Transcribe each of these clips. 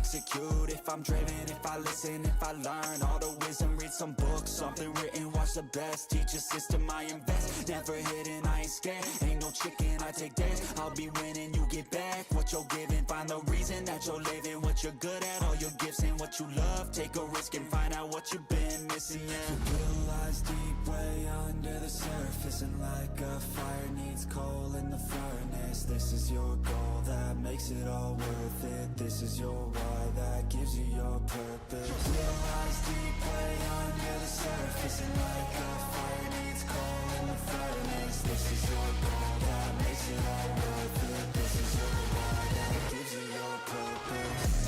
execute. If I'm driven, if I listen, if I learn all the wisdom, read some books, something written, watch the best, teach a system I invest, never hidden, I ain't scared, ain't no chicken, I take dares, I'll be winning, you get back what you're giving, find the reason that you're living, what you're good at, all your gifts and what you love, take a risk and find out what you've been missing, yeah. The will lies deep way under the surface, and like a fire needs coal in the furnace, this is your goal that makes it all worth it, this is your why that gives you your purpose. The will lies deep way under the surface, and like a fire needs coal in the furnace, this is your goal that makes it all worth it, this is your why that gives you your purpose.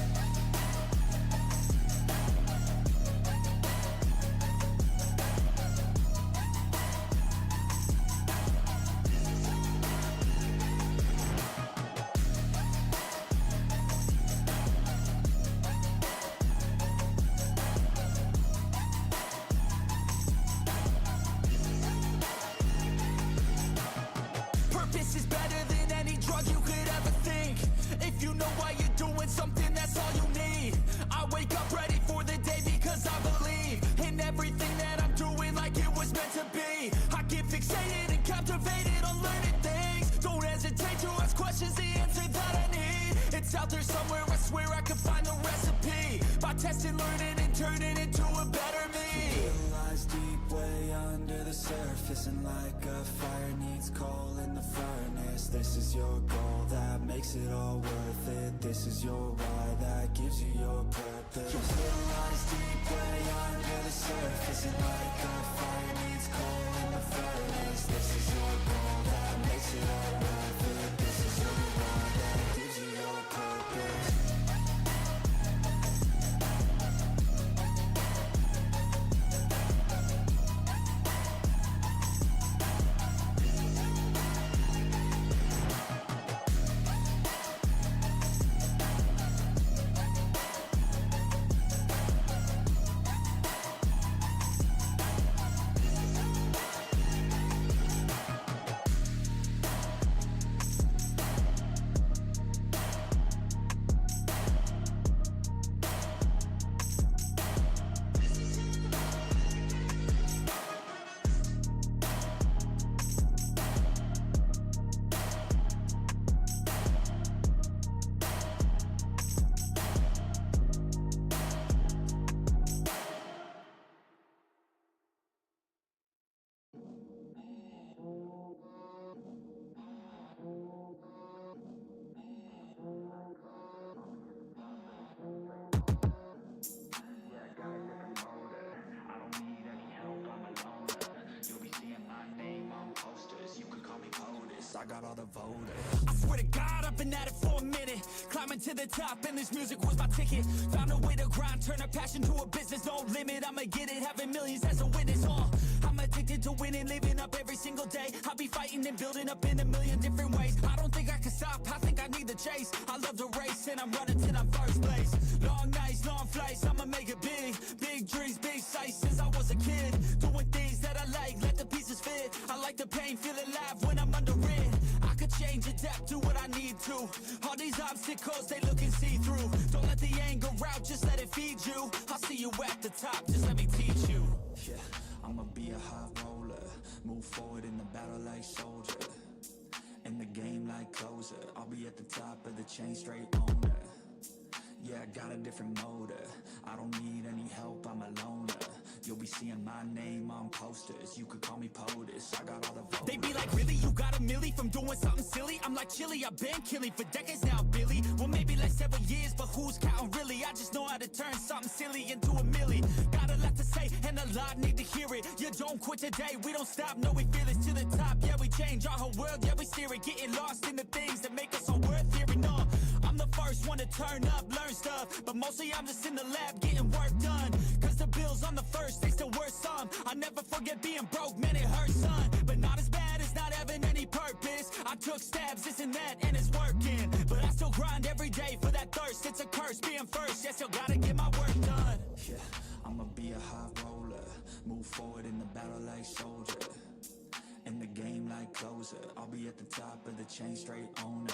Testing, learning, and turning into a better me. The will lies deep way under the surface, and like a fire needs coal in the furnace, this is your goal that makes it all worth it, this is your why that gives you your purpose. The will lies deep way under the surface, and like a fire needs coal in the furnace, this is your goal that makes it all worth it, this is your why that gives you your purpose. I got all the voters. I swear to God, I've been at it for a minute. Climbing to the top, and this music was my ticket. Found a way to grind, turn a passion to a business. No limit, I'ma get it, having millions as a witness. I'm addicted to winning, living up every single day. I'll be fighting and building up in a million different ways. I don't think I can stop, I think I need the chase. I love the race, and I'm running till I'm first place. Long nights, long flights, I'ma make it big. Big dreams, big sights since I was a kid. Doing things that I like, let the pieces fit. I like the pain, feel alive when I'm under it. I could change, adapt, do what I need to. All these obstacles, they look and see through. Don't let the anger out, just let it feed you. I'll see you at the top, just let me teach you. Yeah, I'ma be a high roller, move forward in the battle like soldier. In the game like closer, I'll be at the top of the chain, straight owner. Yeah, I got a different motor, I don't need any help, I'm a loner. You'll be seeing my name on posters, you could call me POTUS, I got all the voters. They be like, really, you got a milli from doing something silly? I'm like, chilly, I've been killing for decades now, Billy. Well, maybe like several years, but who's counting really? I just know how to turn something silly into a milli. Got a lot to say, and a lot need to hear it. You don't quit today, we don't stop, no, we feel it to the top. Yeah, we change our whole world, yeah, we steer it. Getting lost in the things that make us all worth hearing on. I'm the first one to turn up, learn stuff, but mostly I'm just in the lab getting work done. Cause the bills on the first, they still worth some. I never forget being broke, man, it hurts, son. But not as bad as not having any purpose. I took stabs, this and that, and it's working. But I still grind every day for that thirst. It's a curse being first, yeah, still gotta get my work done. Yeah, I'ma be a high roller, move forward in the battle like soldier. In the game like closer, I'll be at the top of the chain, straight owner.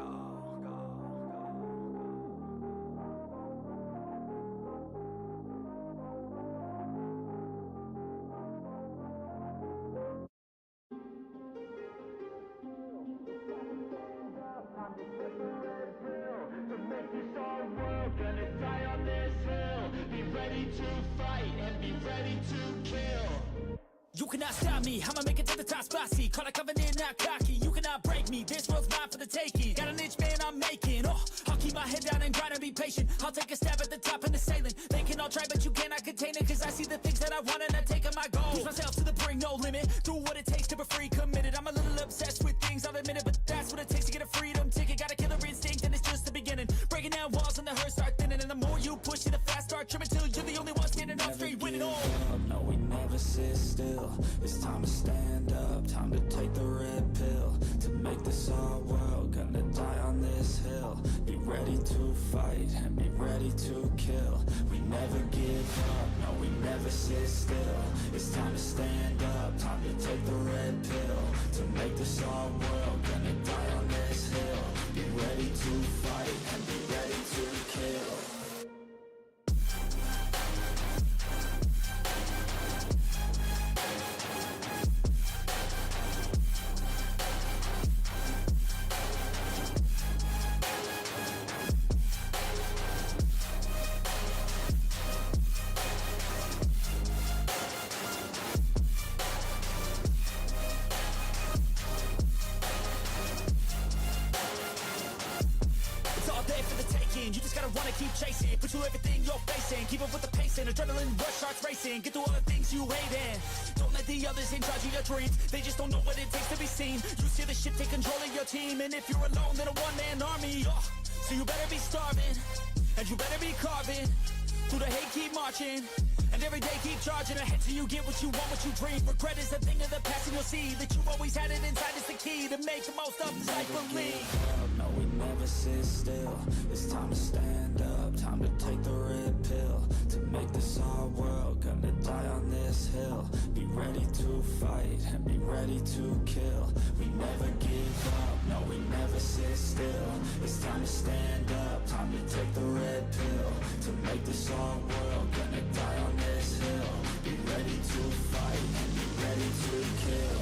gonna die on this hill. Be ready to fight and be ready to kill. You cannot stop me, I'ma make it to the top spicy. Call a covenant, not cocky. You cannot break me, this world's mine for the taking. Got an inch, man, I'm making. Oh, I'll keep my head down and grind and be patient. I'll take a stab at the top and assailant. They can all try, but you cannot contain it. Cause I see the things that I want and I take on my goal. Push myself to the brink, no limit. Do what it takes to be free, committed. I'm a little obsessed with things, I'll admit it. But that's what it takes to get a freedom ticket. Got a killer instinct and it's just the beginning. Breaking down walls and the hurt start thinning. And the more you push it, the fast start trimming. Till you're the only one standing up straight, winning all. No, we never sit still. It's time to stand up, time to take the red pill. To make this our world, gonna die on this hill. Be ready to fight and be ready to kill. We never give up, no, we never sit still. It's time to stand up, time to take the red pill. To make this our world, gonna die on this hill. Be ready to fight and be ready to kill. You just gotta wanna keep chasing. Put you everything you're facing. Keep up with the pace and adrenaline rush starts racing. Get through all the things you hate in. Don't let the others in charge of your dreams. They just don't know what it takes to be seen. You see the shit take control of your team. And if you're alone, then a one-man army. So you better be starving, and you better be carving. Through the hate, keep marching. And every day keep charging ahead till you get what you want, what you dream. Regret is a thing of the past, and you'll see that you've always had it inside. It's the key to make the most of this life believe. No, we never sit still. It's time to stand up, time to take the red pill. To make this our world, gonna die on this hill. Be ready to fight and be ready to kill. We never give up, no, we never sit still. It's time to stand up, time to take the red pill. To make this our world, gonna die on this hill. Be ready to fight and be ready to kill.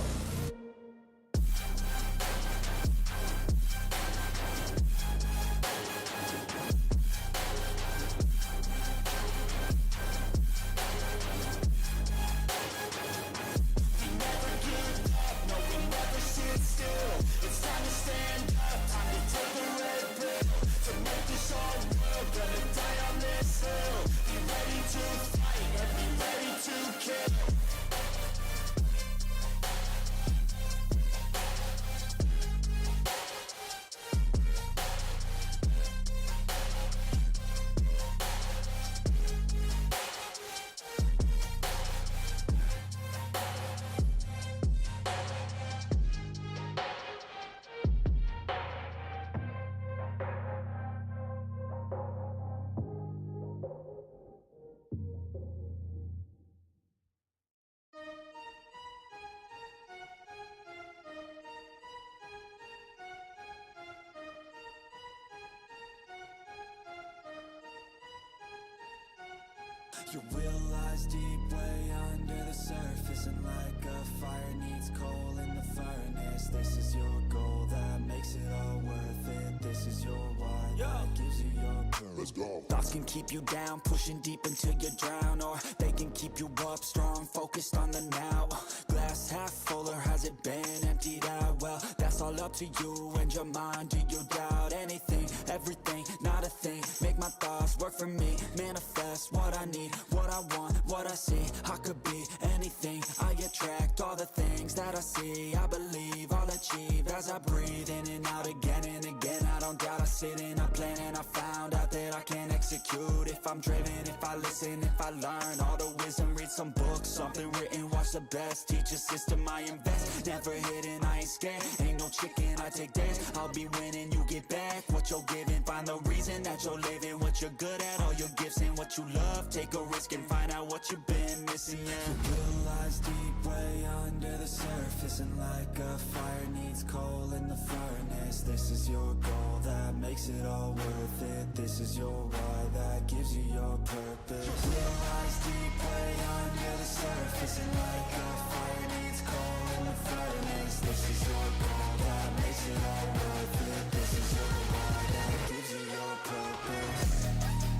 You realize deep way under the surface, and like a fire needs coal in the furnace. This is your goal that makes it all worth it. This is your why that gives you your purpose. Let's go. Thoughts can keep you down, pushing deep until you drown, or they can keep you up strong, focused on the now. Glass half full, or has it been emptied out? Well, that's all up to you and your mind. Do you doubt anything, everything, not a thing? Make my thoughts work for me, manifest what I need, what I want, what I see. I could be anything, I attract all the things that I see. I believe I'll achieve as I breathe in and out again and again. I don't doubt, I sit and I plan, and I found out that I can execute if I'm driven, if I listen, if I learn all the wisdom. Read some books, something written, watch the best. Teach a system, I invest, never hidden, I ain't scared. Ain't no chicken, I take dares. I'll be winning, you get back what you're giving. Find the reason that you're living, what you're good at, all your gifts and what you love. Take a risk and find out what you've been missing, yeah. You realize deep way under the surface, and like a fire needs coal in the furnace. This is your goal that makes it all worth it. This is your why that gives you your purpose. You realize deep way under the surface, and like a fire needs coal in the furnace. This is your goal that makes it all worth it. This is your why that gives you your purpose.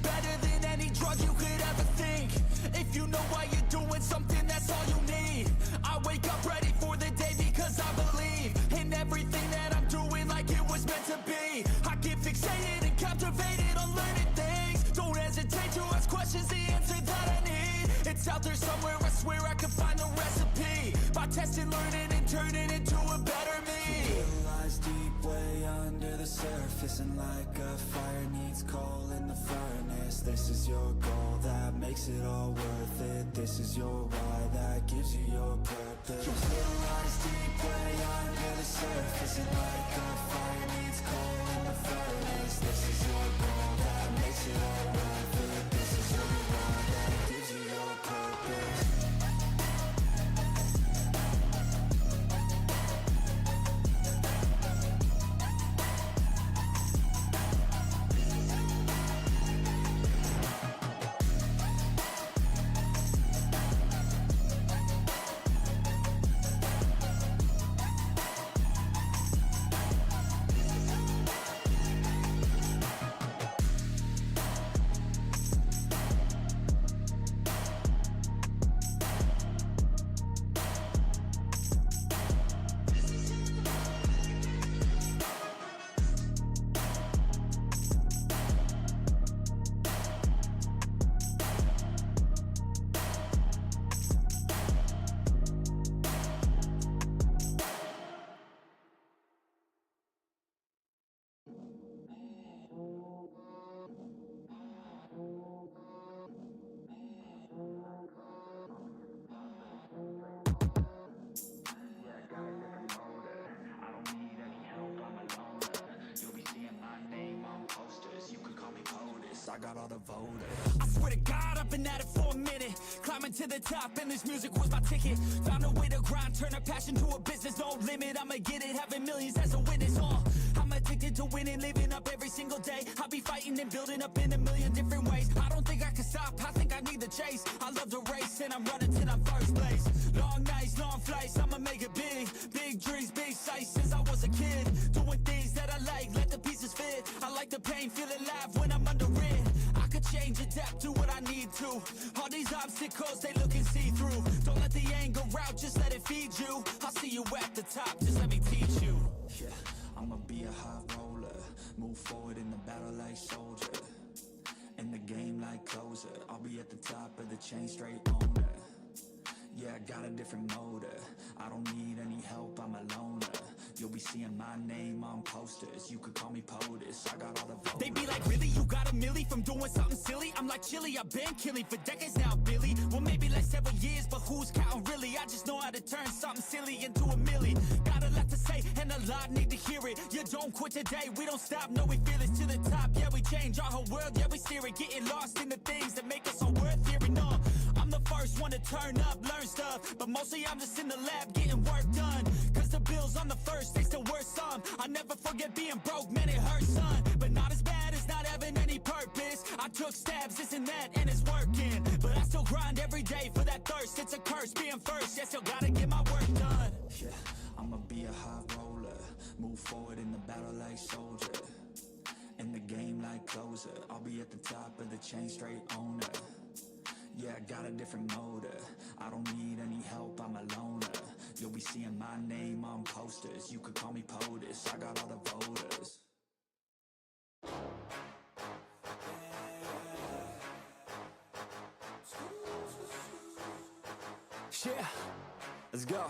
better than any drug you could ever think. If you know why you're doing something, that's all you need. I wake up ready for the day because I believe in everything that I'm doing like it was meant to be. I get fixated and captivated on learning things. Don't hesitate to ask questions, the answer that I need. It's out there somewhere, I swear I can find the recipe. By testing, learning, and turning into a better me. It lies deep way under the surface, and like a fire needs coal in the furnace. This is your goal that makes it all worth it. This is your why that gives you your purpose. It lies deep way under the surface, and like a fire needs coal in the furnace. This is your goal that makes it all worth it. This is your why that gives you your purpose. I got all the voters. I swear to God, I've been at it for a minute. Climbing to the top, and this music was my ticket. Found a way to grind, turn a passion to a business. No limit, I'ma get it, having millions as a witness. I'm addicted to winning, living up every single day. I'll be fighting and building up in a million different ways. I don't think I can stop, I think I need the chase. I love the race, and I'm running till I'm first place. Long nights, long flights, I'ma make it big. Big dreams, big sights since I was a kid. Doing things that I like, let the pieces fit. I like the pain, feel alive when I'm under it. I could change, adapt, do what I need to. All these obstacles, they looking see-through. Don't let the anger out, just let it feed you. I'll see you at the top, just let me teach you. Yeah, I'ma be a high roller, move forward in the battle like soldier. In the game like closer, I'll be at the top of the chain, straight owner. Yeah, I got a different motor, I don't need any help, I'm a loner. You'll be seeing my name on posters, you could call me POTUS, I got all the voters. They be like, really, you got a milli from doing something silly? I'm like, chilly, I've been killing for decades now, Billy. Well, maybe like several years, but who's counting really? I just know how to turn something silly into a milli. Got a lot to say, and a lot need to hear it. You don't quit today, we don't stop, no, we feel it to the top. Yeah, we change our whole world, yeah, we steer it. Getting lost in the things that make us all worth hearing on. I'm the first one to turn up, learn stuff, but mostly I'm just in the lab getting work done. Cause the bills on the first, they still worth some. I never forget being broke, man, it hurts, son. But not as bad as not having any purpose. I took stabs, this and that, and it's working. But I still grind every day for that thirst. It's a curse being first, yeah, still gotta get my work done. Yeah, I'ma be a high roller, move forward in the battle like soldier. In the game like closer, I'll be at the top of the chain, straight owner. Yeah, I got a different motor, I don't need any help, I'm a loner. You'll be seeing my name on posters, you could call me POTUS, I got all the voters. Yeah, let's go.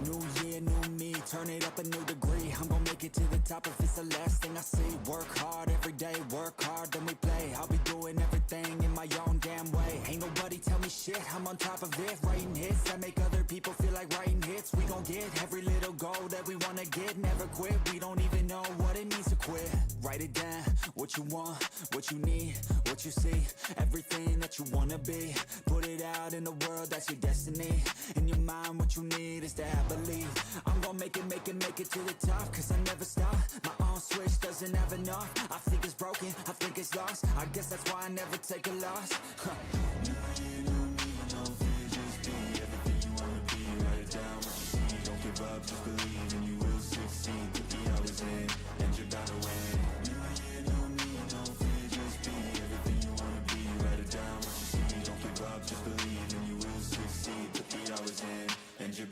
New year, new me, turn it up a new degree. I'm gonna make it to the top if it's the last thing I see. Work hard every day, work hard, then we play. I'll be doing everything in my own damn way. Ain't nobody tell me shit, I'm on top of it. Writing hits that make other people feel like writing hits. We gon' get every little goal that we wanna get. Never quit, we don't even know what it means to quit. Write it down, what you want, what you need, what you see. Everything that you wanna be. Put it out in the world, that's your destiny. In your mind, what you need is that believe. I'm gonna make it to the top, cause I never stop. My own switch doesn't have enough. I think it's broken, I think it's lost. I guess that's why I never take a loss. New year, new me, no fear, just be everything you wanna be. Write it down, what you see. Don't give up, just believe, and you will succeed. Put the hours in, and you're bound to win. New year, new me, no fear, just be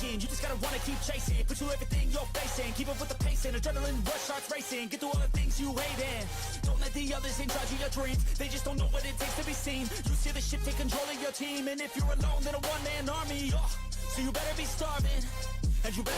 breaking. You just gotta wanna keep chasing. Put you everything you're facing. Keep up with the pace and adrenaline rush starts racing. Get through all the things you hate in. Don't let the others in charge of your dreams. They just don't know what it takes to be seen. You see the shit take control of your team. And if you're alone, then a one-man army. So you better be starving. And you better...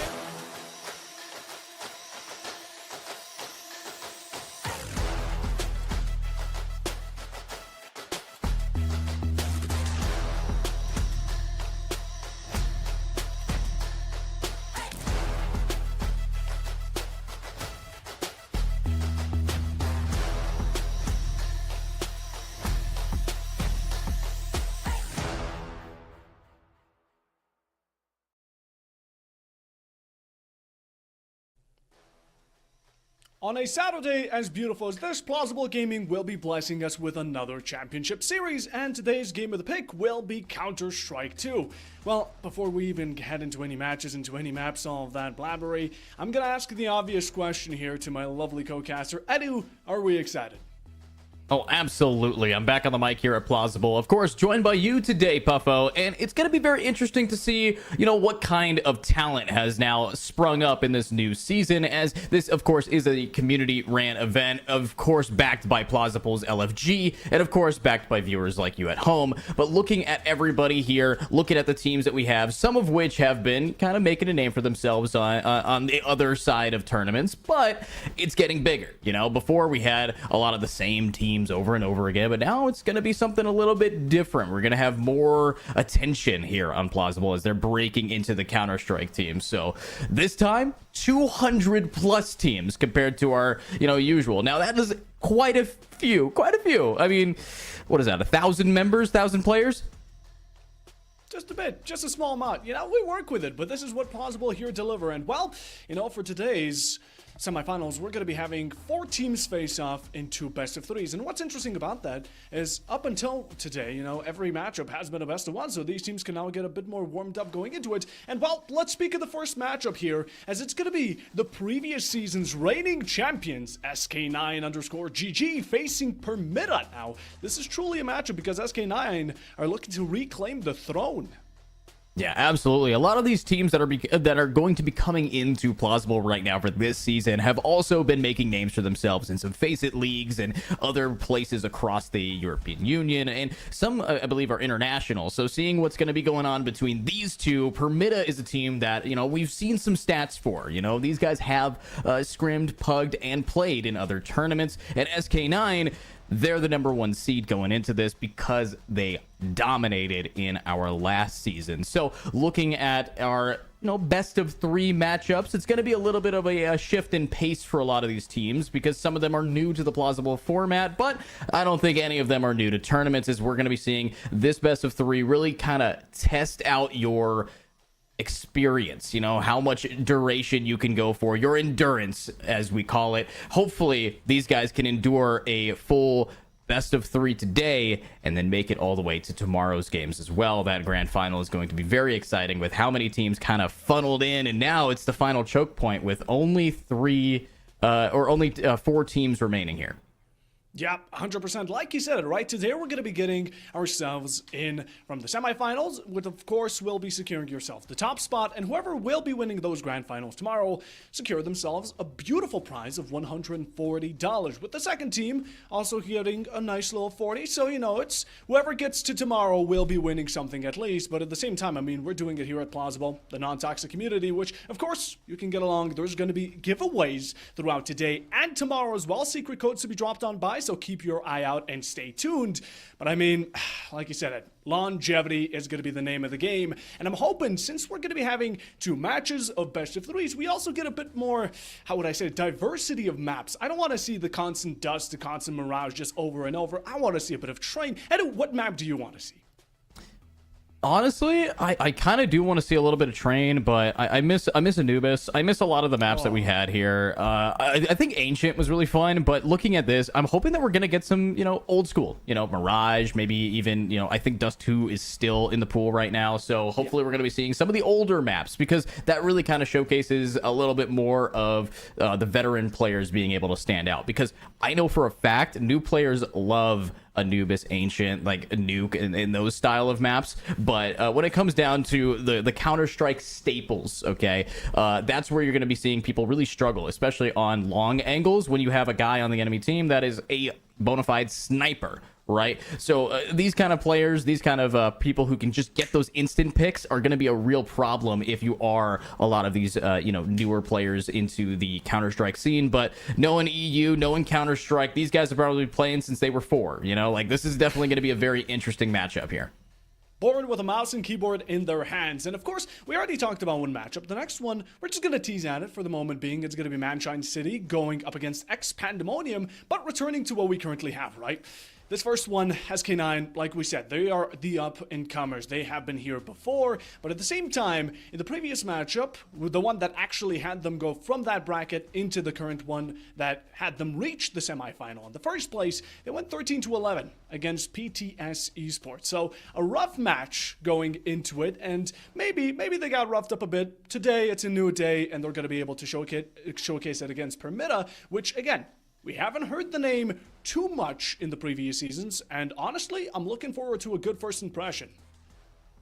On a Saturday as beautiful as this, Plausible Gaming will be blessing us with another championship series, and today's game of the pick will be Counter-Strike 2. Well, before we even head into any matches, into any maps, all of that blabbery, I'm gonna ask the obvious question here to my lovely co-caster, Edu, are we excited? Oh, absolutely. I'm back on the mic here at Plausible. Of course, joined by you today, Puffo, and it's going to be very interesting to see, what kind of talent has now sprung up in this new season, as this, of course, is a community-ran event, of course, backed by Plausible's LFG, and of course, backed by viewers like you at home. But looking at everybody here, looking at the teams that we have, some of which have been kind of making a name for themselves on the other side of tournaments, but it's getting bigger. Before we had a lot of the same teams over and over again, but now it's going to be something a little bit different. We're going to have more attention here on Plausible as they're breaking into the Counter-Strike team. So this time 200 plus teams compared to our usual. Now that is quite a few. I mean, what is that, 1,000 members, 1,000 players? Just a bit, just a small amount. We work with it, but this is what Plausible here deliver. And well, for today's semifinals, we're going to be having 4 teams face off in 2 best of 3s. And what's interesting about that is up until today, every matchup has been a best of 1, so these teams can now get a bit more warmed up going into it. And well, let's speak of the first matchup here, as it's going to be the previous season's reigning champions, SK9_GG, facing Permita. Now, this is truly a matchup because SK9 are looking to reclaim the throne. Yeah, absolutely. A lot of these teams that are going to be coming into Plausible right now for this season have also been making names for themselves in some Face It leagues and other places across the European Union, and some, I believe, are international. So seeing what's going to be going on between these two, Permita is a team that, we've seen some stats for. These guys have scrimmed, pugged, and played in other tournaments, and SK9, they're the #1 seed going into this because they dominated in our last season. So looking at our best of 3 matchups, it's going to be a little bit of a shift in pace for a lot of these teams because some of them are new to the Plausible format, but I don't think any of them are new to tournaments, as we're going to be seeing this best of 3 really kind of test out your experience, how much duration you can go for, your endurance, as we call it. Hopefully these guys can endure a full best of 3 today and then make it all the way to tomorrow's games as well. That grand final is going to be very exciting with how many teams kind of funneled in, and now it's the final choke point with only 4 teams remaining here. Yeah, 100%. Like you said, right? Today we're going to be getting ourselves in from the semifinals, which of course will be securing yourself the top spot, and whoever will be winning those grand finals tomorrow secure themselves a beautiful prize of $140, with the second team also getting a nice little 40. So, it's whoever gets to tomorrow will be winning something at least, but at the same time, we're doing it here at Plausible, the non-toxic community, which of course you can get along. There's going to be giveaways throughout today and tomorrow as well, secret codes to be dropped on by, so keep your eye out and stay tuned. But like you said, longevity is going to be the name of the game, and I'm hoping, since we're going to be having 2 matches of best of 3s, we also get a bit more, how would I say, diversity of maps. I don't want to see the constant dust, the constant mirage just over and over. I want to see a bit of train. And what map do you want to see? Honestly, I kind of do want to see a little bit of train, but I miss Anubis. I miss a lot of the maps that we had here. I think Ancient was really fun, but looking at this, I'm hoping that we're gonna get some old school, Mirage, maybe even I think Dust 2 is still in the pool right now, so hopefully we're gonna be seeing some of the older maps, because that really kind of showcases a little bit more of the veteran players being able to stand out, because I know for a fact new players love Anubis, Ancient, like Nuke, in those style of maps. But when it comes down to the Counter-Strike staples, okay, that's where you're going to be seeing people really struggle, especially on long angles when you have a guy on the enemy team that is a bona fide sniper, right? So these kind of players, these kind of people who can just get those instant picks are going to be a real problem if you are a lot of these newer players into the Counter-Strike scene. But knowing EU, knowing Counter-Strike, these guys have probably been playing since they were 4, like this is definitely going to be a very interesting matchup here. Born with a mouse and keyboard in their hands. And of course, we already talked about one matchup. The next one, we're just going to tease at it for the moment being. It's going to be Manshine City going up against X-Pandemonium, but returning to what we currently have, right? This first one, SK9, like we said, they are the up-and-comers. They have been here before, but at the same time, in the previous matchup, the one that actually had them go from that bracket into the current one that had them reach the semifinal. In the first place, they went 13-11 against PTS Esports. So a rough match going into it, and maybe they got roughed up a bit. Today, it's a new day, and they're going to be able to showcase it against Permita, which, again, we haven't heard the name too much in the previous seasons, and honestly, I'm looking forward to a good first impression.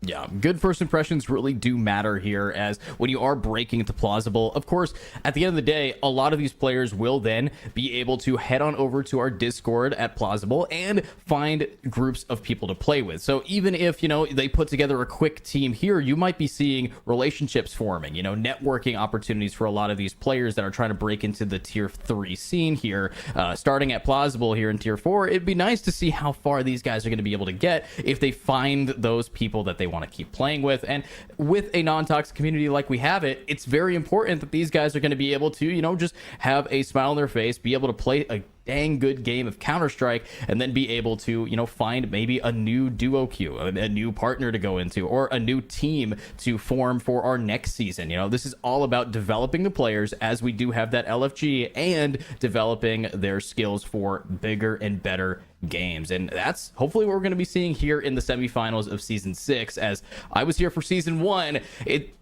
Yeah, good first impressions really do matter here, as when you are breaking into Plausible, of course, at the end of the day, a lot of these players will then be able to head on over to our Discord at Plausible and find groups of people to play with. So even if, they put together a quick team here, you might be seeing relationships forming, networking opportunities for a lot of these players that are trying to break into the tier 3 scene here, starting at Plausible here in tier 4. It'd be nice to see how far these guys are going to be able to get if they find those people that they want to keep playing with. And with a non-toxic community like we have it, it's very important that these guys are going to be able to just have a smile on their face, be able to play a dang good game of Counter-Strike, and then be able to find maybe a new duo queue, a new partner to go into, or a new team to form for our next season. This is all about developing the players as we do have that LFG, and developing their skills for bigger and better games. And that's hopefully what we're going to be seeing here in the semifinals of season 6. As I was here for season 1, it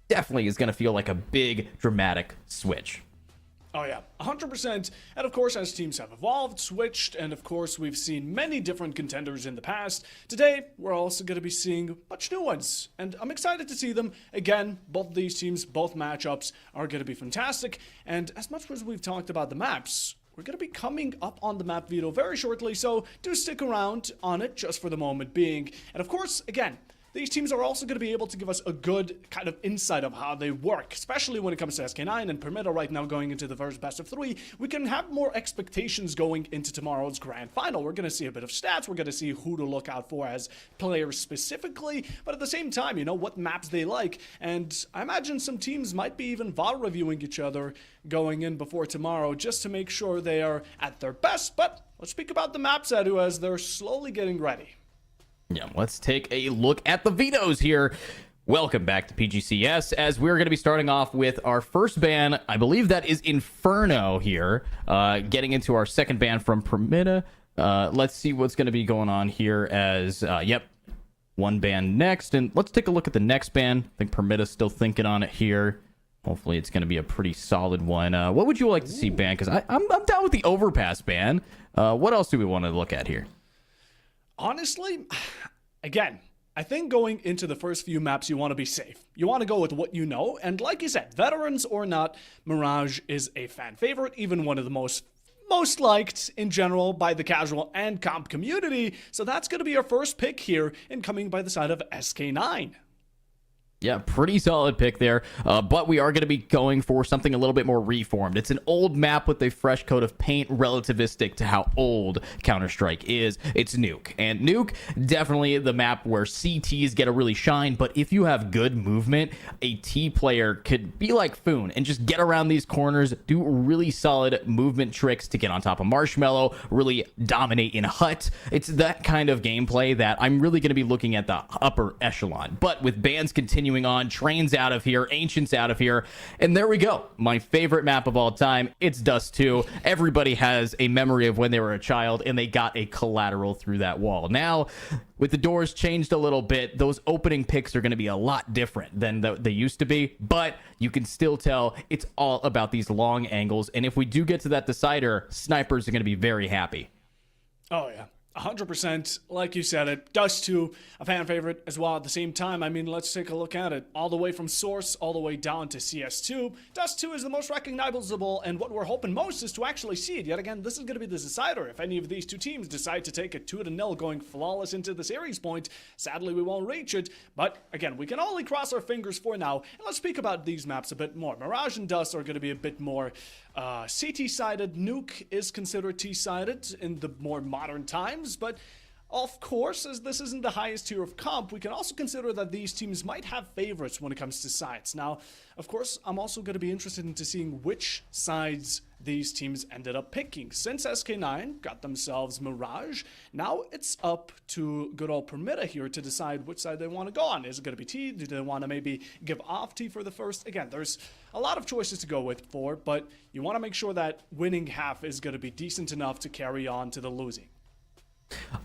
definitely is going to feel like a big dramatic switch. Oh yeah, 100%. And of course, as teams have evolved, switched, and of course, we've seen many different contenders in the past, today, we're also going to be seeing much new ones. And I'm excited to see them. Again, both of these teams, both matchups are going to be fantastic. And as much as we've talked about the maps, we're going to be coming up on the map veto very shortly, so do stick around on it just for the moment being. And of course, again, these teams are also going to be able to give us a good kind of insight of how they work, especially when it comes to SK9 and Permita right now going into the first best of 3. We can have more expectations going into tomorrow's grand final. We're going to see a bit of stats. We're going to see who to look out for as players specifically, but at the same time, what maps they like. And I imagine some teams might be even VOD reviewing each other going in before tomorrow just to make sure they are at their best. But let's speak about the maps, Edu, as they're slowly getting ready. Yeah, let's take a look at the vetoes here. Welcome back to PGCS, as we're going to be starting off with our first ban. I believe that is Inferno here, getting into our second ban from Permita. Let's see what's going to be going on here as, one ban next. And let's take a look at the next ban. I think Permita's still thinking on it here. Hopefully it's going to be a pretty solid one. What would you like to see ban? Because I'm down with the Overpass ban. What else do we want to look at here? Honestly, again, I think going into the first few maps, you want to be safe. You want to go with what you know. And like you said, veterans or not, Mirage is a fan favorite, even one of the most liked in general by the casual and comp community. So that's going to be our first pick here, and coming by the side of SK9. Yeah, pretty solid pick there, but we are going to be going for something a little bit more reformed. It's an old map with a fresh coat of paint, relativistic to how old Counter-Strike is. It's Nuke, and Nuke, definitely the map where CTs get a really shine, but if you have good movement, a T player could be like Foon and just get around these corners, do really solid movement tricks to get on top of Marshmallow, really dominate in Hut. It's that kind of gameplay that I'm really going to be looking at the upper echelon, but with bans continuing on, Trains out of here, Ancients out of here, and there we go. My favorite map of all time, it's Dust 2. Everybody has a memory of when they were a child and they got a collateral through that wall. Now, with the doors changed a little bit, those opening picks are going to be a lot different than they used to be, but you can still tell it's all about these long angles, and if we do get to that decider, snipers are going to be very happy. Oh, yeah. 100%. Like you said, it Dust 2, a fan favorite as well. At the same time, I mean, let's take a look at it. All the way from Source, all the way down to CS2. Dust 2 is the most recognizable, and what we're hoping most is to actually see it. Yet again, this is going to be the decider. If any of these two teams decide to take it 2-0, going flawless into the series point, sadly we won't reach it. But again, we can only cross our fingers for now. And let's speak about these maps a bit more. Mirage and Dust are going to be a bit more CT-sided. Nuke is considered T-sided in the more modern times, but of course, as this isn't the highest tier of comp, we can also consider that these teams might have favorites when it comes to sides. Now, of course, I'm also going to be interested into seeing which sides these teams ended up picking. Since SK9 got themselves Mirage, now it's up to good old Permita here to decide which side they want to go on. Is it going to be T? Do they want to maybe give off T for the first? Again, there's a lot of choices to go with for, but you want to make sure that winning half is going to be decent enough to carry on to the losing.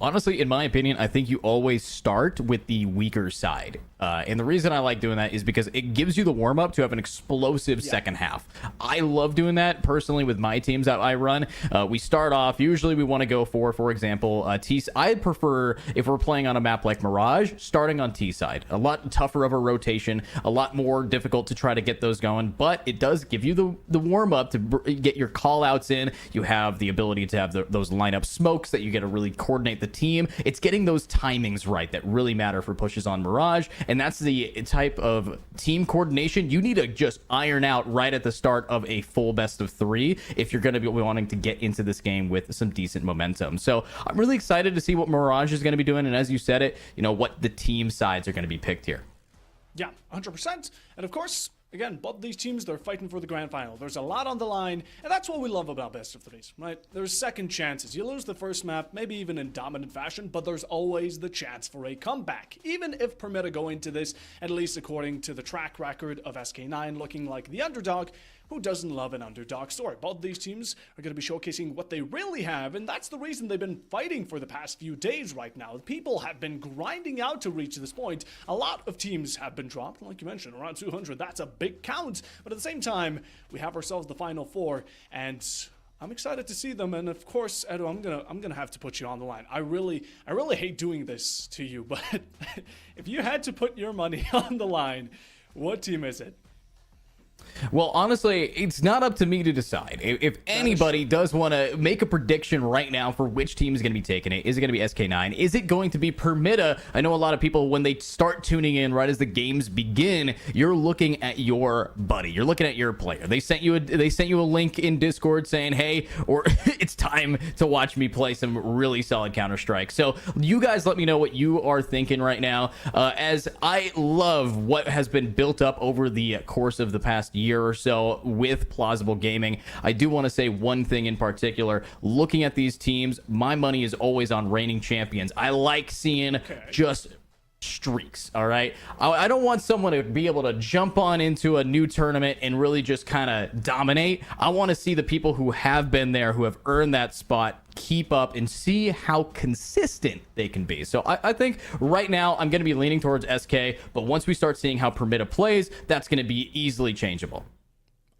Honestly, in my opinion, I think you always start with the weaker side. And the reason I like doing that is because it gives you the warm-up to have an explosive second half. I love doing that personally with my teams that I run. We start off, usually we want to go for example, T. I prefer, if we're playing on a map like Mirage, starting on T side. A lot tougher of a rotation, a lot more difficult to try to get those going, but it does give you the warm-up to get your call-outs in. You have the ability to have those lineup smokes that you get to really coordinate the team. It's getting those timings right that really matter for pushes on Mirage, and that's the type of team coordination you need to just iron out right at the start of a full best of 3 if you're going to be wanting to get into this game with some decent momentum. So I'm really excited to see what Mirage is going to be doing, and as you said it, you know, what the team sides are going to be picked here. Yeah, 100%. And of course, again, both these teams, they're fighting for the grand final. There's a lot on the line, and that's what we love about best of 3s, right? There's second chances. You lose the first map, maybe even in dominant fashion, but there's always the chance for a comeback. Even if Permita go into this, at least according to the track record of SK9, looking like the underdog. Who doesn't love an underdog story? Both these teams are going to be showcasing what they really have, and that's the reason they've been fighting for the past few days right now. People have been grinding out to reach this point. A lot of teams have been dropped, like you mentioned, around 200. That's a big count, but at the same time, we have ourselves the final 4, and I'm excited to see them. And of course, Edu, I'm gonna have to put you on the line. I really hate doing this to you, but if you had to put your money on the line, what team is it? Well, honestly, it's not up to me to decide. If anybody does want to make a prediction right now for which team is going to be taking it, is it going to be SK9? Is it going to be Permita? I know a lot of people, when they start tuning in right as the games begin, you're looking at your buddy. You're looking at your player. They sent you a link in Discord saying, hey, or it's time to watch me play some really solid Counter-Strike. So you guys let me know what you are thinking right now, as I love what has been built up over the course of the past year or so with Plausible Gaming. I do want to say one thing in particular. Looking at these teams, my money is always on reigning champions. I like seeing just streaks. All right, I don't want someone to be able to jump on into a new tournament and really just kind of dominate. I want to see the people who have been there, who have earned that spot, keep up and see how consistent they can be. So I think right now I'm going to be leaning towards SK, but once we start seeing how Permita plays, that's going to be easily changeable.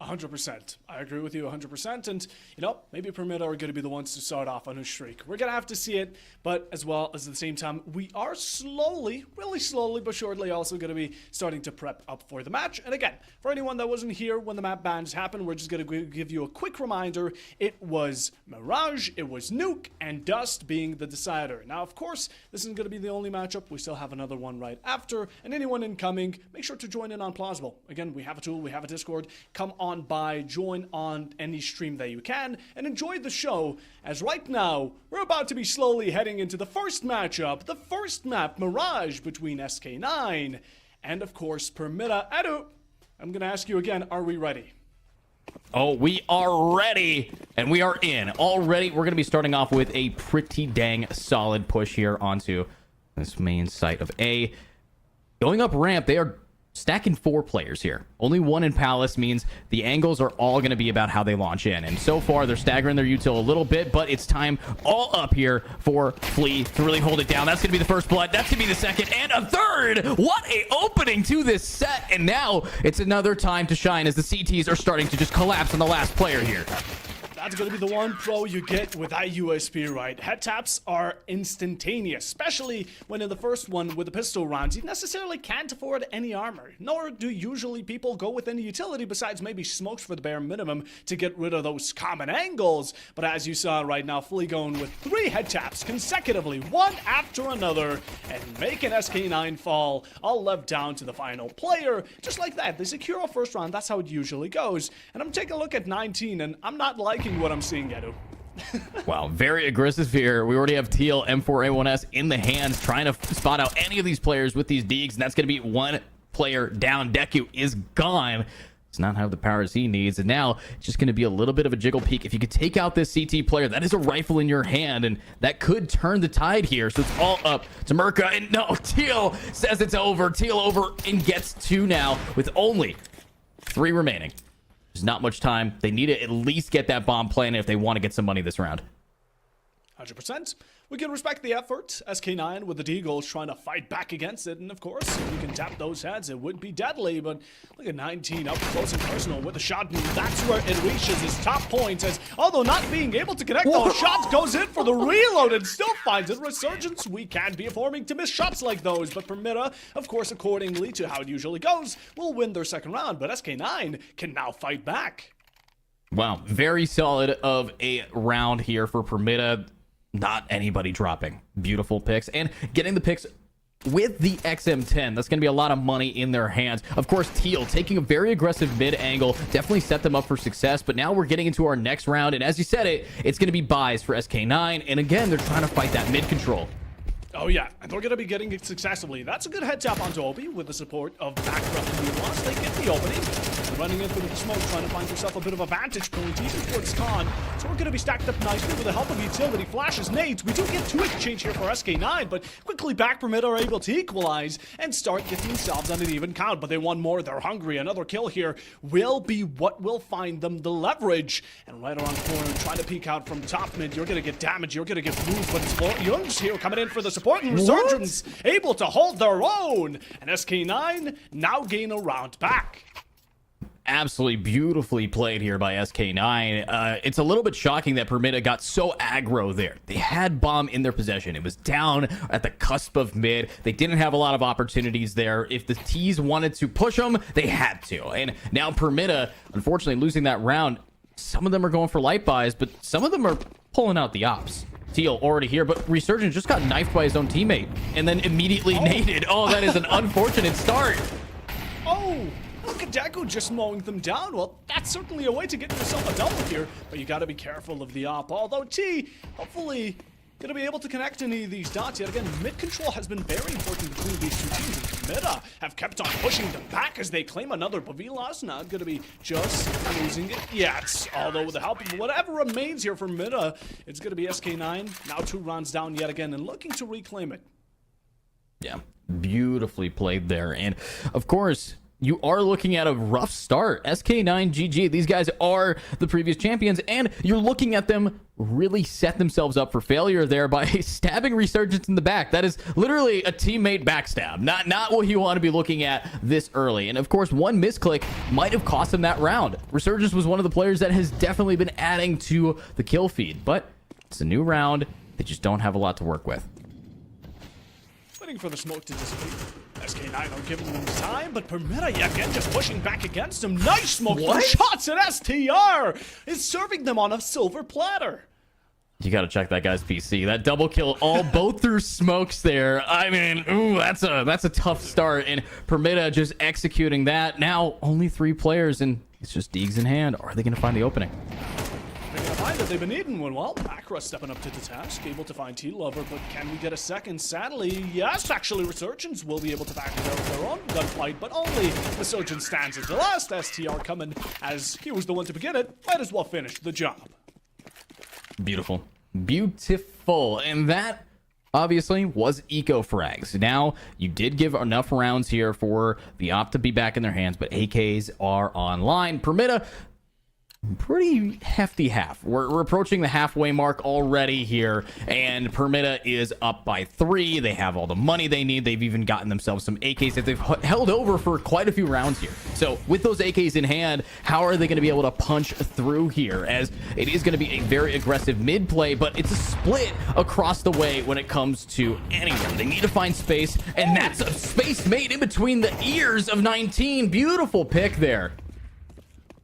100%. I agree with you 100%. And, you know, maybe Permita are going to be the ones to start off on a streak. We're going to have to see it, but as well as at the same time, we are slowly, really slowly, but surely also going to be starting to prep up for the match. And again, for anyone that wasn't here when the map bans happened, we're just going to give you a quick reminder. It was Mirage, it was Nuke, and Dust being the decider. Now, of course, this isn't going to be the only matchup. We still have another one right after. And anyone incoming, make sure to join in on Plausible. Again, we have a tool, we have a Discord. Come on by, join on any stream that you can, and enjoy the show, as right now, we're about to be slowly heading into the first matchup, the first map, Mirage, between SK9 and, of course, Permita. Edu, I'm going to ask you again, are we ready? Oh, we are ready, and we are in. Already, we're going to be starting off with a pretty dang solid push here onto this main site of A. Going up ramp, they are stacking 4 players here. Only 1 in Palace means the angles are all going to be about how they launch in. And so far, they're staggering their util a little bit, but it's time all up here for Flea to really hold it down. That's going to be the first blood. That's going to be the second and a third. What a opening to this set. And now it's another time to shine as the CTs are starting to just collapse on the last player here. That's going to be the one pro you get with that USP, right? Head taps are instantaneous, especially when in the first one with the pistol rounds, you necessarily can't afford any armor, nor do usually people go with any utility besides maybe smokes for the bare minimum to get rid of those common angles. But as you saw right now, Flea going with 3 head taps consecutively, one after another, and making SK9 fall, all left down to the final player. Just like that, they secure a first round. That's how it usually goes. And I'm taking a look at 19, and I'm not liking what I'm seeing, Gedu. Wow, very aggressive here. We already have Teal M4A1S in the hands, trying to spot out any of these players with these deeks, and that's going to be one player down. Deku is gone. Does not have the powers he needs, and now it's just going to be a little bit of a jiggle peek. If you could take out this CT player, that is a rifle in your hand, and that could turn the tide here. So it's all up to Merca, and no, Teal says it's over. Teal over and gets 2 now with only 3 remaining. There's not much time. They need to at least get that bomb planted if they want to get some money this round. 100%. We can respect the effort. SK9 with the Deagles trying to fight back against it. And of course, if you can tap those heads, it would be deadly. But look at 19 up close and personal with a shot. And that's where it reaches his top points. As although not being able to connect those shots, goes in for the reload and still finds it. Resurgence, we can't be affording to miss shots like those. But Permita, of course, accordingly to how it usually goes, will win their second round. But SK9 can now fight back. Wow, very solid of a round here for Permita. Not anybody dropping. Beautiful picks, and getting the picks with the XM10. That's going to be a lot of money in their hands. Of course, Teal taking a very aggressive mid angle, definitely set them up for success. But now we're getting into our next round, and as you said it's going to be buys for SK9. And again, they're trying to fight that mid control. Oh yeah, and they're going to be getting it successfully. That's a good head tap onto Obi with the support of Backdrop and Nuance. They get the opening. Running in through the smoke, trying to find yourself a bit of a vantage point, even towards Khan. So we're going to be stacked up nicely with the help of utility flashes, nades. We do get 2 exchange here for SK9, but quickly back Permit are able to equalize and start getting themselves on an even count. But they want more. They're hungry. Another kill here will be what will find them the leverage. And right around the corner, trying to peek out from top mid. You're going to get damage. You're going to get moved, but it's Young's here coming in for the support, and Resurgence able to hold their own. And SK9 now gain a round back. Absolutely beautifully played here by SK9. It's a little bit shocking that Permita got so aggro there. They had bomb in their possession. It was down at the cusp of mid. They didn't have a lot of opportunities there. If the T's wanted to push them, they had to. And now Permita, unfortunately, losing that round. Some of them are going for light buys, but some of them are pulling out the ops. Teal already here, but Resurgence just got knifed by his own teammate and then immediately naded. Oh, that is an unfortunate start. Oh! Look at Deku just mowing them down. Well, that's certainly a way to get yourself a double here, but you got to be careful of the op. Although T, hopefully, going to be able to connect any of these dots. Yet again, mid control has been very important between these two teams. And Meta have kept on pushing them back as they claim another. But Vilas not going to be just losing it yet. Although with the help of whatever remains here for Meta, it's going to be SK9. Now 2 rounds down yet again and looking to reclaim it. Yeah, beautifully played there. And of course, you are looking at a rough start. SK9 GG, these guys are the previous champions, and you're looking at them really set themselves up for failure there by stabbing Resurgence in the back. That is literally a teammate backstab. Not what you want to be looking at this early. And of course, one misclick might have cost them that round. Resurgence was one of the players that has definitely been adding to the kill feed, but it's a new round. They just don't have a lot to work with. Waiting for the smoke to dissipate. SK9 are giving them time, but Permita again just pushing back against them. Nice smoke shots, and STR is serving them on a silver platter. You got to check that guy's PC. That double kill both through smokes there. I mean, ooh, that's a tough start. And Permita just executing that. Now only 3 players, and it's just Deegs in hand. Are they going to find the opening? They're going to find that they've been eaten one. Well, Macra stepping up to the task, able to find T-Lover, but can we get a second? Sadly, yes, actually, Resurgence will be able to back it out with their own gunfight, but only Resurgence stands at the last. STR coming as he was the one to begin it. Might as well finish the job. Beautiful. Beautiful. And that obviously was eco frags. Now, you did give enough rounds here for the op to be back in their hands, but AKs are online. Permita pretty hefty half. We're approaching the halfway mark already here, and Permita is up by 3. They have all the money they need. They've even gotten themselves some AKs that they've held over for quite a few rounds here. So with those AKs in hand, how are they going to be able to punch through here, as it is going to be a very aggressive mid play, but it's a split across the way when it comes to anyone. They need to find space, and that's a space made in between the ears of 19. Beautiful pick there.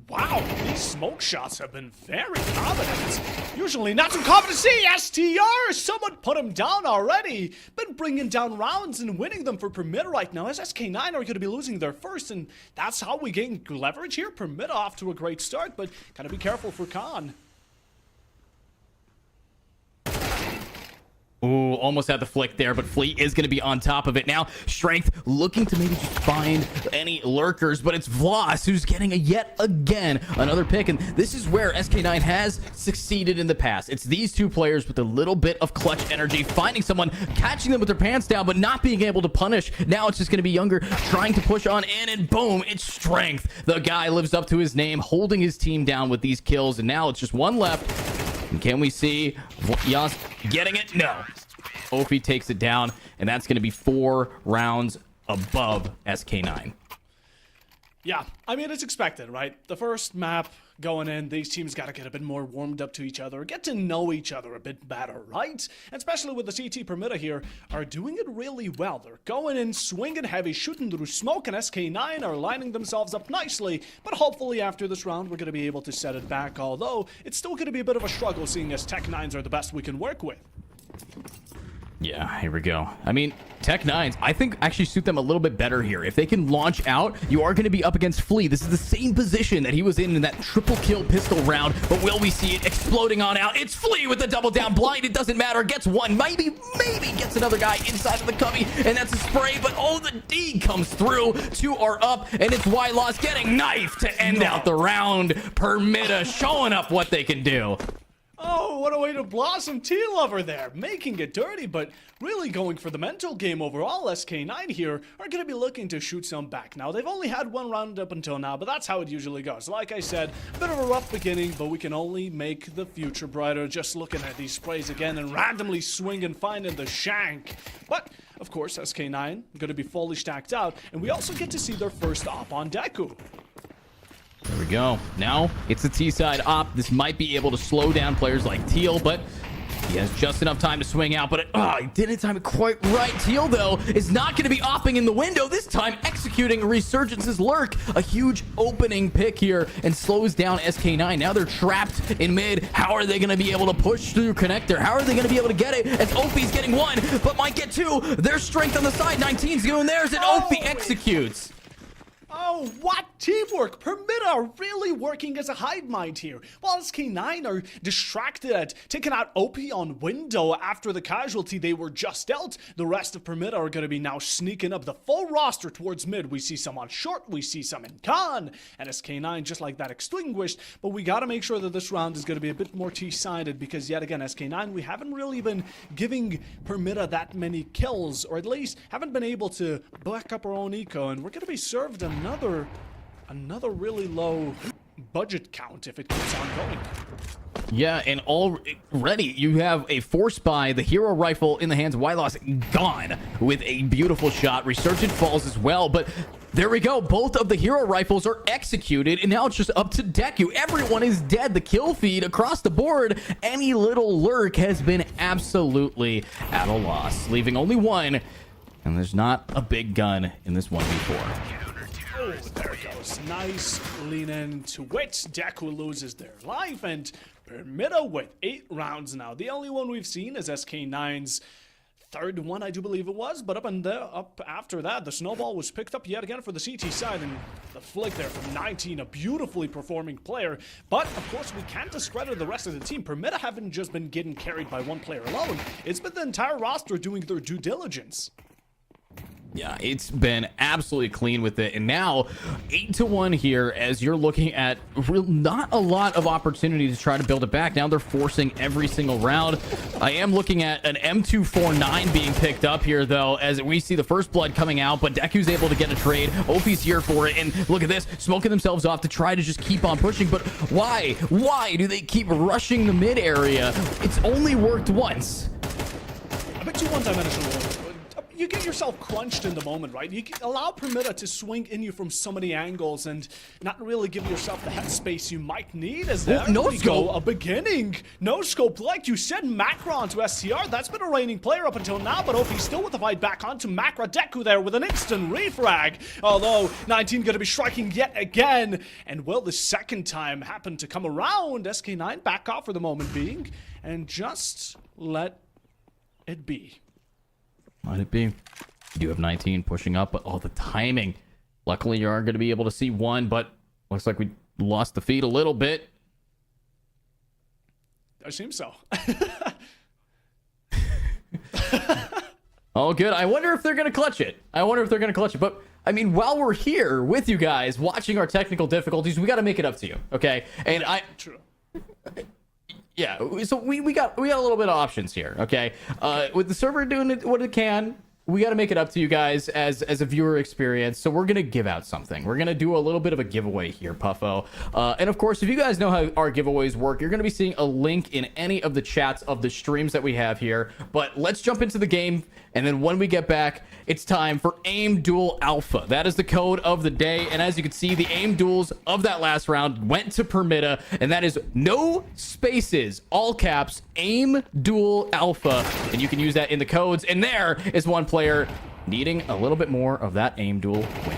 Wow, these smoke shots have been very confident. Usually not too confident. See, STR, someone put him down already. Been bringing down rounds and winning them for Permita right now, as SK9 are going to be losing their first, and that's how we gain leverage here. Permita off to a great start, but gotta be careful for Khan. Ooh, almost had the flick there, but Fleet is going to be on top of it now. Strength looking to maybe just find any lurkers, but it's Vloss who's getting yet again another pick, and this is where SK9 has succeeded in the past. It's these two players with a little bit of clutch energy, finding someone, catching them with their pants down, but not being able to punish. Now it's just going to be Younger trying to push on in, and boom, it's Strength. The guy lives up to his name, holding his team down with these kills, and now it's just one left. And can we see Yas getting it? No. Ophi takes it down, and that's going to be 4 rounds above SK9. Yeah, I mean, it's expected, right? The first map going in, these teams got to get a bit more warmed up to each other, get to know each other a bit better, right? And especially with the CT Permita here, are doing it really well. They're going in, swinging heavy, shooting through smoke, and SK9 are lining themselves up nicely. But hopefully after this round, we're going to be able to set it back, although it's still going to be a bit of a struggle, seeing as Tech9s are the best we can work with. Yeah, here we go. I mean, Tech9s, I think actually suit them a little bit better here. If they can launch out, you are going to be up against Flea. This is the same position that he was in that triple kill pistol round, but will we see it exploding on out? It's Flea with the double down blind. It doesn't matter. Gets one, maybe gets another guy inside of the cubby, and that's a spray, but oh, the D comes through. 2 are up, and it's Yloss getting knifed to end out the round. Permita showing up what they can do. Oh, what a way to blossom T-Lover there, making it dirty, but really going for the mental game overall. SK9 here are going to be looking to shoot some back. Now, they've only had 1 round up until now, but that's how it usually goes. Like I said, a bit of a rough beginning, but we can only make the future brighter just looking at these sprays again and randomly swinging, finding the shank. But, of course, SK9 going to be fully stacked out, and we also get to see their first op on Deku. There we go. Now it's the T-side op. This might be able to slow down players like Teal, but he has just enough time to swing out, but he didn't time it quite right. Teal, though, is not going to be opping in the window, this time executing Resurgence's lurk. A huge opening pick here and slows down SK9. Now they're trapped in mid. How are they going to be able to push through connector? How are they going to be able to get it as Ophi's getting 1, but might get 2. There's Strength on the side. 19's doing theirs, and Ophi executes. Oh, what teamwork! Permita are really working as a hive mind here, while SK9 are distracted at taking out OP on window after the casualty they were just dealt. The rest of Permita are going to be now sneaking up the full roster towards mid. We see some on short, we see some in con, and SK9 just like that extinguished, but we got to make sure that this round is going to be a bit more T-sided, because yet again, SK9, we haven't really been giving Permita that many kills, or at least haven't been able to back up our own eco, and we're going to be served another really low budget count if it keeps on going. Yeah, and already you have a force by the hero rifle in the hands of Yloss gone with a beautiful shot. Resurgent falls as well, but there we go. Both of the hero rifles are executed, and now it's just up to Deku. Everyone is dead. The kill feed across the board, any little lurk has been absolutely at a loss, leaving only 1, and there's not a big gun in this 1v4. Oh, there it goes. Nice lean into it. Deku loses their life, and Permita with 8 rounds now. The only one we've seen is SK9's 3rd one, I do believe it was, but up after that, the snowball was picked up yet again for the CT side, and the flick there from 19, a beautifully performing player. But, of course, we can't discredit the rest of the team. Permita haven't just been getting carried by one player alone. It's been the entire roster doing their due diligence. Yeah, it's been absolutely clean with it. And now 8-1 here as you're looking at not a lot of opportunity to try to build it back. Now they're forcing every single round. I am looking at an M249 being picked up here, though, as we see the first blood coming out, but Deku's able to get a trade. Opie's here for it. And look at this, smoking themselves off to try to just keep on pushing. But why? Why do they keep rushing the mid area? It's only worked once. I bet you one-dimensional. You get yourself crunched in the moment, right? You allow Permitta to swing in you from so many angles and not really give yourself the headspace you might need as there no we scope. go, a beginning. No scope, like you said, Macron to STR. That's been a reigning player up until now, but OP still with the fight back onto Macra. Deku there with an instant refrag. Although 19 going to be striking yet again. And will the second time happen to come around? SK9 back off for the moment being and just let it be. Let it be. You do have 19 pushing up, but the timing. Luckily, you are going to be able to see one, but looks like we lost the feed a little bit. I seem so. Oh, good. I wonder if they're going to clutch it. But, I mean, while we're here with you guys, watching our technical difficulties, we got to make it up to you, okay? And True. Yeah, so we got a little bit of options here, okay? With the server doing what it can, we got to make it up to you guys as a viewer experience. So we're gonna give out something. We're gonna do a little bit of a giveaway here, Puffo. And of course, if you guys know how our giveaways work, you're gonna be seeing a link in any of the chats of the streams that we have here. But let's jump into the game, and then when we get back, it's time for AIM Duel Alpha. That is the code of the day, and as you can see, the AIM duels of that last round went to Permitta, and that is no spaces, all caps, AIM Duel Alpha, and you can use that in the codes. And there is one player needing a little bit more of that AIM Duel win.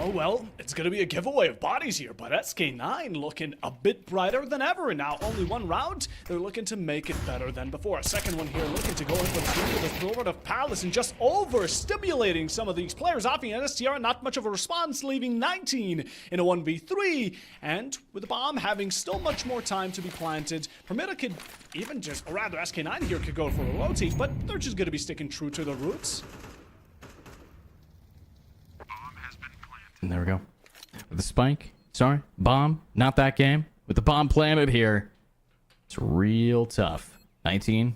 Oh, well, it's going to be a giveaway of bodies here, but SK9 looking a bit brighter than ever. And now only one round, they're looking to make it better than before. A second one here looking to go in for the swing with the forward of Palace and just overstimulating some of these players. Afi and STR, not much of a response, leaving 19 in a 1v3. And with the bomb having still much more time to be planted, Permitta could even just, or rather SK9 here could go for a rotate, but they're just going to be sticking true to the roots. And there we go. With the spike. Sorry. Bomb. Not that game. With the bomb planted here. It's real tough. 19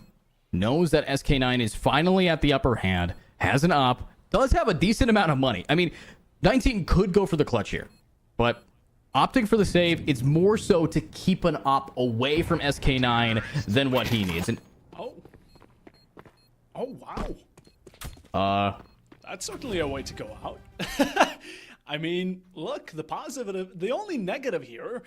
knows that SK9 is finally at the upper hand. Has an op. Does have a decent amount of money. I mean, 19 could go for the clutch here. But opting for the save, it's more so to keep an op away from SK9 than what he needs. And Oh, wow. That's certainly a way to go out. I mean, look, the positive, the only negative here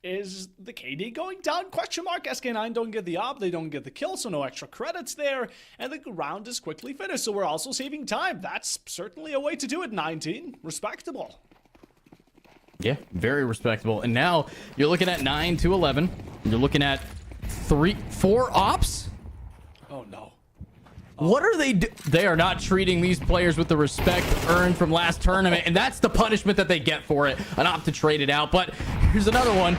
is the KD going down, question mark. SK9 don't get the op, they don't get the kill, so no extra credits there, and the round is quickly finished, so we're also saving time. That's certainly a way to do it, 19. Respectable. yeah, very respectable. And now you're looking at 9-11. You're looking at 4 ops. Oh, no. What are they They are not treating these players with the respect earned from last tournament, and that's the punishment that they get for it. An opt to trade it out, but here's another one.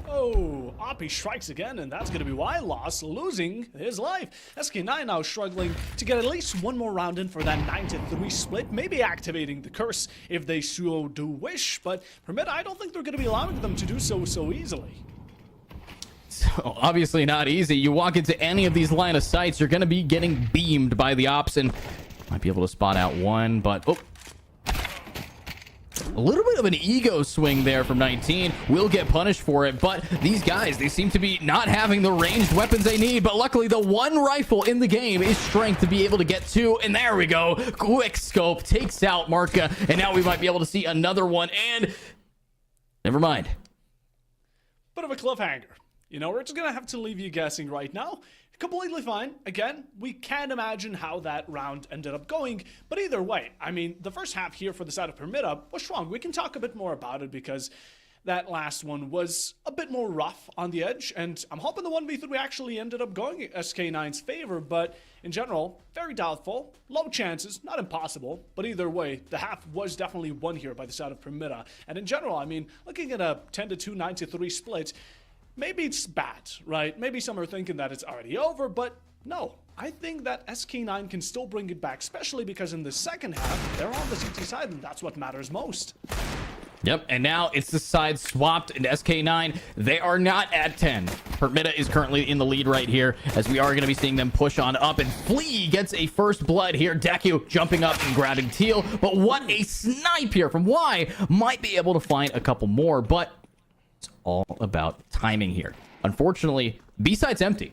Oh, Oppie strikes again, and that's going to be why Loss losing his life. SK9 now struggling to get at least one more round in for that 9-3 split, maybe activating the curse if they so do wish, but Permitta, I don't think they're going to be allowing them to do so easily. So obviously not easy. You walk into any of these line of sights, you're going to be getting beamed by the ops, and might be able to spot out one, but a little bit of an ego swing there from 19. Will get punished for it, but these guys, they seem to be not having the ranged weapons they need, but luckily the one rifle in the game is strength to be able to get 2, and there we go. Quick scope takes out Marka, and now we might be able to see another one, and never mind. Bit of a cliffhanger. You know, we're just going to have to leave you guessing right now. Completely fine. Again, we can't imagine how that round ended up going. But either way, I mean, the first half here for the side of Permitta was strong. We can talk a bit more about it because that last one was a bit more rough on the edge. And I'm hoping the 1v3 actually ended up going SK9's favor. But in general, very doubtful. Low chances, not impossible. But either way, the half was definitely won here by the side of Permitta. And in general, I mean, looking at a 10-2, 9-3 split, maybe it's bad, right? Maybe some are thinking that it's already over, but No, I think that SK9 can still bring it back, especially because in the second half, they're on the CT side, and that's what matters most. Yep, and now it's the side swapped, and SK9, they are not at 10. Permita is currently in the lead right here, as we are going to be seeing them push on up, and Flea gets a first blood here. Deku jumping up and grabbing Teal, but what a snipe here from Y. Might be able to find a couple more, but it's all about timing here. Unfortunately, B-side's empty.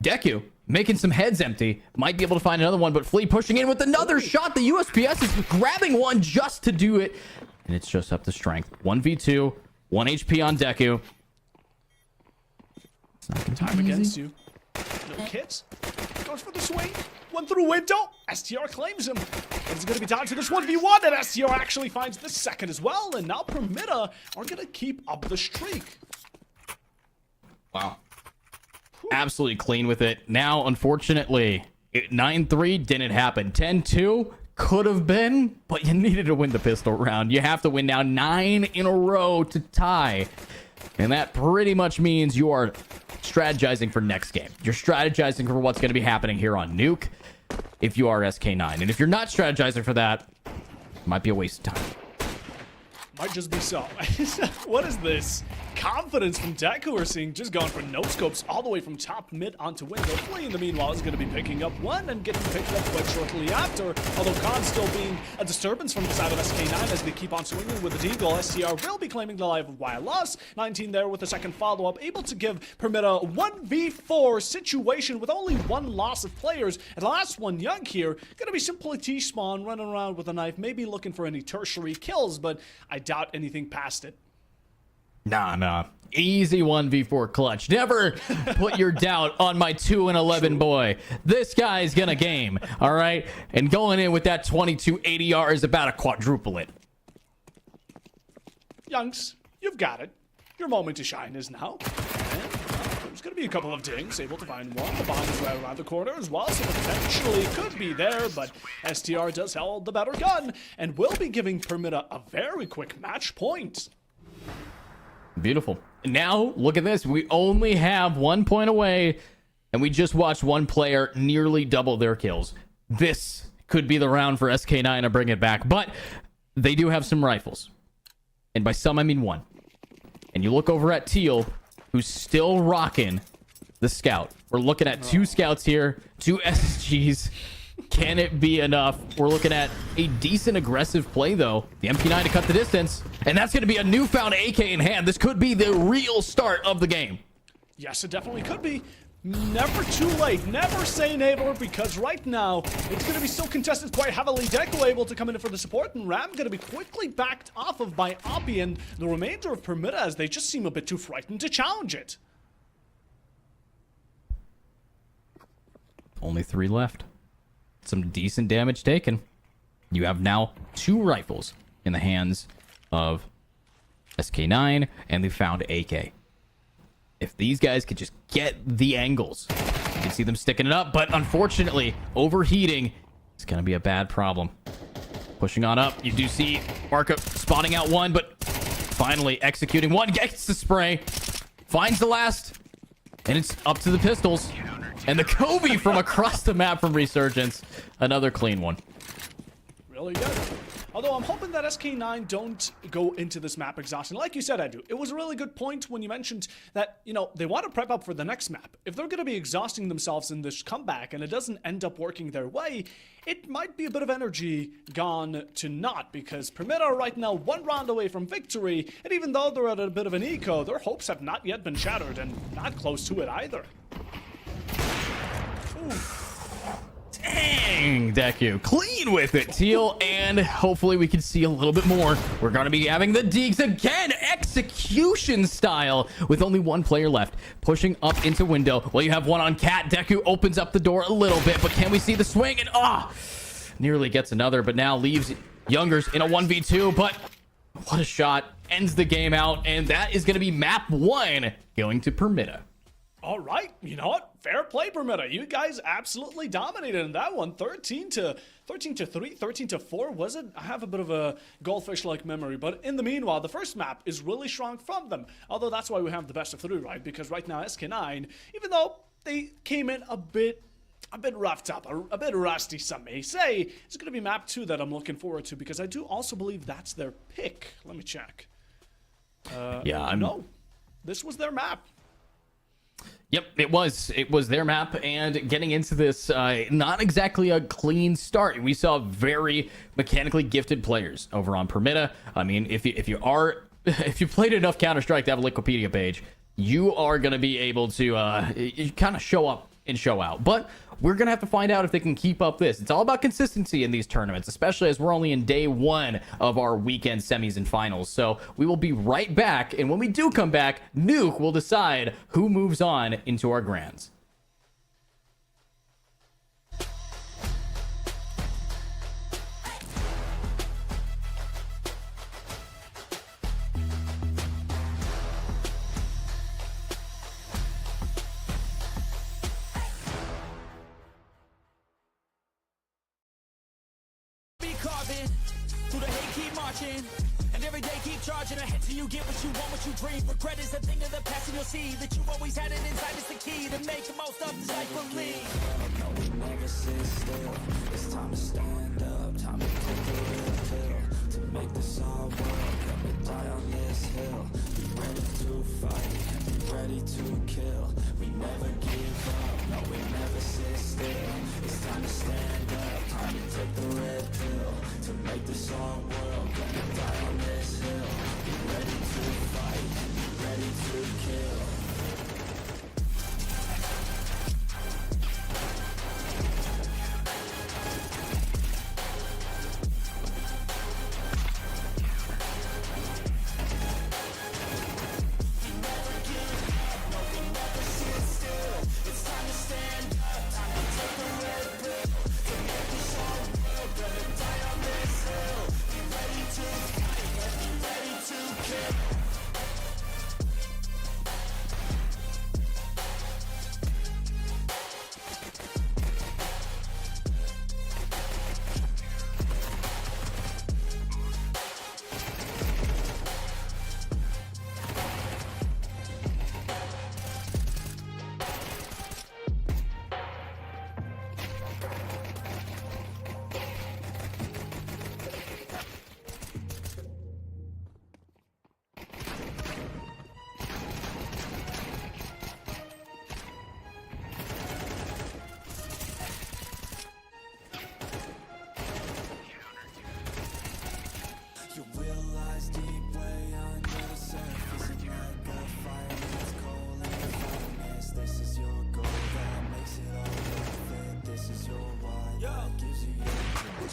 Deku making some heads empty. Might be able to find another one, but Flea pushing in with another shot. The USPS is grabbing one just to do it. And it's just up to strength. 1v2, 1 HP on Deku. It's not gonna Time against you. No kits. Goes for the swing. One through window. STR claims him. It's going to be down to this 1v1, and STR actually finds the second as well. And now Permita are going to keep up the streak. Wow. Absolutely clean with it. Now, unfortunately, 9-3 didn't happen. 10-2 could have been, but you needed to win the pistol round. You have to win now 9 in a row to tie. And that pretty much means you are strategizing for next game. You're strategizing for what's going to be happening here on Nuke if you are SK9. And if you're not strategizing for that, it might be a waste of time. Might just be so. What is this? Confidence from Deku we're seeing, just going for no scopes all the way from top mid onto window. Flea in the meanwhile is going to be picking up one and getting picked up quite shortly after, although Khan still being a disturbance from the side of SK9 as they keep on swinging with the deagle. STR will be claiming the life of Wild Loss. 19 there with the second follow-up, able to give Permita a 1v4 situation with only one loss of players. And the last one, Young here, going to be simply T-Spawn running around with a knife, maybe looking for any tertiary kills, but I doubt anything past it. Nah. Easy 1v4 clutch. Never put your doubt on my 2-11 boy. This guy's gonna game, all right? And going in with that 22 ADR is about to quadruple it. Youngs, you've got it. Your moment to shine is now. And there's going to be a couple of dings, able to find one. The bomb is right around the corner as well, so potentially could be there, but STR does hold the better gun and will be giving Permita a very quick match point. Beautiful. Now, look at this. We only have 1 point away, and we just watched one player nearly double their kills. This could be the round for SK9 to bring it back, but they do have some rifles. And by some, I mean one. And you look over at Teal, who's still rocking the scout. We're looking at 2 scouts here, 2 SSGs. Can it be enough? We're looking at a decent aggressive play, though. The MP9 to cut the distance. And that's going to be a newfound AK in hand. This could be the real start of the game. Yes, it definitely could be. Never too late. Never say never, because right now, it's going to be still contested quite heavily. Deku able to come in for the support, and Ram going to be quickly backed off of by Oppie and the remainder of Permita, as they just seem a bit too frightened to challenge it. Only 3 left. Some decent damage taken. You have now 2 rifles in the hands of SK9, and they found AK. If these guys could just get the angles, you can see them sticking it up, but unfortunately, overheating is going to be a bad problem. Pushing on up, you do see Marco spotting out one, but finally executing one, gets the spray, finds the last, and it's up to the pistols. And the Kobe from across the map from Resurgence. Another clean one. Really good. Although I'm hoping that SK9 don't go into this map exhausting. Like you said, Edu, it was a really good point when you mentioned that, you know, they want to prep up for the next map. If they're going to be exhausting themselves in this comeback and it doesn't end up working their way, it might be a bit of energy gone to naught, because Permita are right now 1 round away from victory, and even though they're at a bit of an eco, their hopes have not yet been shattered, and not close to it either. Dang, Deku. Clean with it, Teal, and hopefully we can see a little bit more. We're going to be having the Deeks again, execution style, with only 1 player left. Pushing up into window. Well, you have one on Cat. Deku opens up the door a little bit, but can we see the swing? And, nearly gets another, but now leaves Youngers in a 1v2, but what a shot. Ends the game out, and that is going to be map 1 going to Permita. All right, you know what? Fair play, Permita. You guys absolutely dominated in that one. 13 to 3, 13 to 4, was it? I have a bit of a goldfish-like memory, but in the meanwhile, the first map is really strong from them. Although that's why we have the best of 3, right? Because right now, SK9, even though they came in a bit a bit roughed up, a bit rusty, some may say. It's going to be map 2 that I'm looking forward to, because I do also believe that's their pick. Let me check. No, this was their map. Yep, it was their map, and getting into this, not exactly a clean start. We saw very mechanically gifted players over on Permita. I mean, if you played enough Counter-Strike to have a Wikipedia page, you are going to be able to kind of show up and show out. But we're going to have to find out if they can keep up this. It's all about consistency in these tournaments, especially as we're only in day 1 of our weekend semis and finals. So we will be right back, and when we do come back, Nuke will decide who moves on into our grands. Through the hate, keep marching, and every day keep charging ahead till you get what you want, what you dream. Regret is a thing of the past, and you'll see that you always had it inside. It's the key to make the most of this life. Believe. No, we never sit still. It's time to stand up, time to take the red pill, to make this our world. Gonna die on this hill. Be ready to fight and be ready to kill. We never give up, no, we never sit still. It's time to stand up, time to take the red pill, to make this our world. Gonna die on this hill. Be ready to fight and be ready to kill. You realize deep way under the surface, and like a fire that's cold in the furnace. This is your goal that makes it all worth it. This is your why that gives you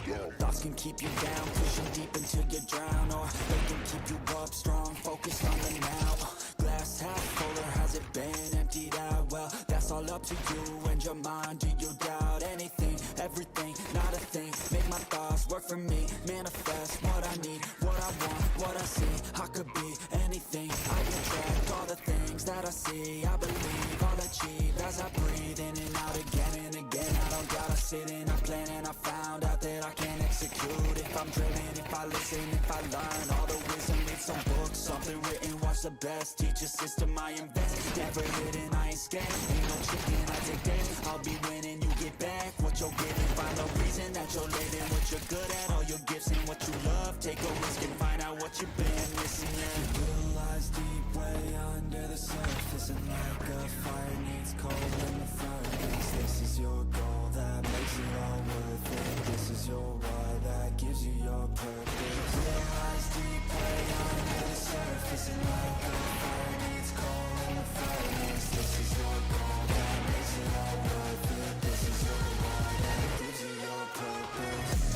your Thoughts can keep you down, pushing deep until you drown, or they can keep you up strong, focused on the now. Glass half full, or has it been emptied out? Well, that's all up to you and your mind. Do you doubt anything, everything, not a thing? Make my thoughts work for me, manifest what I need, what I want, what I see. I could be anything, I attract all the things that I see. I believe I'll achieve as I breathe in and out again and again. I don't gotta sit in, I plan, and I found out that I can execute. If I'm driven, if I listen, if I learn all the wisdom in some books, something written, watch the best teacher system I invest. Never hidden, I ain't scared, ain't no chicken, I take that. I'll be winning, you get back what you're giving. Find the reason that you're living, what you're good at, all your gifts and what you love. Take a risk and find out what you've been missing. You realize deep way under the surface, and like a fire needs coal in the furnace. This is your goal that makes it all worth it. This is your why that gives you your purpose. Realize deep way under the surface, and like a fire needs coal in the furnace. This is your goal that makes it all worth it. This is your why that gives you your purpose.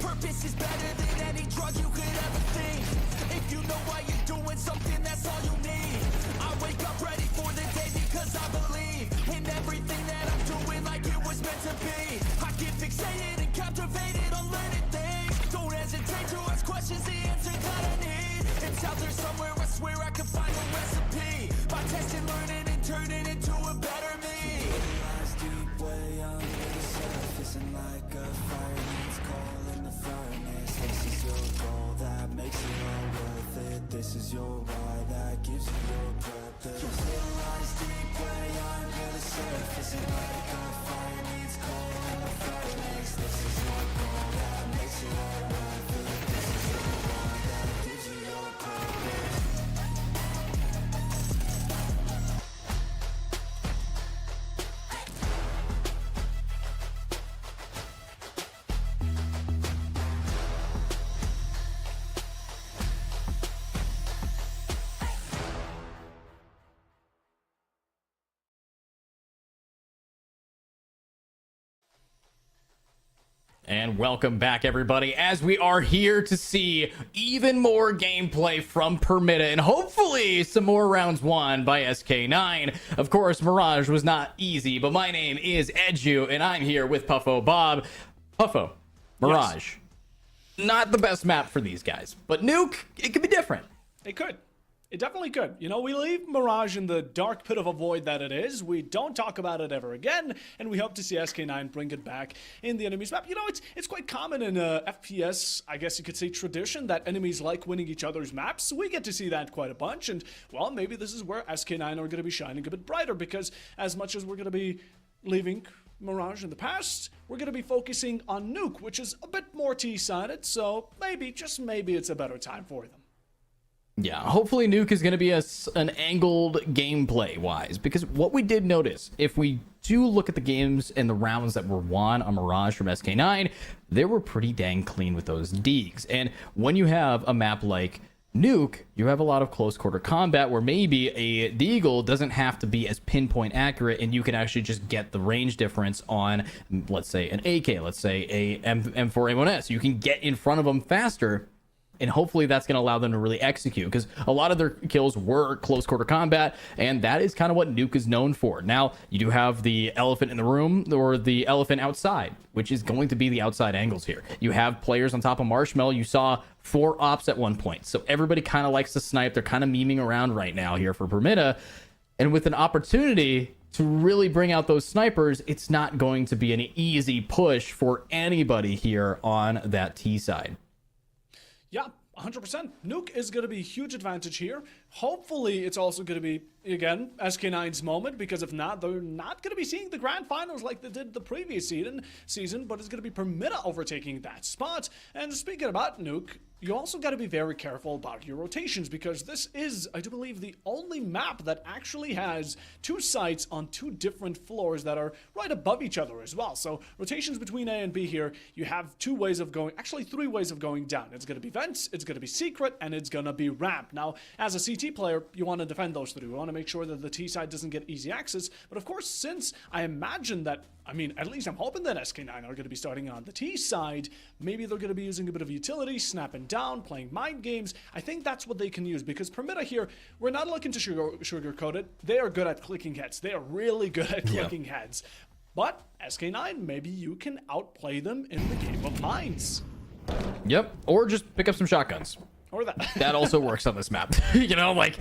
Purpose is better than any drug you could ever think. If you know why you're doing something, that's all you need. I wake up ready for the day because I believe in everything that I'm doing, like it was meant to be. I get fixated and captivated on learning things. Don't hesitate to ask questions, the answer there's somewhere I swear I can find a recipe. By testing, learning, and turning into a better me. Lies deep way under the surface, and like a fire needs coal in the furnace. This is your goal that makes it all worth it. This is your why that gives you your purpose. Your still lies deep way under the surface, and like a fire needs coal in the furnace. This is your goal that makes it all worth it. This is your why that gives you your purpose. And welcome back, everybody, as we are here to see even more gameplay from Permita and hopefully some more rounds won by SK9. Of course, Mirage was not easy, but my name is Edu, and I'm here with Puffo Bob. Puffo, Mirage, not the best map for these guys, but Nuke, it could be different. It could. It definitely could. You know, we leave Mirage in the dark pit of a void that it is. We don't talk about it ever again, and we hope to see SK9 bring it back in the enemy's map. You know, it's quite common in FPS, I guess you could say, tradition that enemies like winning each other's maps. So we get to see that quite a bunch, and, well, maybe this is where SK9 are going to be shining a bit brighter, because as much as we're going to be leaving Mirage in the past, we're going to be focusing on Nuke, which is a bit more T-sided, so maybe, just maybe, it's a better time for them. Yeah, hopefully Nuke is going to be an angled gameplay-wise, because what we did notice, if we do look at the games and the rounds that were won on Mirage from SK9, they were pretty dang clean with those deags. And when you have a map like Nuke, you have a lot of close quarter combat where maybe a deagle doesn't have to be as pinpoint accurate, and you can actually just get the range difference on, let's say, an AK, let's say a M4A1S. You can get in front of them faster, and hopefully that's going to allow them to really execute, because a lot of their kills were close quarter combat, and that is kind of what Nuke is known for. Now, you do have the elephant in the room, or the elephant outside, which is going to be the outside angles here. You have players on top of Marshmallow. You saw 4 ops at one point, so everybody kind of likes to snipe. They're kind of memeing around right now here for Permita, and with an opportunity to really bring out those snipers, it's not going to be an easy push for anybody here on that T side. Yeah, 100%. Nuke is going to be a huge advantage here. Hopefully, it's also going to be, again, SK9's moment, because if not, they're not going to be seeing the grand finals like they did the previous season, but it's going to be Permita overtaking that spot. And speaking about Nuke, you also got to be very careful about your rotations, because this is, I do believe, the only map that actually has 2 sites on 2 different floors that are right above each other as well. So rotations between A and B here, you have 2 ways of going, actually 3 ways of going down. It's going to be vents, it's going to be secret, and it's going to be ramp. Now, as a CT player, you want to defend those 3. You want to make sure that the T side doesn't get easy access. But of course, since I imagine that, I mean, at least I'm hoping that SK9 are going to be starting on the T side, maybe they're going to be using a bit of utility, snapping down, playing mind games. I think that's what they can use, because Permita here, we're not looking to sugarcoat it. They are good at clicking heads. They are really good at clicking heads. But SK9, maybe you can outplay them in the game of minds. Yep, or just pick up some shotguns. Or that. That also works on this map. You know, like,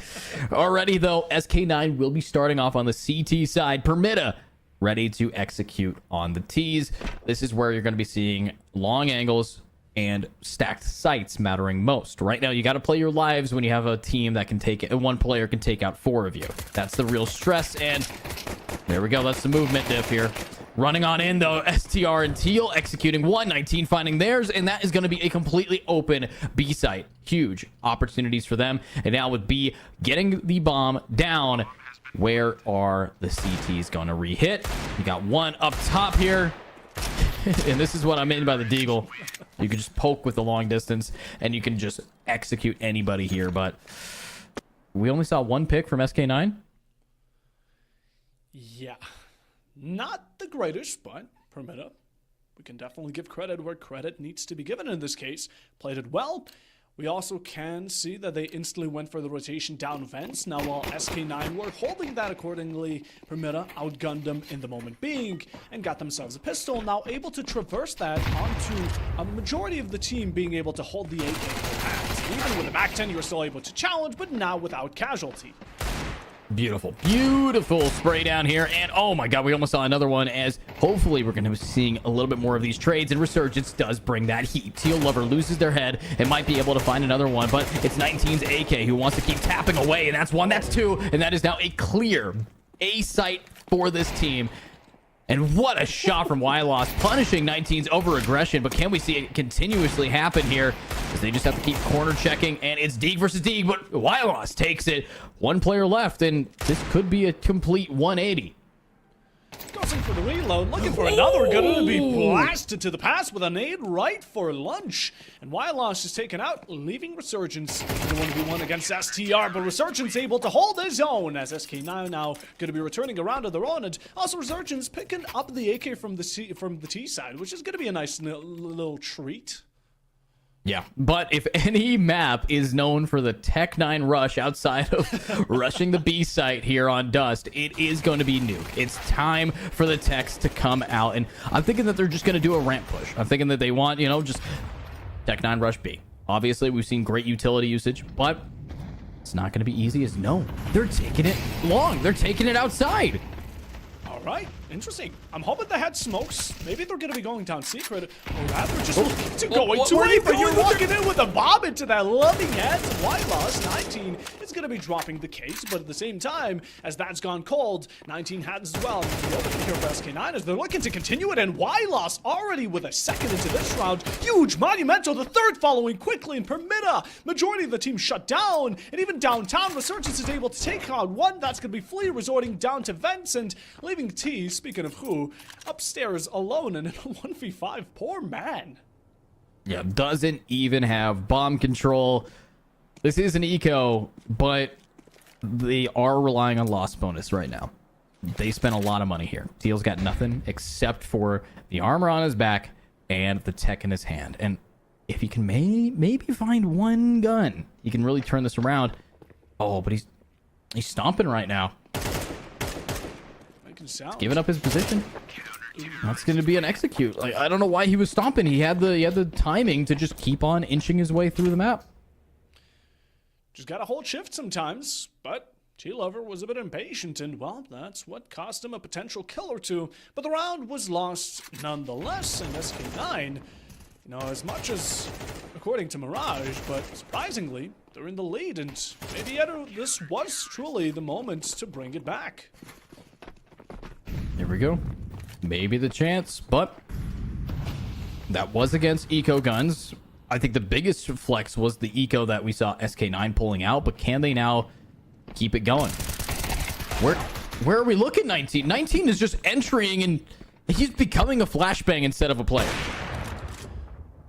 already though, SK9 will be starting off on the CT side. Permita ready to execute on the T's. This is where you're going to be seeing long angles and stacked sights mattering most. Right now, you got to play your lives when you have a team that can take it. One player can take out 4 of you. That's the real stress. And there we go. That's the movement diff here. Running on in, though, STR and Teal executing 119, finding theirs, and that is going to be a completely open B site. Huge opportunities for them. And now with B getting the bomb down, where are the CTs going to re-hit? You got one up top here. And this is what I mean by the deagle. You can just poke with the long distance, and you can just execute anybody here. But we only saw 1 pick from SK9. Yeah. Not the greatest, but Permita, we can definitely give credit where credit needs to be given in this case. Played it well. We also can see that they instantly went for the rotation down vents. Now, while SK9 were holding that accordingly, Permita outgunned them in the moment being and got themselves a pistol. Now able to traverse that onto a majority of the team being able to hold the AK in their hands. Even with the back 10, you were still able to challenge, but now without casualty. Beautiful, beautiful spray down here. And oh my god, we almost saw another one, as hopefully we're going to be seeing a little bit more of these trades, and Resurgence does bring that heat. Teal Lover loses their head and might be able to find another one, but it's 19's AK who wants to keep tapping away, and that's one, that's two, and that is now a clear A site for this team. And what a shot from Wyloss, punishing 19's over-aggression. But can we see it continuously happen here? Because they just have to keep corner checking. And it's Deeg versus Deeg, but Wyloss takes it. One player left, and this could be a complete 180. Goes in for the reload, looking for another. Gonna be blasted to the pass with a nade right for lunch. And Wyloss is taken out, leaving Resurgence in the 1v1 against STR. But Resurgence able to hold his own, as SK9 now going to be returning around to their own. And also Resurgence picking up the AK from the T side, which is going to be a nice little treat. Yeah, but if any map is known for the Tech 9 rush outside of rushing the B site here on Dust, it is going to be Nuke. It's time for the Techs to come out, and I'm thinking that they're just going to do a ramp push. I'm thinking that they want, you know, just Tech 9 rush B. Obviously, we've seen great utility usage, but it's not going to be easy as no. They're taking it long. They're taking it outside. All right, interesting. I'm hoping they had smokes. Maybe they're going to be going down secret, or rather just looking to go into it. But you're walking in with a bomb into that loving head. Wyloss, 19 is going to be dropping the case, but at the same time, as that's gone cold, 19 has as well. The other thing here for SK9 is they're looking to continue it, and Wyloss already with a second into this round. Huge, monumental, the third following quickly, and Permita, majority of the team shut down, and even downtown, Resurgence is able to take on one. That's going to be Flea resorting down to vents and leaving T, speaking of who, upstairs alone and in a 1v5. Poor man. Yeah, doesn't even have bomb control. This is an eco, but they are relying on loss bonus right now. They spent a lot of money here. Teal's got nothing except for the armor on his back and the tech in his hand. And if he can maybe find one gun, he can really turn this around. Oh, but he's stomping right now. He's giving up his position. That's going to be an execute. Like, I don't know why he was stomping. He had the timing to just keep on inching his way through the map. Just got to hold shift sometimes, but T-Lover was a bit impatient, and, well, that's what cost him a potential kill or two. But the round was lost nonetheless, and SK9, you know, as much as, according to Mirage, but surprisingly, they're in the lead, and maybe this was truly the moment to bring it back. Here we go. Maybe the chance, but that was against eco guns. I think the biggest flex was the eco that we saw SK9 pulling out, but can they now keep it going? Where are we looking, 19? 19 is just entering, and he's becoming a flashbang instead of a player.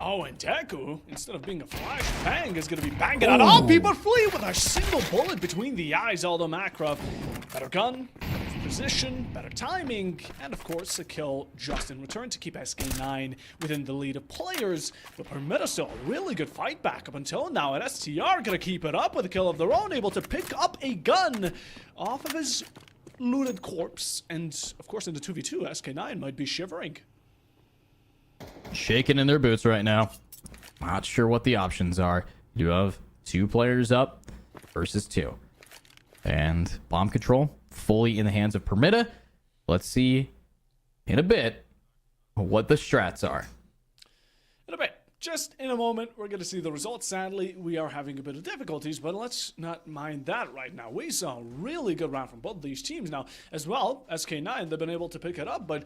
Oh, and Deku, instead of being a flashbang, is going to be banging on all people. Flee with a single bullet between the eyes, although Makrov, better gun, position, better timing, and of course a kill just in return to keep SK9 within the lead of players. But Permita still a really good fight back up until now, and STR gonna keep it up with a kill of their own, able to pick up a gun off of his looted corpse, and of course in the 2v2 SK9 might be shivering. Shaking in their boots right now. Not sure what the options are. You have 2 players up versus 2. And bomb control fully in the hands of Permita. Let's see in a bit what the strats are. In a bit. Just in a moment, we're going to see the results. Sadly, we are having a bit of difficulties, but let's not mind that right now. We saw a really good round from both of these teams. Now, as well, SK9, they've been able to pick it up, but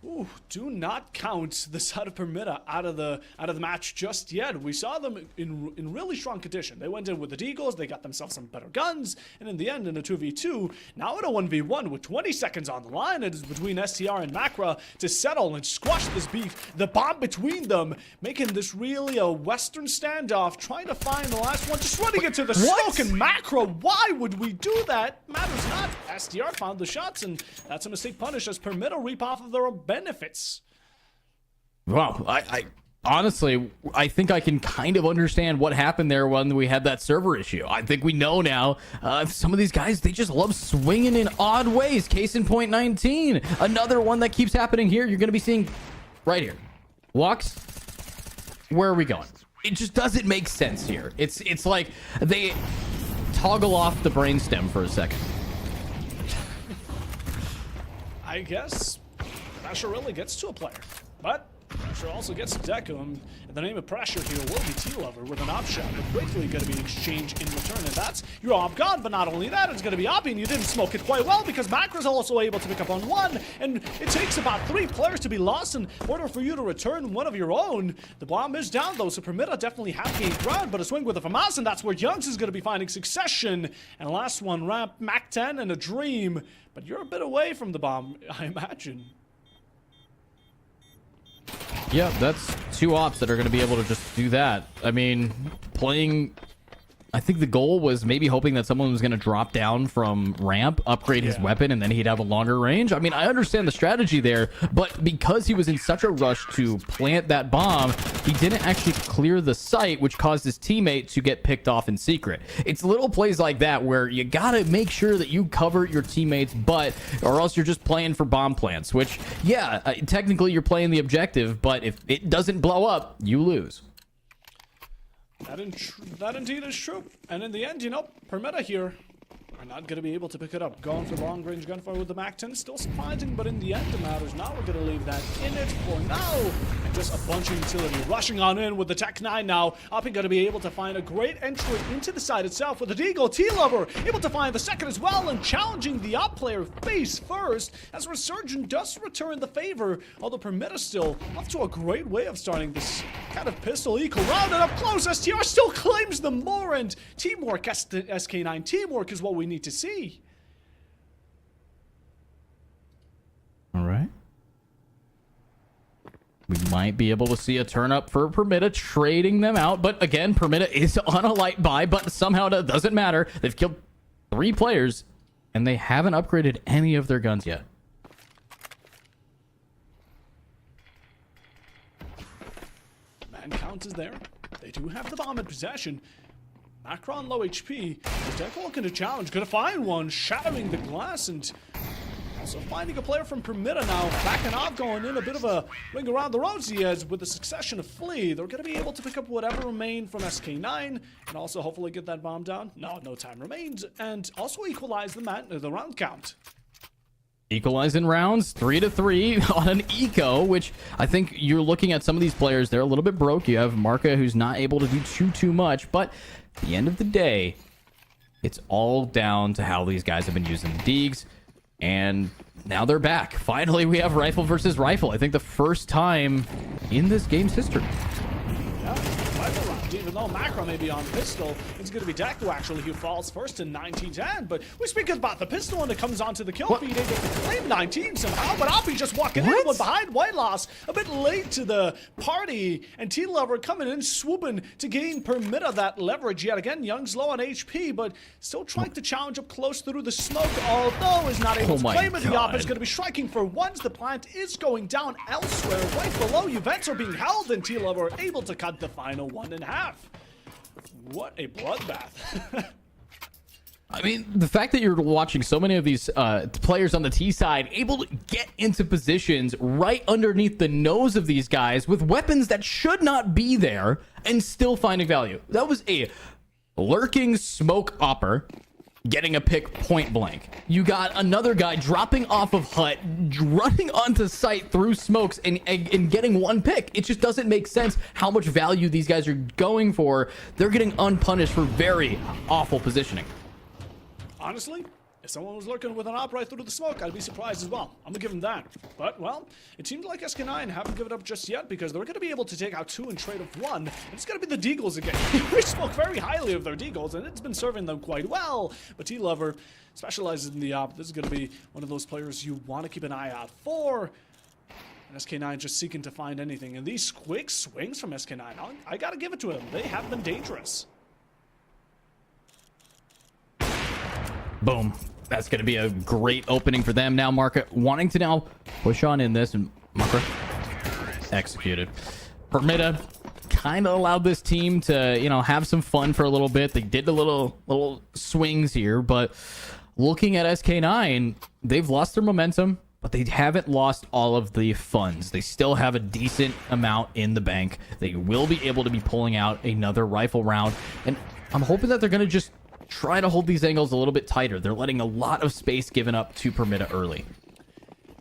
ooh, do not count the side of Permita out of the match just yet. We saw them in really strong condition. They went in with the Deagles, they got themselves some better guns, and in the end, in a 2v2, now in a 1v1 with 20 seconds on the line, it is between STR and Makra to settle and squash this beef. The bomb between them, making this really a Western standoff, trying to find the last one, just running into the smoke, and Makra, why would we do that? Matters not. STR found the shots, and that's a mistake punished as Permita reap off of their own benefits. Wow, I honestly, I think I can kind of understand what happened there when we had that server issue. I think we know now, some of these guys, they just love swinging in odd ways. Case in point 19. Another one that keeps happening here. You're going to be seeing right here. Walks. Where are we going? It just doesn't make sense here. It's like they toggle off the brainstem for a second. I guess pressure really gets to a player, but pressure also gets to Deku, and the name of pressure here will be T-Lover with an op shot, but quickly going to be exchanged in return, and that's your op gone. But not only that, it's going to be Oppie, and you didn't smoke it quite well because Macra's also able to pick up on one, and it takes about 3 players to be lost in order for you to return one of your own. The bomb is down though, so Permita definitely have gained ground, but a swing with a FAMAS, and that's where Youngs is going to be finding succession. And last one, Ramp, Mac 10 and a Dream, but you're a bit away from the bomb, I imagine. Yeah, that's 2 ops that are going to be able to just do that. I mean, playing... I think the goal was maybe hoping that someone was going to drop down from ramp, upgrade his weapon, and then he'd have a longer range. I mean, I understand the strategy there, but because he was in such a rush to plant that bomb, he didn't actually clear the site, which caused his teammate to get picked off in secret. It's little plays like that where you got to make sure that you cover your teammate's butt, or else you're just playing for bomb plants, which, yeah, technically you're playing the objective, but if it doesn't blow up, you lose. That indeed is true. And in the end, you know, Permita here are not going to be able to pick it up. Going for long-range gunfire with the Mac-10, still surprising, but in the end, it matters. Now we're going to leave that in it for now. And just a bunch of utility rushing on in with the Tech 9 now. Oppie going to be able to find a great entry into the side itself with the Deagle. T-Lover able to find the second as well, and challenging the op player face first as Resurgent does return the favor, although Permita still off to a great way of starting this kind of pistol eco. Rounded up close, STR still claims the more, and teamwork, SK9 teamwork is what we need to see. All right. We might be able to see a turn up for Permita trading them out, but again, Permita is on a light buy, but somehow it doesn't matter. They've killed 3 players, and they haven't upgraded any of their guns yet. Man count is there. They do have the bomb in possession. Macron low HP. Is Deco looking to challenge? Gonna find one, shattering the glass, and also finding a player from Permita now. Backing off, going in a bit of a ring around the rosy edge with a succession of flee. They're gonna be able to pick up whatever remained from SK9 and also hopefully get that bomb down. No time remains, and also equalize the round count. Equalizing rounds 3-3 on an eco, which I think you're looking at some of these players, they're a little bit broke. You have Marka, who's not able to do too much, but at the end of the day, it's all down to how these guys have been using the Deegs, and now they're back. Finally, we have rifle versus rifle. I think the first time in this game's history. Yeah, rifle round. Even though Macro may be on pistol, it's going to be Deku actually who falls first in 1910. But we speak about the pistol when it comes onto the kill feed, able to claim 19 somehow. But Oppie just walking in one behind White Loss, a bit late to the party, and T-Lover coming in, swooping to gain Permita that leverage yet again. Young's low on HP, but still trying to challenge up close through the smoke, although is not able to claim it. The Opp is going to be striking for once. The plant is going down elsewhere. Right below you, vents are being held, and T-Lover able to cut the final 1.5. What a bloodbath. I mean, the fact that you're watching so many of these players on the T side able to get into positions right underneath the nose of these guys with weapons that should not be there and still finding value. That was a lurking smoke opper getting a pick point blank. You got another guy dropping off of hut, running onto site through smokes and getting 1 pick. It just doesn't make sense how much value these guys are going for. They're getting unpunished for very awful positioning. Honestly, if someone was lurking with an op right through the smoke, I'd be surprised as well. I'm gonna give them that. But, well, it seems like SK9 haven't given up just yet because they're gonna be able to take out 2 in trade of 1. And it's gonna be the Deagles again. We spoke very highly of their Deagles, and it's been serving them quite well. But T-Lover specializes in the op. This is gonna be one of those players you want to keep an eye out for. And SK9 just seeking to find anything. And these quick swings from SK9, I gotta give it to them. They have been dangerous. Boom. That's going to be a great opening for them. Now, Marka wanting to now push on in this, and Marka executed. Permita kind of allowed this team to, you know, have some fun for a little bit. They did the little swings here, but looking at SK9, they've lost their momentum. but they haven't lost all of the funds. They still have a decent amount in the bank. They will be able to be pulling out another rifle round, and I'm hoping that they're going to just try to hold these angles a little bit tighter. They're letting a lot of space given up to Permita early.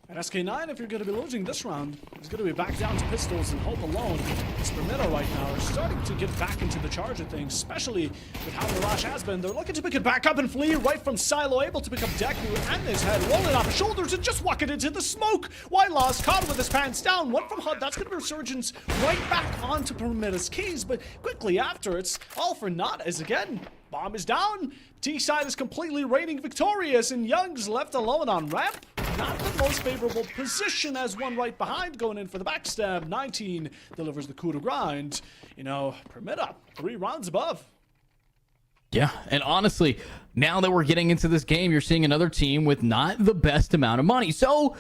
And SK9, if you're going to be losing this round, is going to be back down to pistols and hope alone. As Permita right now are starting to get back into the charge of things, especially with how Mirage has been. They're looking to pick it back up and flee right from Silo, able to pick up Deku and his head, rolling off his shoulders and just walking into the smoke. Whiteloss caught with his pants down. One from HUD, that's going to be Resurgence right back onto Permita's keys, but quickly after, it's all for naught as again, bomb is down. T-side is completely reigning victorious, and Young's left alone on ramp. Not the most favorable position as one right behind going in for the backstab. 19 delivers the coup de grind. You know, Permita, 3 rounds above. Yeah, and honestly, now that we're getting into this game, you're seeing another team with not the best amount of money. So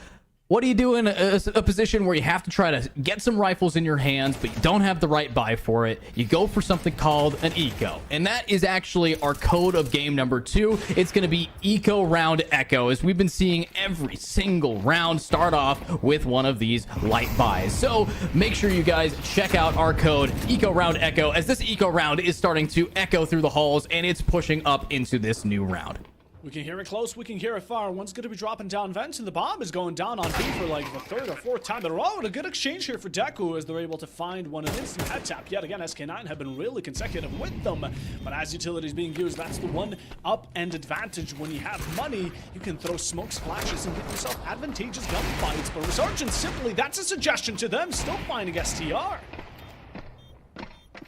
what do you do in a position where you have to try to get some rifles in your hands, but you don't have the right buy for it? You go for something called an eco, and that is actually our code of game number 2. It's going to be eco round echo, as we've been seeing every single round start off with one of these light buys. So make sure you guys check out our code eco round echo, as this eco round is starting to echo through the halls, and it's pushing up into this new round. We can hear it close, we can hear it far. One's going to be dropping down vents, and the bomb is going down on B for like the 3rd or 4th time in a row. And a good exchange here for Deku as they're able to find one an instant head tap. Yet again, SK9 have been really consecutive with them. But as utilities being used, that's the one up-end advantage. When you have money, you can throw smoke splashes and get yourself advantageous gunfights. But Resurgence, simply, that's a suggestion to them. Still finding STR.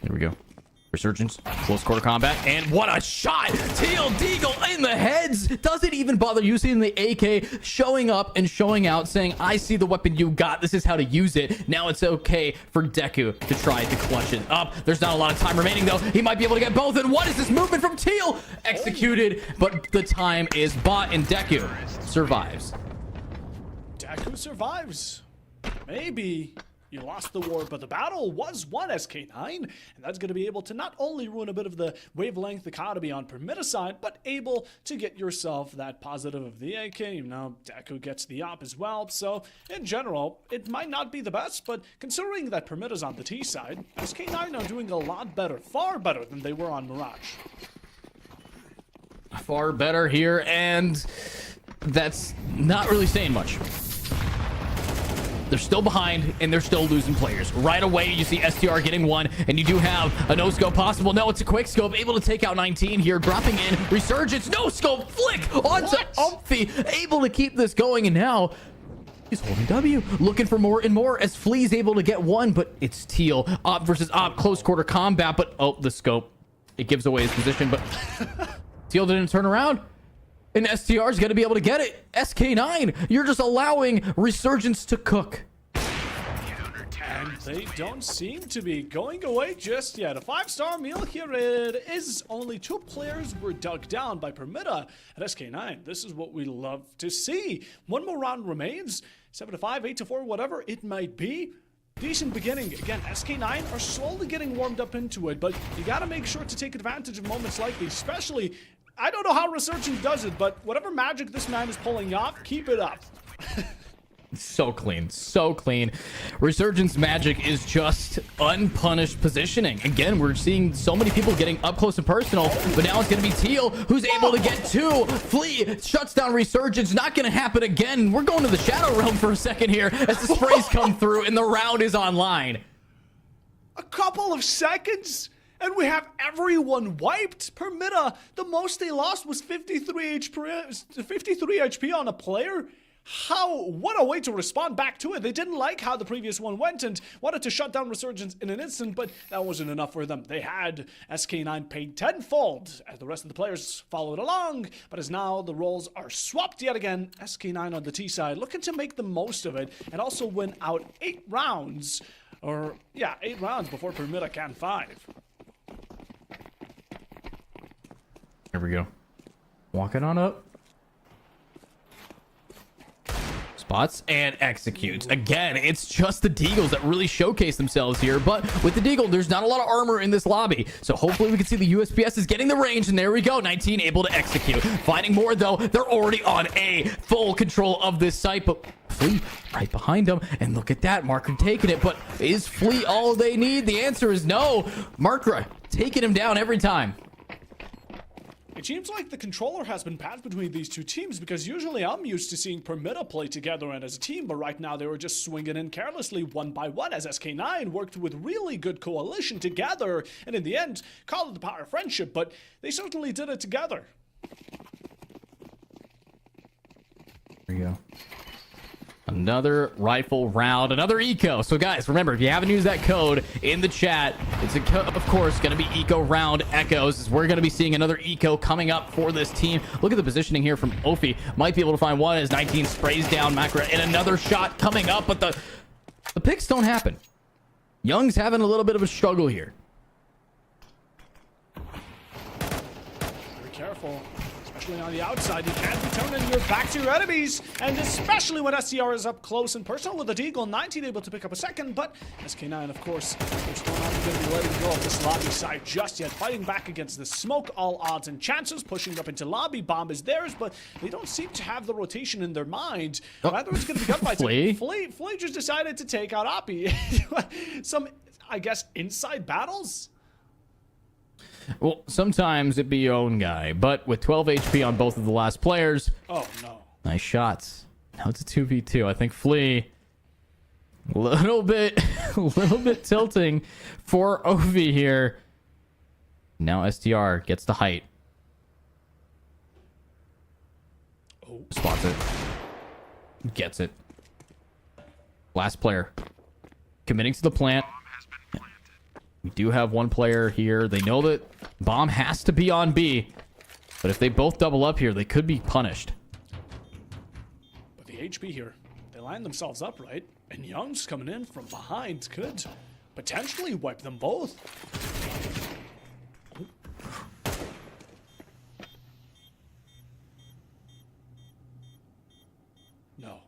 Here we go. Resurgence, close quarter combat, and what a shot! Teal Deagle in the heads! Doesn't even bother using the AK, showing up and showing out, saying, I see the weapon you got, this is how to use it. Now it's okay for Deku to try to clutch it up. There's not a lot of time remaining, though. He might be able to get both, and what is this movement from Teal? Executed, but the time is bought, and Deku survives. Deku survives. Maybe you lost the war, but the battle was won, SK9, and that's going to be able to not only ruin a bit of the wavelength economy on Permita side, but able to get yourself that positive of the AK. You know, Deku gets the op as well, so in general, it might not be the best, but considering that Permita's on the T side, SK9 are doing a lot better, far better than they were on Mirage. Far better here, and that's not really saying much. They're still behind, and they're still losing players. Right away, you see STR getting one, and you do have a no-scope possible. No, it's a quick scope, able to take out 19 here, dropping in. Resurgence, no-scope, flick onto Umphy, able to keep this going, and now he's holding W, looking for more and more as Flea's able to get one, but it's Teal. Op versus Op, close quarter combat, but oh, the scope. It gives away his position, but Teal didn't turn around. And STR is going to be able to get it. SK9, you're just allowing Resurgence to cook. And they don't seem to be going away just yet. A 5-star meal here. It is only 2 players were dug down by Permita at SK9. This is what we love to see. One more round remains. 7-5, 8-4, whatever it might be. Decent beginning. Again, SK9 are slowly getting warmed up into it, but you got to make sure to take advantage of moments like these, especially, I don't know how Resurgence does it, but whatever magic this man is pulling off, keep it up. So clean, so clean. Resurgence magic is just unpunished positioning. Again, we're seeing so many people getting up close and personal, but now it's going to be Teal who's able to get 2. Flea shuts down Resurgence. Not going to happen again. We're going to the Shadow Realm for a second here as the sprays come through and the round is online. A couple of seconds, and we have everyone wiped. Permita, the most they lost was 53 HP on a player. What a way to respond back to it. They didn't like how the previous one went and wanted to shut down Resurgence in an instant, but that wasn't enough for them. They had SK9 paid tenfold as the rest of the players followed along, but as now the roles are swapped yet again, SK9 on the T side looking to make the most of it and also win out 8 rounds. Or, yeah, 8 rounds before Permita can 5. Here we go. Walking on up. Spots and executes. Again, it's just the Deagles that really showcase themselves here, but with the Deagle, there's not a lot of armor in this lobby, so hopefully we can see the USPS is getting the range, and there we go, 19 able to execute. Finding more, though, they're already on a full control of this site, but Flea right behind him. And look at that. Marker taking it. But is Flea all they need? The answer is no. Marker taking him down every time. It seems like the controller has been passed between these two teams, because usually I'm used to seeing Permita play together and as a team, but right now they were just swinging in carelessly one by one as SK9 worked with really good coalition together, and in the end, call it the power of friendship, but they certainly did it together. There you go. Another rifle round, another eco. So guys, remember, if you haven't used that code in the chat, it's of course going to be eco round echoes. We're going to be seeing another eco coming up for this team. Look at the positioning here from Ophi. Might be able to find one as 19 sprays down Macra, and another shot coming up, but the picks don't happen. Young's having a little bit of a struggle here. Be careful. Especially on the outside, you can't be turning your back to your enemies, and especially when SCR is up close and personal with the Deagle. 19 able to pick up a second, but SK9, of course, they're still not going to be letting go of this lobby side just yet. Fighting back against the smoke, all odds and chances, pushing up into lobby. Bomb is theirs, but they don't seem to have the rotation in their mind. Rather, it's going to be gunfights. Flea just decided to take out Oppie. Some, I guess, inside battles? Well, sometimes it be your own guy, but with 12 HP on both of the last players. Oh, no. Nice shots. Now it's a 2v2. I think Flea a little bit tilting for Ovi here. Now STR gets the height. Oh. Spots it. Gets it. Last player. Committing to the plant. We do have one player here. They know that bomb has to be on B. But if they both double up here, they could be punished. But the HP here, they line themselves up, right? And Young's coming in from behind could potentially wipe them both. No.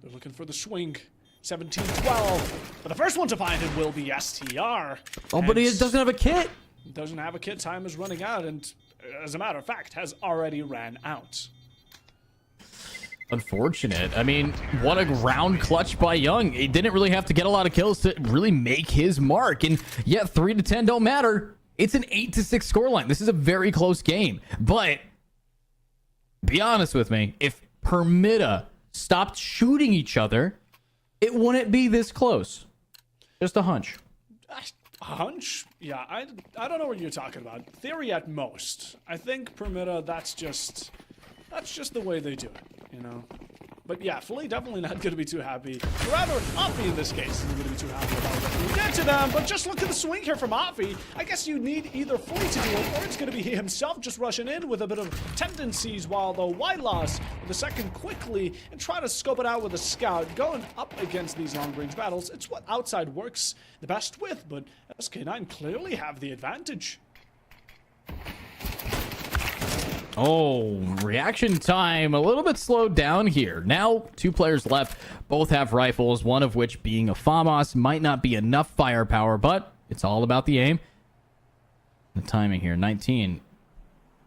They're looking for the swing. 17-12. But the first one to find it will be STR. Oh, but he doesn't have a kit. Doesn't have a kit. Time is running out, and as a matter of fact, has already ran out. Unfortunate. I mean, what a round clutch by Young. He didn't really have to get a lot of kills to really make his mark. And yet 3 to 10 don't matter. It's an 8 to 6 scoreline. This is a very close game. But be honest with me, if Permita stopped shooting each other, it wouldn't be this close. Just a hunch. A hunch? Yeah, I don't know what you're talking about. Theory at most. I think Permita, that's just the way they do it, you know? But yeah, Flea definitely not going to be too happy. Rather, Oppie in this case isn't going to be too happy about what we did to them. But just look at the swing here from Oppie. I guess you need either Flea to do it, or it's going to be himself just rushing in with a bit of tendencies, while the White Loss with the second quickly and try to scope it out with a scout. Going up against these long-range battles, it's what outside works the best with, but SK9 clearly have the advantage. Oh, reaction time a little bit slowed down here. Now 2 players left. Both have rifles, one of which being a FAMAS. Might not be enough firepower, but it's all about the aim. The timing here. 19.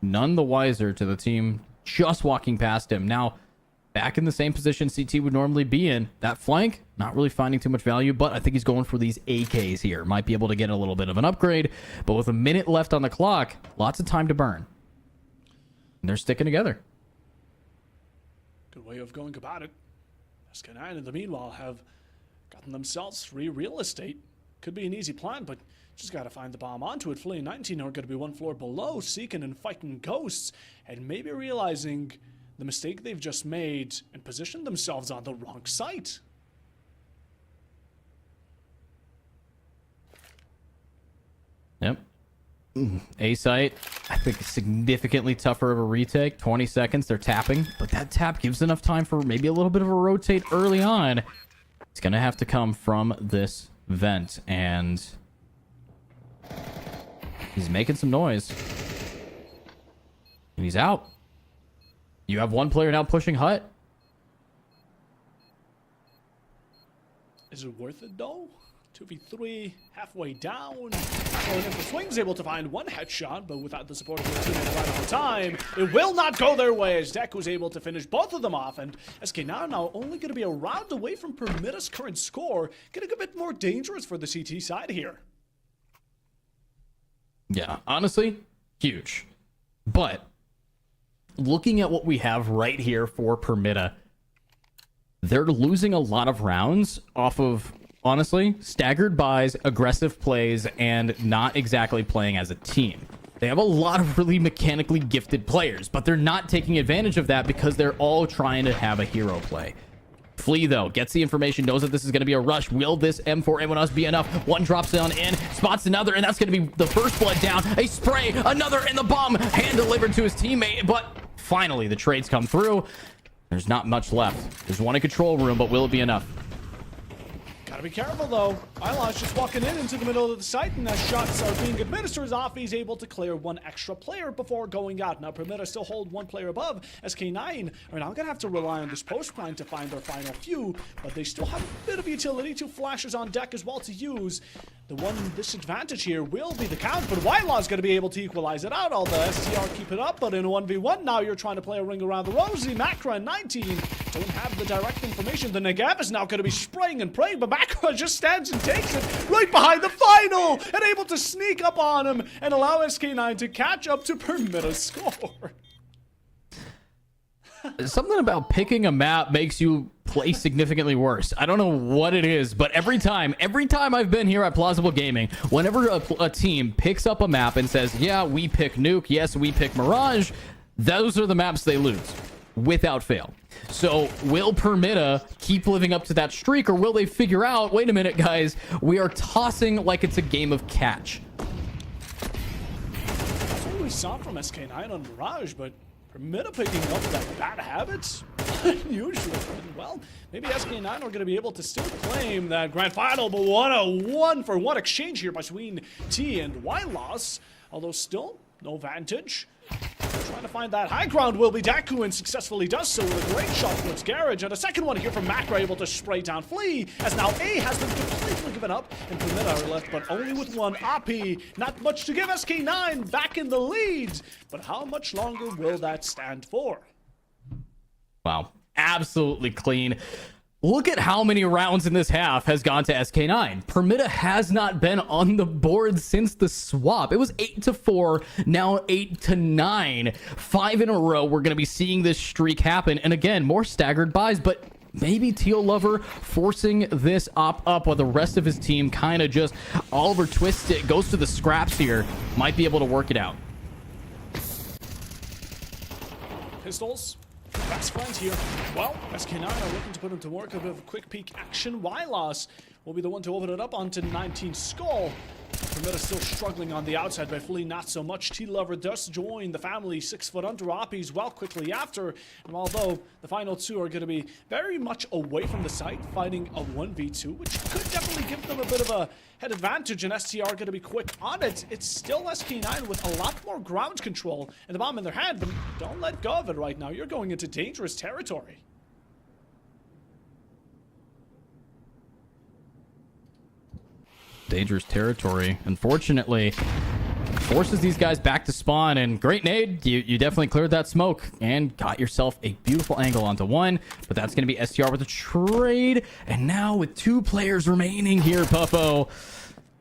None the wiser to the team just walking past him. Now back in the same position CT would normally be in. That flank, not really finding too much value, but I think he's going for these AKs here. Might be able to get a little bit of an upgrade, but with a minute left on the clock, lots of time to burn. And they're sticking together. Good way of going about it. SK9 in the meanwhile have gotten themselves free real estate. Could be an easy plan, but just gotta find the bomb onto it. Flea and 19 are gonna be one floor below, seeking and fighting ghosts, and maybe realizing the mistake they've just made and positioned themselves on the wrong site. Yep. A site, I think significantly tougher of a retake. 20 seconds, they're tapping, but that tap gives enough time for maybe a little bit of a rotate early on. It's gonna have to come from this vent, and he's making some noise. And he's out. You have one player now pushing hut. Is it worth it though? 2v3, halfway down. Going in for swings, able to find one headshot, but without the support of their teammate right on time, it will not go their way as Deck was able to finish both of them off. And SK9 now only going to be a round away from Permitta's current score, getting a bit more dangerous for the CT side here. Yeah, honestly, huge. But looking at what we have right here for Permitta, they're losing a lot of rounds off of, honestly, staggered buys, aggressive plays, and not exactly playing as a team. They have a lot of really mechanically gifted players, but they're not taking advantage of that because they're all trying to have a hero play. Flea, though, gets the information, knows that this is going to be a rush. Will this M4A1 be enough? One drops down in, spots another, and that's going to be the first blood down. A spray, another in the bomb, hand delivered to his teammate, but finally the trades come through. There's not much left. There's one in control room, but will it be enough? Gotta be careful though. Ilas just walking in into the middle of the site, and as shots are being administered off, he's able to clear one extra player before going out. Now Permitta still hold one player above. SK9 are now gonna have to rely on this post grind to find their final few, but they still have a bit of utility. Two flashes on deck as well to use. The one disadvantage here will be the count, but Whitelaw's going to be able to equalize it out. All the STR keep it up, but in a 1v1 now you're trying to play a ring around the rosy. Makra and 19 don't have the direct information. The Nagab is now going to be spraying and praying, but Makra just stands and takes it right behind the final and able to sneak up on him and allow SK9 to catch up to Permitta's score. Something about picking a map makes you play significantly worse. I don't know what it is, but every time I've been here at Plausible Gaming, whenever a team picks up a map and says, yeah, we pick Nuke, yes, we pick Mirage, those are the maps they lose without fail. So will Permitta keep living up to that streak, or will they figure out, wait a minute, guys, we are tossing like it's a game of catch? That's what we saw from SK9 on Mirage, but Permitta picking up that bad habits? Unusual. Well, maybe SK9 are going to be able to still claim that grand final, but what a 1-for-1 exchange here between T and Whiteloss. Although still, no vantage. Trying to find that high ground will be Daku, and successfully does so with a great shot towards Garage. And a second one here from Makra, able to spray down Flea, as now A has been completely given up, and Permitta are left but only with one AP. Not much to give SK9 back in the lead, but how much longer will that stand for? Wow, absolutely clean. Look at how many rounds in this half has gone to SK9. Permitta has not been on the board since the swap. It was 8-4, now 8-9. 5 in a row. We're going to be seeing this streak happen. And again, more staggered buys, but maybe Teal Lover forcing this up while the rest of his team kind of just Oliver twists it, goes to the scraps here. Might be able to work it out. Pistols. Best friend here. Well, SK9 are looking to put him to work. A bit of a quick peek action. Whiteloss will be the one to open it up onto 19 Skull. Permitta still struggling on the outside, but Flea not so much. T-Lover does join the family 6 foot under Oppies well quickly after. And although the final two are going to be very much away from the site, fighting a 1v2, which could definitely give them a bit of a head advantage, and STR are going to be quick on it. It's still SK9 with a lot more ground control and the bomb in their hand, but don't let go of it right now. You're going into dangerous territory. Dangerous territory, unfortunately, forces these guys back to spawn. And great nade, you definitely cleared that smoke and got yourself a beautiful angle onto one, but that's going to be STR with a trade. And now with 2 players remaining here, Puffo,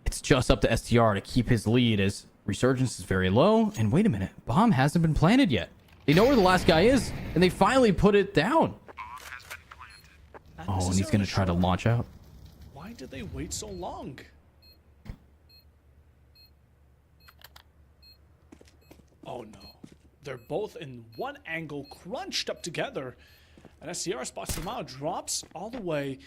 it's just up to STR to keep his lead as Resurgence is very low. And wait a minute, bomb hasn't been planted yet. They know where the last guy is, and they finally put it down. Oh, and he's going to try to launch out. Why did they wait so long? Oh no. They're both in one angle, crunched up together. And SCR spots them out, drops all the way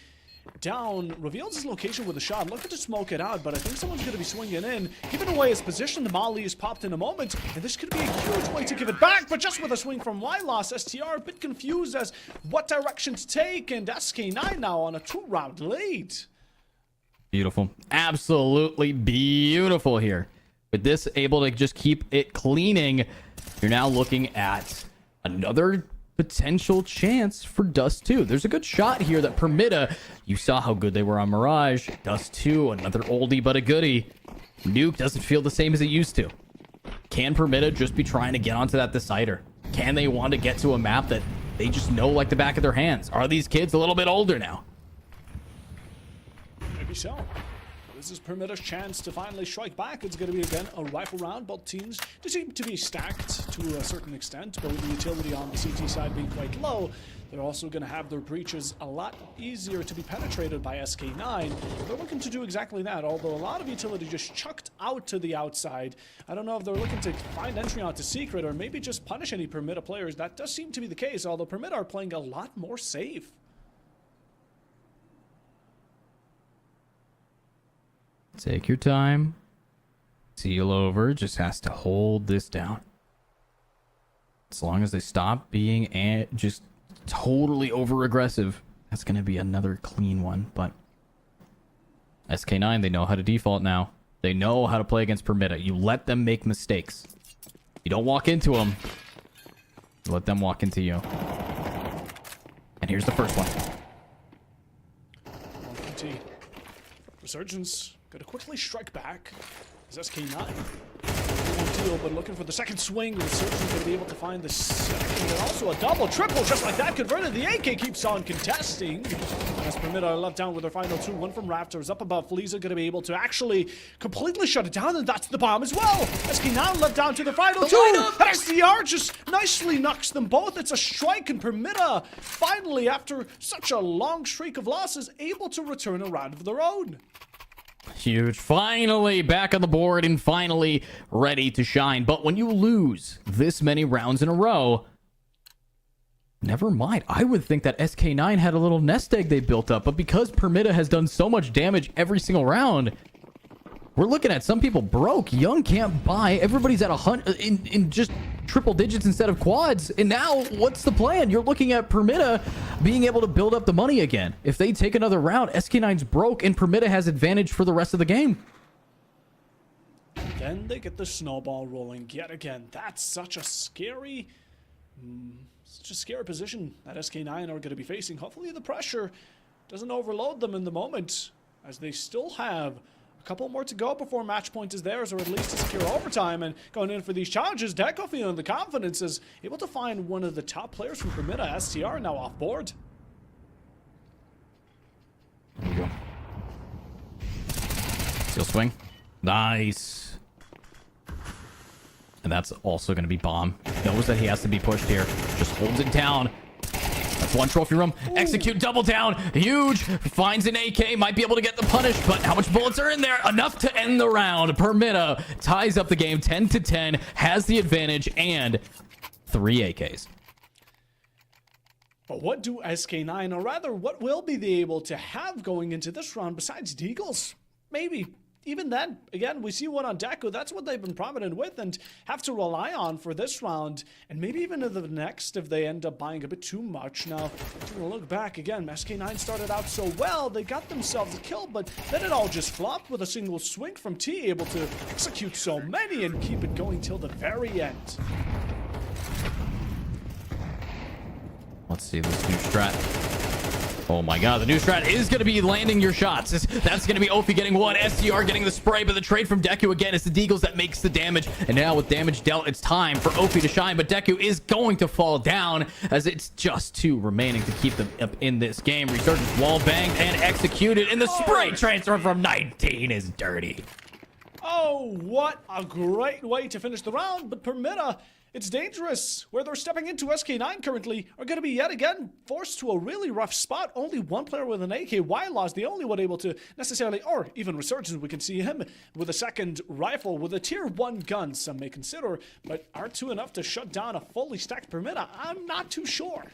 down, reveals his location with a shot, looking to smoke it out, but I think someone's going to be swinging in, giving away his position. The Molly is popped in a moment, and this could be a huge way to give it back, but just with a swing from Whiteloss, STR a bit confused as what direction to take, and SK9 now on a 2-round lead. Beautiful. Absolutely beautiful here. With this able to just keep it cleaning, you're now looking at another potential chance for Dust 2. There's a good shot here that Permita, you saw how good they were on Mirage. Dust 2, another oldie but a goodie. Nuke doesn't feel the same as it used to. Can Permita just be trying to get onto that Decider? Can they want to get to a map that they just know like the back of their hands? Are these kids a little bit older now? Maybe so. This is Permita's chance to finally strike back. It's going to be, again, a rifle round. Both teams do seem to be stacked to a certain extent, but with the utility on the CT side being quite low, they're also going to have their breaches a lot easier to be penetrated by SK9. They're looking to do exactly that, although a lot of utility just chucked out to the outside. I don't know if they're looking to find entry onto Secret or maybe just punish any Permita players. That does seem to be the case, although Permita are playing a lot more safe. Take your time. Seal over. Just has to hold this down. As long as they stop being just totally over aggressive, that's going to be another clean one. But SK9, they know how to default now. They know how to play against Permita. You let them make mistakes. You don't walk into them. You let them walk into you. And here's the first one. Resurgence got to quickly strike back. Is SK9 deal, but looking for the second swing. Resurgence going to be able to find the second, and also a double, triple, just like that, converted. The AK keeps on contesting. As Permita are left down with their final two. One from Raptors up above. Fleeza going to be able to actually completely shut it down, and that's the bomb as well. SK9 left down to the final two. And SDR just nicely knocks them both. It's a strike, and Permita finally, after such a long streak of losses, able to return a round of their own. Huge. Finally back on the board and finally ready to shine. But when you lose this many rounds in a row, never mind. I would think that SK9 had a little nest egg they built up, but because Permita has done so much damage every single round, we're looking at some people broke. Young can't buy. Everybody's at in just triple digits instead of quads. And now what's the plan? You're looking at Permita being able to build up the money again. If they take another round, SK9's broke and Permita has advantage for the rest of the game. Then they get the snowball rolling yet again. That's such a scary position that SK9 are going to be facing. Hopefully the pressure doesn't overload them in the moment, as they still have a couple more to go before match point is theirs, or at least to secure overtime. And going in for these challenges, Deco feeling the confidence, is able to find one of the top players from Permita. STR now off board. There we go. Seal swing. Nice. And that's also going to be bomb. Knows that he has to be pushed here. Just holds it down. That's one trophy room. Execute, double down. Huge. Finds an AK. Might be able to get the punish, but how much bullets are in there? Enough to end the round. Permita ties up the game 10-10. Has the advantage and 3 AKs. But what do SK9, or rather, what will be they able to have going into this round besides Deagles? Maybe. Even then, again, we see one on Deco. That's what they've been prominent with and have to rely on for this round. And maybe even in the next if they end up buying a bit too much. Now, to look back again, SK9 started out so well. They got themselves a kill, but then it all just flopped with a single swing from T, able to execute so many and keep it going till the very end. Let's see this new strat. Oh my god, the new strat is going to be landing your shots. That's going to be Ophi getting one, STR getting the spray, but the trade from Deku again is the Deagles that makes the damage. And now with damage dealt, it's time for Ophi to shine, but Deku is going to fall down as it's just 2 remaining to keep them up in this game. Resurgence wall banged and executed, and the spray transfer from 19 is dirty. Oh, what a great way to finish the round, but Permita, it's dangerous. Where they're stepping into, SK9 currently are going to be yet again forced to a really rough spot. Only one player with an AK. Wylaw's the only one able to necessarily, or even Resurgence, we can see him with a second rifle with a tier 1 gun, some may consider, but R2 enough to shut down a fully stacked Permita? I'm not too sure.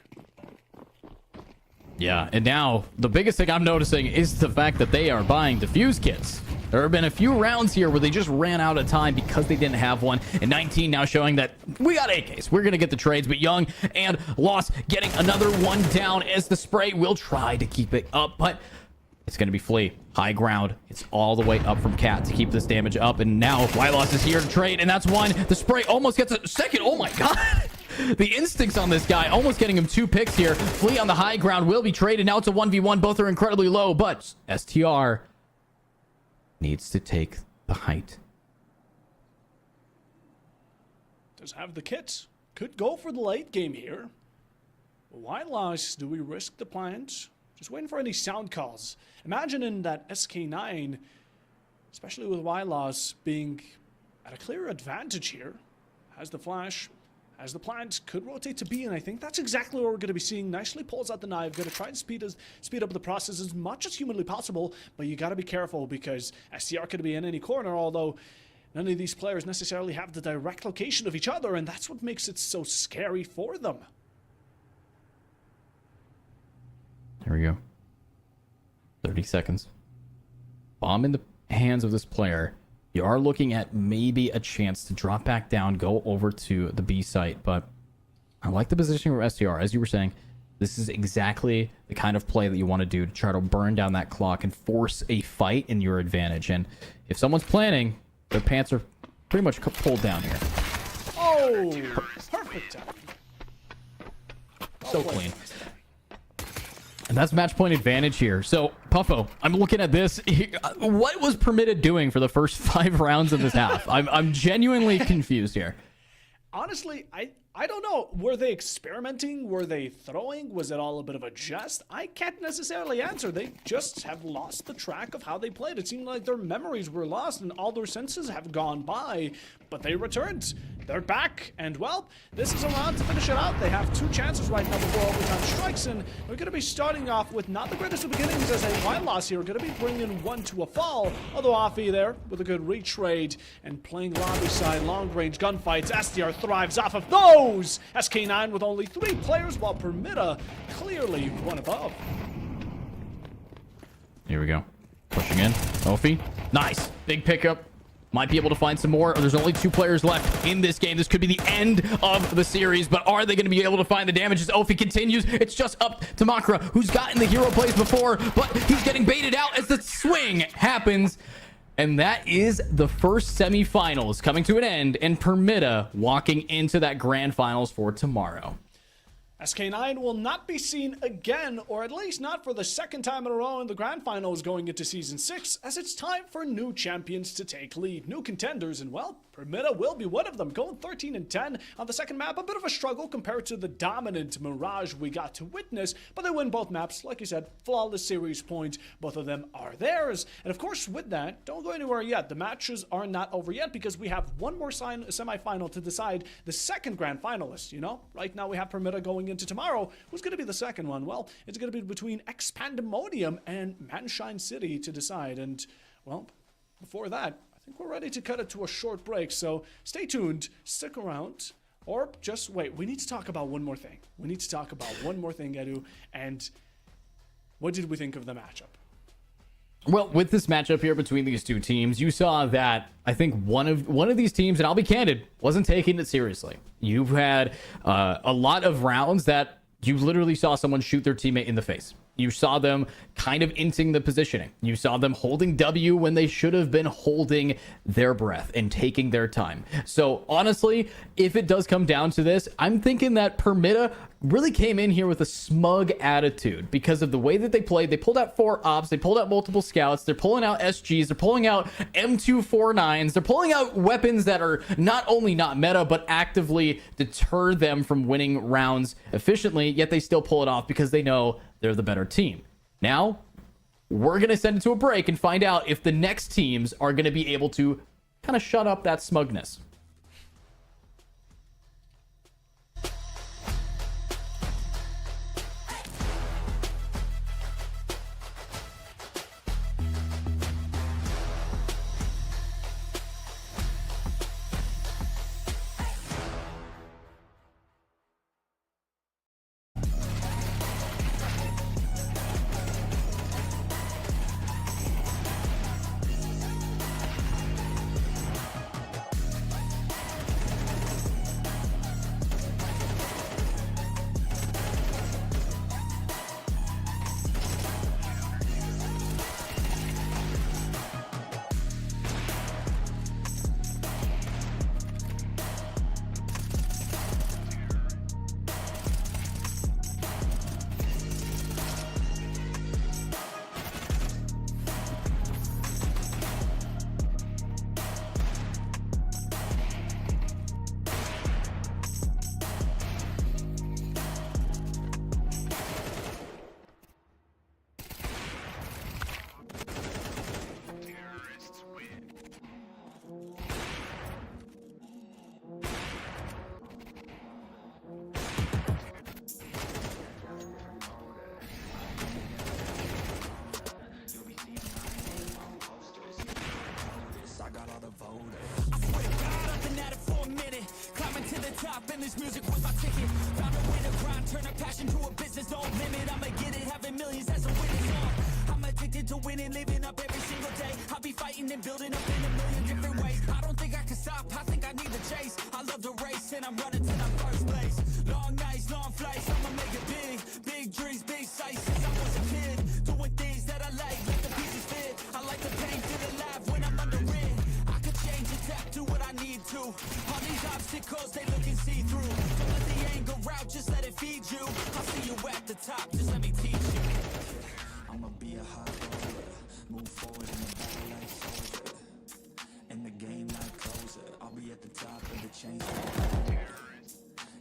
Yeah, and now the biggest thing I'm noticing is the fact that they are buying defuse kits. There have been a few rounds here where they just ran out of time because they didn't have one. And 19 now showing that we got AKs. We're going to get the trades, but Young and Lost getting another one down as the spray will try to keep it up, but it's going to be Flea. High ground. It's all the way up from Cat to keep this damage up. And now Wylos is here to trade, and that's one. The spray almost gets a second. Oh my god. The instincts on this guy, almost getting him 2 picks here. Flea on the high ground will be traded. Now it's a 1v1. Both are incredibly low, but STR needs to take the height. Does have the kit. Could go for the late game here. Why loss? Do we risk the plant? Just waiting for any sound calls. Imagine in that SK9, especially with Y-Loss being at a clear advantage here. Has the flash, has the plant, could rotate to B, and I think that's exactly what we're going to be seeing. Nicely pulls out the knife, going to try and speed up the process as much as humanly possible, but you got to be careful because STR could be in any corner, although none of these players necessarily have the direct location of each other, and that's what makes it so scary for them. There we go. 30 seconds. Bomb in the hands of this player. You are looking at maybe a chance to drop back down, go over to the B site, but I like the positioning of STR. As you were saying, this is exactly the kind of play that you want to do to try to burn down that clock and force a fight in your advantage. And if someone's planning, their pants are pretty much pulled down here. Oh, perfect time. So clean. And that's match point advantage here. So, Puffo, I'm looking at this. What was Permitted doing for the first 5 rounds of this half? I'm genuinely confused here. Honestly, I don't know. Were they experimenting? Were they throwing? Was it all a bit of a jest? I can't necessarily answer. They just have lost the track of how they played. It seemed like their memories were lost and all their senses have gone by, but they returned. They're back, and well, this is a round to finish it out. They have 2 chances right now before overtime strikes, and we're going to be starting off with not the greatest of beginnings as a wide loss here. We're going to be bringing 1 to a fall, although Offie there with a good retrade and playing lobby side long-range gunfights. STR thrives off of those! SK9 with only 3 players, while Permitta clearly one above. Here we go. Pushing in. Offie. Nice. Big pickup. Might be able to find some more. There's only 2 players left in this game. This could be the end of the series, but are they going to be able to find the damage as Offie continues? It's just up to Makra, who's gotten the hero plays before, but he's getting baited out as the swing happens. And that is the first semifinals coming to an end, and Permitta walking into that grand finals for tomorrow. SK9 will not be seen again, or at least not for the second time in a row in the grand finals going into Season 6, as it's time for new champions to take lead. New contenders, and well, Permitta will be one of them, going 13-10 on the second map. A bit of a struggle compared to the dominant Mirage we got to witness, but they win both maps. Like you said, flawless series points. Both of them are theirs. And of course, with that, don't go anywhere yet. The matches are not over yet because we have one more semi-final to decide the second grand finalist, you know? Right now we have Permitta going into tomorrow. Who's going to be the second one? Well, it's going to be between Expandemonium and Manshine City to decide. And, well, before that, I think we're ready to cut it to a short break, so stay tuned, stick around, or just wait. We need to talk about one more thing. We need to talk about one more thing, Edu, and what did we think of the matchup? Well, with this matchup here between these 2 teams, you saw that I think one of these teams, and I'll be candid, wasn't taking it seriously. You've had a lot of rounds that you literally saw someone shoot their teammate in the face. You saw them kind of inting the positioning. You saw them holding W when they should have been holding their breath and taking their time. So honestly, if it does come down to this, I'm thinking that Permitta really came in here with a smug attitude because of the way that they played. They pulled out 4 ops. They pulled out multiple scouts. They're pulling out SGs. They're pulling out M249s. They're pulling out weapons that are not only not meta, but actively deter them from winning rounds efficiently, yet they still pull it off because they know they're the better team. Now, we're going to send it to a break and find out if the next teams are going to be able to kind of shut up that smugness. this music was my ticket. Found a way to grind, turn a passion to a business, no limit. I'ma get it, having millions as a witness. I'm addicted to winning, living up every single day. I'll be fighting and building up in a million different ways. I don't think I can stop, I think I need to chase. I love to race and I'm running till I'm first place. Long nights, long flights, I'ma make it big. Big dreams, big sights since I was a kid. Doing things that I like, let the pieces fit. I like the pain, feel alive when I'm under it. I could change and tap, do what I need to. All these obstacles, they looking see-through. Don't let the anger out, just let it feed you. I'll see you at the top, just let me teach you. I'ma be a high roller, move forward in the battle like soldier, in the game like closer. I'll be at the top of the chain.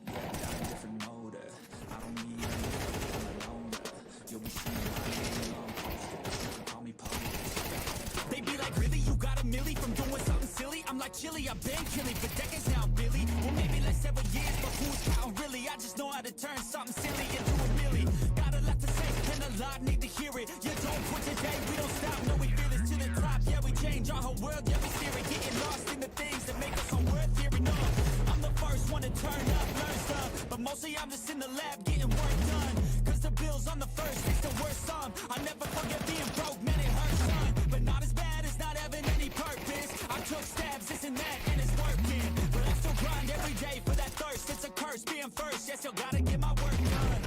Yeah, I got a different motor. I don't need anything, I'm a loner. You'll be seeing my name on posters. You can call me Post. They be like, really, you got a milli from doing something silly? I'm like, chilly, I've been killing for decades now, Billy. Well, maybe like several years, but who's counting really? I just know how to turn something silly into a milli. Got a lot to say, and a lot need to hear it. You don't quit today, we don't stop, no, we feel it to the top. Yeah, we change our whole world, yeah, we steer it. Getting lost in the things that make us so worth hearing of. I'm the first one to turn up, learn stuff, but mostly I'm just in the lab getting work done. Cause the bills on the first, it's the worst song. I never forget being broke, man, it hurts, son. But not as bad as not having any purpose. I took stabs, this and that, and it's working. But I still grind every day for that thirst. It's a curse being first, yes, still gotta get my work done.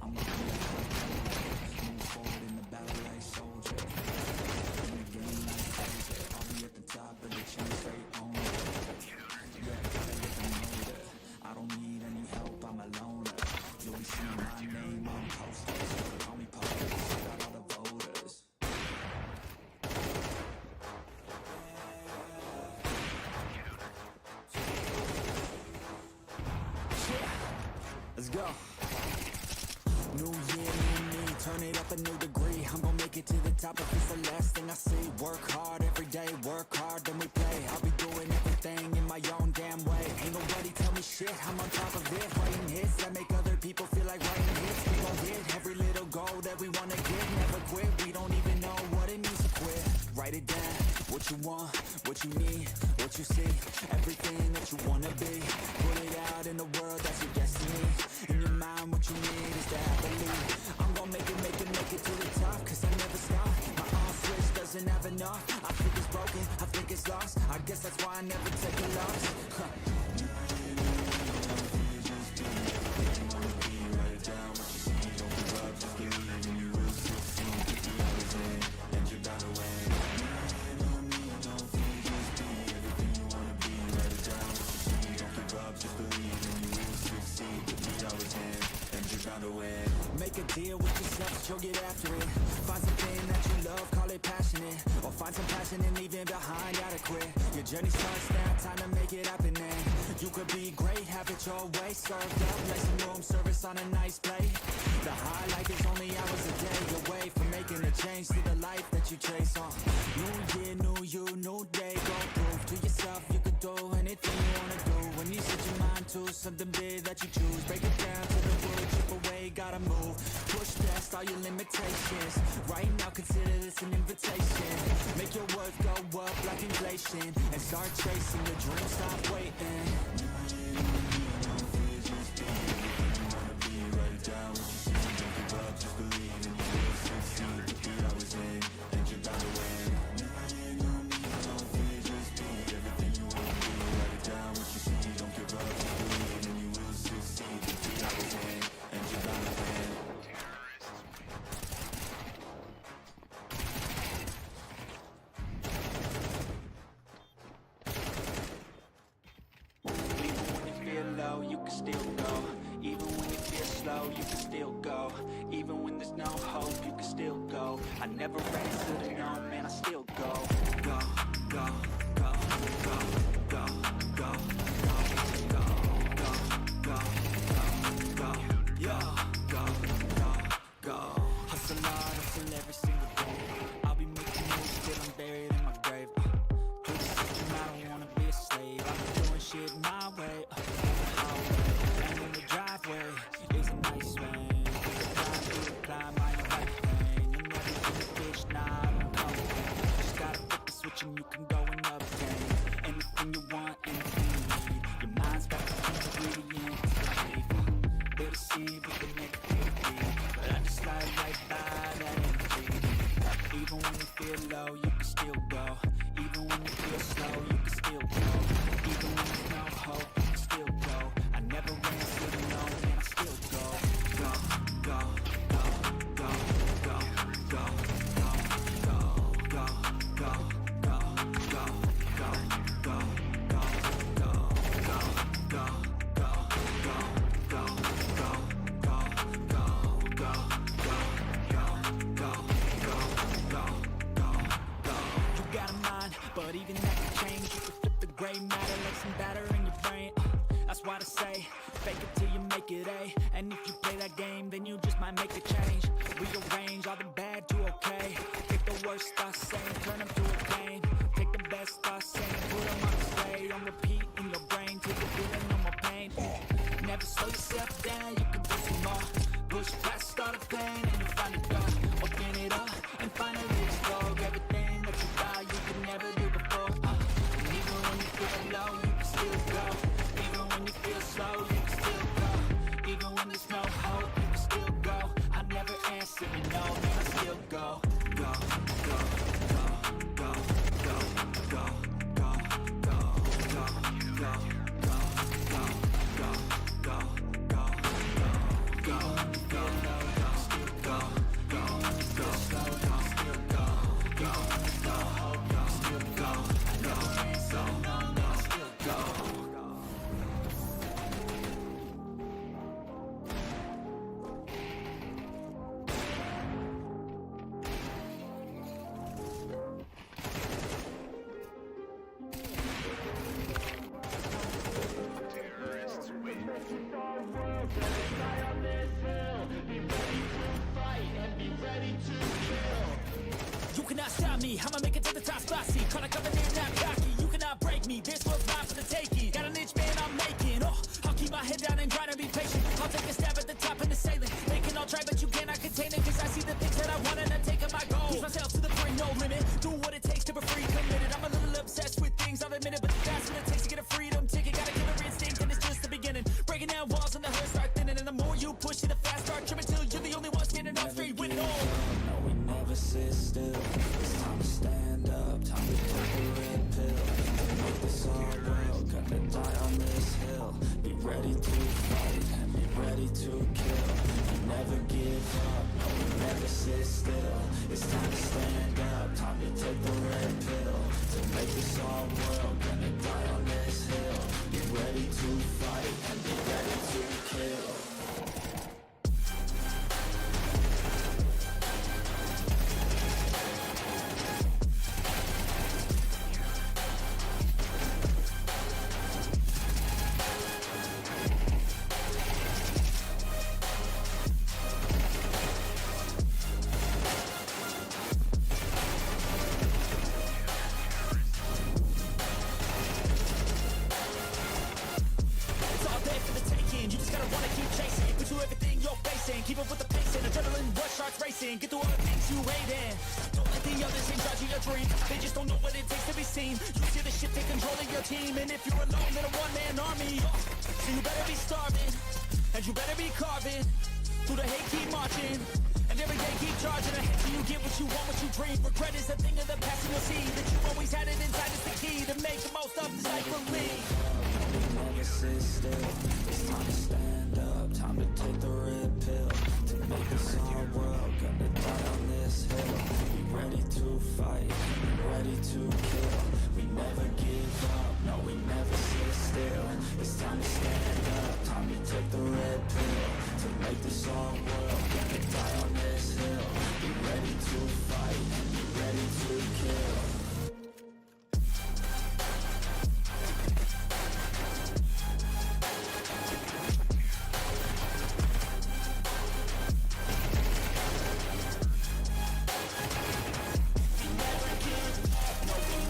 I'ma be a high roller, move forward in the battle like soldier, in the game like closer. I'll be at the top of the chain, straight on. Yeah, I got a different motor. I don't need any help, I'm a loner. You'll be seeing my name on posters. You can call me Post, I got all the voters. Let's go. New year, new me, turn it up a new degree. I'm gonna make it to the top if it's the last thing I see. Work hard every day, work hard, then we play. I'll be doing everything in my own damn way. Ain't nobody tell me shit, I'm on top of it. Writing hits that make other people feel like writing hits. We gon' get every little goal that we wanna get. Never quit, we don't even know what it means to quit. Write it down, what you want, what you need, what you see. Everything that you wanna be. Put it out in the world, that's your destiny. In your mind, what you need is to have a lead. I'm gon' make it to the top, cause I never stop. My on switch doesn't have enough. I think it's broken, I think it's lost. I guess that's why I never take a loss. Make a deal with yourself that you'll get after it. Find something that you love, call it passionate. Or find some passion and leave it behind, gotta quit. Your journey starts now, time to make it happen then. You could be great, have it your way. Served up, like some room service on a nice plate. The highlight is only hours a day away from making a change to the life that you chase on. New year, new you, new day. Go prove to yourself you could do anything you wanna do. When you set your mind to something big that you choose, break it down to the wood, chip away, gotta move. Push past all your limitations. Right now consider this an invitation. Make your worth go up like inflation, and start chasing your dreams, stop waiting. Write it down, what you see, don't give up, just believe and you will succeed. Put the hours in, and you're bound to win. Don't fear, just be everything you want to be. Write it down, what you see, don't give up, just believe and you will succeed. Put the hours in, and you're bound to win. Even when you feel low, you can still go. Even when you feel slow, you can still go. Even when there's no hope, you can still go. I never ran to the no, man, I still go. Go, go, go, go, go, go, go, go, go, go, go, yo, go, go, go. Hustle hard, hustle every single day. I'll be making moves till I'm buried in my grave. To the system, I don't wanna be a slave. I'll be doing shit my way. And in the driveway is a nice way. Climb through the climb, I ain't right lane. You'll never get a bitch, nah, I don't come again. Just gotta flip the switch and you can go and upgrade. Anything you want, anything you need. Your mind's got the ingredients. still go. Even when you feel slow, you can still go. Even when there's no hope, you can still go. I never ran, still know, and I still go. Go, go, go, go, go, go, go, go, go, go, go, go, go, go, go, go, go, but even that can change. You can flip the gray matter like some batter in your brain. That's why I say, fake it till you make it A. And if you play that game, then you just might make a change. Rearrange all the bad to okay. Take the worst I say and turn them to a game. Take the best I say and put them on display. On repeat in your brain till you're feeling no more pain. Never slow yourself down, you can do some more. Push past all the pain and you find a door. Open it up and finally explore everything that you thought you could never do before. And even when you feel low, you can still go. Even when you feel slow, you can still go. Even when there's no hope, you can still go. I never answer you no, man, I still go. Go, go, go, go, go, go, go, go, go, go, go, go, go, go, go, go, go, go, still go, go, go, slow down, still go, go, go, go, still go, go, so no, no, still go. You cannot stop me, I'ma make it to the top spot. See, caught a coming in, not cocky. You cannot break me, this was mine for the taking. Got an inch, man, I'm making. Oh, I'll keep my head down and grind and be patient. I'll take a stab at the top and the ceiling. They can all try, but you cannot contain it. Cause I see the things that I want and I'm taking my goal. Push myself to the brink, no limit. Do what it takes to be free, committed. I'm a little obsessed with things, I'll admit it. But that's what it takes to get a freedom ticket. Got a killer instinct and it's just the beginning. Breaking down walls and the hurt start thinning. And the more you push it, the faster start tripping till you're the only one standing up straight with it all. No, we never sit still. It's time to stand up, time to take a red pill. To make this all real, gonna die on this hill. Be ready to fight and be ready to kill. We never give up, no, we never sit still. It's time to stand up, time to take the red pill. To make this all real, gonna die on this hill. Be ready to fight and be ready to kill. It's all there for the taking. You just gotta wanna keep chasing. Put you everything you're facing. Keep up with the pace and adrenaline rush starts racing. Get through all the things you hate in. Don't let the others in charge of your dream. They just don't know what it takes to be seen. You see the shit take control of your team. And if you're alone, then a one-man army. So you better be starving. And you better be carving. Through the hate, keep marching. And every day keep charging ahead till you get what you want, what you dream. Regret is a thing of the past and you'll see that you always had it inside is the key to make the most of this life for me. Never sit still. It's time to stand up, time to take the red pill. To make this our world, gonna die on this hill. Be ready to fight, be ready to kill. We never give up, no, we never sit still. It's time to stand up, time to take the red pill. To make this our world, gonna die on this hill. Be ready to fight and be ready to kill. We never give up, no, we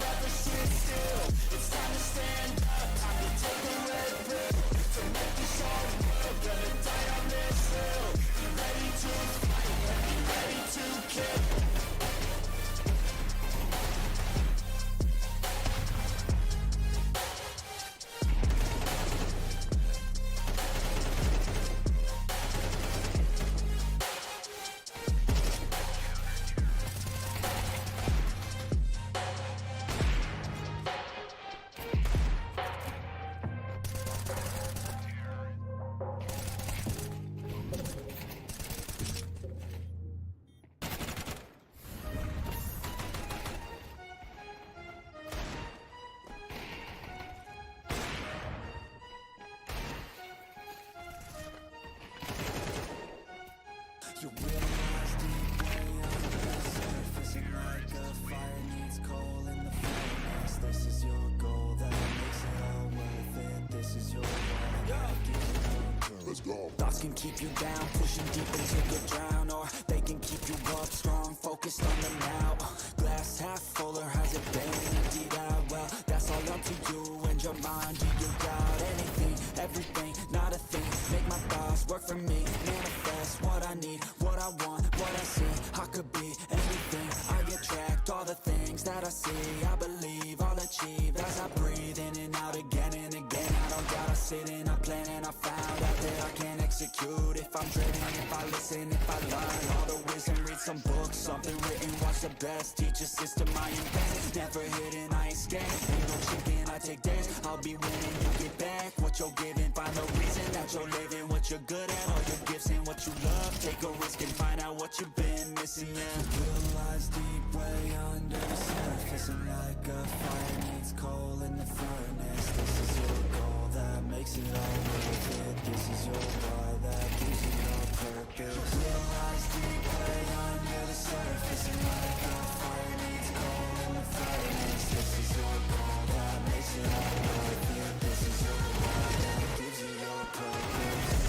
Thoughts can keep you down, pushing deep until you drown, or they can keep you up strong, focused on the now. Glass half full, or has it been emptied out? Well, that's all up to you and your mind. Do you doubt anything, everything, not a thing? Make my thoughts work for me, manifest what I need, what I want, what I see. I could be anything, I attract all the things that I see. I believe I'll achieve as I breathe in and out again and again. I don't gotta sit and I plan, and I found out that I can execute if I'm driven, if I listen, if I learn all the wisdom. Read some books, something written, watch the best teacher system I invent. Never hidden, I ain't scared, ain't no chicken, I take dares. I'll be winning, you get back what you're giving. Find the reason that you're living, what you're good at, all your gifts and what you love. Take a risk and find out what you've been missing. Yeah, Realize deep way under the surface, and like a fire needs coal in the furnace. This is your goal that makes it all worth it. This is your why that gives you your purpose. Realize deep way under the surface, and like a fire needs coal in the furnace. This is your goal that makes it all worth it. This is your why that gives you your purpose.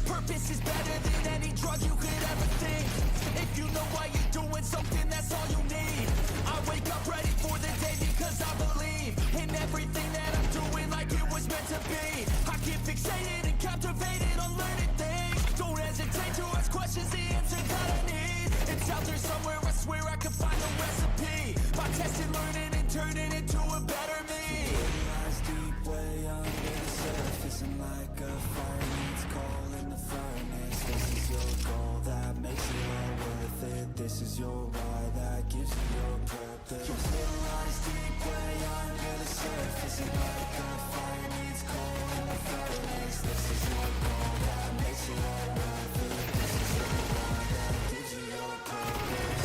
Purpose is better than any drug you could ever think. If you know why you're doing something, that's all you need. I wake up ready for the day because I believe in everything that I'm doing, like it was meant to be. I get fixated and captivated on learning things. Don't hesitate to ask questions, the answer that I need. It's out there somewhere, I swear I can find the recipe. By testing, learning, and turning into a better me. Realize deep way under the surface, and like a fire needs coal in the furnace. This is your goal that makes it all worth it. This is your why that gives you your purpose. Realize deep way under the surface, and like a fire needs coal in the furnace. This is your goal that makes it all worth it. This is your why that gives you your purpose.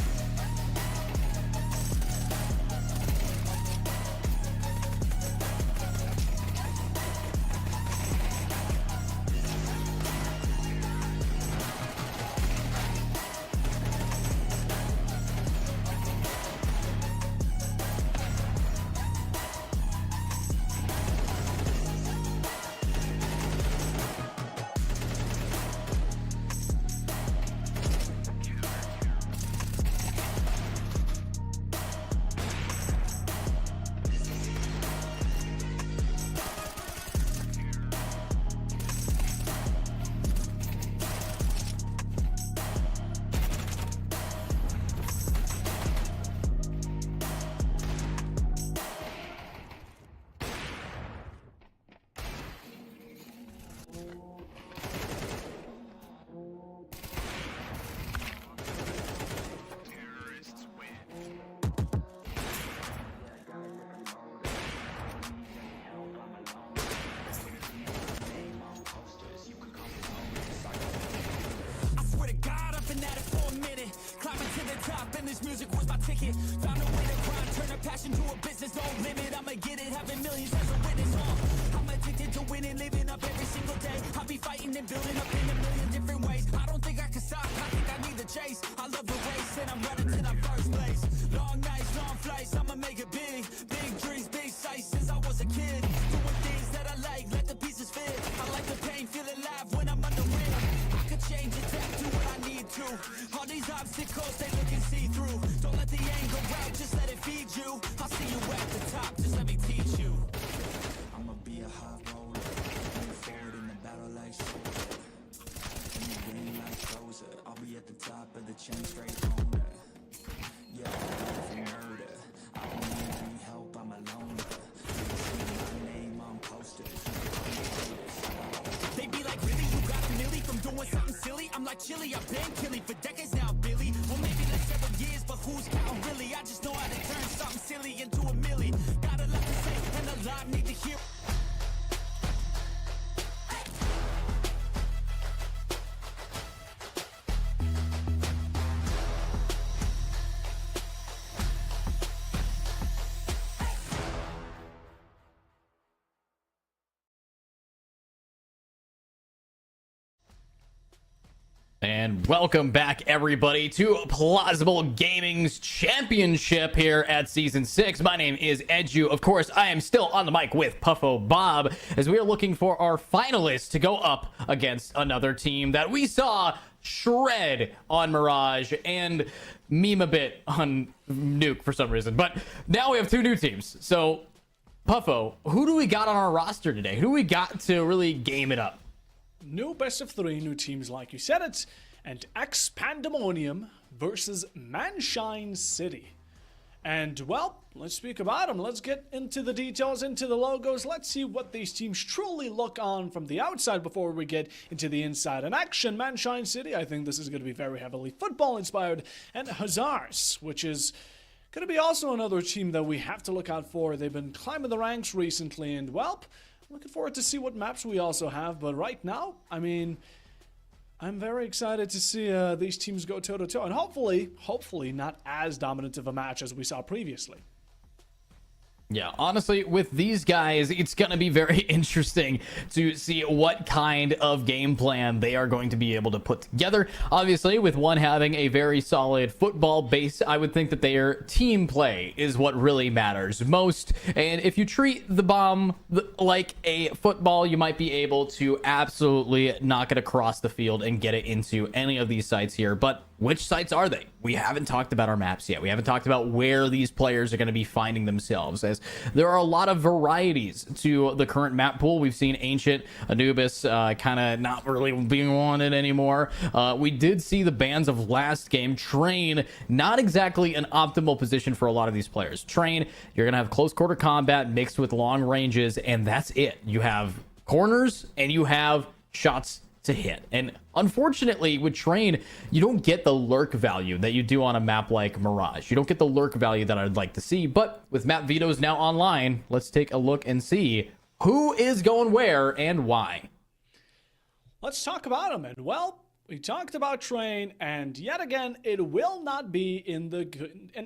this music was my ticket. Found a way to grind, turn a passion to a business. No limit, I'ma get it, having millions as a witness. I'm addicted to winning, living up every single day. I'll be fighting and building up in a million different ways. I don't think I can stop, I think I need the chase. I love the race and I'm running to the first place. Long nights, long flights, I'ma make it big. Big dreams, big sights since I was a kid. Doing things that I like, let the pieces fit. I like the pain, feel alive when I'm under wind. I could change, adapt, do what I need to. All these obstacles, they look and see through. Don't let the anger out, just let it feed you. I'll see you at the top, just let me teach you. I'ma be a high roller, move forward in the battle like soldier. In the ring like closer, I'll be at the top of the chain, straight owner. Yeah, I'm for murder. I don't need any help, I'm a loner. You can see my name on posters. They be like, really, you got a milli from doing something silly? I'm like, chilly, I've been killing for decades now, Billy. Or maybe like several years, but who's counting really? I just know how to turn something silly into a milli. Got a lot to say, and a lot need to hear. And welcome back, everybody, to Plausible Gaming's championship here at Season 6. My name is Edu. Of course, I am still on the mic with Puffo Bob, as we are looking for our finalists to go up against another team that we saw shred on Mirage and meme a bit on Nuke for some reason. But now we have two new teams. So, Puffo, who do we got on our roster today? Who do we got to really game it up? New best of 3, new teams like you said it, and Expandemonium versus Manshine City. And, well, let's speak about them. Let's get into the details, into the logos. Let's see what these teams truly look on from the outside before we get into the inside. And action, Manshine City, I think this is going to be very heavily football-inspired. And Hussars, which is going to be also another team that we have to look out for. They've been climbing the ranks recently, and, well, looking forward to see what maps we also have. But right now, I mean, I'm very excited to see these teams go toe-to-toe. And hopefully not as dominant of a match as we saw previously. Yeah, honestly, with these guys, it's going to be very interesting to see what kind of game plan they are going to be able to put together. Obviously, with one having a very solid football base, I would think that their team play is what really matters most. And if you treat the bomb like a football, you might be able to absolutely knock it across the field and get it into any of these sites here. But which sites are they? We haven't talked about our maps yet. We haven't talked about where these players are going to be finding themselves, as there are a lot of varieties to the current map pool. We've seen Ancient, Anubis kind of not really being wanted anymore. We did see the bans of last game. Train, not exactly an optimal position for a lot of these players. Train, you're going to have close quarter combat mixed with long ranges, and that's it. You have corners and you have shots to hit. And unfortunately with Train, you don't get the lurk value that you do on a map like Mirage. You don't get the lurk value that I'd like to see. But with map vetoes now online, let's take a look and see who is going where and why. Let's talk about them. And, well, we talked about Train, and yet again, it will not be in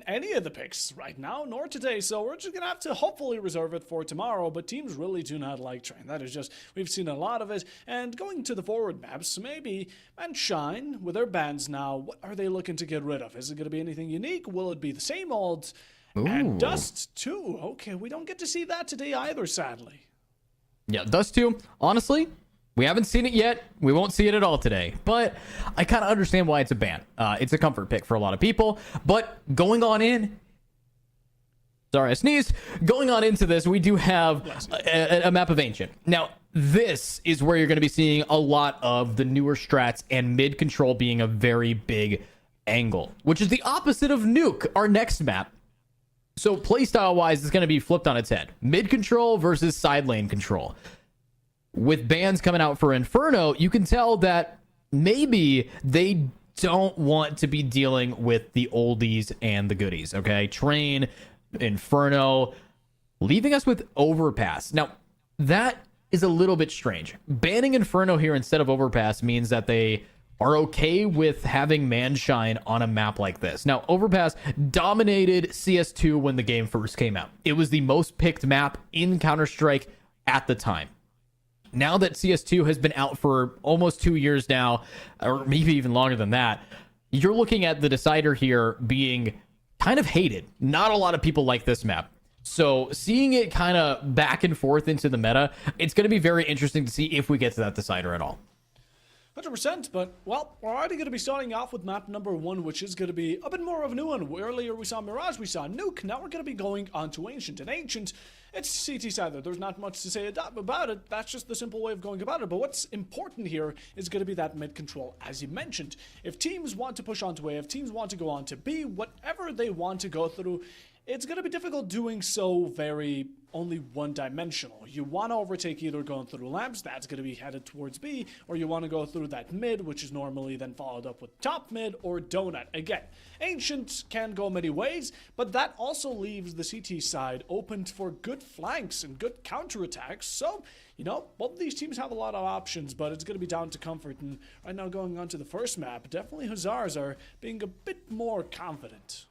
any of the picks right now, nor today. So we're just gonna have to hopefully reserve it for tomorrow. But teams really do not like Train. That is just, we've seen a lot of it. And going to the forward maps, maybe Manshine with their bans now. What are they looking to get rid of? Is it gonna be anything unique? Will it be the same old? Ooh. And Dust 2. Okay, we don't get to see that today either, sadly. Yeah, Dust 2, honestly, we haven't seen it yet. We won't see it at all today. But I kind of understand why it's a ban. It's a comfort pick for a lot of people. But going on in... Sorry, I sneezed. Going on into this, we do have a map of Ancient. Now, this is where you're going to be seeing a lot of the newer strats and mid control being a very big angle, which is the opposite of Nuke, our next map. So playstyle-wise, it's going to be flipped on its head. Mid control versus side lane control. With bans coming out for Inferno, you can tell that maybe they don't want to be dealing with the oldies and the goodies, okay? Train, Inferno, leaving us with Overpass. Now, that is a little bit strange. Banning Inferno here instead of Overpass means that they are okay with having Manshine on a map like this. Now, Overpass dominated CS2 when the game first came out. It was the most picked map in Counter-Strike at the time. Now that CS2 has been out for almost 2 years now, or maybe even longer than that, you're looking at the decider here being kind of hated. Not a lot of people like this map. So seeing it kind of back and forth into the meta, it's going to be very interesting to see if we get to that decider at all. 100%, but, well, we're already going to be starting off with map number 1, which is going to be a bit more of a new one. Earlier we saw Mirage, we saw Nuke, now we're going to be going on to Ancient. And Ancient, it's CT side. There's not much to say about it. That's just the simple way of going about it. But what's important here is going to be that mid control, as you mentioned. If teams want to push onto A, if teams want to go on to B, whatever they want to go through, it's going to be difficult doing so very only one-dimensional. You want to overtake either going through lamps, that's going to be headed towards B, or you want to go through that mid, which is normally then followed up with top mid or donut. Again, Ancient can go many ways, but that also leaves the CT side open for good flanks and good counterattacks. So, you know, both of these teams have a lot of options, but it's going to be down to comfort. And right now, going on to the first map, definitely Hussars are being a bit more confident.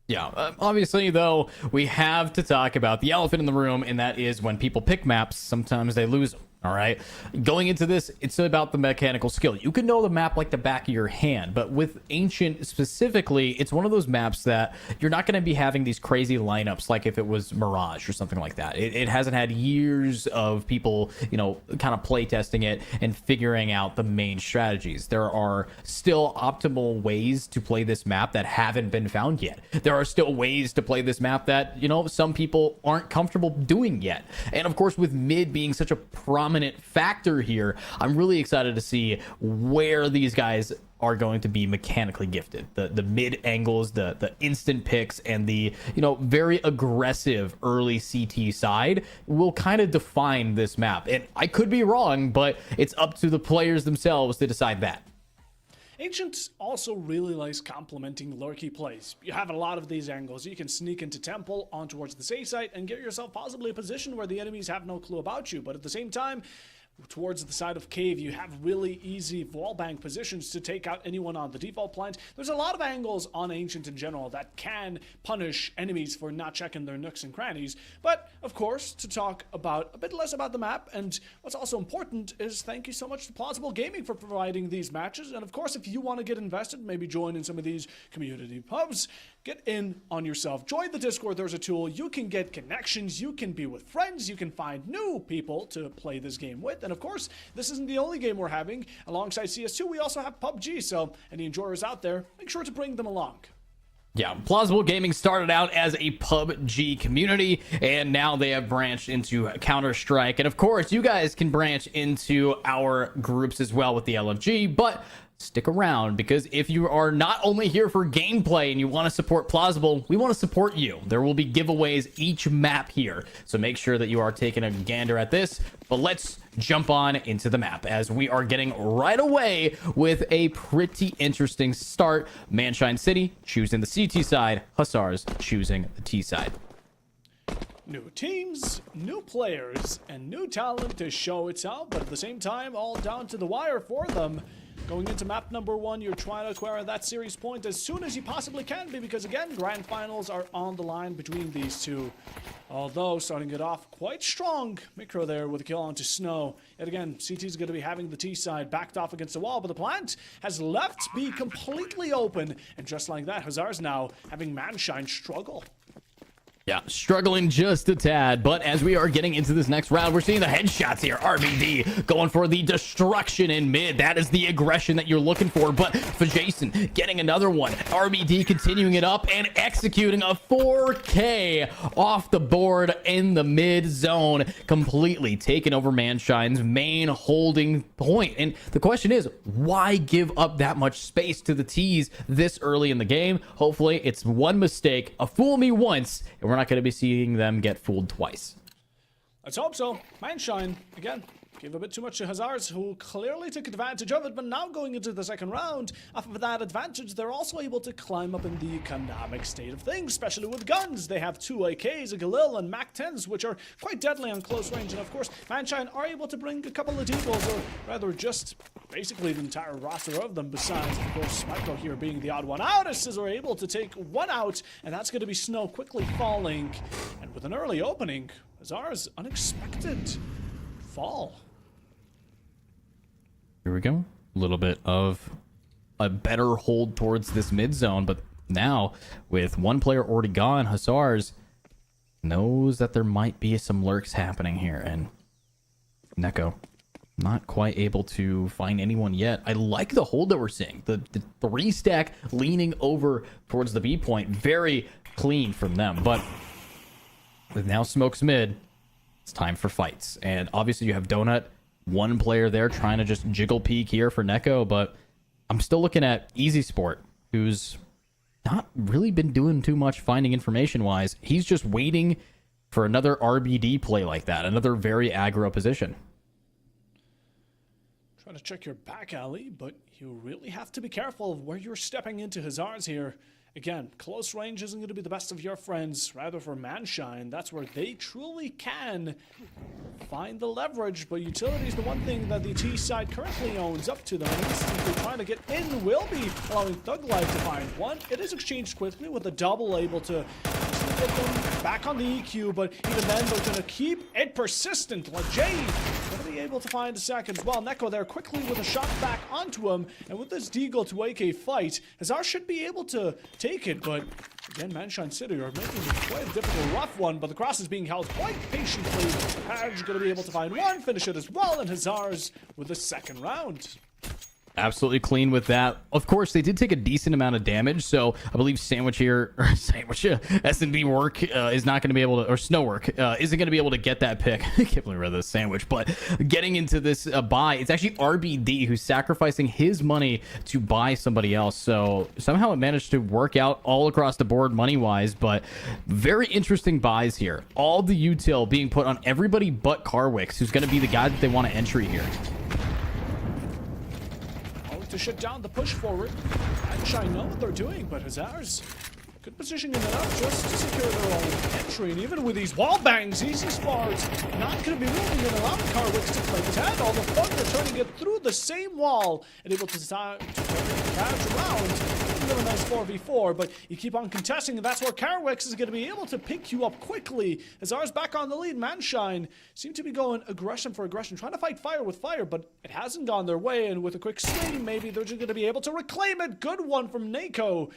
Yeah, obviously, though, we have to talk about the elephant in the room, and that is when people pick maps, sometimes they lose them. All right. Going into this, it's about the mechanical skill. You can know the map like the back of your hand, but with Ancient specifically, it's one of those maps that you're not going to be having these crazy lineups like if it was Mirage or something like that. It hasn't had years of people, you know, kind of play testing it and figuring out the main strategies. There are still optimal ways to play this map that haven't been found yet. There are still ways to play this map that, you know, some people aren't comfortable doing yet. And of course, with mid being such a prominent factor here, I'm really excited to see where these guys are going to be mechanically gifted. The mid angles, the instant picks, and the, you know, very aggressive early CT side will kind of define this map. And I could be wrong, but it's up to the players themselves to decide that. Ancient also really likes complementing lurky plays. You have a lot of these angles. You can sneak into Temple on towards the safe site and get yourself possibly a position where the enemies have no clue about you. But at the same time, towards the side of cave, you have really easy wallbang positions to take out anyone on the default plant. There's a lot of angles on Ancient in general that can punish enemies for not checking their nooks and crannies. But of course, to talk about a bit less about the map, and what's also important is thank you so much to Plausible Gaming for providing these matches. And of course, if you want to get invested, maybe join in some of these community pubs, get in on yourself. Join the Discord. There's a tool. You can get connections. You can be with friends. You can find new people to play this game with. And of course, this isn't the only game we're having. Alongside CS2, we also have PUBG. So any enjoyers out there, make sure to bring them along. Yeah, Plausible Gaming started out as a PUBG community, and now they have branched into Counter-Strike. And of course, you guys can branch into our groups as well with the LFG, but stick around, because if you are not only here for gameplay and you want to support Plausible, we want to support you. There will be giveaways each map here, so make sure that you are taking a gander at this. But let's jump on into the map, as we are getting right away with a pretty interesting start. Manshine City choosing the CT side, Hussars choosing the T side. New teams, new players, and new talent to show itself, but at the same time, all down to the wire for them. Going into map number 1, you're trying to acquire that series point as soon as you possibly can be, because again, grand finals are on the line between these two. Although starting it off quite strong, Micro there with a kill onto Snow. Yet again, CT is going to be having the T side backed off against the wall, but the plant has left B completely open, and just like that, Hussars now having Manshine struggle. Yeah, struggling just a tad, but as we are getting into this next round, we're seeing the headshots here. RBD going for the destruction in mid. That is the aggression that you're looking for, but for Jason getting another one. RBD continuing it up and executing a 4K off the board in the mid zone, completely taking over Manshine's main holding point. And the question is, why give up that much space to the T's this early in the game? Hopefully it's one mistake, a fool me once, and we're not going to be seeing them get fooled twice. Let's hope so. Manshine, again, gave a bit too much to Hussars, who clearly took advantage of it, but now going into the second round, off of that advantage, they're also able to climb up in the economic state of things, especially with guns. They have 2 AKs, a Galil, and MAC-10s, which are quite deadly on close range, and of course, Manshine are able to bring a couple of deagles, or rather just basically the entire roster of them, besides, of course, Micro here being the odd one out, as Scissor able to take one out, and that's going to be Snow quickly falling, and with an early opening, Hussars unexpected fall. Here we go. A little bit of a better hold towards this mid zone, but now with one player already gone, Hussars knows that there might be some lurks happening here, and Neko not quite able to find anyone yet. I like the hold that we're seeing. The 3-stack leaning over towards the B point. Very clean from them, but with now smokes mid, it's time for fights. And obviously you have Donut, one player there trying to just jiggle peek here for Neko, but I'm still looking at Easy Sport, who's not really been doing too much finding information wise. He's just waiting for another RBD play like that, another very aggro position. Try to check your back alley, but you really have to be careful of where you're stepping into Hussars here. Again, close range isn't going to be the best of your friends. Rather for Manshine, that's where they truly can find the leverage. But utility is the one thing that the T side currently owns up to them. And instantly trying to get in will be allowing Thug Life to find one. It is exchanged quickly with a double able to get them back on the EQ. But even then, they're going to keep it persistent. Like Jay, going to be able to find a second as well. Neko there quickly with a shot back onto him, and with this Deagle to AK fight, Hazard should be able to take it, but again, Manshine City are making it quite a difficult, rough one, but the cross is being held quite patiently. Hadge going to be able to find one, finish it as well, and Hazard's with the second round. Absolutely clean with that. Of course, they did take a decent amount of damage, so I believe Sandwich here, or Sandwich, S&D work is not going to be able to, or Snow work isn't going to be able to get that pick. I can't believe I read the Sandwich, but getting into this buy, it's actually RBD who's sacrificing his money to buy somebody else, so somehow it managed to work out all across the board money-wise, but very interesting buys here. All the util being put on everybody but Carwix, who's going to be the guy that they want to entry here. To shut down the push forward. Manshine know what they're doing, but Hazard's good positioning enough just to secure their own entry. And even with these wall bangs, Easy Sparks not going to be moving and allowing Carwix to play his hand. All the fun returning it through the same wall and able to catch around. A nice 4v4, but you keep on contesting, and that's where Carwix is going to be able to pick you up quickly. Azar's back on the lead. Manshine seem to be going aggression for aggression, trying to fight fire with fire, but it hasn't gone their way, and with a quick swing, maybe they're just going to be able to reclaim it. Good one from Neko,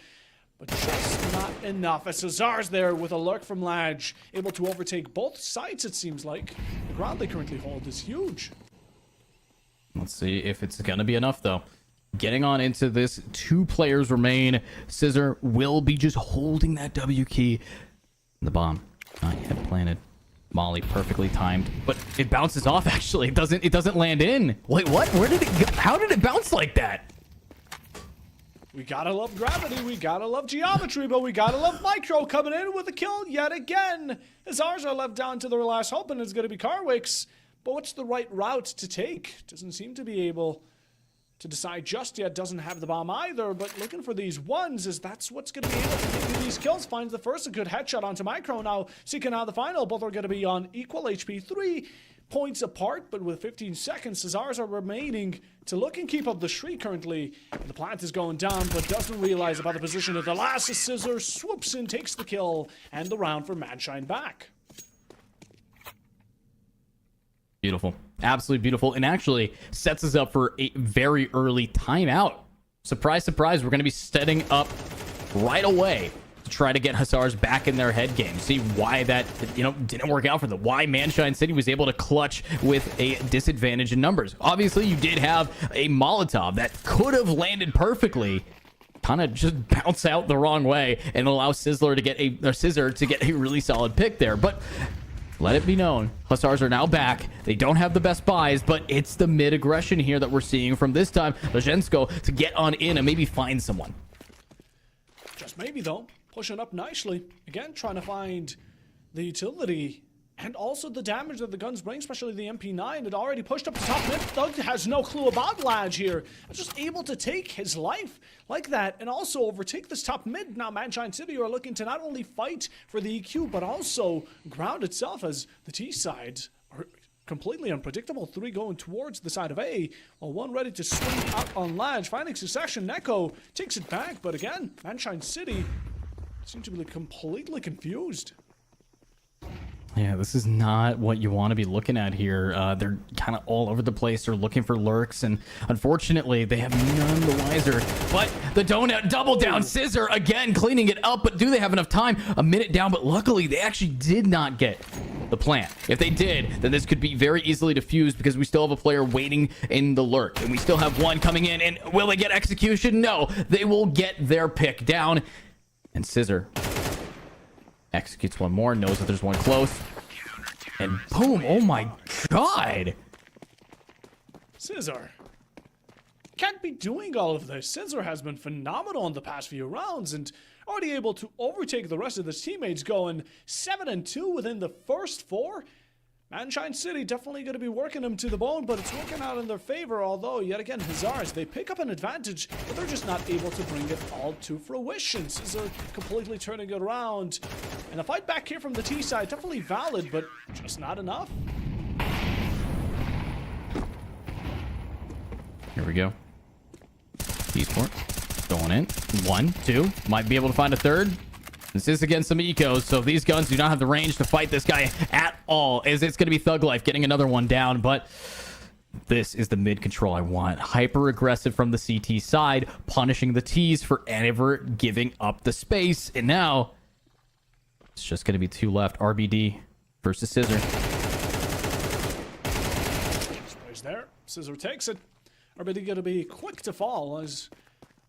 but just not enough, as Azar's there with a lurk from Ladge, able to overtake both sides, it seems like. The ground they currently hold is huge. Let's see if it's going to be enough, though. Getting on into this, 2 players remain. Scissor will be just holding that W key. The bomb not yet planted. Molly perfectly timed, but it bounces off. Actually, it doesn't land in. Wait, what? Where did it go? How did it bounce like that? We gotta love gravity, we gotta love geometry, but we gotta love Micro coming in with a kill yet again. Azars are left down to their last hope, and it's gonna be Carwix. But what's the right route to take? Doesn't seem to be able to decide just yet. Doesn't have the bomb either, but looking for these ones, is that's what's going to be able to give you these kills. Finds the first, a good headshot onto Micro. Now seeking out the final. Both are going to be on equal HP, 3 points apart, but with 15 seconds, Cesars are remaining to look and keep up the streak currently. The plant is going down, but doesn't realize about the position of the last. Scissor swoops in, takes the kill, and the round for Manshine back. Beautiful. Absolutely beautiful. And actually sets us up for a very early timeout. Surprise, surprise. We're going to be setting up right away to try to get Hussars back in their head game. See why that, didn't work out for them. Why Manshine City was able to clutch with a disadvantage in numbers. Obviously, you did have a Molotov that could have landed perfectly. Kind of just bounce out the wrong way and allow Scissor to get a really solid pick there. But let it be known, Hussars are now back. They don't have the best buys, but it's the mid-aggression here that we're seeing from this time Lejensko to get on in and maybe find someone. Just maybe, though. Pushing up nicely. Again, trying to find the utility and also the damage that the guns bring, especially the MP9. It already pushed up the top mid. Thug has no clue about Ladge here. Just able to take his life like that and also overtake this top mid. Now Manshine City are looking to not only fight for the EQ, but also ground itself, as the T sides are completely unpredictable. 3 going towards the side of A, while 1 ready to swing out on Ladge. Finding succession, Neko takes it back, but again, Manshine City seem to be completely confused. Yeah, this is not what you want to be looking at here. They're kind of all over the place. They're looking for lurks, and unfortunately, they have none the wiser. But the donut double down. Scissor again cleaning it up, but do they have enough time? A minute down, but luckily, they actually did not get the plant. If they did, then this could be very easily defused because we still have a player waiting in the lurk, and we still have 1 coming in, and will they get execution? No, they will get their pick down, and Scissor executes 1 more, knows that there's 1 close, and boom. Oh my god. Scissor can't be doing all of this. Scissor has been phenomenal in the past few rounds and already able to overtake the rest of his teammates, going 7-2 within the first 4. Manshine City definitely going to be working them to the bone, but it's working out in their favor, although, yet again, Hazars, they pick up an advantage, but they're just not able to bring it all to fruition. Scissor completely turning it around, and the fight back here from the T side, definitely valid, but just not enough. Here we go. T-Sport going in. 1, 2. Might be able to find a third. This is against some ecos, so these guns do not have the range to fight this guy at all, as it's going to be Thug Life getting another one down, but This is the mid control I want. Hyper aggressive from the CT side, punishing the T's for ever giving up the space. And now it's just going to be 2 left. RBD versus Scissor. Sprays there. Scissor takes it. RBD going to be quick to fall as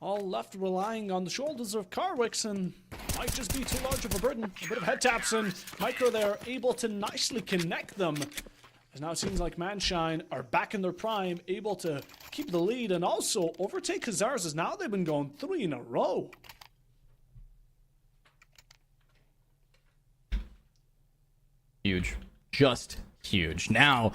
all left relying on the shoulders of Carwix, and might just be too large of a burden. A bit of head taps, and Micro there able to nicely connect them. As now it seems like Manshine are back in their prime, able to keep the lead and also overtake Khazars, as now they've been going 3 in a row. Huge. Just huge. Now,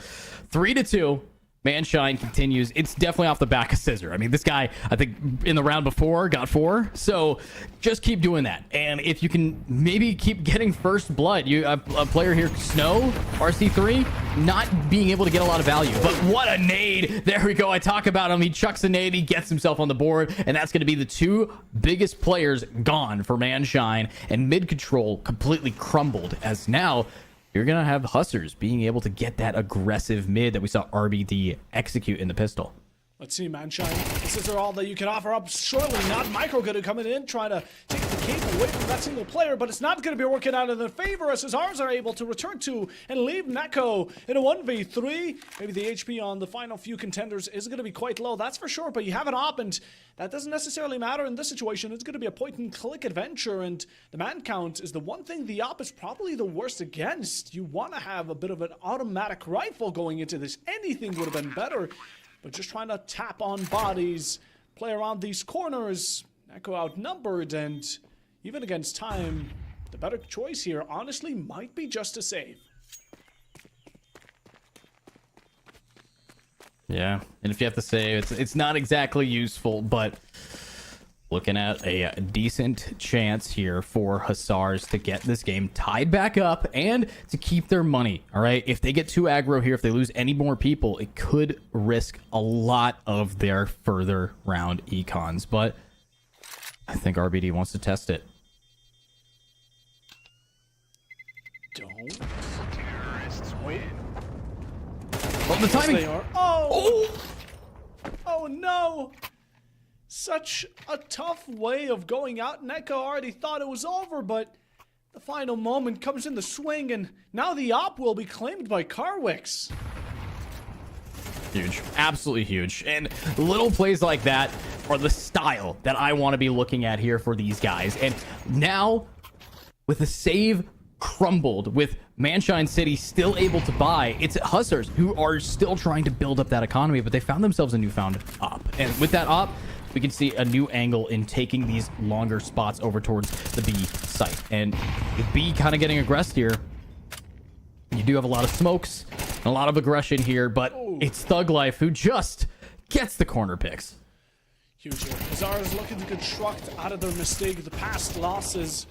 3-2. Manshine continues. It's definitely off the back of Scissor. I mean, this guy, I think, in the round before, got 4. So just keep doing that. And if you can maybe keep getting first blood, you a player here, Snow, RC3, not being able to get a lot of value. But what a nade. There we go. I talk about him. He chucks a nade. He gets himself on the board. And that's going to be the 2 biggest players gone for Manshine. And mid control completely crumbled, as now you're going to have Hussars being able to get that aggressive mid that we saw RBD execute in the pistol. Let's see, Manshine. This is all that you can offer up. Surely not. Micro going to come in, trying to take the cape away from that single player, but it's not going to be working out in their favor as Hussars are able to return to and leave Neko in a 1v3. Maybe the HP on the final few contenders is going to be quite low, that's for sure, but you have an op, and that doesn't necessarily matter in this situation. It's going to be a point-and-click adventure, and the man count is the one thing the op is probably the worst against. You want to have a bit of an automatic rifle going into this. Anything would have been better. But just trying to tap on bodies, play around these corners, Neko outnumbered, and even against time, the better choice here, honestly, might be just a save. Yeah, and if you have to say, it's not exactly useful, but looking at a decent chance here for Hussars to get this game tied back up and to keep their money. All right, if they get too aggro here, if they lose any more people, it could risk a lot of their further round econs. But I think RBD wants to test it. Don't. Wait. Well, the timing. They are. Oh! Oh no! Such a tough way of going out. Neko already thought it was over, but the final moment comes in the swing, and now the op will be claimed by Carwix. Huge. Absolutely huge. And little plays like that are the style that I want to be looking at here for these guys. And now, with the save crumbled, with Manshine City still able to buy, it's Hussars who are still trying to build up that economy, but they found themselves a newfound op. And with that op, we can see a new angle in taking these longer spots over towards the B site. And with B kind of getting aggressive here, you do have a lot of smokes and a lot of aggression here, but it's Thug Life who just gets the corner picks. Huge here. Khazars is looking to construct out of their mistake the past losses,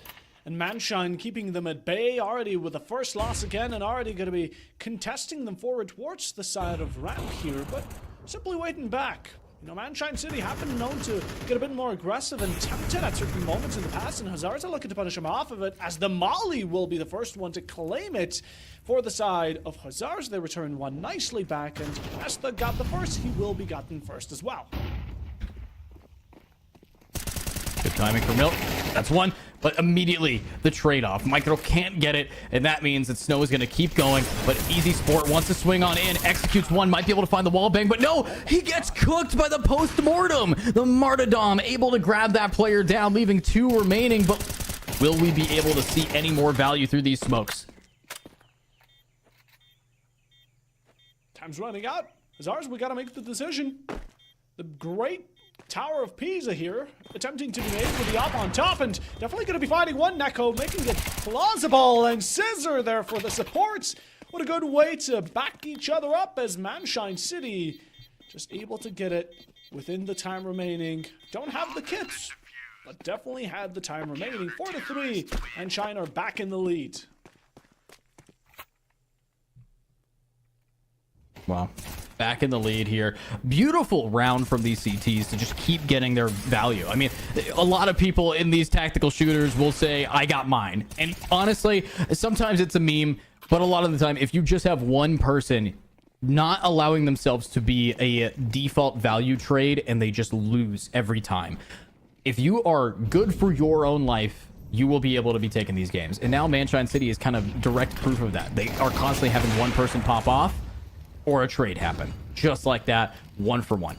and Manshine keeping them at bay already with the first loss again, and already going to be contesting them forward towards the side of ramp here, but simply waiting back. You know, Manshine City have been known to get a bit more aggressive and tempted at certain moments in the past, and Hussars are looking to punish him off of it, as the Molly will be the first one to claim it for the side of Hussars. They return one nicely back, and as Thug got the first, he will be gotten first as well. Good timing for Milk. That's one. But immediately, the trade-off. Micro can't get it, and that means that Snow is going to keep going. But Easy Sport wants to swing on in, executes one, might be able to find the wall bang, but no! He gets cooked by the post-mortem! The Martyrdom able to grab that player down, leaving 2 remaining, but will we be able to see any more value through these smokes? Time's running out. Hussars, we got to make the decision. The great Tower of Pisa here, attempting to be made with the op on top, and definitely going to be finding one Neko, making it plausible, and Scissor there for the supports. What a good way to back each other up, as Manshine City just able to get it within the time remaining. Don't have the kits, but definitely had the time remaining. 4-3, and Manshine are back in the lead. Wow. Back in the lead here. Beautiful round from these CTs to just keep getting their value. I mean, a lot of people in these tactical shooters will say, I got mine. And honestly, sometimes it's a meme, but a lot of the time, if you just have one person not allowing themselves to be a default value trade, and they just lose every time. If you are good for your own life, you will be able to be taking these games. And now Manshine City is kind of direct proof of that. They are constantly having one person pop off or a trade happen. Just like that, 1-for-1.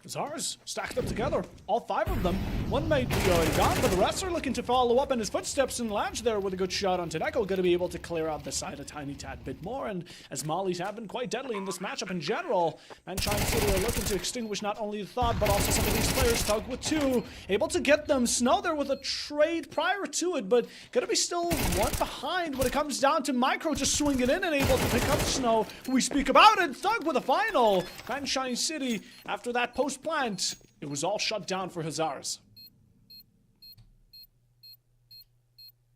Zars stacked up together, all 5 of them. One might be already gone, but the rest are looking to follow up in his footsteps, and Lange there with a good shot on Tedeko, going to be able to clear out the side a tiny tad bit more. And as mollies have been quite deadly in this matchup in general, Manshine City are looking to extinguish not only the Thought, but also some of these players. Thug with 2, able to get them. Snow there with a trade prior to it, but going to be still one behind when it comes down to Micro just swinging in and able to pick up Snow. We speak about it. Thug with a final. Manshine City, after that post-plant, it was all shut down for Hazars.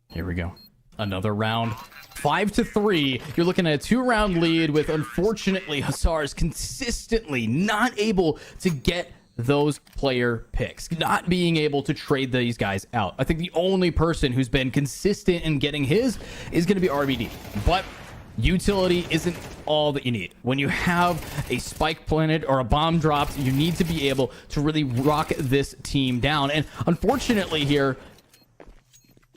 Here we go. Another round. 5-3. You're looking at a 2-round lead with, unfortunately, Hazars consistently not able to get those player picks, not being able to trade these guys out. I think the only person who's been consistent in getting his is going to be RBD. But utility isn't all that you need. When you have a spike planted or a bomb dropped, you need to be able to really rock this team down. And unfortunately here,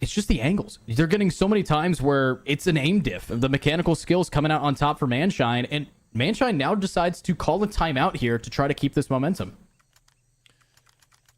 it's just the angles. They're getting so many times where it's an aim diff. The mechanical skills coming out on top for Manshine, and Manshine now decides to call a timeout here to try to keep this momentum.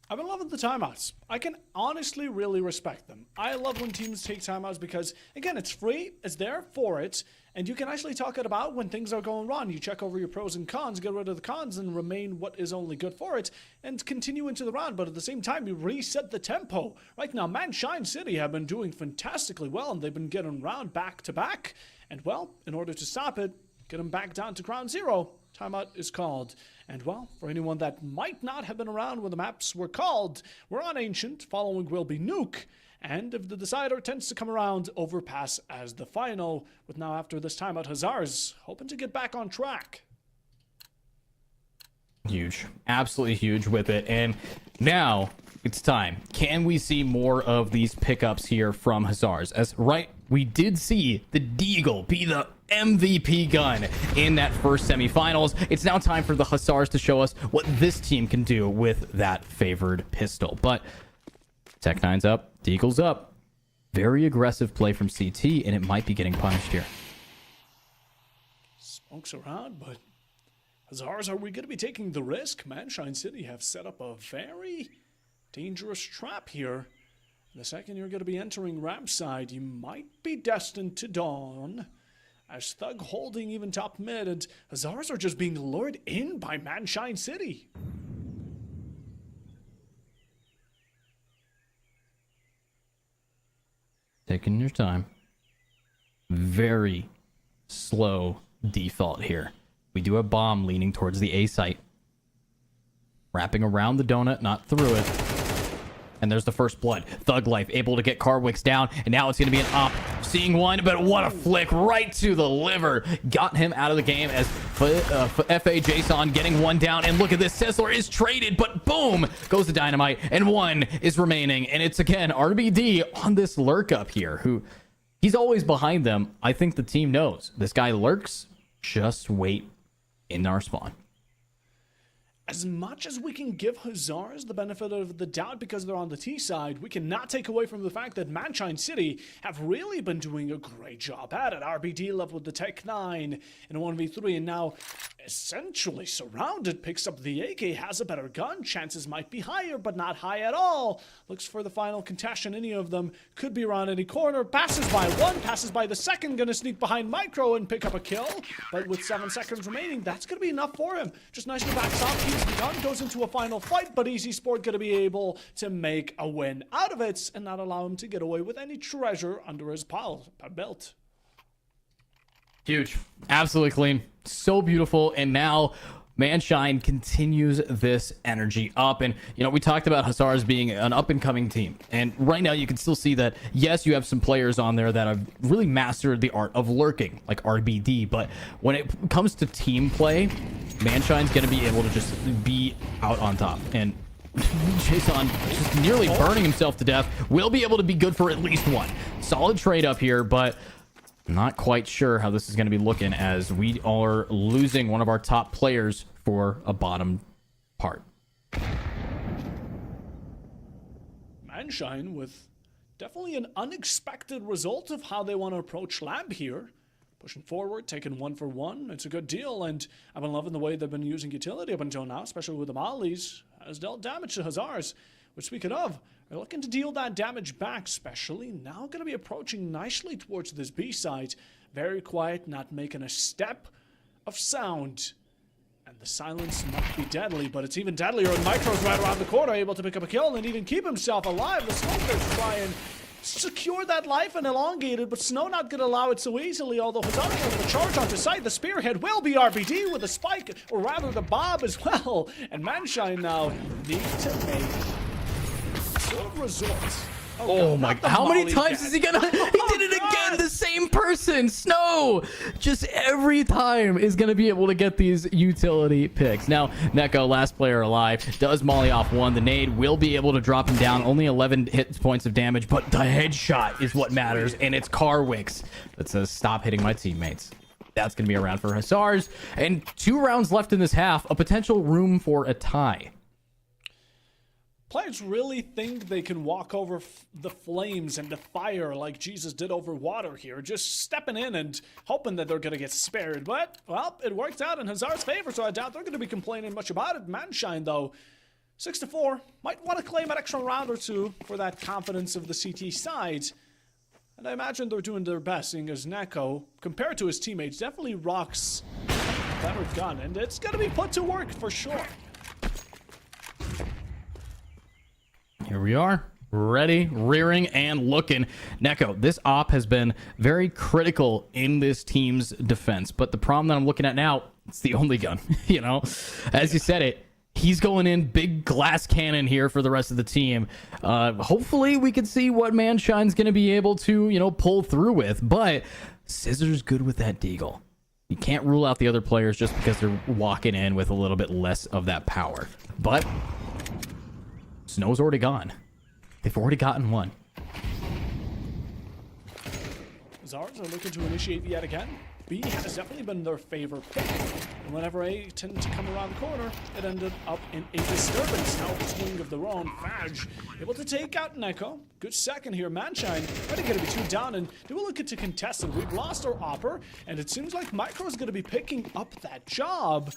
I've been loving the timeouts. I can honestly really respect them. I love when teams take timeouts because, again, it's free, it's there for it, and you can actually talk it about when things are going wrong. You check over your pros and cons, get rid of the cons, and remain what is only good for it, and continue into the round. But at the same time, you reset the tempo. Right now, Manshine City have been doing fantastically well, and they've been getting round back to back. And, well, in order to stop it, get them back down to ground zero, timeout is called. And, well, for anyone that might not have been around when the maps were called, we're on Ancient, following will be Nuke. And if the decider tends to come around, Overpass as the final, with now after this timeout, Hazars hoping to get back on track. Huge. Absolutely huge with it. And now it's time. Can we see more of these pickups here from Hazars? As we did see the Deagle be the MVP gun in that first semifinals. It's now time for the Hazars to show us what this team can do with that favored pistol. But Tech9's up, Deagle's up. Very aggressive play from CT, and it might be getting punished here. Smokes around, but Hazars, are we going to be taking the risk? Manshine City have set up a very dangerous trap here. The second you're going to be entering ramp side, you might be destined to dawn. As Thug holding even top mid, and Hazars are just being lured in by Manshine City. Taking your time. Very slow default here. We do have bomb leaning towards the A site. Wrapping around the donut, not through it. And there's the first blood. Thug Life able to get Carwicks down, and now it's going to be an op. Seeing one, but what a flick right to the liver. Got him out of the game as FA Jason getting one down. And look at this, Sessler is traded, but boom, goes the dynamite, and one is remaining. And it's again RBD on this lurk up here, who he's always behind them. I think the team knows this guy lurks. Just wait in our spawn. As much as we can give Hazars the benefit of the doubt because they're on the T side, we cannot take away from the fact that Manshine City have really been doing a great job at it. RBD left with the Tech9 in a 1v3, and now essentially surrounded, picks up the AK, has a better gun. Chances might be higher, but not high at all. Looks for the final contestant. Any of them could be around any corner. Passes by one, passes by the second, gonna sneak behind Micro and pick up a kill. But with 7 seconds remaining, that's gonna be enough for him. Just nicely backs off, keeps the gun, goes into a final fight, but Easy Sport gonna be able to make a win out of it and not allow him to get away with any treasure under his belt. Huge. Absolutely clean. So beautiful. And now Manshine continues this energy up. And, you know, we talked about Hazars being an up-and-coming team. And right now you can still see that, yes, you have some players on there that have really mastered the art of lurking, like RBD. But when it comes to team play, Manshine's going to be able to just be out on top. And Jason just nearly burning himself to death will be able to be good for at least one. Solid trade up here, but Not quite sure how this is going to be looking, as we are losing one of our top players for a bottom part. Manshine with definitely an unexpected result of how they want to approach Lab here. Pushing forward, taking 1 for 1. It's a good deal, and I've been loving the way they've been using utility up until now, especially with the mollies. Has dealt damage to Hazars, which, speaking of, they're looking to deal that damage back, especially now going to be approaching nicely towards this B side. Very quiet, not making a step of sound. And the silence might be deadly, but it's even deadlier when Micro's right around the corner, able to pick up a kill and even keep himself alive. The Smoker's trying secure that life and elongate it, but Snow not going to allow it so easily, although Hazard with a charge onto site. The Spearhead will be RBD with a spike, or rather the Bob as well. And Manshine now need to make good results. Oh my, how many times is he gonna, he did it again, the same person, Snow, just every time is gonna be able to get these utility picks. Now, Neko, last player alive, does molly off 1, the nade will be able to drop him down, only 11 hit points of damage, but the headshot is what matters, and it's Carwix that says, stop hitting my teammates. That's gonna be around for Hazars, and 2 rounds left in this half, a potential room for a tie. Players really think they can walk over the flames and the fire like Jesus did over water here, just stepping in and hoping that they're going to get spared. But, well, it worked out in Hazard's favor, so I doubt they're going to be complaining much about it. Manshine, though, 6-4, might want to claim an extra round or 2 for that confidence of the CT side. And I imagine they're doing their best, seeing as Neko, compared to his teammates, definitely rocks a better gun, and it's going to be put to work for sure. Here we are, ready, rearing, and looking. Neko, this op has been very critical in this team's defense, but the problem that I'm looking at now, it's the only gun, you know? As you said it, he's going in big glass cannon here for the rest of the team. Hopefully we can see what Manshine's going to be able to, you know, pull through with, but Scissor's good with that deagle. You can't rule out the other players just because they're walking in with a little bit less of that power. But Snow's already gone. They've already gotten 1. Zars are looking to initiate yet again. B has definitely been their favorite pick. And whenever A tended to come around the corner, it ended up in a disturbance. Now swing of their own. Faj able to take out Neko. Good second here. Manshine already going to be 2 down, and they will look to contest it. We've lost our Opper, and it seems like Micro's going to be picking up that job,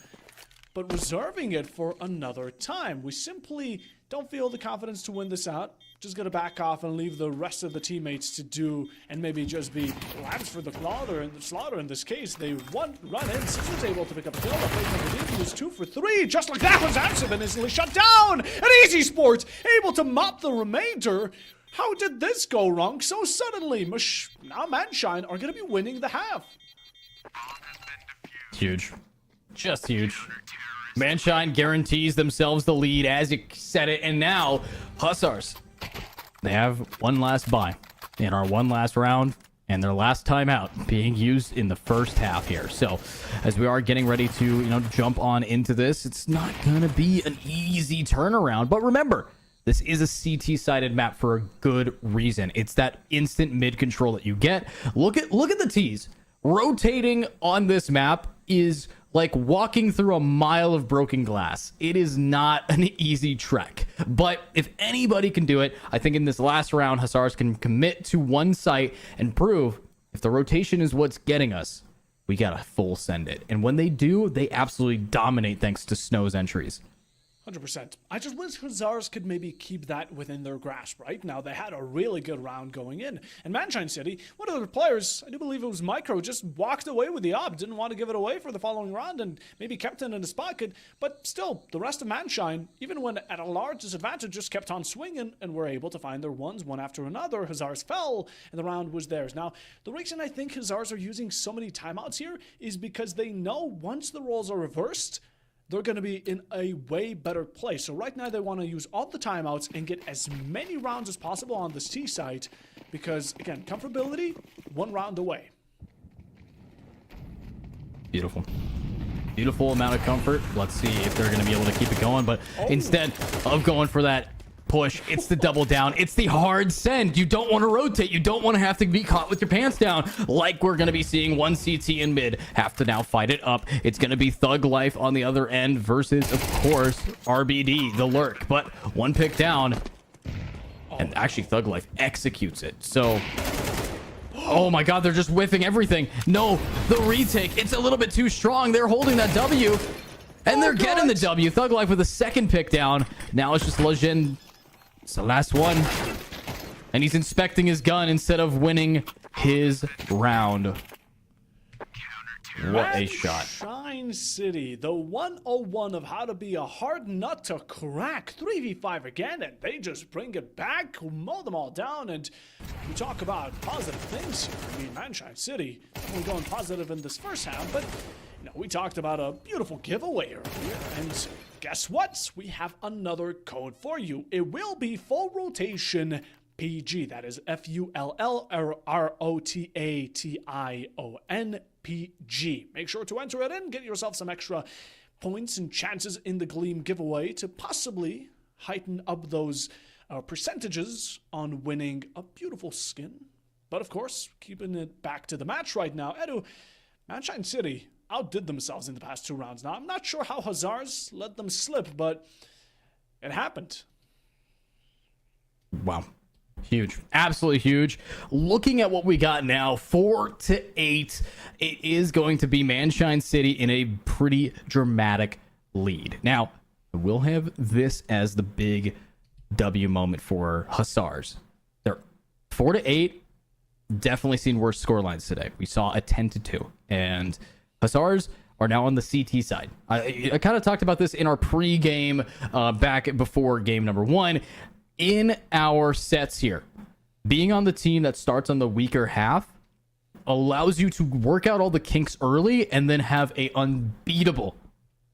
but reserving it for another time. We simply don't feel the confidence to win this out. Just gonna back off and leave the rest of the teammates to do, and maybe just be labs for the slaughter in this case. They run in. Scissor's able to pick up a kill. He was 2 for 3. Just like that was Absent and instantly shut down. And Easy Sports able to mop the remainder. How did this go wrong so suddenly? Now Manshine are gonna be winning the half. Huge. Just huge. Manshine guarantees themselves the lead, as you said it, and now Hussars, they have 1 last buy in our 1 last round, and their last timeout being used in the first half here. So as we are getting ready to, you know, jump on into this, it's not gonna be an easy turnaround, but remember, this is a CT-sided map for a good reason. It's that instant mid control that you get. Look at the T's. Rotating on this map is like walking through a mile of broken glass. It is not an easy trek, but if anybody can do it, I think in this last round, Hussars can commit to 1 site and prove if the rotation is what's getting us, we gotta full send it. And when they do, they absolutely dominate thanks to Snow's entries. 100%. I just wish Hazars could maybe keep that within their grasp. Right now, they had a really good round going in. And Manshine City, one of their players, I do believe it was Micro, just walked away with the op, didn't want to give it away for the following round, and maybe kept it in his pocket. But still, the rest of Manshine, even when at a large disadvantage, just kept on swinging and were able to find their ones one after another. Hazars fell, and the round was theirs. Now, the reason I think Hazars are using so many timeouts here is because they know once the roles are reversed, they're going to be in a way better place. So right now they want to use all the timeouts and get as many rounds as possible on this T site because, again, comfortability, 1 round away. Beautiful. Beautiful amount of comfort. Let's see if they're going to be able to keep it going, but instead of going for that push. It's the double down. It's the hard send. You don't want to rotate. You don't want to have to be caught with your pants down like we're going to be seeing one CT in mid have to now fight it up. It's going to be Thug Life on the other end versus, of course, RBD, the lurk. But one pick down, and actually Thug Life executes it. So, oh my God, they're just whiffing everything. No, the retake. It's a little bit too strong. They're holding that W. And they're getting the W. Thug Life with a second pick down. Now it's just Lejin. It's the last one. And he's inspecting his gun instead of winning his round. What a shot. Shine City, the 101 of how to be a hard nut to crack. 3v5 again, and they just bring it back, mow them all down, and we talk about positive things here. I mean, Manshine City, definitely going positive in this first half, but you know, we talked about a beautiful giveaway earlier, and guess what? We have another code for you. It will be full rotation PG. That is FULLROTATION PG. Make sure to enter it in, get yourself some extra points and chances in the Gleam giveaway to possibly heighten up those percentages on winning a beautiful skin. But of course, keeping it back to the match right now, Edu, Manshine City outdid themselves in the past 2 rounds. Now, I'm not sure how Hazards let them slip, but it happened. Wow. Huge. Absolutely huge. Looking at what we got now, 4-8. It is going to be Manshine City in a pretty dramatic lead. Now, we'll have this as the big W moment for Hussars. They're 4-8. Definitely seen worse scorelines today. We saw a 10-2. And Hussars are now on the CT side. I kind of talked about this in our pre-game back before game number 1. In our sets here, being on the team that starts on the weaker half allows you to work out all the kinks early and then have a unbeatable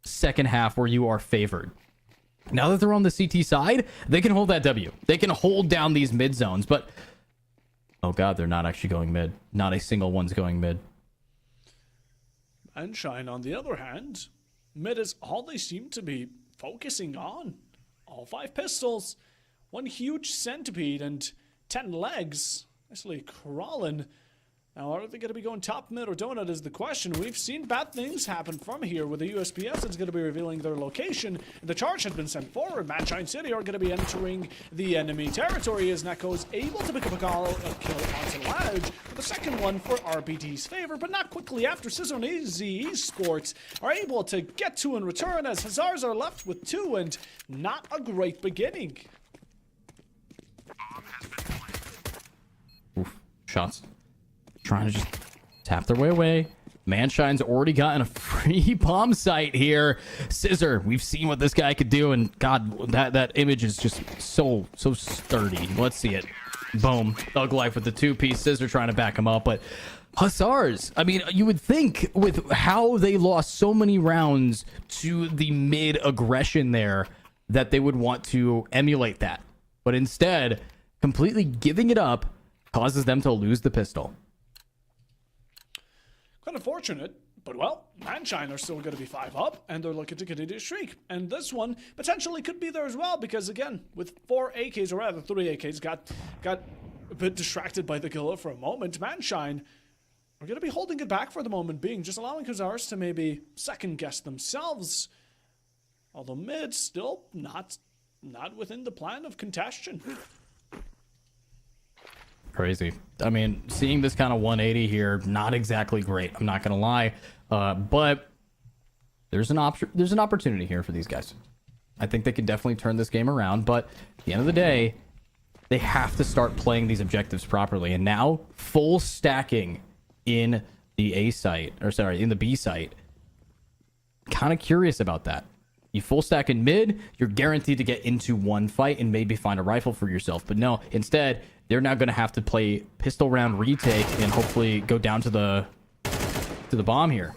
second half where you are favored. Now that they're on the CT side, they can hold that W. They can hold down these mid zones, but oh God, they're not actually going mid. Not a single one's going mid. Manshine, on the other hand, mid is all they seem to be focusing on. All 5 pistols. One huge centipede and 10 legs. Nicely crawling. Now, are they going to be going top, mid, or donut is the question. We've seen bad things happen from here with the USPS. It's going to be revealing their location. The charge has been sent forward. Manshine City are going to be entering the enemy territory as Neko is able to pick up a kill onto Ladge. The second one for RBD's favor, but not quickly after Scissor-Easy Esports are able to get 2 in return as Hazards are left with 2 and not a great beginning. Oof. Shots. Trying to just tap their way away. Manshine's already gotten a free bomb site here. Scissor, we've seen what this guy could do, and God, that image is just so sturdy. Let's see it. Boom. Thug Life with the 2-piece. Scissor trying to back him up, but Hussars, I mean, you would think with how they lost so many rounds to the mid aggression there that they would want to emulate that. But instead, completely giving it up causes them to lose the pistol. Kind of fortunate, but well, Manshine are still going to be 5 up, and they're looking to continue to streak. And this one potentially could be there as well, because again, with 4 AKs, or rather 3 AKs, got a bit distracted by the killer for a moment. Manshine are going to be holding it back for the moment being, just allowing Hazards to maybe second guess themselves. Although mid still not within the plan of contention. Crazy. I mean, seeing this kind of 180 here, not exactly great. I'm not gonna lie, but there's an opportunity here for these guys. I think they can definitely turn this game around. But at the end of the day, they have to start playing these objectives properly. And now, full stacking in the A site, or sorry, in the B site. Kind of curious about that. You full stack in mid, you're guaranteed to get into one fight and maybe find a rifle for yourself. But no, instead, they're now going to have to play pistol round retake and hopefully go down to the bomb here.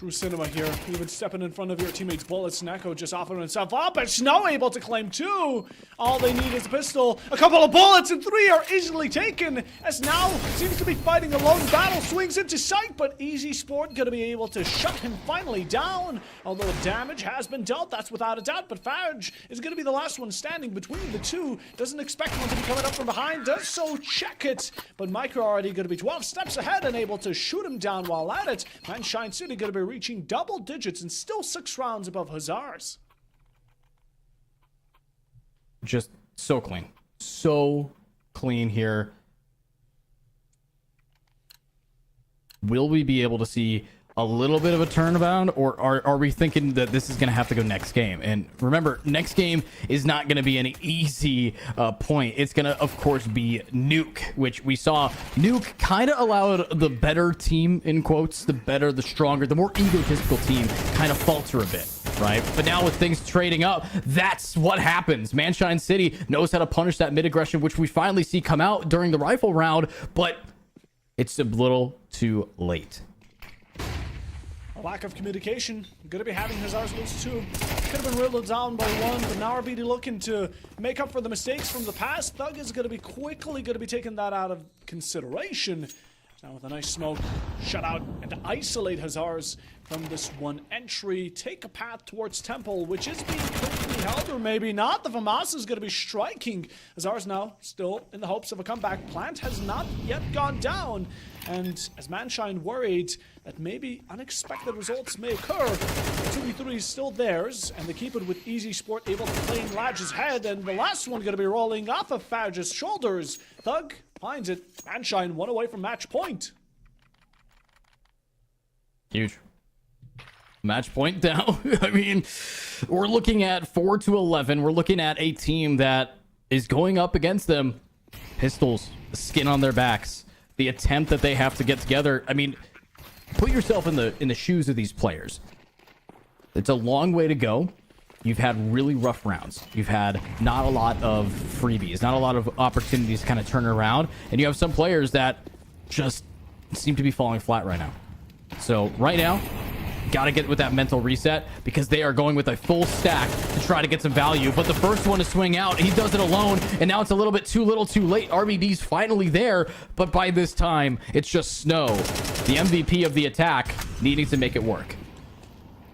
true cinema here. Even stepping in front of your teammate's bullets. Neko just offering himself up, and Snow able to claim 2. All they need is a pistol, a couple of bullets, and 3 are easily taken. As now seems to be fighting a lone battle, swings into sight, but Easy Sport gonna be able to shut him finally down. Although damage has been dealt, that's without a doubt, but Faj is gonna be the last one standing between the two. Doesn't expect one to be coming up from behind, does so check it. But Micro already gonna be 12 steps ahead and able to shoot him down while at it. Manshine City gonna be reaching double digits and still 6 rounds above Hazards. Just so clean. So clean here. Will we be able to see a little bit of a turnaround, or are we thinking that this is going to have to go next game? And remember, next game is not going to be an easy point. It's going to, of course, be Nuke, which we saw Nuke kind of allowed the better team, in quotes, the better, the stronger, the more egotistical team kind of falter a bit, right? But now with things trading up, that's what happens. Manshine City knows how to punish that mid-aggression, which we finally see come out during the rifle round, but it's a little too late. A lack of communication. Gonna be having Hazards lose 2. Could have been riddled down by 1, but now RBD looking to make up for the mistakes from the past. Thug is gonna be quickly gonna be taking that out of consideration. Now with a nice smoke, shut out and isolate Hazards from this one entry. Take a path towards Temple, which is being quickly held, or maybe not. The FAMAS is going to be striking. Hazards now still in the hopes of a comeback. Plant has not yet gone down. And as Manshine worried that maybe unexpected results may occur, the 2v3 is still theirs, and they keep it with Easy Sport able to claim Ladge's head, and the last one going to be rolling off of Faj's shoulders. Thug finds it. Manshine 1 away from match point. Huge. Match point down. I mean, we're looking at 4-11. We're looking at a team that is going up against them. Pistols, the skin on their backs, the attempt that they have to get together. I mean, put yourself in the shoes of these players. It's a long way to go. You've had really rough rounds. You've had not a lot of freebies, not a lot of opportunities to kind of turn around. And you have some players that just seem to be falling flat right now. So right now, got to get with that mental reset, because they are going with a full stack to try to get some value. But the first one to swing out, he does it alone, and now it's a little bit too little too late. RBD's finally there, but by this time, it's just Snow, the MVP of the attack, needing to make it work.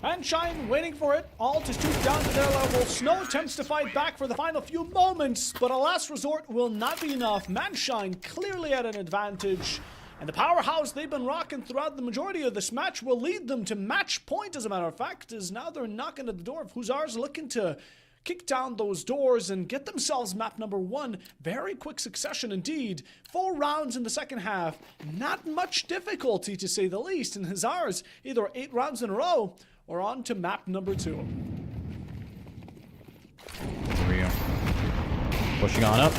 Manshine waiting for it, all to stoop down to their level. Snow attempts to fight back for the final few moments, but a last resort will not be enough. Manshine clearly at an advantage. And the powerhouse they've been rocking throughout the majority of this match will lead them to match point, as a matter of fact, as now they're knocking at the door of Hussars, looking to kick down those doors and get themselves map number 1. Very quick succession indeed. 4 rounds in the second half. Not much difficulty, to say the least. And Hussars, either 8 rounds in a row or on to map number 2. Here we go. Pushing on up.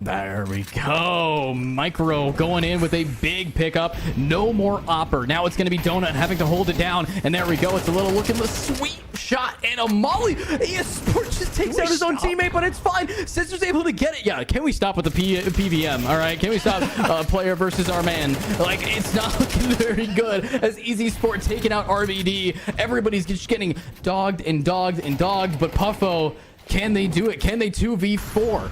There we go. Micro going in with a big pickup. No more Opper. Now it's going to be Donut having to hold it down. And there we go. It's a little looking sweet shot and a molly. Sport just takes out his own teammate, but it's fine. Scissor's able to get it. Yeah, can we stop with the PVM? All right, can we stop player versus our man? Like, it's not looking very good as Easy Sport taking out RBD. Everybody's just getting dogged and dogged and dogged. But Puffo, can they do it? Can they 2v4?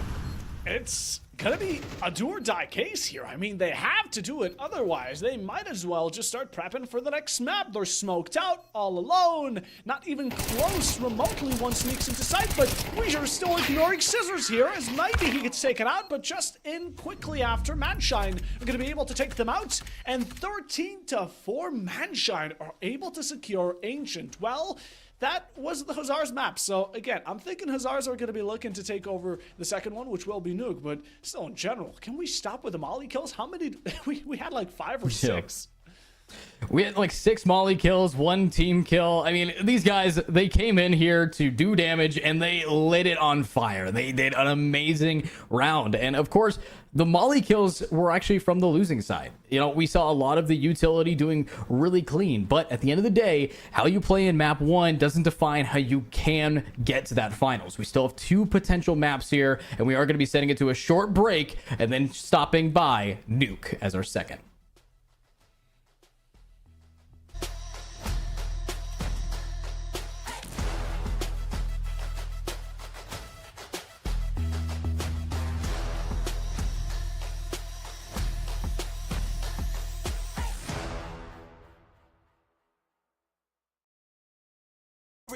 It's gonna be a do or die case here. I mean, they have to do it, otherwise they might as well just start prepping for the next map. They're smoked out, all alone, not even close. Remotely one sneaks into sight, but Weezer's still ignoring Scissors here, as maybe he gets taken out, but just in quickly after. Manshine are gonna be able to take them out, and 13-4 Manshine are able to secure Ancient. Well, that was the Hussars map. So again, I'm thinking Hussars are going to be looking to take over the second one, which will be Nuke. But still, in general, can we stop with the molly kills? How many? We had like 5 or 6. We had like 6 molly kills, 1 team kill. I mean, these guys, they came in here to do damage and they lit it on fire. They did an amazing round. And of course, the molly kills were actually from the losing side. You know, we saw a lot of the utility doing really clean. But at the end of the day, how you play in map 1 doesn't define how you can get to that finals. We still have 2 potential maps here, and we are going to be sending it to a short break and then stopping by Nuke as our second.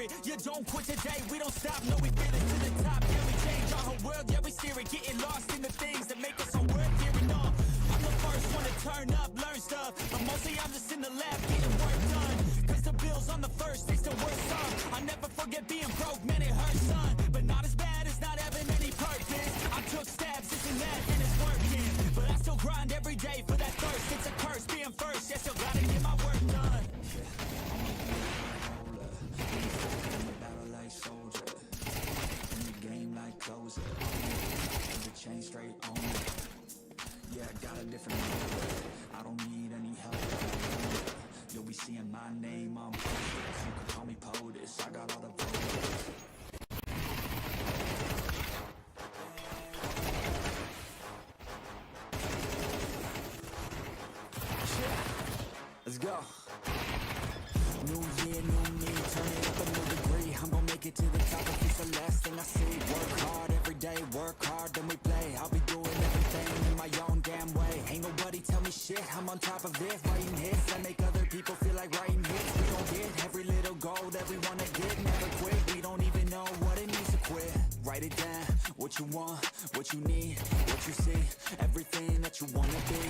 it. You don't quit today, we don't stop, no, we feel it to the top. Yeah, we change our whole world, yeah, we steer it. Getting lost in the things that make us so worth hearing on. I'm the first one to turn up, learn stuff, but mostly I'm just in the lab getting work done. Cause the bills on the first, they still worse off. I never forget being broke, man, it hurts, son. But not as bad as not having any purpose. I took stabs, this and that, and it's working. But I still grind every day for that thirst. It's a curse being first, yeah, still gotta get my work done. Battle like soldier, in the game like closer. The chain straight on me. Yeah, I got a different number. I don't need any help. You'll be seeing my name on posters. You can call me POTUS. I got all the voters. Let's go. New year, new me, turn it up a new degree. I'm gonna make it to the top if it's the last thing I see. Work hard every day, work hard, then we play. I'll be doing everything in my own damn way. Ain't nobody tell me shit, I'm on top of it. Writing hits, I make other people feel like writing hits. We gon' get every little goal that we wanna get. Never quit, we don't even know what it means to quit. Write it down, what you want, what you need, what you see. Everything that you wanna be.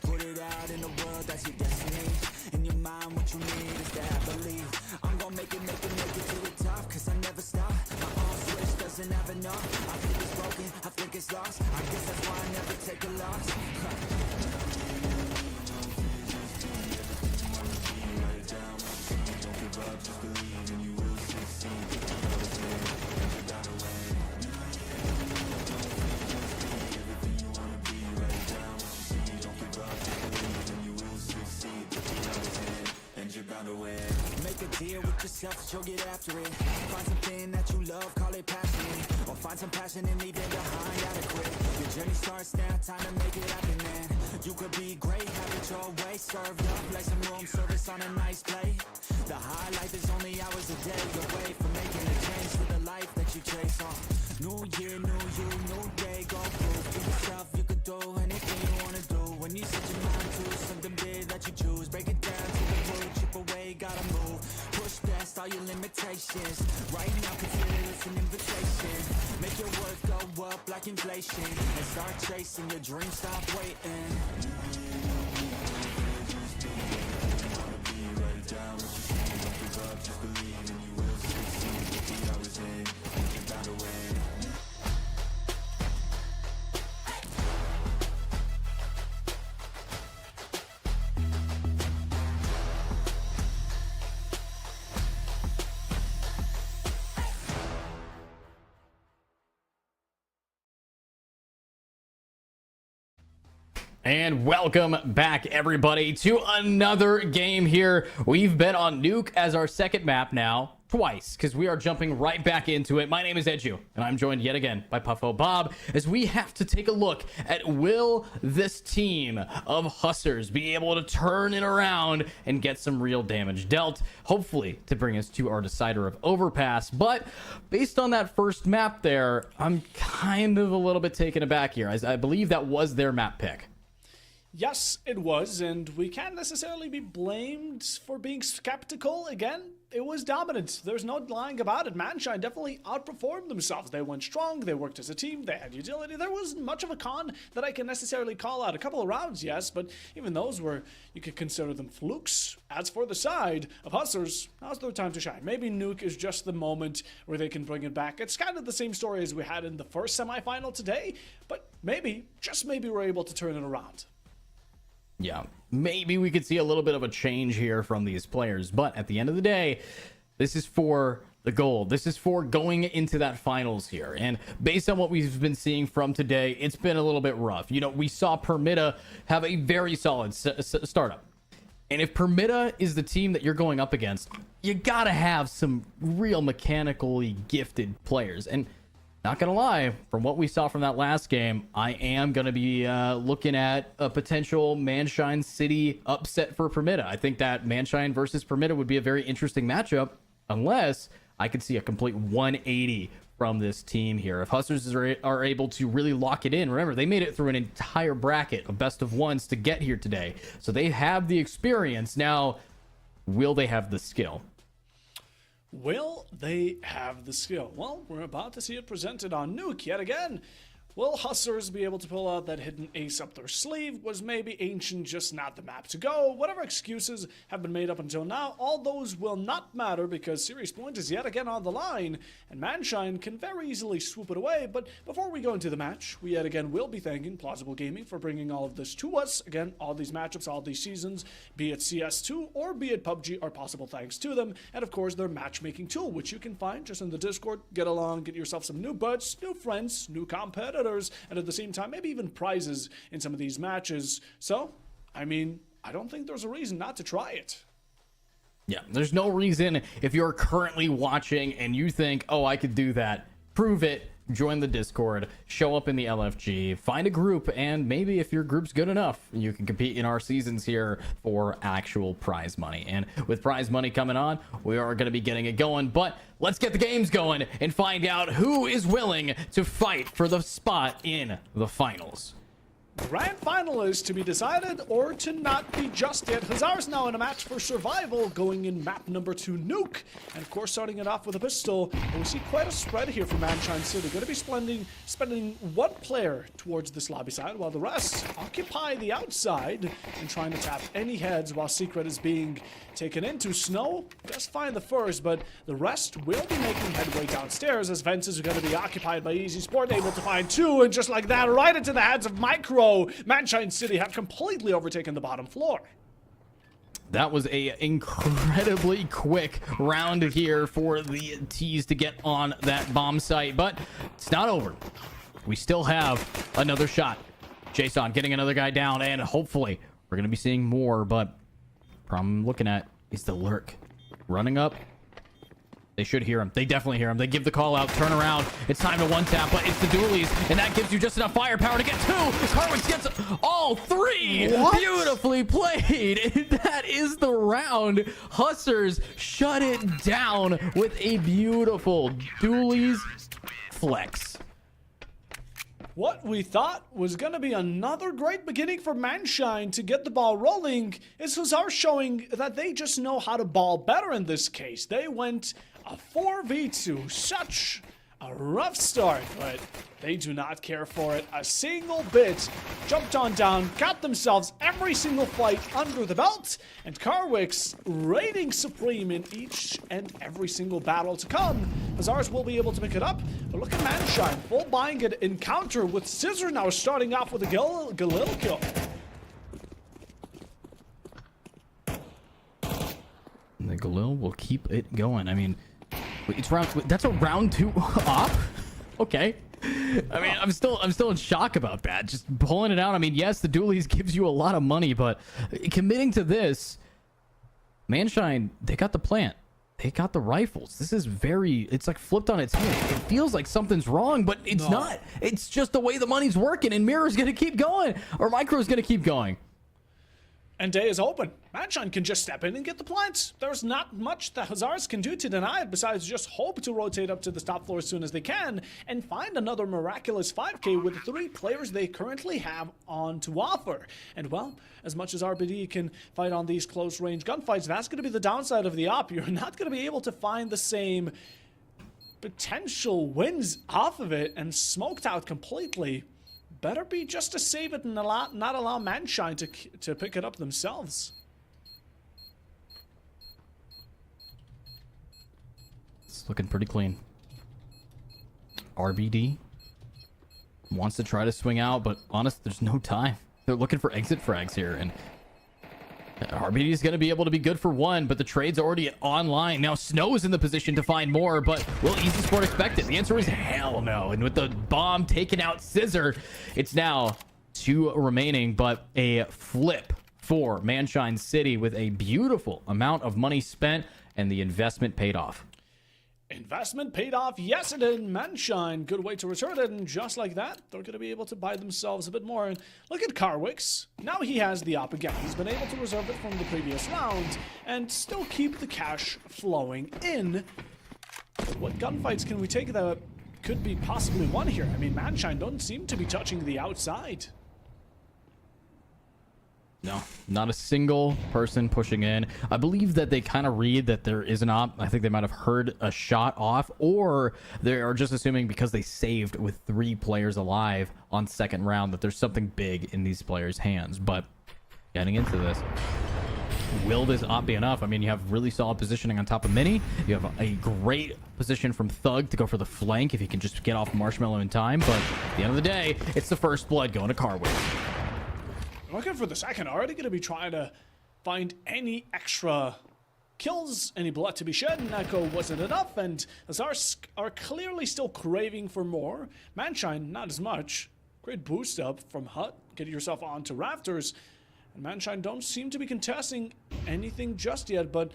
Put it out in the world, that's your destiny. In your mind, what you need is that belief. I'm gonna make it to the top, cause I never stop. My own switch doesn't have enough. I think it's broken, I think it's lost. I guess that's why I never take a loss. Don't give up, just believe and you will succeed. Make a deal with yourself that you'll get after it. Find something that you love, call it passionate. Or find some passion and leave it behind, adequate. Your journey starts now, time to make it happen, man. You could be great, have it your way. Served up like some room service on a nice plate. The high life is only hours a day away from making a change to the life that you chase on. New year, new you, new day. Go prove to yourself you could do anything you wanna do. When you set your mind to something big that you choose, break it down to the root, chip away, gotta move. Push past all your limitations. Right now consider this an invitation. Make your worth go up like inflation. And start chasing your dreams, stop waiting. Write it down, what you see, don't give up, just believe and you will succeed. 50 hours in, you got away. And welcome back, everybody, to another game here. We've been on Nuke as our second map now, twice, because we are jumping right back into it. My name is Edu, and I'm joined yet again by Puffo Bob, as we have to take a look at will this team of Hussers be able to turn it around and get some real damage dealt, hopefully to bring us to our decider of Overpass. But based on that first map there, I'm kind of a little bit taken aback here, as I believe that was their map pick. Yes, it was, and we can't necessarily be blamed for being skeptical. Again, it was dominant. There's no lying about it. Manshine definitely outperformed themselves. They went strong, they worked as a team, they had utility. There wasn't much of a con that I can necessarily call out. A couple of rounds, yes, but even those were, you could consider them flukes. As for the side of Hussers, now's their time to shine. Maybe Nuke is just the moment where they can bring it back. It's kind of the same story as we had in the first semifinal today, but maybe, just maybe, we're able to turn it around. Yeah, maybe we could see a little bit of a change here from these players, but at the end of the day, this is for the gold. This is for going into that finals here, and based on what we've been seeing from today, it's been a little bit rough. You know, we saw Permita have a very solid startup, and if Permita is the team that you're going up against, you gotta have some real mechanically gifted players. And not gonna lie, from what we saw from that last game, I am gonna be looking at a potential Manshine City upset for Permita. I think that Manshine versus Permita would be a very interesting matchup, unless I could see a complete 180 from this team here. If Hussers are able to really lock it in, remember, they made it through an entire bracket of best of ones to get here today. So they have the experience. Now, will they have the skill? Will they have the skill? Well, we're about to see it presented on Nuke yet again. Will Hustlers be able to pull out that hidden ace up their sleeve? Was maybe Ancient just not the map to go? Whatever excuses have been made up until now, all those will not matter because Series Point is yet again on the line, and Manshine can very easily swoop it away. But before we go into the match, we yet again will be thanking Plausible Gaming for bringing all of this to us. Again, all these matchups, all these seasons, be it CS2 or be it PUBG, are possible thanks to them. And of course, their matchmaking tool, which you can find just in the Discord. Get along, get yourself some new buds, new friends, new competitors, and at the same time, maybe even prizes in some of these matches. So, I mean, I don't think there's a reason not to try it. Yeah, there's no reason if you're currently watching and you think, oh, I could do that, prove it, join the Discord, show up in the LFG, find a group, and maybe if your group's good enough, you can compete in our seasons here for actual prize money. And with prize money coming on, we are going to be getting it going. But let's get the games going and find out who is willing to fight for the spot in the finals. Grand final is to be decided or to not be just yet. Hazar's now in a match for survival, going in map number 2, Nuke. And of course, starting it off with a pistol. And we see quite a spread here from Manshine City. Going to be spending one player towards this lobby side, while the rest occupy the outside and trying to tap any heads while Secret is being taken into. Snow does find the first, but the rest will be making headway downstairs as Vents is going to be occupied by Easy Sport, able to find 2, and just like that, right into the hands of Micro. Manshine City have completely overtaken the bottom floor. That was a incredibly quick round here for the T's to get on that bomb site, but it's not over. We still have another shot. Jason getting another guy down, and hopefully we're going to be seeing more, but problem I'm looking at is the lurk. Running up. They should hear him. They definitely hear him. They give the call out, turn around. It's time to one tap, but it's the dualies, and that gives you just enough firepower to get 2. Carwix gets all 3. What? Beautifully played. And that is the round. Hustlers shut it down with a beautiful dualies flex. What we thought was going to be another great beginning for Manshine to get the ball rolling is Hazar showing that they just know how to ball better in this case. They went a 4v2, such a rough start, but they do not care for it a single bit. Jumped on down, got themselves every single fight under the belt, and Carwix reigning supreme in each and every single battle to come. Hazars will be able to pick it up, but look at Manshine, full buying an encounter with Scissor now starting off with a Galil kill. And the Galil will keep it going. I mean, it's that's a round 2 op. Okay. I mean, I'm still in shock about that. Just pulling it out. I mean, yes, the dualies gives you a lot of money, but committing to this, Manshine, they got the plant. They got the rifles. This is it's like flipped on its head. It feels like something's wrong, but it's not. It's just the way the money's working, and Mirror's going to keep going, or Micro's going to keep going. And day is open. Manshine can just step in and get the plant. There's not much that Hazars can do to deny it besides just hope to rotate up to the top floor as soon as they can and find another miraculous 5k with the 3 players they currently have on to offer. And well, as much as RBD can fight on these close range gunfights, that's going to be the downside of the op. You're not going to be able to find the same potential wins off of it, and smoked out completely. Better be just to save it and not allow Manshine to pick it up themselves. It's looking pretty clean. RBD wants to try to swing out, but honest, there's no time. They're looking for exit frags here, and RBD is going to be able to be good for 1, but the trade's already online. Now Snow is in the position to find more, but will Easy Sport expect it? The answer is hell no. And with the bomb taking out Scissor, it's now 2 remaining, but a flip for Manshine City with a beautiful amount of money spent, and the investment paid off. Investment paid off, yes it did. Manshine, good way to return it, and just like that, they're going to be able to buy themselves a bit more. And look at Carwix. Now he has the op again. He's been able to reserve it from the previous round and still keep the cash flowing in. But what gunfights can we take that could be possibly won here? I mean, Manshine don't seem to be touching the outside. No, not a single person pushing in. I believe that they kind of read that there is an op. I think they might have heard a shot off, or they are just assuming because they saved with 3 players alive on second round that there's something big in these players' hands. But getting into this, will this op be enough? I mean, you have really solid positioning on top of Mini. You have a great position from Thug to go for the flank if he can just get off Marshmallow in time. But at the end of the day, it's the first blood going to Carwick. Looking for the second, already going to be trying to find any extra kills, any blood to be shed. Neko wasn't enough, and Azars are clearly still craving for more. Manshine, not as much. Great boost up from Hut, getting yourself onto Rafters. And Manshine don't seem to be contesting anything just yet, but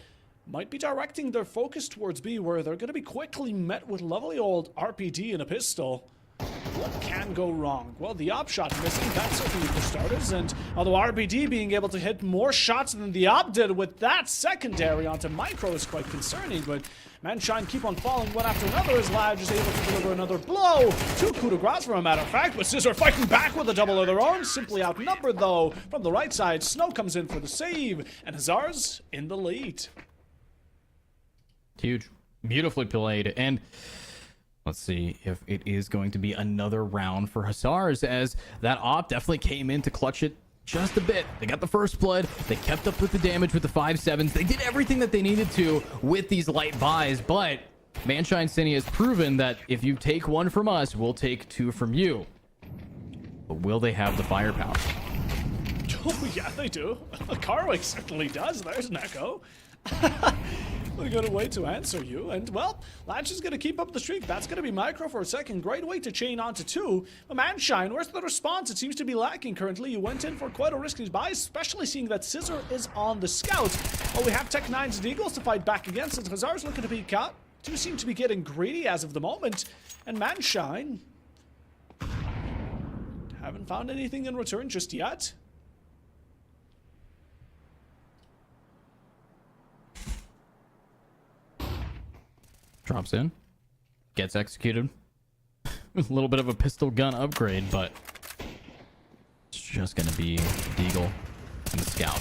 might be directing their focus towards B, where they're going to be quickly met with lovely old RPD and a pistol. What can go wrong? Well, the op shot missing, that's certainly for starters, and although RBD being able to hit more shots than the op did with that secondary onto Micro is quite concerning, but Manshine keep on falling one after another as Laj is able to deliver another blow. 2 coup de grace for a matter of fact, but Scissor fighting back with a double of their own, simply outnumbered though. From the right side, Snow comes in for the save, and Hazards in the lead. Huge. Beautifully played, and let's see if it is going to be another round for Hussars, as that op definitely came in to clutch it just a bit. They got the first blood. They kept up with the damage with the 5-7s. They did everything that they needed to with these light buys, but Manshine City has proven that if you take 1 from us, we'll take 2 from you. But will they have the firepower? Oh, yeah, they do. Carwick certainly does. There's Neko. We're going to wait to answer you. And, well, Latch is going to keep up the streak. That's going to be Micro for a second. Great way to chain onto 2. But Manshine, where's the response? It seems to be lacking currently. You went in for quite a risky buy, especially seeing that Scissor is on the scout. Oh, we have Tech 9s and Eagles to fight back against it. Hazard's looking to be caught. 2 seem to be getting greedy as of the moment. And Manshine haven't found anything in return just yet. Drops in, gets executed. A little bit of a pistol gun upgrade, but it's just going to be Deagle and the Scout.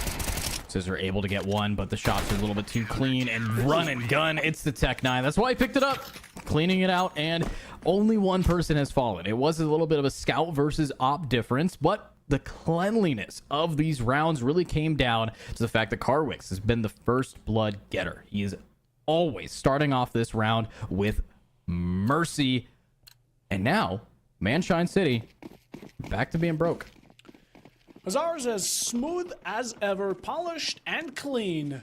Scissor able to get 1, but the shots are a little bit too clean, and run and gun. It's the Tech 9. That's why I picked it up. Cleaning it out, and only 1 person has fallen. It was a little bit of a Scout versus Op difference, but the cleanliness of these rounds really came down to the fact that Carwix has been the first blood getter. He is always starting off this round with mercy, and now Manshine City back to being broke. Hazar's as smooth as ever, polished and clean.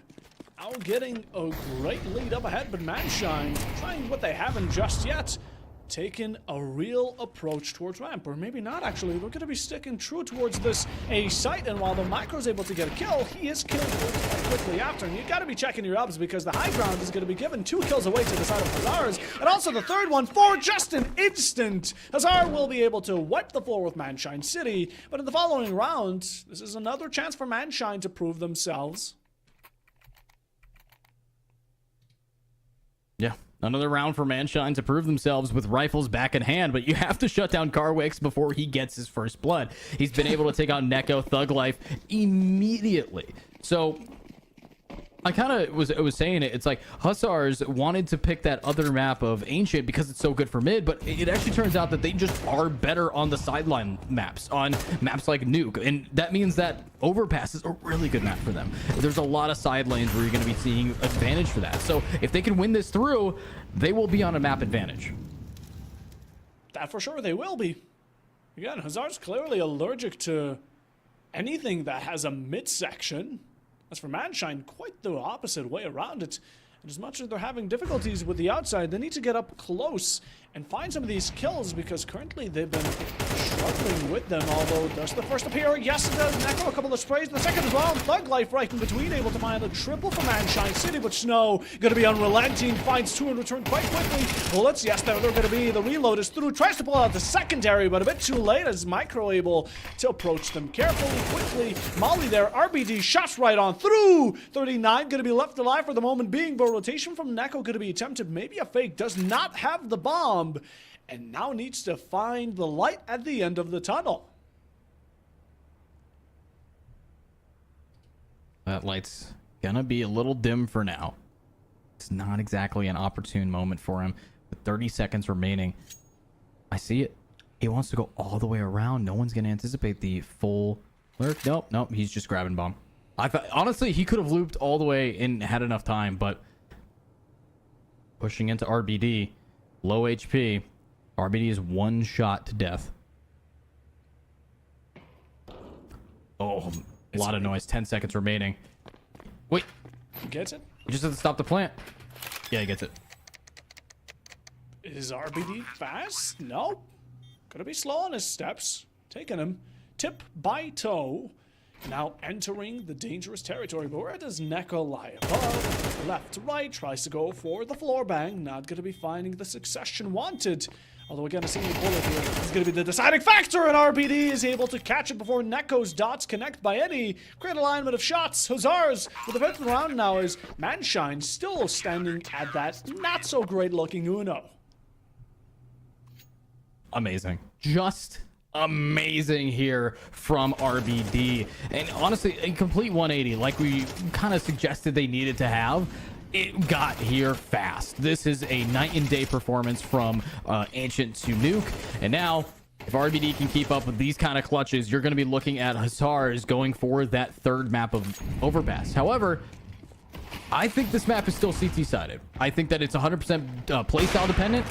Now getting a great lead up ahead, but Manshine trying what they haven't just yet. Taking a real approach towards ramp, or maybe not actually. They're going to be sticking true towards this A site, and while the Micro's able to get a kill, he is killed quite quickly after. And you got to be checking your ups because the high ground is going to be given 2 kills away to the side of Hazar's, and also the third one for just an instant. Hazar will be able to wipe the floor with Manshine City, but in the following round, this is another chance for Manshine to prove themselves. Yeah. Another round for Manshine to prove themselves with rifles back in hand, but you have to shut down Carwix before he gets his first blood. He's been able to take out Neko, Thug Life immediately. So I kind of was saying it. It's like Hussars wanted to pick that other map of Ancient because it's so good for mid, but it actually turns out that they just are better on the sideline maps, on maps like Nuke, and that means that Overpass is a really good map for them. There's a lot of side lanes where you're going to be seeing advantage for that. So if they can win this through, they will be on a map advantage. That for sure they will be. Again, Hazard's clearly allergic to anything that has a midsection. As for Manshine, quite the opposite way around it. And as much as they're having difficulties with the outside, they need to get up close and find some of these kills, because currently they've been struggling with them. Although, does the first appear? Yes, it does. Neko, a couple of sprays. The second as well. Thug Life right in between, able to find a triple for Manshine City, but Snow going to be unrelenting. Finds 2 in return quite quickly. Bullets, yes, they're going to be. The reload is through. Tries to pull out the secondary, but a bit too late as Micro able to approach them carefully, quickly. Molly there. RBD shots right on through. 39 going to be left alive for the moment being, but rotation from Neko going to be attempted. Maybe a fake. Does not have the bomb, and now needs to find the light at the end of the tunnel. That light's gonna be a little dim for now. It's not exactly an opportune moment for him. With 30 seconds remaining, I see it. He wants to go all the way around. No one's gonna anticipate the full lurk. Nope. He's just grabbing bomb. I thought honestly he could have looped all the way and had enough time, but pushing into RBD, low HP. RBD is one shot to death. Oh, a lot of noise. 10 seconds remaining. Wait. He gets it? He just has to stop the plant. Yeah, he gets it. Is RBD fast? No. Gonna be slow on his steps. Taking him tip by toe. Now entering the dangerous territory. But where does Neko lie? Above, left to right. Tries to go for the floor bang. Not gonna be finding the succession wanted. Although again, a single bullet here is going to be the deciding factor, and RBD is able to catch it before Neko's dots connect by any great alignment of shots. Hussars with the fifth round now is Manshine still standing at that not so great looking Uno. Amazing. Just amazing here from RBD. And honestly, a complete 180 like we kind of suggested they needed to have. It got here fast. This is a night and day performance from Ancient to Nuke. And now, if RBD can keep up with these kind of clutches, you're going to be looking at Hussars going for that third map of Overpass. However, I think this map is still CT-sided. I think that it's 100% playstyle dependent.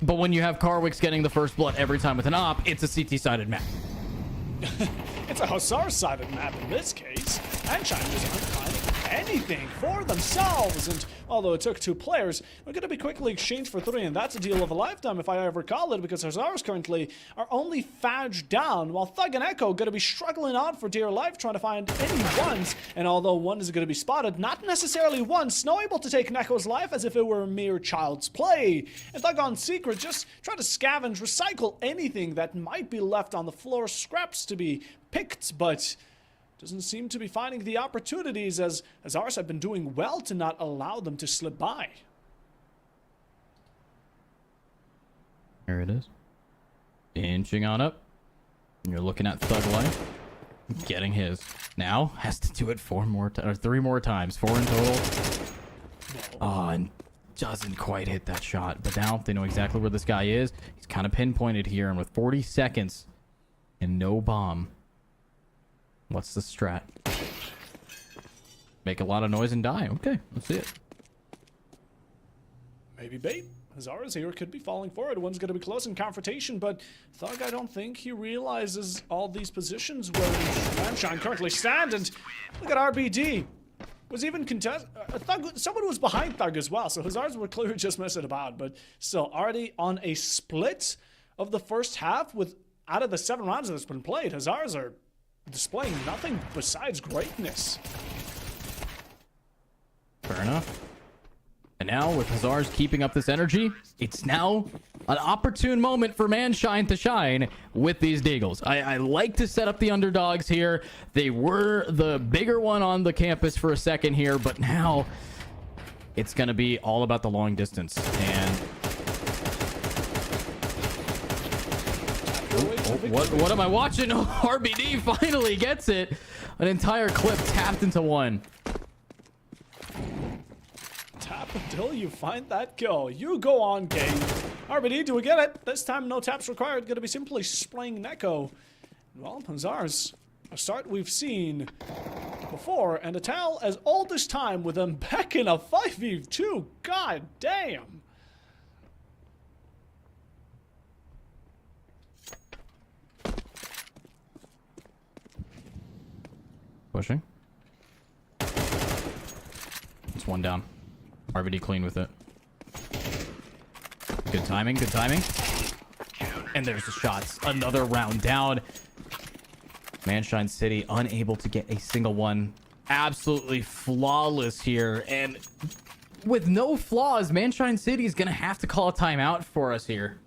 But when you have Karwix getting the first blood every time with an op, it's a CT-sided map. It's a Hussar-sided map in this case. And China just aren't finding anything for themselves. And although it took 2 players, we're going to be quickly exchanged for 3, and that's a deal of a lifetime if I ever call it, because Hussars currently are only Fadge down, while Thug and Echo going to be struggling on for dear life trying to find any ones. And although one is going to be spotted, not necessarily one, Snow able to take Neko's life as if it were a mere child's play. And Thug on Secret just try to scavenge, recycle anything that might be left on the floor, scraps to be picked, but doesn't seem to be finding the opportunities as ours have been doing well to not allow them to slip by. Here it is. Inching on up. And you're looking at Thug Life. Getting his. Now has to do it 3 more times. 4 in total. Oh, and doesn't quite hit that shot. But now they know exactly where this guy is. He's kind of pinpointed here, and with 40 seconds and no bomb, what's the strat? Make a lot of noise and die. Okay, let's see it. Maybe bait. Hussars here could be falling for it. One's going to be close in confrontation, but Thug, I don't think he realizes all these positions where Manshine currently stand. And look at RBD. Was even contest. Thug, someone was behind Thug as well, so Hussars were clearly just messing about. But still, already on a split of the first half, with out of the 7 rounds that's been played, Hussars are displaying nothing besides greatness. Fair enough. And now with Hussars keeping up this energy, it's now an opportune moment for Manshine to shine with these Deagles. I like to set up the underdogs here. They were the bigger one on the campus for a second here, but now it's going to be all about the long distance. And what am I watching? Oh, RBD finally gets it. An entire clip tapped into 1. Tap until you find that kill. You go on, game. RBD, do we get it? This time, no taps required. Going to be simply spraying Neko. Well, Hussars, a start we've seen before, and a tale as old as time with them back in a 5v2. God damn. Pushing. It's 1 down. RBD clean with it. Good timing, good timing. And there's the shots. Another round down. Manshine City unable to get a single one. Absolutely flawless here. And with no flaws, Manshine City is going to have to call a timeout for us here.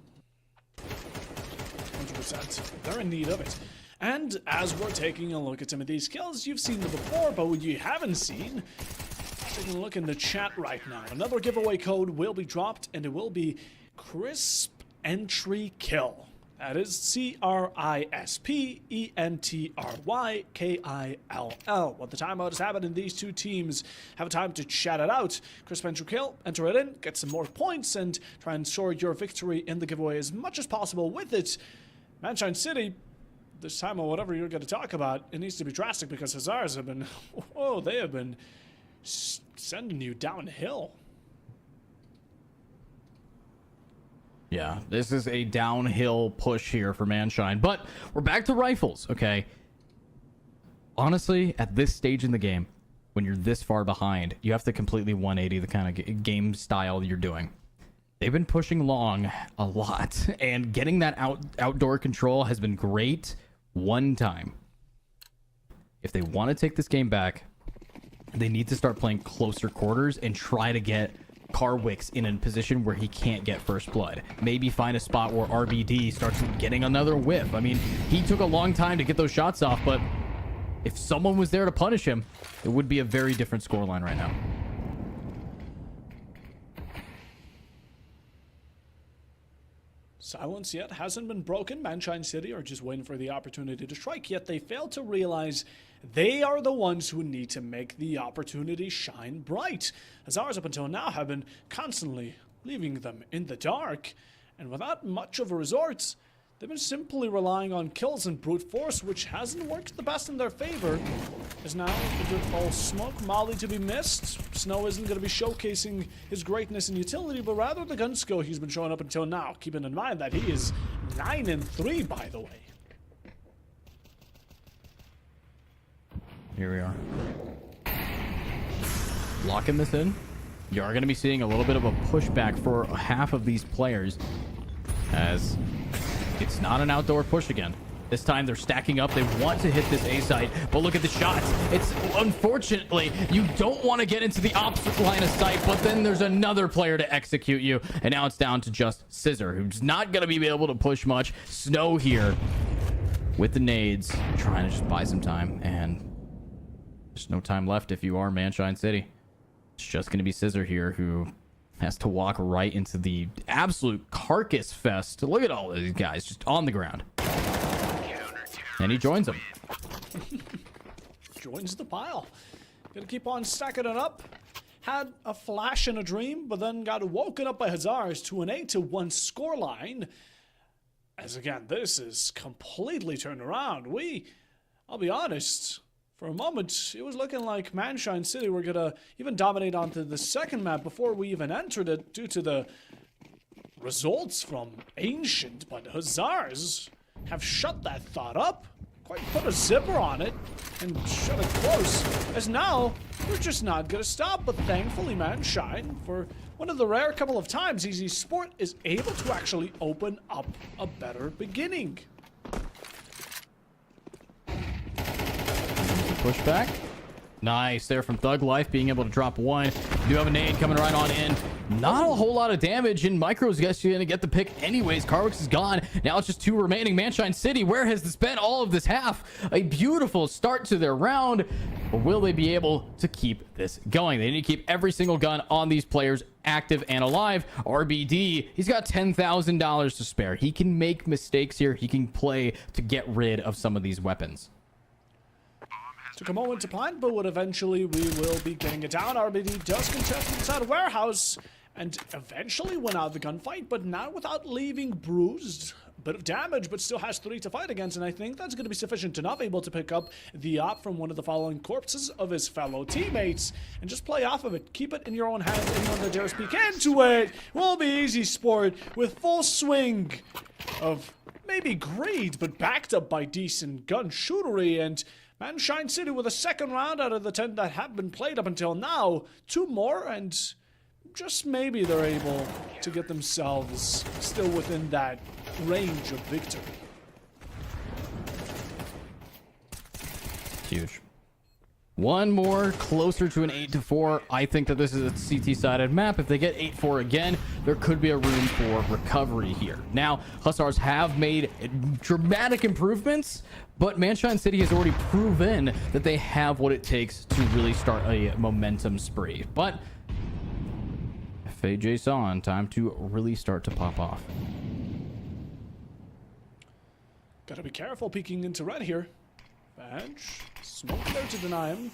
100%. They're in need of it. And as we're taking a look at some of these kills, you've seen them before, but what you haven't seen, taking a look in the chat right now. Another giveaway code will be dropped, and it will be Crisp Entry Kill. That is CRISPENTRYKILL. What the timeout has happened, and these two teams have time to chat it out. Chris Venturekill, enter it in, get some more points, and try and ensure your victory in the giveaway as much as possible with it. Manshine City, this time or whatever you're going to talk about, it needs to be drastic because Hazards have been, oh, they have been sending you downhill. Yeah, this is a downhill push here for Manshine, but we're back to rifles, okay? Honestly, at this stage in the game, when you're this far behind, you have to completely 180 the kind of game style you're doing. They've been pushing long a lot, and getting that outdoor control has been great one time. If they want to take this game back, they need to start playing closer quarters and try to get Carwicks in a position where he can't get first blood. Maybe find a spot where RBD starts getting another whiff. I mean, he took a long time to get those shots off, but if someone was there to punish him, it would be a very different scoreline right now. Silence yet hasn't been broken. Manshine City are just waiting for the opportunity to strike, yet they fail to realize they are the ones who need to make the opportunity shine bright. As ours up until now have been constantly leaving them in the dark, and without much of a resort, they've been simply relying on kills and brute force, which hasn't worked the best in their favor. As now the good false smoke, Molly to be missed. Snow isn't going to be showcasing his greatness and utility, but rather the gun skill he's been showing up until now, keeping in mind that he is 9-3, by the way. Here we are. Locking this in. You are going to be seeing a little bit of a pushback for half of these players, as it's not an outdoor push again. This time they're stacking up. They want to hit this A site, but look at the shots. It's unfortunately, you don't want to get into the opposite line of sight, but then there's another player to execute you, and now it's down to just Scissor, who's not going to be able to push much. Snow here with the nades, trying to just buy some time, and there's no time left if you are Manshine City. It's just going to be Scissor here, who has to walk right into the absolute carcass fest. Look at all of these guys just on the ground. And he joins them. Joins the pile. Gonna keep on stacking it up. Had a flash in a dream, but then got woken up by Hazards to an 8-1 scoreline. As again, this is completely turned around. I'll be honest, for a moment, it was looking like Manshine City were gonna even dominate onto the second map before we even entered it due to the results from Ancient, but Hazards have shut that thought up, quite put a zipper on it, and shut it close. As now, we're just not gonna stop, but thankfully Manshine, for one of the rare couple of times Easy Sport is able to actually open up a better beginning. Pushback. Nice there from Thug Life, being able to drop one. You do have a nade coming right on in. Not a whole lot of damage, and Micro's going to get the pick anyways. Carwix is gone. Now it's just two remaining. Manshine City, where has this been all of this half? A beautiful start to their round. But will they be able to keep this going? They need to keep every single gun on these players active and alive. RBD, he's got $10,000 to spare. He can make mistakes here. He can play to get rid of some of these weapons. Took a moment to plant, but eventually we will be getting it down. RBD does contest inside warehouse and eventually win out the gunfight, but not without leaving bruised. A bit of damage, but still has 3 to fight against, and I think that's going to be sufficient enough, able to pick up the op from one of the following corpses of his fellow teammates and just play off of it. Keep it in your own hands. Anyone that dares speak into it will be Easy Sport with full swing of maybe greed, but backed up by decent gun shootery, and Manshine City with a second round out of the 10 that have been played up until now. 2 more, and just maybe they're able to get themselves still within that range of victory. Huge. One more closer to an 8-4. I think that this is a CT-sided map. If they get 8-4 again, there could be a room for recovery here. Now, Hussars have made dramatic improvements, but Manshine City has already proven that they have what it takes to really start a momentum spree. But FAJ's on, time to really start to pop off. Gotta be careful peeking into red here. Bench. Smoke there to deny him.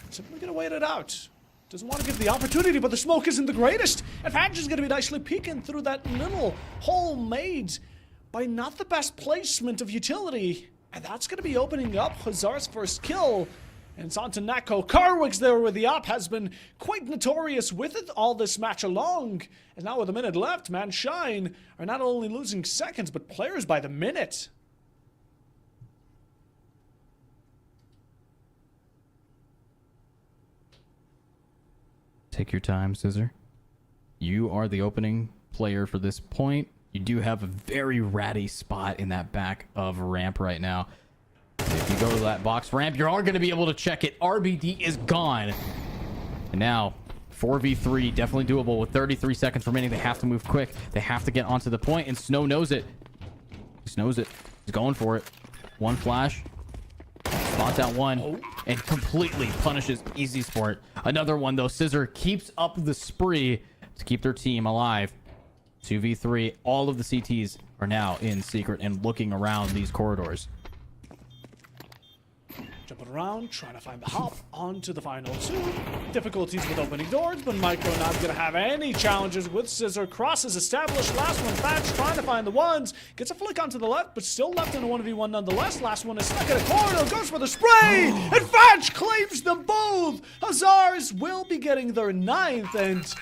Simply gonna wait it out. Doesn't want to give the opportunity, but the smoke isn't the greatest. And Fadge is gonna be nicely peeking through that little hole made by not the best placement of utility. And that's gonna be opening up Hazard's first kill. And it's on to Neko. Carwick's there with the op, has been quite notorious with it all this match along. And now with a minute left, Manshine are not only losing seconds, but players by the minute. Take your time, Scissor. You are the opening player for this point. You do have a very ratty spot in that back of ramp right now. If you go to that box ramp, you are going to be able to check it. RBD is gone. And now, 4v3, definitely doable with 33 seconds remaining. They have to move quick. They have to get onto the point, and Snow knows it. He knows it. He's going for it. One flash. Spots out one and completely punishes Easy Sport. Another one, though. Scissor keeps up the spree to keep their team alive. 2v3. All of the CTs are now in secret and looking around these corridors. Jumping around, trying to find the hop onto the final two. Difficulties with opening doors, but Micro not going to have any challenges with Scissor. Crosses established. Last one, Thatch trying to find the ones. Gets a flick onto the left, but still left in a 1v1 nonetheless. Last one is stuck in a corner, goes for the spray, and Thatch claims them both. Hazards will be getting their 9th, and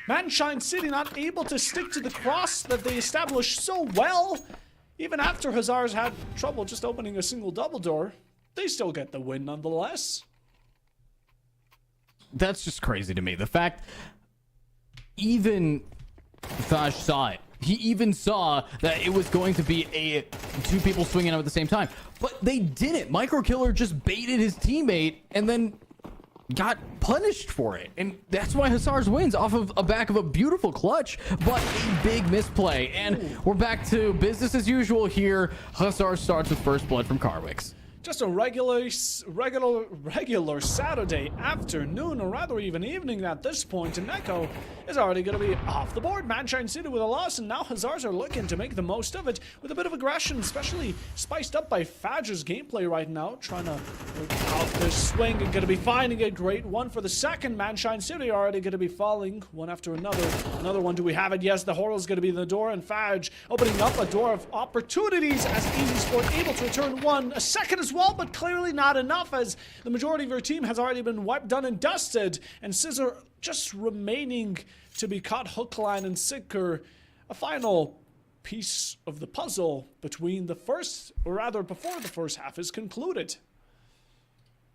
Manshine City not able to stick to the cross that they established so well. Even after Hazards had trouble just opening a single double door, they still get the win nonetheless. That's just crazy to me. The fact even Thaj saw it. He even saw that it was going to be two people swinging out at the same time. But they didn't. Micro Killer just baited his teammate and then got punished for it. And that's why Hazards wins off of a back of a beautiful clutch, but a big misplay. And we're back to business as usual here. Hazards starts with first blood from Carwicks. Just a regular Saturday afternoon, or rather even evening at this point, and Neko is already going to be off the board. Manshine City with a loss, and now Hazards are looking to make the most of it with a bit of aggression, especially spiced up by Fadger's gameplay right now, trying to work out this swing and going to be finding a great one for the second. Manshine City already going to be falling one after another. Another one, do we have it? Yes, the Horror is going to be in the door, and Fadge opening up a door of opportunities as Easy Sport able to return one, a second as well, but clearly not enough as the majority of your team has already been wiped, done, and dusted, and Scissor just remaining to be caught hook, line, and sinker. A final piece of the puzzle between the first, or rather before the first half is concluded.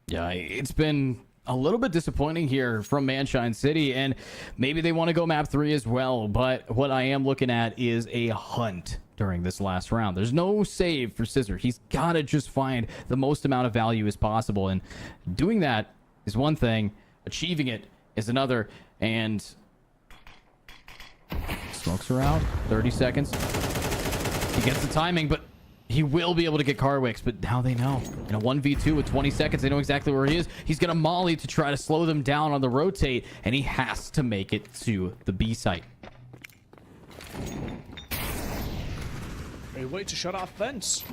Yeah, it's been a little bit disappointing here from Manshine City, and maybe they want to go map 3 as well, but what I am looking at is a hunt during this last round. There's no save for Scissor. He's got to just find the most amount of value as possible, and doing that is one thing, achieving it is another. And smokes are out, 30 seconds. He gets the timing, but he will be able to get Carwicks, but now they know. In a 1v2 with 20 seconds, they know exactly where he is. He's going to molly to try to slow them down on the rotate, and he has to make it to the B site. A way to shut off vents.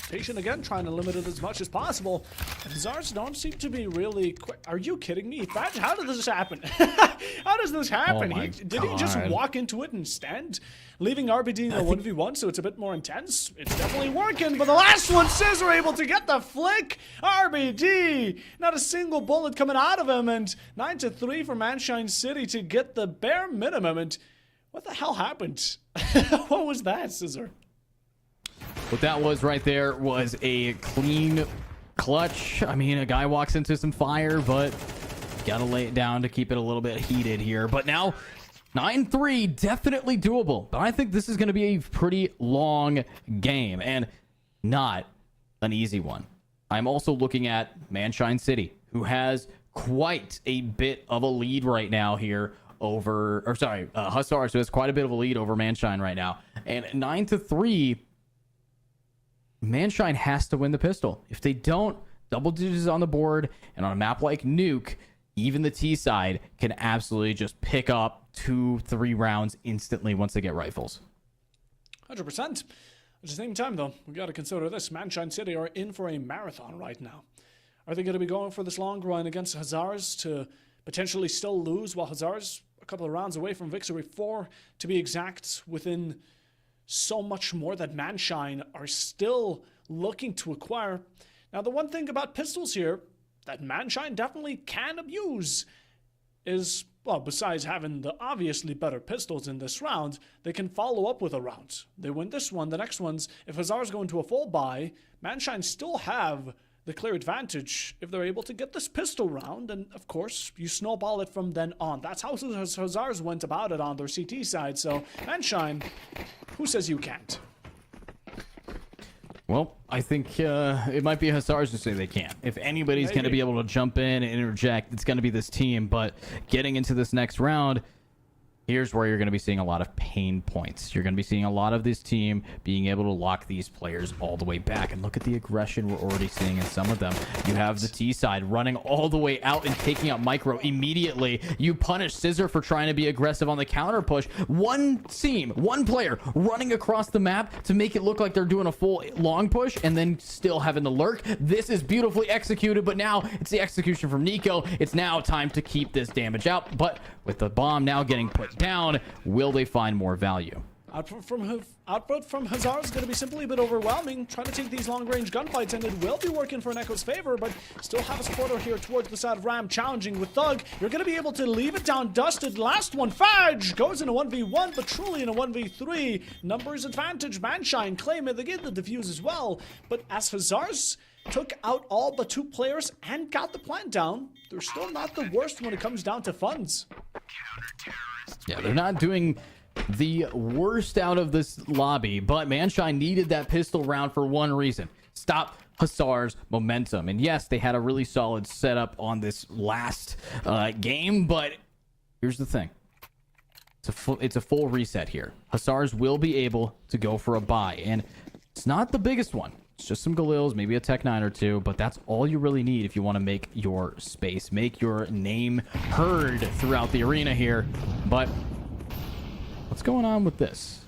Patient again, trying to limit it as much as possible. And Zars don't seem to be really quick. Are you kidding me? How did this happen? How does this happen? Oh Did he just walk into it and stand? Leaving RBD in the 1v1 so it's a bit more intense? It's definitely working, but the last one, Scissor able to get the flick. RBD, not a single bullet coming out of him, and 9-3 for Manshine City to get the bare minimum. And what the hell happened? What was that, Scissor? What that was right there was a clean clutch. I mean, a guy walks into some fire, but gotta lay it down to keep it a little bit heated here. But now 9-3, definitely doable. But I think this is going to be a pretty long game and not an easy one. I'm also looking at Manshine City, who has quite a bit of a lead right now here over, or sorry, Hussars, who has quite a bit of a lead over Manshine right now. And 9-3, Manshine has to win the pistol. If they don't, double digits on the board, and on a map like Nuke, even the T side can absolutely just pick up 2-3 rounds instantly once they get rifles. 100%. At the same time, though, we got to consider this. Manshine City are in for a marathon right now. Are they going to be going for this long run against Hazards to potentially still lose, while Hazards a couple of rounds away from victory, 4 to be exact, within so much more that Manshine are still looking to acquire? Now, the one thing about pistols here that Manshine definitely can abuse is, well, besides having the obviously better pistols in this round, they can follow up with a round. They win this one, the next one's, if Hazards go into a full buy, Manshine still have the clear advantage if they're able to get this pistol round, and of course, you snowball it from then on. That's how Hazards went about it on their CT side, so Manshine, who says you can't? Well, I think it might be Hazards to say they can't. If anybody's going to be able to jump in and interject, it's going to be this team. But getting into this next round, here's where you're going to be seeing a lot of pain points. You're going to be seeing a lot of this team being able to lock these players all the way back. And look at the aggression we're already seeing in some of them. You have the T side running all the way out and taking out Micro immediately. You punish Scissor for trying to be aggressive on the counter push. One team, one player running across the map to make it look like they're doing a full long push and then still having the lurk. This is beautifully executed, but now it's the execution from Nico. It's now time to keep this damage out. But with the bomb now getting put down, will they find more value? Output from Hazard is going to be simply a bit overwhelming, trying to take these long-range gunfights, and it will be working for Echo's favor, but still have a supporter here towards the side of Ram, challenging with Thug. You're going to be able to leave it down dusted. Last one, Fudge goes in a 1v1, but truly in a 1v3. Numbers advantage, Manshine claim it, they get the defuse as well, but as Hazards took out all but 2 players and got the plant down, they're still not the worst when it comes down to funds. Yeah, they're not doing the worst out of this lobby, but Manshine needed that pistol round for one reason: stop Hazard's momentum. And yes, they had a really solid setup on this last game, but here's the thing. It's a full reset here. Hazards will be able to go for a buy, and it's not the biggest one. It's just some Galils, maybe a Tech 9 or 2, but that's all you really need if you want to make your space, make your name heard throughout the arena here. But what's going on with this?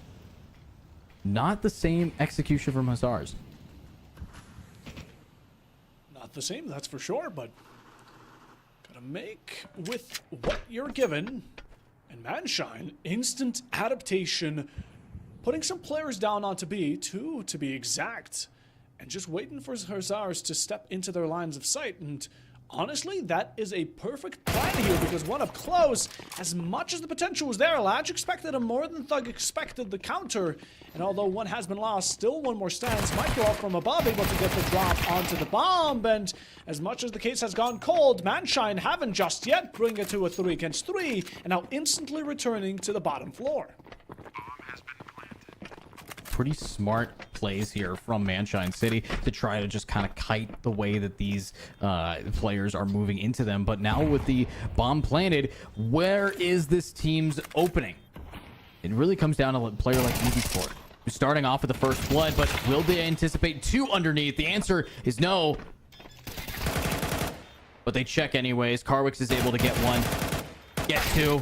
Not the same execution from Hazards. Not the same, that's for sure, but gotta make with what you're given. And Manshine, instant adaptation, putting some players down onto B, 2 to be exact, and just waiting for Hazards to step into their lines of sight. And honestly, that is a perfect plan here, because one up close, as much as the potential was there, Latch expected him more than Thug expected the counter. And although one has been lost, still one more stands. Micro up from above, able to get the drop onto the bomb. And as much as the case has gone cold, Manshine haven't just yet bring it to a 3 against 3, and now instantly returning to the bottom floor. Pretty smart plays here from Manshine City to try to just kind of kite the way that these players are moving into them. But now with the bomb planted, where is this team's opening? It really comes down to a player like Easy Sport, who's starting off with the first blood, but will they anticipate 2 underneath? The answer is no. But they check anyways. Carwix is able to get 1, get 2.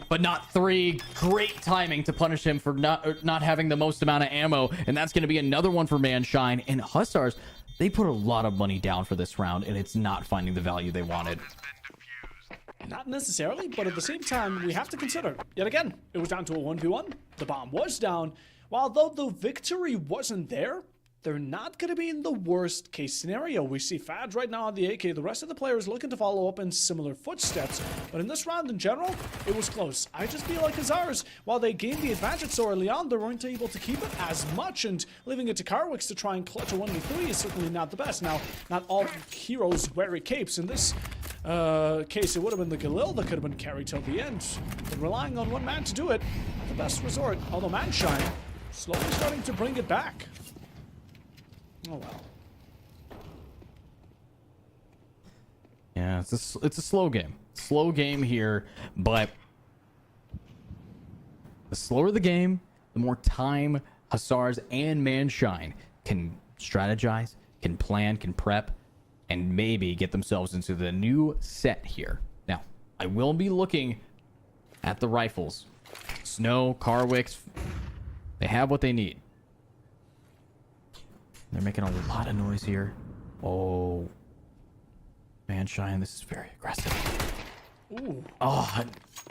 But not 3. Great timing to punish him for not having the most amount of ammo. And that's going to be another one for Manshine. And Hussars, they put a lot of money down for this round, and it's not finding the value they wanted. Not necessarily, but at the same time, we have to consider, yet again, it was down to a 1v1. The bomb was down. While though the victory wasn't there, they're not going to be in the worst case scenario. We see Fadge right now on the AK. The rest of the players looking to follow up in similar footsteps. But in this round in general, it was close. I just feel like Hazards, while they gained the advantage so early on, they weren't able to keep it as much. And leaving it to Carwix to try and clutch a 1v3 is certainly not the best. Now, not all heroes wear capes. In this case, it would have been the Galil that could have been carried till the end. But relying on one man to do it, the best resort. Although Manshine slowly starting to bring it back. Oh well. Yeah, it's a slow game. Slow game here, but the slower the game, the more time Hazards and Manshine can strategize, can plan, can prep, and maybe get themselves into the new set here. Now, I will be looking at the rifles. Snow, Carwix, they have what they need. They're making a lot of noise here. Oh. Manshine, this is very aggressive. Ooh. Oh,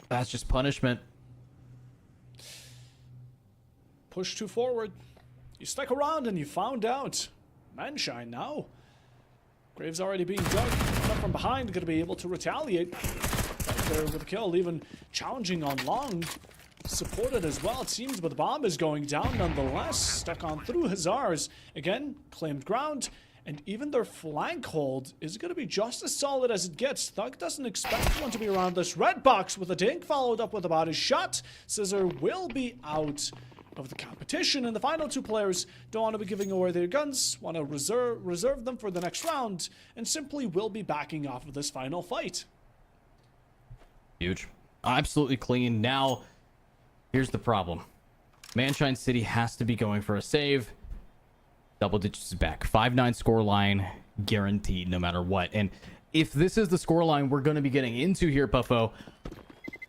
that's just punishment. Push too forward. You stuck around and you found out. Manshine now. Graves already being dug. Up from behind, going to be able to retaliate. Right there with a kill, even challenging on long. Supported as well, it seems, but the bomb is going down nonetheless. Stuck on through Hazars. Again, claimed ground. And even their flank hold is going to be just as solid as it gets. Thug doesn't expect one to be around this red box with a dink followed up with a body shot. Scissor will be out of the competition, and the final two players don't want to be giving away their guns, want to reserve them for the next round, and simply will be backing off of this final fight. Huge. Absolutely clean. Now, here's the problem. Manshine City has to be going for a save. Double digits is back. 5-9 scoreline guaranteed no matter what. And if this is the scoreline we're going to be getting into here, Puffo,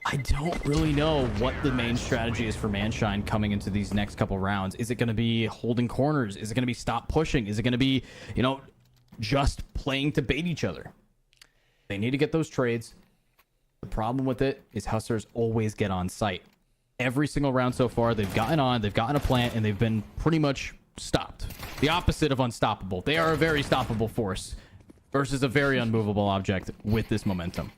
I don't really know what the main strategy is for Manshine coming into these next couple rounds. Is it going to be holding corners? Is it going to be stop pushing? Is it going to be, you know, just playing to bait each other? They need to get those trades. The problem with it is Hussars always get on site. Every single round so far, they've gotten on, they've gotten a plant, and they've been pretty much stopped. The opposite of unstoppable. They are a very stoppable force versus a very unmovable object with this momentum.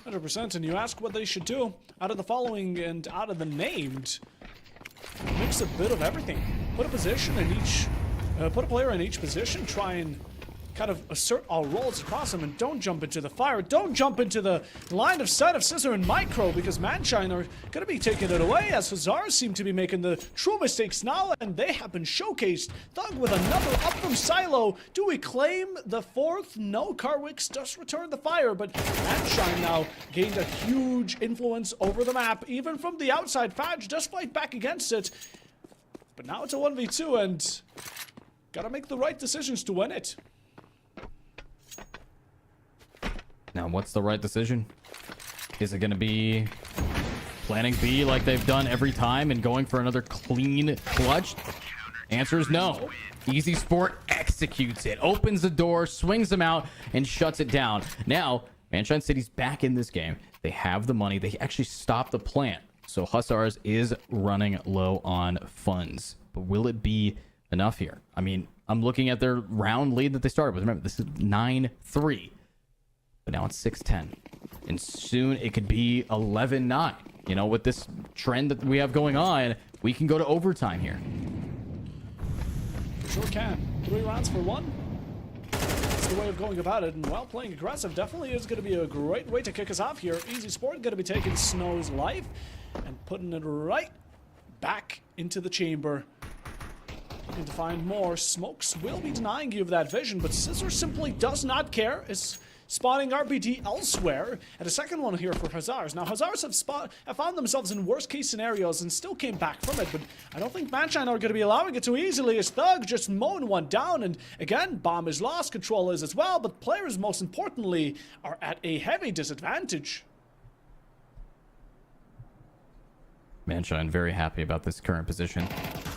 100%, and you ask what they should do. Out of the following and out of the named, mix a bit of everything. Put a position in each, put a player in each position, try and kind of assert all roles across them, and don't jump into the fire. Don't jump into the line of sight of Scissor and Micro, because Manshine are going to be taking it away, as Hazars seem to be making the true mistakes now, and they have been showcased. Thug with another up from Silo. Do we claim the fourth? No, Carwix does return the fire, but Manshine now gained a huge influence over the map, even from the outside. Fadge does fight back against it, but now it's a 1v2, and gotta make the right decisions to win it. Now, what's the right decision? Is it going to be planning B like they've done every time and going for another clean clutch? Answer is no. Easy Sport executes it, opens the door, swings them out, and shuts it down. Now, Manshine City's back in this game. They have the money. They actually stopped the plant. So Hussars is running low on funds. But will it be enough here? I mean, I'm looking at their round lead that they started with. Remember, this is 9-3. But now it's 6-10. And soon it could be 11-9. You know, with this trend that we have going on, we can go to overtime here. Sure can. 3 rounds for 1. That's the way of going about it. And while playing aggressive definitely is going to be a great way to kick us off here. Easy Sport going to be taking Snow's life and putting it right back into the chamber. Looking to find more. Smokes will be denying you of that vision, but Scissor simply does not care. Is spotting RPD elsewhere, and a second one here for Hazars. Now, Hazars have found themselves in worst-case scenarios and still came back from it, but I don't think Manshine are going to be allowing it too easily, as Thug just mowing one down, and again, bomb is lost, control is as well, but players, most importantly, are at a heavy disadvantage. Manshine very happy about this current position.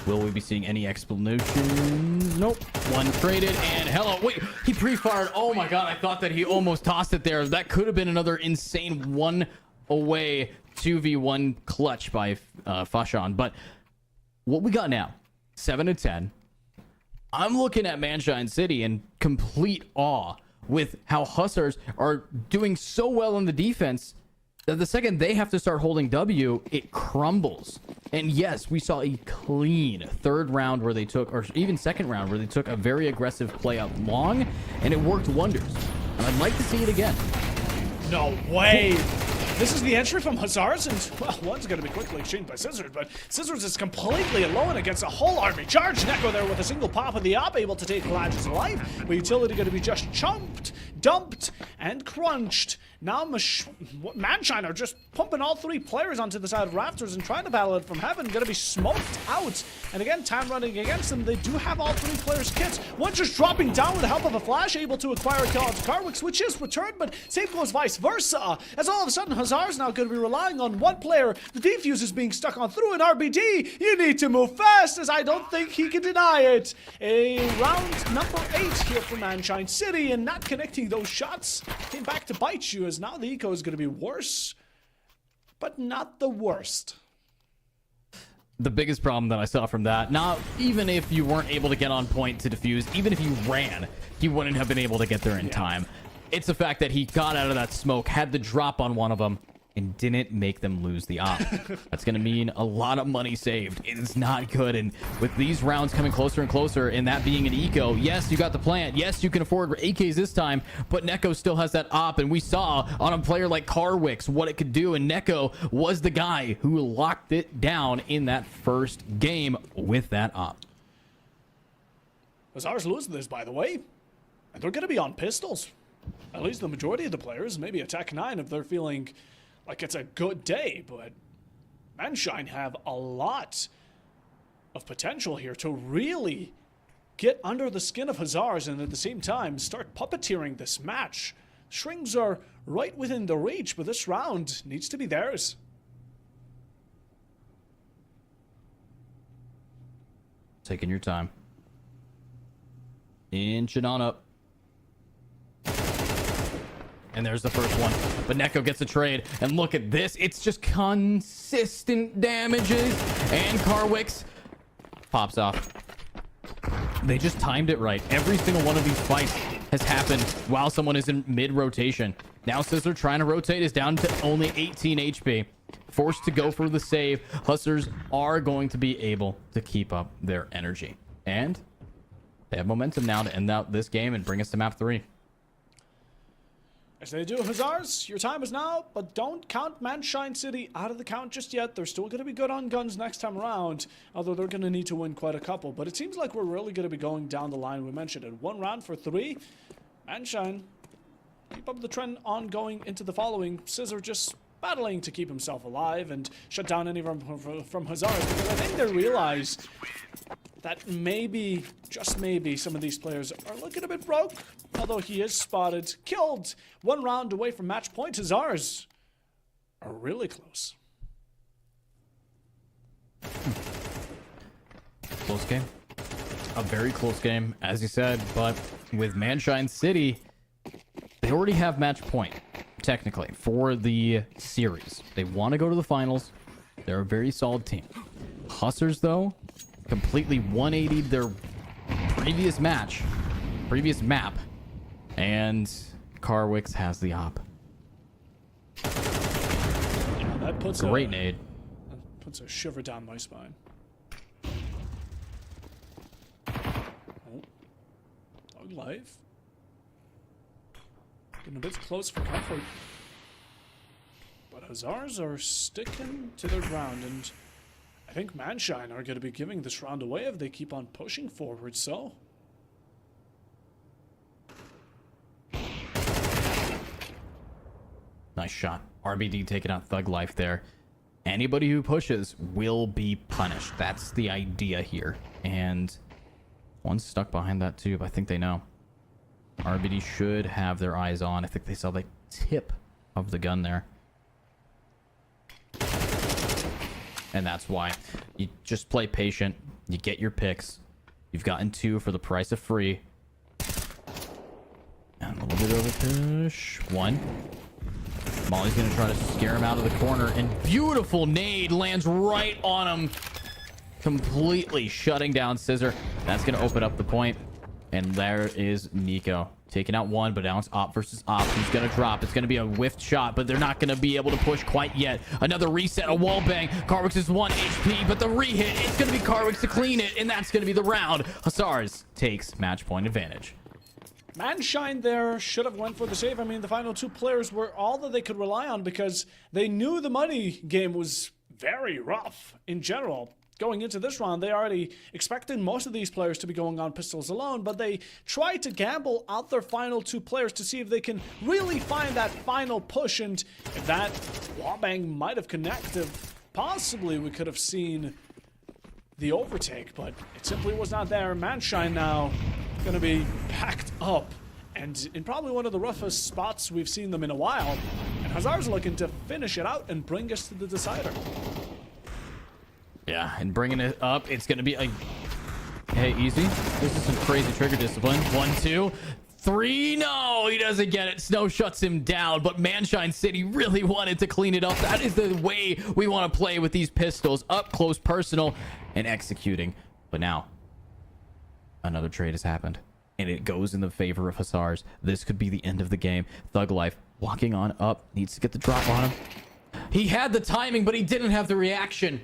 Will we be seeing any explanations? Nope. One traded, and hello. Wait, he pre-fired. Oh my god, I thought that he almost tossed it there. That could have been another insane one away 2v1 clutch by Fashan. But what we got now, 7-10. I'm looking at Manshine City in complete awe with how Hussars are doing so well in the defense. The second they have to start holding W, it crumbles. And yes, we saw a clean third round where they took, or even second round where they took a very aggressive play out long, and it worked wonders. And I'd like to see it again. No way! This is the entry from Hazars, and, well, one's going to be quickly exchanged by Scissors, but Scissors is completely alone against a whole army. Charge Neko there with a single pop of the op, able to take Lodge's life, but Utility going to be just chumped, dumped, and crunched. Now Manshine are just pumping all 3 players onto the side of Raptors and trying to battle it from heaven. Gonna be smoked out. And again, time running against them. They do have all 3 players' kits. One just dropping down with the help of a flash, able to acquire a kill onto Carwix, which is returned, but same goes vice versa. As all of a sudden, Hazard's now going to be relying on one player. The defuse is being stuck on through an RBD. You need to move fast, as I don't think he can deny it. A round number 8 here for Manshine City, and not connecting those shots came back to bite you, as now the eco is going to be worse, but not the worst. The biggest problem that I saw from that, not even if you weren't able to get on point to defuse, even if you ran, he wouldn't have been able to get there in time. It's the fact that he got out of that smoke, had the drop on one of them, and didn't make them lose the op. That's going to mean a lot of money saved. It's not good. And with these rounds coming closer and closer, and that being an eco, yes, you got the plant. Yes, you can afford AKs this time, but Neko still has that op. And we saw on a player like Carwix what it could do. And Neko was the guy who locked it down in that first game with that op. Azar's losing this, by the way. And they're going to be on pistols. At least the majority of the players, maybe a Tech 9 if they're feeling like it's a good day, but Manshine have a lot of potential here to really get under the skin of Hazars and at the same time start puppeteering this match. Strings are right within the reach, but this round needs to be theirs. Taking your time. Inching on up. And there's the first one. But Neko gets a trade. And look at this. It's just consistent damages. And Carwix pops off. They just timed it right. Every single one of these fights has happened while someone is in mid-rotation. Now Scissor trying to rotate is down to only 18 HP. Forced to go for the save. Hustlers are going to be able to keep up their energy. And they have momentum now to end out this game and bring us to map 3. As they do, Hazars, your time is now, but don't count Manshine City out of the count just yet. They're still going to be good on guns next time around, although they're going to need to win quite a couple. But it seems like we're really going to be going down the line. We mentioned it. 1 round for 3. Manshine, keep up the trend ongoing into the following. Scissor just battling to keep himself alive and shut down any from Hazars, because I think they realize that maybe, just maybe, some of these players are looking a bit broke. Although he is spotted, killed, 1 round away from match point. Hazars are really close. Close game. A very close game, as you said, but with Manshine City, they already have match point, technically, for the series. They want to go to the finals. They're a very solid team. Hustlers, though, completely 180'd their previous map, and Carwix has the op. Yeah, that puts Great nade. That puts a shiver down my spine. Oh, Dog life. Getting a bit close for comfort. But Hazars are sticking to their ground, and I think Manshine are going to be giving this round away if they keep on pushing forward, so. Nice shot. RBD taking out Thug Life there. Anybody who pushes will be punished. That's the idea here. And one's stuck behind that tube. I think they know. RBD should have their eyes on. I think they saw the tip of the gun there. And that's why you just play patient. You get your picks. You've gotten 2 for the price of free. And a little bit of a push. 1. Molly's going to try to scare him out of the corner. And beautiful nade lands right on him. Completely shutting down Scissor. That's going to open up the point. And there is Nico. Taking out 1, but now it's op versus op. He's going to drop. It's going to be a whiffed shot, but they're not going to be able to push quite yet. Another reset, a wall bang. Carwix is 1 HP, but the re-hit, it's going to be Carwix to clean it, and that's going to be the round. Hazars takes match point advantage. Manshine there should have went for the save. I mean, the final 2 players were all that they could rely on because they knew the money game was very rough in general. going into this round, they already expected most of these players to be going on pistols alone, but they tried to gamble out their final 2 players to see if they can really find that final push, and if that wallbang might have connected, possibly we could have seen the overtake, but it simply was not there. Manshine now going to be packed up, and in probably one of the roughest spots we've seen them in a while, and Hazard's looking to finish it out and bring us to the decider. Yeah, and bringing it up, it's going to be a... Hey, easy. This is some crazy trigger discipline. 1, 2, 3. No, he doesn't get it. Snow shuts him down, but Manshine City really wanted to clean it up. That is the way we want to play with these pistols. Up close, personal, and executing. But now, another trade has happened, and it goes in the favor of Hussars. This could be the end of the game. Thug Life walking on up, needs to get the drop on him. He had the timing, but he didn't have the reaction.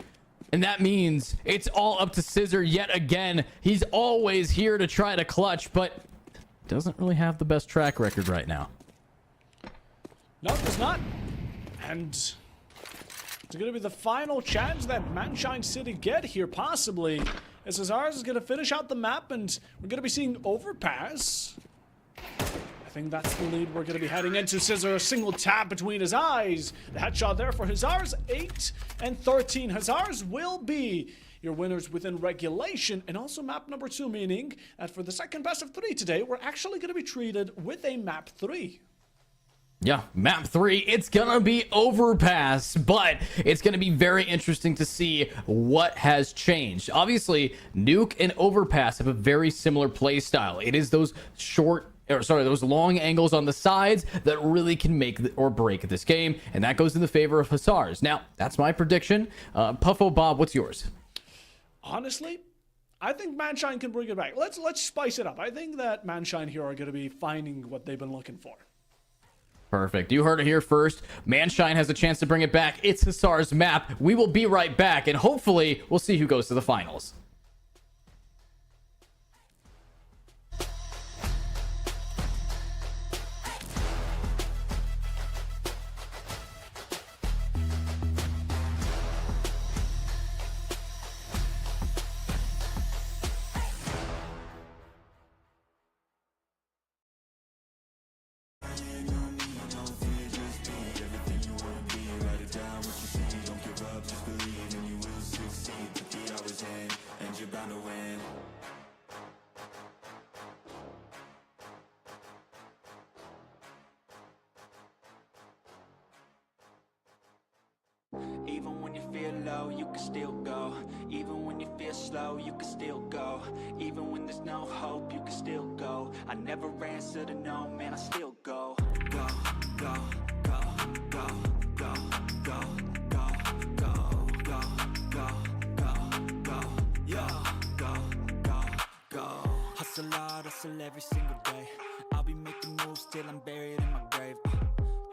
And that means it's all up to Scissor yet again. He's always here to try to clutch, but doesn't really have the best track record right now. No, it does not. And it's going to be the final chance that Manshine City get here, possibly. As Hazars is going to finish out the map, and we're going to be seeing Overpass. I think that's the lead we're going to be heading into. Scissor, a single tap between his eyes. The headshot there for Hazars, 8 and 13. Hazars will be your winners within regulation, and also map number 2, meaning that for the second best of 3 today, we're actually going to be treated with a map 3. Yeah, map 3, it's gonna be Overpass, but it's gonna be very interesting to see what has changed. Obviously, Nuke and Overpass have a very similar play style. It is those those long angles on the sides that really can make or break this game, and that goes in the favor of Hussars. Now, that's my prediction. Puffo Bob, what's yours? Honestly, I think Manshine can bring it back. Let's spice it up. I think that Manshine here are going to be finding what they've been looking for. Perfect. You heard it here first. Manshine has a chance to bring it back. It's Hussar's map. We will be right back, and hopefully we'll see who goes to the finals. Even when you feel low, you can still go. Even when you feel slow, you can still go. Even when there's no hope, you can still go. I never answer to no, man, I still go. Go, go, go, go, go, go, go, go, go, go, go, go, yeah, go, go, go. Hustle hard, hustle every single day. I'll be making moves till I'm buried in my grave.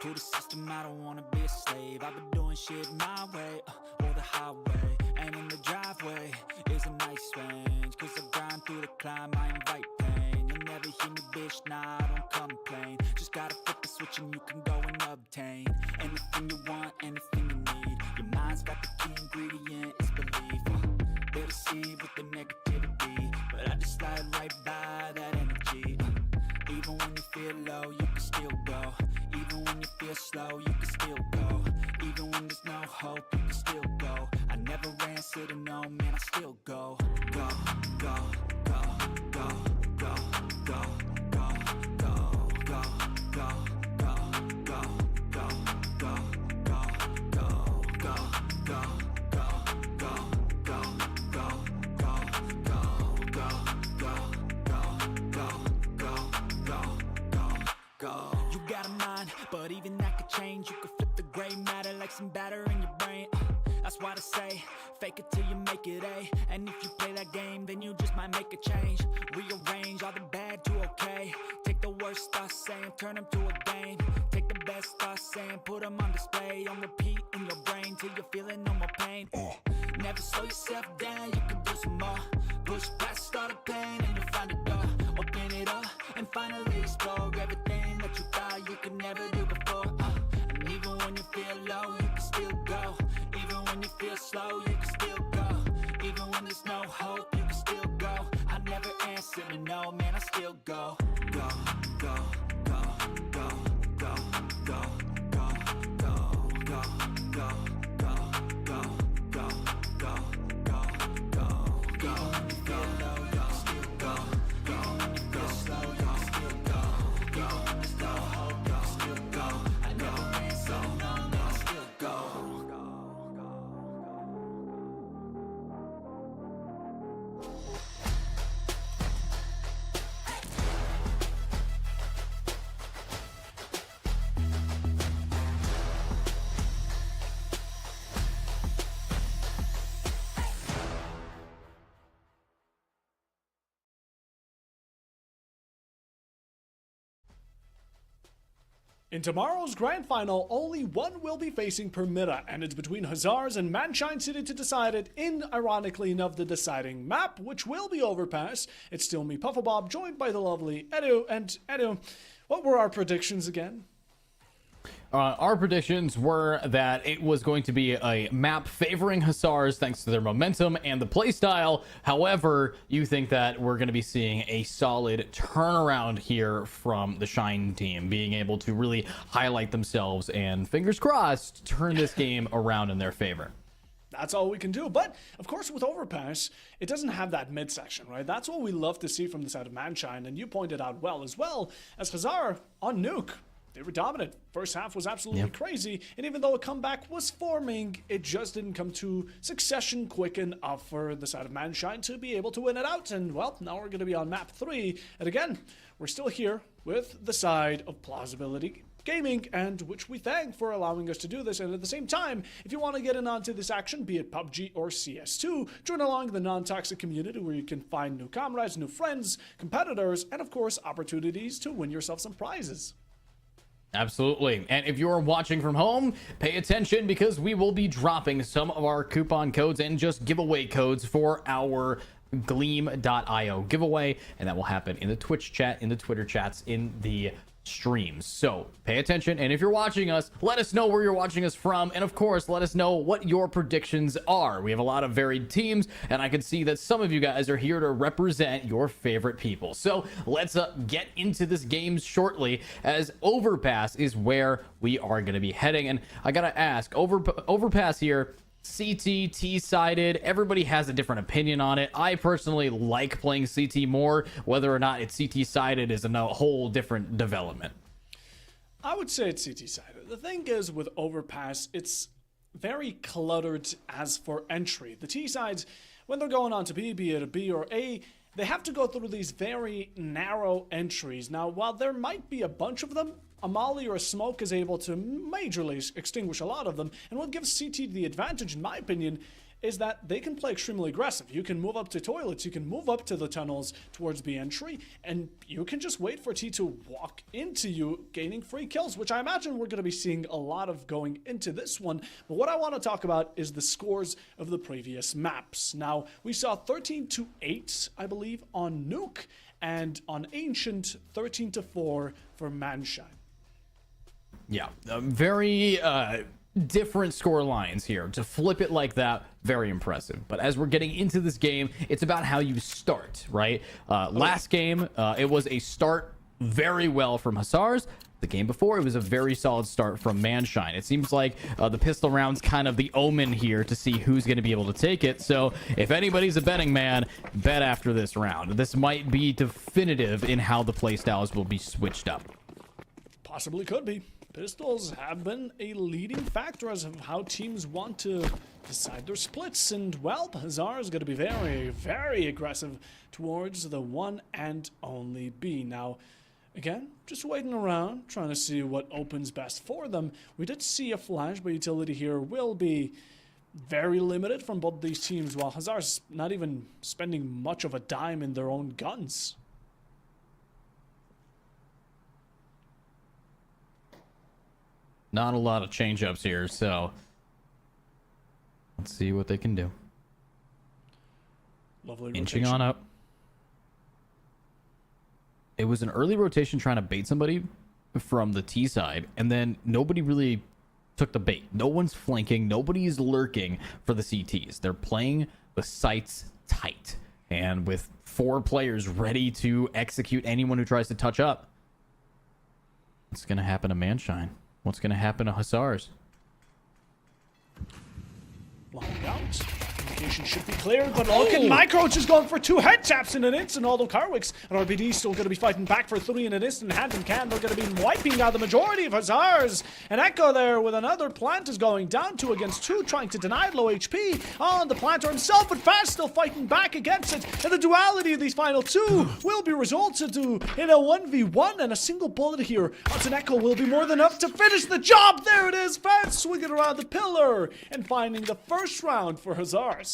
To the system, I don't wanna be a slave. I've been doing shit my way, or the highway. And in the driveway is a nice range. Cause I grind through the climb, I invite pain. You'll never hear me, bitch, nah, I don't complain. Just gotta flip the switch and you can go and obtain anything you want, anything you need. Your mind's got the key ingredient, it's belief. They deceive with the negativity, but I just slide right by that energy. Even when you feel low, you can still go. Even when you feel slow, you can still go. Even when there's no hope, you can still go. I never answer to no, man, I still go. Go, go, go, go, go, go, go, go, go, go, go, go, go, go, go, go, go, go. You got a mind, but even that could change. You could flip the gray matter like some batter in your brain. That's why I say, fake it till you make it A. And if you play that game, then you just might make a change. Rearrange all the bad to okay. Take the worst thoughts saying, turn them to a game. Take the best thoughts saying, put them on display. On repeat in your brain till you're feeling no more pain. Never slow yourself down, you can do some more. Push past all the pain and you'll find a door. Open it up and finally explore everything that you thought you could never do before. And even when you feel low, you can still go. Even when you feel slow, you can still go. Even In tomorrow's grand final, only one will be facing per meta, and it's between Hazards and Manshine City to decide it in, ironically enough, the deciding map, which will be Overpass. It's still me, Pufflebob, joined by the lovely Edu. And Edu, what were our predictions again? Our predictions were that it was going to be a map favoring Hussars thanks to their momentum and the playstyle. However, you think that we're going to be seeing a solid turnaround here from the Shine team, being able to really highlight themselves and, fingers crossed, turn this game around in their favor. That's all we can do. But, of course, with Overpass, it doesn't have that midsection, right? That's what we love to see from the side of Manshine, and you pointed out well as Hazard on Nuke. They were dominant. First half was absolutely crazy, and even though a comeback was forming, it just didn't come to succession quick enough for the side of Manshine to be able to win it out. And, well, now we're going to be on map 3, and again, we're still here with the side of Plausibility Gaming, and which we thank for allowing us to do this. And at the same time, if you want to get in onto this action, be it PUBG or CS2, join along the non-toxic community where you can find new comrades, new friends, competitors, and of course, opportunities to win yourself some prizes. Absolutely. And if you're watching from home, pay attention because we will be dropping some of our coupon codes and just giveaway codes for our Gleam.io giveaway, and that will happen in the Twitch chat, in the Twitter chats, in the streams. So pay attention, and if you're watching us, let us know where you're watching us from, and of course let us know what your predictions are. We have a lot of varied teams, and I can see that some of you guys are here to represent your favorite people. So let's get into this game shortly, as Overpass is where we are going to be heading. And I gotta ask, Overpass here, CT, T-sided, everybody has a different opinion on it. I personally like playing CT more. Whether or not it's CT-sided is a whole different development. I would say it's CT-sided. The thing is with Overpass, it's very cluttered as for entry. The T-sides, when they're going on to B, be it a B or A, they have to go through these very narrow entries. Now, while there might be a bunch of them, a molly or a smoke is able to majorly extinguish a lot of them, and what gives CT the advantage, in my opinion, is that they can play extremely aggressive. You can move up to toilets, you can move up to the tunnels towards B entry, and you can just wait for T to walk into you, gaining free kills, which I imagine we're going to be seeing a lot of going into this one. But what I want to talk about is the scores of the previous maps. Now, we saw 13-8, I believe, on Nuke, and on Ancient, 13-4 for Manshine. Yeah, very different score lines here. To flip it like that, very impressive. But as we're getting into this game, it's about how you start, right? Last game, it was a start very well from Hussars. The game before, it was a very solid start from Manshine. It seems like the pistol round's kind of the omen here to see who's going to be able to take it. So if anybody's a betting man, bet after this round. This might be definitive in how the playstyles will be switched up. Possibly could be. Pistols have been a leading factor as of how teams want to decide their splits, and well, Hazard is going to be very, very aggressive towards the one and only B. Now, again, just waiting around, trying to see what opens best for them. We did see a flash, but utility here will be very limited from both these teams, while Hazard's not even spending much of a dime in their own guns. Not a lot of change-ups here, so let's see what they can do. Lovely Inching rotation. on up. It was an early rotation trying to bait somebody from the T side, and then nobody really took the bait. No one's flanking. Nobody's lurking for the CTs. They're playing the sights tight, and with 4 players ready to execute anyone who tries to touch up. What's going to happen to Manshine? What's going to happen to Hussars? Long out. Indication should be cleared, but look at Microach is going for 2 head taps in an instant, although Carwick's and RBD still going to be fighting back for 3 in an instant. Hand in can, they're going to be wiping out the majority of Hussars. And Echo there with another plant is going down 2 against 2, trying to deny low HP on the planter himself, but Fast still fighting back against it. And the duality of these final 2 will be resulted to in a 1v1, and a single bullet here onto Echo will be more than enough to finish the job. There it is, Fast swinging around the pillar and finding the first round for Hussars.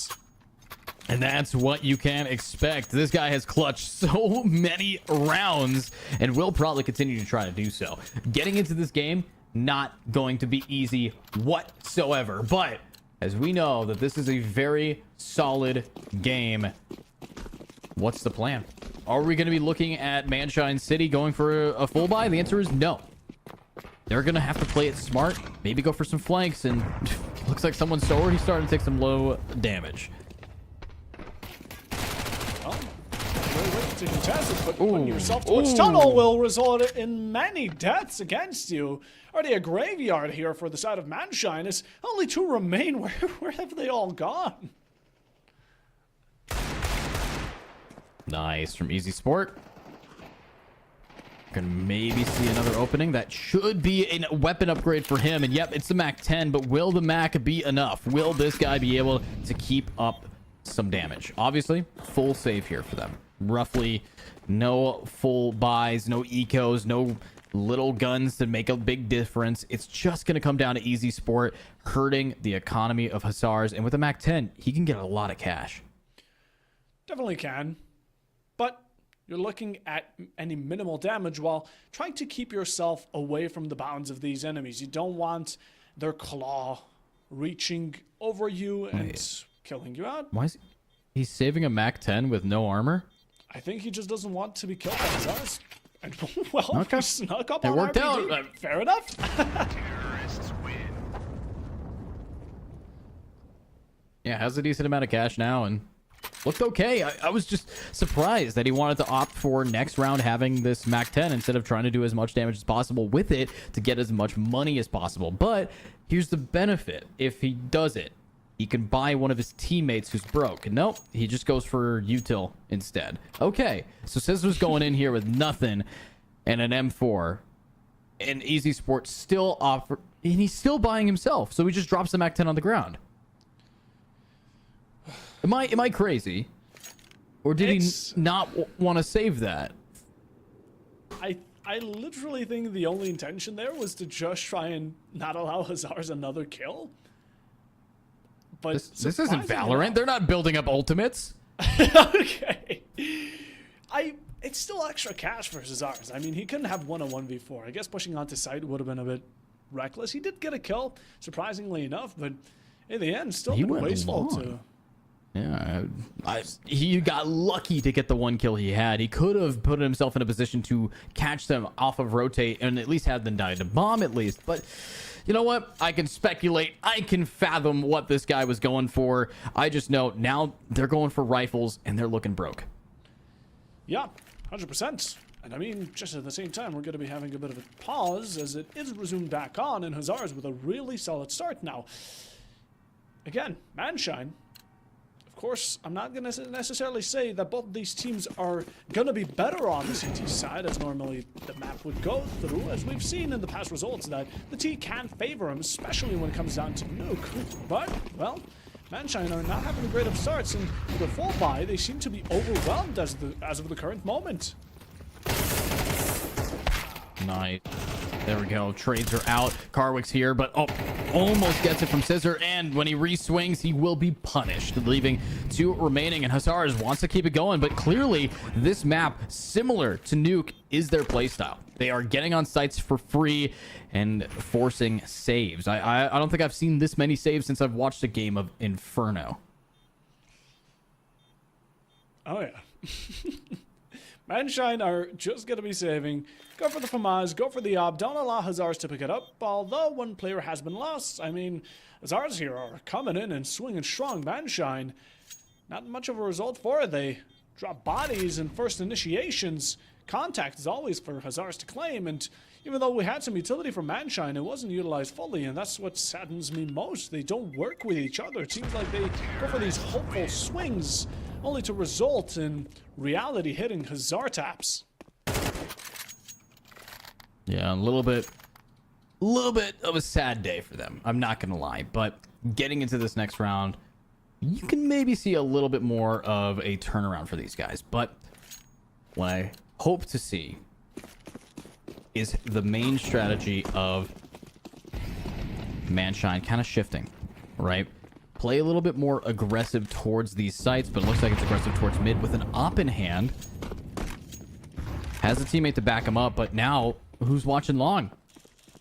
And that's what you can expect. This guy has clutched so many rounds and will probably continue to try to do so. Getting into this game, not going to be easy whatsoever. But as we know that this is a very solid game, what's the plan? Are we going to be looking at Manshine City going for a full buy? The answer is no. They're going to have to play it smart, maybe go for some flanks, and looks like someone's already starting to take some low damage. To contest it, but putting yourself towards tunnel will result in many deaths against you. Already a graveyard here for the side of Manshine. As only 2 remain. Where have they all gone? Nice from Easy Sport. Gonna maybe see another opening. That should be a weapon upgrade for him. And yep, it's the Mac 10, but will the Mac be enough? Will this guy be able to keep up some damage? Obviously, full save here for them. Roughly no full buys, no ecos, no little guns to make a big difference. It's just going to come down to Easy Sport hurting the economy of Hussars. And with a Mac 10, he can get a lot of cash. Definitely can. But you're looking at any minimal damage while trying to keep yourself away from the bounds of these enemies. You don't want their claw reaching over you and killing you out. Why is he saving a Mac 10 with no armor? I think he just doesn't want to be killed by Hussars. And well, okay. He snuck up It on worked RPG. out. Fair enough. Yeah, has a decent amount of cash now and looked okay. I was just surprised that he wanted to opt for next round having this Mac 10 instead of trying to do as much damage as possible with it to get as much money as possible. But here's the benefit. If he does it, he can buy one of his teammates who's broke. Nope, he just goes for util instead. Okay, so Scissor's going in here with nothing and an M4. And Easy Sport still offer, and he's still buying himself. So he just drops the Mac 10 on the ground. Am I crazy? Or did he not want to save that? I literally think the only intention there was to just try and not allow Hussars another kill. But this isn't Valorant. They're not building up ultimates. Okay. It's still extra cash for Hussars. I mean, he couldn't have won a 1v4. I guess pushing onto site would have been a bit reckless. He did get a kill, surprisingly enough, but in the end, still been wasteful to... Yeah, he got lucky to get the 1 kill he had. He could have put himself in a position to catch them off of rotate and at least have them die to bomb at least. But you know what? I can speculate. I can fathom what this guy was going for. I just know now they're going for rifles and they're looking broke. Yeah, 100%. And I mean, just at the same time, we're going to be having a bit of a pause as it is resumed back on, and Hussars with a really solid start now. Again, Manshine. Of course, I'm not going to necessarily say that both of these teams are going to be better on the CT side, as normally the map would go through, as we've seen in the past results that the T can favor him, especially when it comes down to nuke. But, well, Manshine are not having a great of starts, and with a full buy, they seem to be overwhelmed as of the current moment. Nice. There we go. Trades are out. Carwick's here, but almost gets it from Scissor. And when he re-swings, he will be punished, leaving 2 remaining. And Hussars wants to keep it going, but clearly this map, similar to Nuke, is their playstyle. They are getting on sites for free and forcing saves. I don't think I've seen this many saves since I've watched a game of Inferno. Oh, yeah. Manshine are just going to be saving. Go for the FAMAS, go for the Ob. Don't allow Hussars to pick it up. Although one player has been lost, I mean, Hussars here are coming in and swinging strong. Manshine, not much of a result for it. They drop bodies in first initiations. Contact is always for Hussars to claim. And even though we had some utility from Manshine, it wasn't utilized fully. And that's what saddens me most. They don't work with each other. It seems like they go for these hopeful swings, only to result in reality hitting Hussar taps. Yeah, a little bit of a sad day for them. I'm not going to lie, but getting into this next round, you can maybe see a little bit more of a turnaround for these guys. But what I hope to see is the main strategy of Manshine kind of shifting, right? play a little bit more aggressive towards these sites, but it looks like it's aggressive towards mid with an op in hand. Has a teammate to back him up, but now who's watching long?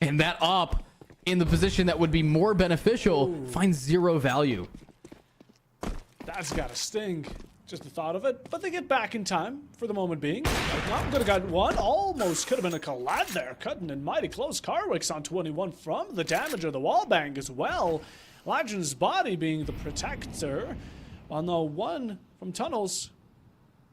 And that op in the position that would be more beneficial finds 0 value. That's gotta sting. Just the thought of it, but they get back in time for the moment being. Not could have got one. Almost could have been a collide there. Cutting in mighty close. Carwick's on 21 from the damage of the wall bang as well. Legend's body being the protector. While no one from tunnels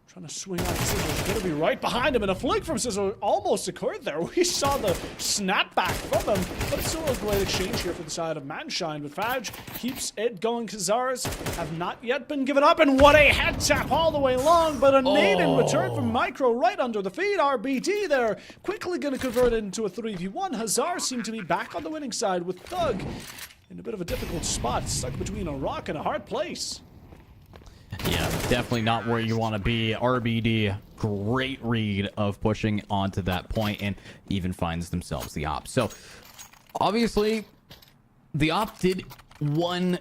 trying to swing out. Scissors gonna be right behind him, and a flick from Scissor almost occurred there. We saw the snapback from him, but it's still a great exchange here for the side of Manshine. But Faj keeps it going. Khazars have not yet been given up, and what a head tap all the way long, but a nade in return from Micro right under the feet. RBD there, quickly gonna convert it into a 3v1. Khazars seem to be back on the winning side with Thug in a bit of a difficult spot, stuck between a rock and a hard place. Yeah, definitely not where you want to be. RBD, great read of pushing onto that point and even finds themselves the op. So, obviously, the op did one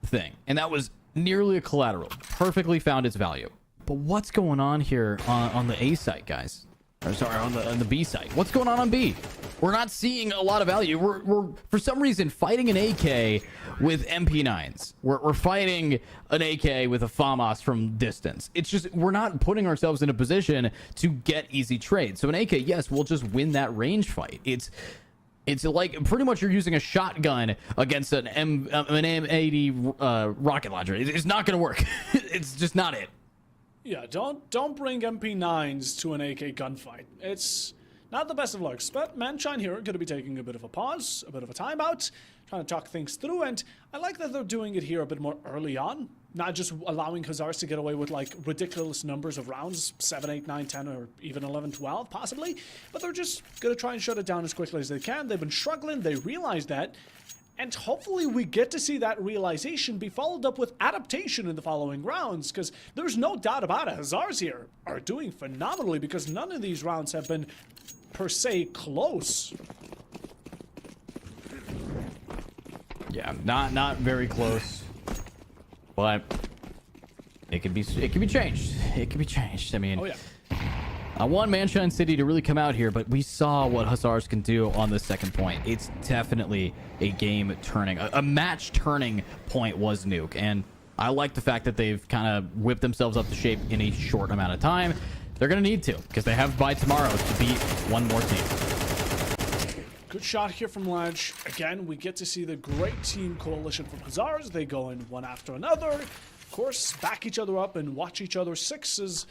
thing, and that was nearly a collateral. Perfectly found its value. But what's going on here on the A site, guys? Or sorry, on the B site. What's going on B? We're not seeing a lot of value. We're for some reason fighting an AK with MP9s. We're fighting an AK with a FAMAS from distance. It's just we're not putting ourselves in a position to get easy trades. So an AK, yes, we'll just win that range fight. It's like pretty much you're using a shotgun against an M80 rocket launcher. It's not gonna work. It's just not it. Yeah, don't bring MP9s to an AK gunfight. It's not the best of looks, but Manshine here are going to be taking a bit of a pause, a bit of a timeout, trying to talk things through, and I like that they're doing it here a bit more early on, not just allowing Khazars to get away with like ridiculous numbers of rounds, 7, 8, 9, 10, or even 11, 12 possibly, but they're just going to try and shut it down as quickly as they can. They've been struggling, they realize that, and hopefully we get to see that realization be followed up with adaptation in the following rounds, because there's no doubt about it. Khazars here are doing phenomenally because none of these rounds have been per se close. Yeah, not very close, but it can be changed. It can be changed. I mean, oh yeah. I want Manshine City to really come out here, but we saw what Khazars can do on the second point. It's definitely a game turning, a match turning point was Nuke, and I like the fact that they've kind of whipped themselves up to shape in a short amount of time. They're going to need to, because they have by tomorrow to beat one more team. Good shot here from Ledge. Again, we get to see the great team coalition from Khazars. They go in one after another. Of course, back each other up and watch each other's sixes.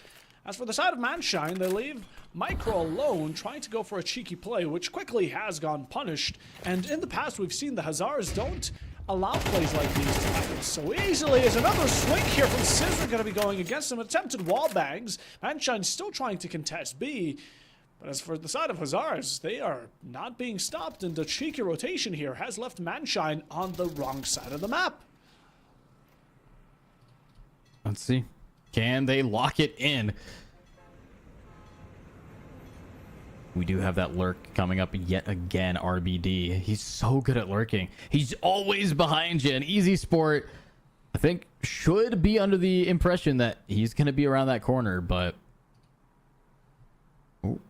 As for the side of Manshine, they leave Micro alone, trying to go for a cheeky play, which quickly has gone punished. And in the past, we've seen the Khazars don't allow plays like these to happen so easily. As another swing here from Scissor going to be going against some attempted wall bangs. Manshine still trying to contest B. But as for the side of Khazars, they are not being stopped, and the cheeky rotation here has left Manshine on the wrong side of the map. Let's see. Can they lock it in? We do have that lurk coming up yet again, RBD. He's so good at lurking. He's always behind you. And Easy Sport, I think, should be under the impression that he's going to be around that corner, but... Ooh.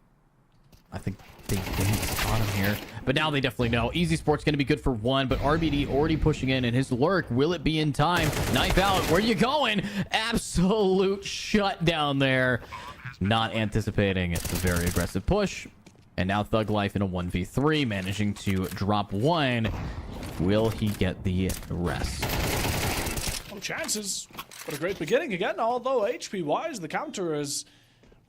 I think they didn't spot him here. But now they definitely know. Easy Sport's going to be good for one, but RBD already pushing in, and his lurk, will it be in time? Knife out. Where you going? Absolute shutdown there. Not anticipating it's a very aggressive push. And now Thug Life in a 1v3, managing to drop one. Will he get the rest? No chances. But a great beginning again, although HP-wise, the counter is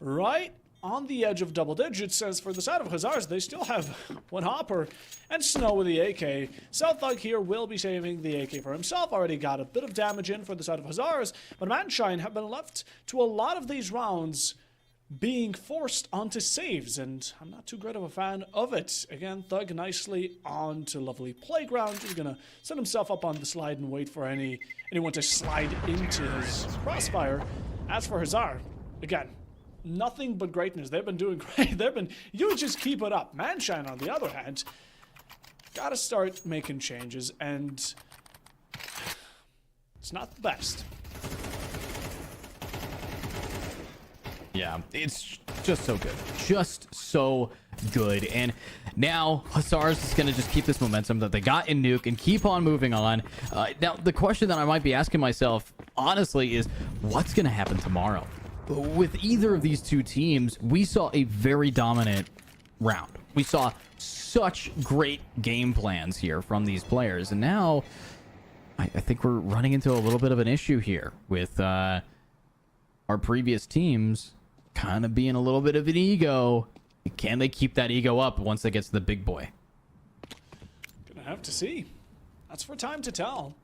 right on the edge of double digits. As for the side of Khazars, they still have one hopper and Snow with the AK. South Thug here will be saving the AK for himself. Already got a bit of damage in for the side of Khazars, but Manshine have been left to a lot of these rounds being forced onto saves, and I'm not too great of a fan of it. Again, Thug nicely on to lovely playground. He's gonna set himself up on the slide and wait for anyone to slide into his crossfire. As for Khazar, again, nothing but greatness. They've been doing great. You just keep it up. Manshine, on the other hand, gotta start making changes, and It's not the best. Yeah, it's just so good. Just so good. And now Hussars is going to just keep this momentum that they got in Nuke and keep on moving on. Now, the question that I might be asking myself, honestly, is what's going to happen tomorrow? With either of these two teams, we saw a very dominant round. We saw such great game plans here from these players. And now I think we're running into a little bit of an issue here with our previous teams kind of being a little bit of an ego. Can they keep that ego up once they get to the big boy? Gonna have to see. That's for time to tell.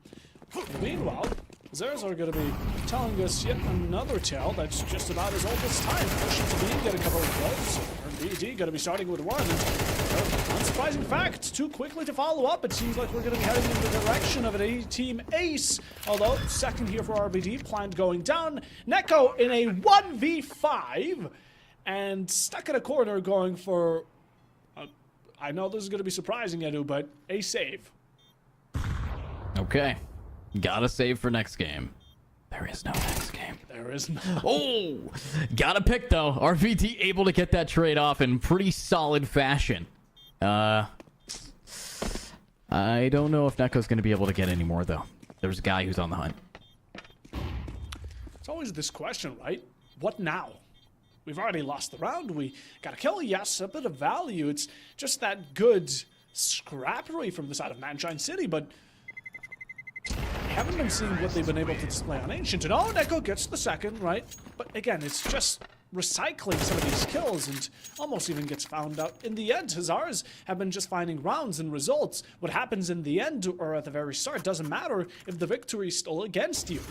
Meanwhile, Zers are going to be telling us yet another tale that's just about as old as time. Pushing to B, get a couple of blows. BD going to be starting with one. Unsurprising fact, too quickly to follow up. It seems like we're going to be heading in the direction of an A-team ace. Although, second here for RBD, plant going down. Neko in a 1v5. And stuck in a corner going for... I know this is going to be surprising, Edu, but a save. Okay. Gotta save for next game. There is no next game. There is no. Oh! Gotta pick, though. RVT able to get that trade off in pretty solid fashion. I don't know if Neko's going to be able to get any more, though. There's a guy who's on the hunt. It's always this question, right? What now? We've already lost the round. We got a kill, yes, a bit of value. It's just that good scrappery from the side of Manshine City, but we haven't been seeing what they've been able to display on Ancient. And oh, Neko gets the second, right? But again, it's just recycling some of these kills and almost even gets found out. In the end, Hussars have been just finding rounds and results. What happens in the end or at the very start doesn't matter if the victory is still against you.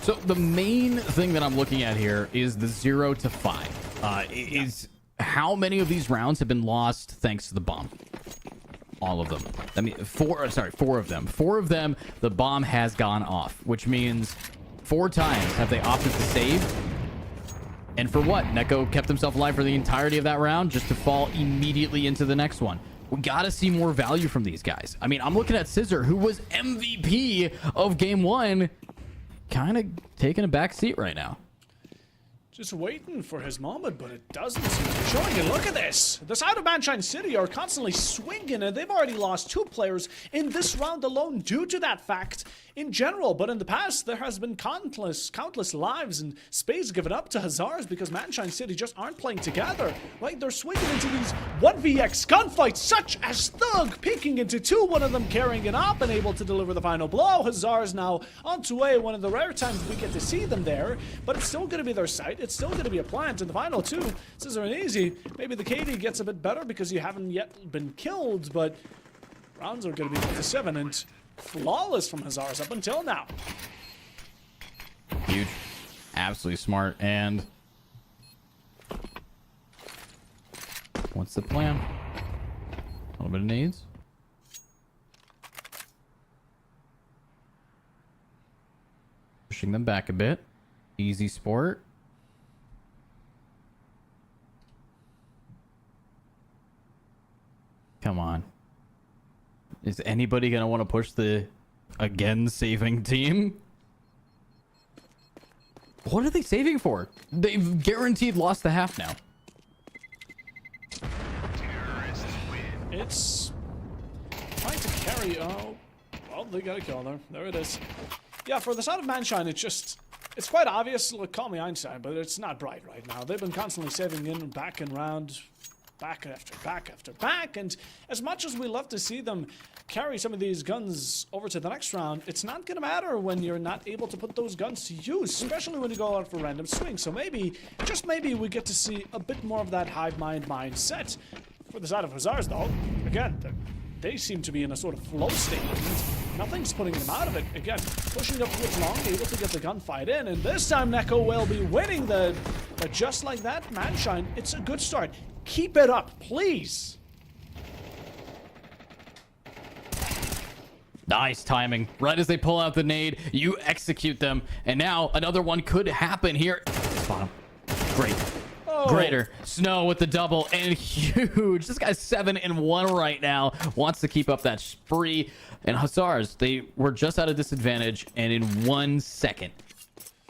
So the main thing that I'm looking at here is the 0 to 5. Is how many of these rounds have been lost thanks to the bomb? All of them. I mean, 4 of them. 4 of them, the bomb has gone off, which means 4 times have they opted to save. And for what? Neko kept himself alive for the entirety of that round just to fall immediately into the next one. We gotta see more value from these guys. I mean, I'm looking at Scissor, who was MVP of game 1, kind of taking a back seat right now. Just waiting for his moment, but it doesn't seem to be showing. And look at this. The side of Manshine City are constantly swinging, and they've already lost 2 players in this round alone due to that fact in general. But in the past, there has been countless lives and space given up to Hussars because Manshine City just aren't playing together. Right? They're swinging into these 1vx gunfights, such as Thug peeking into 2, one of them carrying it up and able to deliver the final blow. Hussars now onto A, one of the rare times we get to see them there, but it's still going to be their sight. It's still going to be a plant in the final 2. Scissor and Easy. Maybe the KD gets a bit better because you haven't yet been killed, but rounds are going to be 57 and flawless from Hussars up until now. Huge. Absolutely smart. And what's the plan? A little bit of nades. Pushing them back a bit. Easy sport. Come on. Is anybody going to want to push the again saving team? What are they saving for? They've guaranteed lost the half now. It's trying to carry. Oh, well, they got a kill there. There it is. Yeah, for the side of Manshine, it's quite obvious. Look, call me Einstein, but it's not bright right now. They've been constantly saving in, back and round, back after back after back, and as much as we love to see them carry some of these guns over to the next round, it's not going to matter when you're not able to put those guns to use, especially when you go out for random swings. So maybe, just maybe, we get to see a bit more of that hive mind mindset. For the side of Hussars, though, again, they seem to be in a sort of flow state. Nothing's putting them out of it. Again, pushing up with long, able to get the gunfight in, and this time Neko will be winning but just like that, Manshine, it's a good start. Keep it up, please. Nice timing. Right as they pull out the nade, you execute them. And now another one could happen here. Spot him. Great. Oh, Greater. Snow with the double and huge. This guy's 7-1 right now. Wants to keep up that spree. And Hussars, they were just at a disadvantage, and in 1 second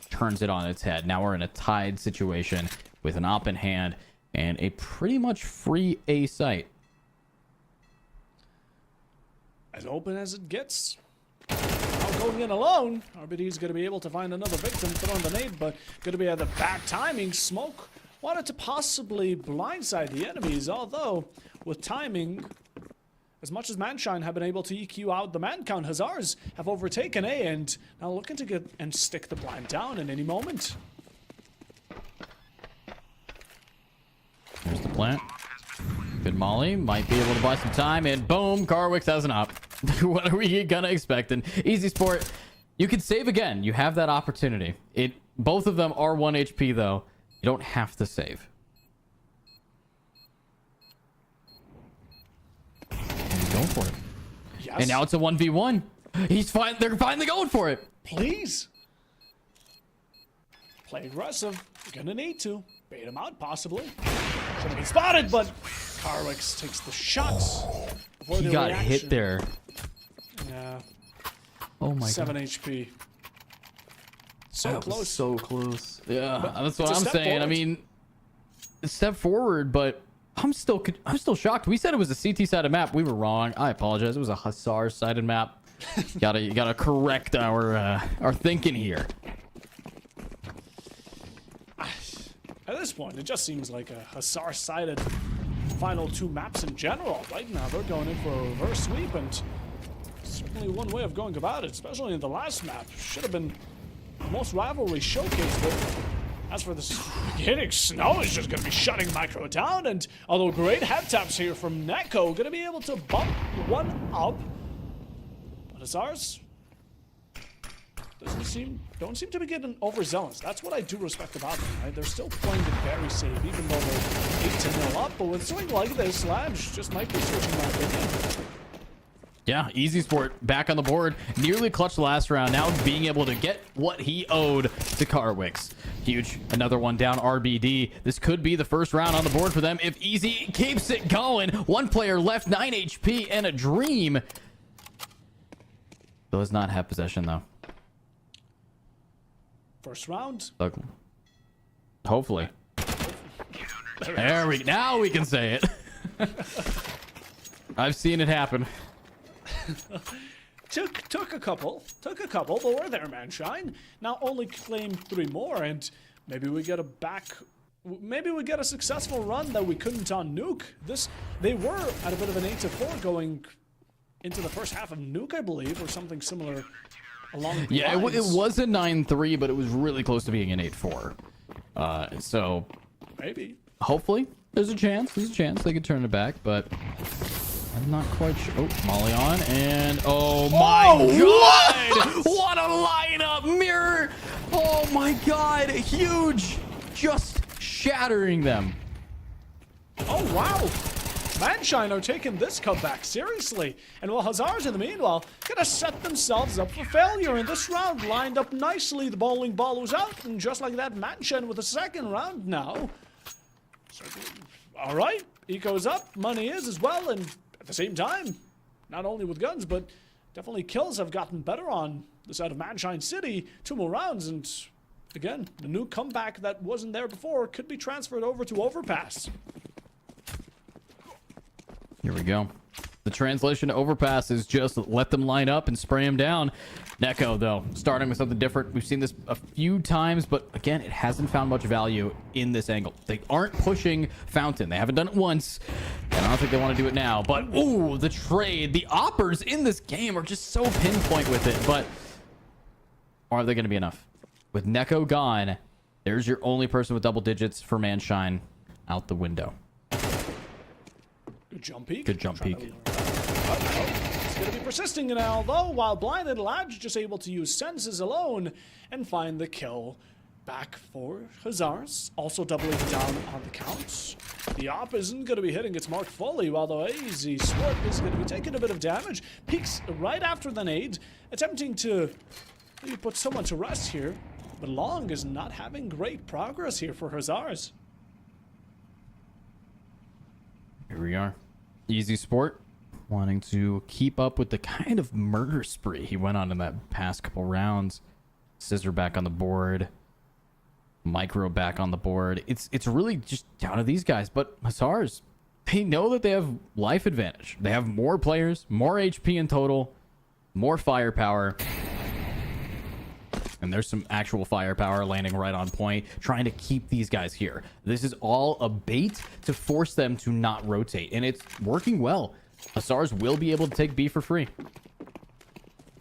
turns it on its head. Now we're in a tied situation with an op in hand and a pretty much free A site. As open as it gets. Now going in alone. RBD's going to be able to find another victim, throw in the nade, but going to be at the bad timing. Smoke wanted to possibly blindside the enemies, although with timing, as much as Manshine have been able to EQ out the man count, Hussars have overtaken A and now looking to get and stick the blind down in any moment. Here's the plant. Good molly. Might be able to buy some time, and boom, Carwix has an op. What are we gonna expect? And Easy Sport, you can save again. You have that opportunity. Both of them are 1 HP though. You don't have to save. He's going for it. Yes. And now it's a 1v1. They're finally going for it. Please. Play aggressive. You're gonna need to. Bait him out, possibly. Should have been spotted, but Carwix takes the shots. He got hit there. Yeah. Oh my 7 god. HP. So That was close. so close. Yeah, that's what it's a I'm step saying. I forward. mean, a step forward, but I'm still shocked. We said it was a CT sided map. We were wrong. I apologize. It was a Hussar sided map. You gotta correct our thinking here. At this point, it just seems like a Hussar-sided final 2 maps in general. Right now, they're going in for a reverse sweep, and certainly one way of going about it, especially in the last map. Should have been the most rivalry showcased, but as for this beginning, Snow is just going to be shutting Micro down, and although great head taps here from Neko, going to be able to bump one up. But Hussars don't seem to be getting overzealous. That's what I do respect about them, right? They're still playing it very safe, even though they're 8-0 up. But with something like this, Ladge just might be switching my opinion. Yeah, Easy Sport back on the board. Nearly clutched last round. Now being able to get what he owed to Carwix. Huge. Another one down RBD. This could be the first round on the board for them if Easy keeps it going. One player left, 9 HP and a dream. Does not have possession though. First round. Hopefully. Now we can say it. I've seen it happen. Took a couple, but we're there, Manshine. Now only claim 3 more, and maybe we get a successful run that we couldn't on Nuke. They were at a bit of an 8-4 going into the first half of Nuke, I believe, or something similar. Yeah, it was a 9-3, but it was really close to being an 8-4. So maybe. Hopefully, there's a chance they could turn it back, but I'm not quite sure. Oh, Molly on, and oh my god! What a lineup! Mirror! Oh my god! Huge! Just shattering them. Oh wow! Manshine are taking this comeback seriously, and while Hussars in the meanwhile gonna set themselves up for failure in this round. Lined up nicely, the bowling ball was out, and just like that, Manshine with a second round now. So, all right, eco's up, money is as well, and at the same time, not only with guns, but definitely kills have gotten better on the side of Manshine City. 2 more rounds, and again, the new comeback that wasn't there before could be transferred over to Overpass. Here we go. The translation to Overpass is just let them line up and spray them down. Neko, though, starting with something different. We've seen this a few times, but again, it hasn't found much value in this angle. They aren't pushing Fountain. They haven't done it once, and I don't think they want to do it now. But, ooh, the trade. The oppers in this game are just so pinpoint with it, but are they going to be enough? With Neko gone, there's your only person with double digits for Manshine out the window. Good jump peek. Good jump peek. It's going to be persisting now, though, while blinded, Ladge just able to use senses alone and find the kill back for Hussars. Also doubling down on the counts. The op isn't going to be hitting its mark fully, while the Easy Sport is going to be taking a bit of damage. Peeks right after the nade, attempting to maybe put someone to rest here. But Long is not having great progress here for Hussars. Here we are. Easy Sport wanting to keep up with the kind of murder spree he went on in that past couple rounds. Scissor back on the board. Micro back on the board. It's really just down to these guys. But Hussars, they know that they have life advantage. They have more players, more HP in total, more firepower. And there's some actual firepower landing right on point, trying to keep these guys here. This is all a bait to force them to not rotate, and it's working well. Hussars will be able to take B for free.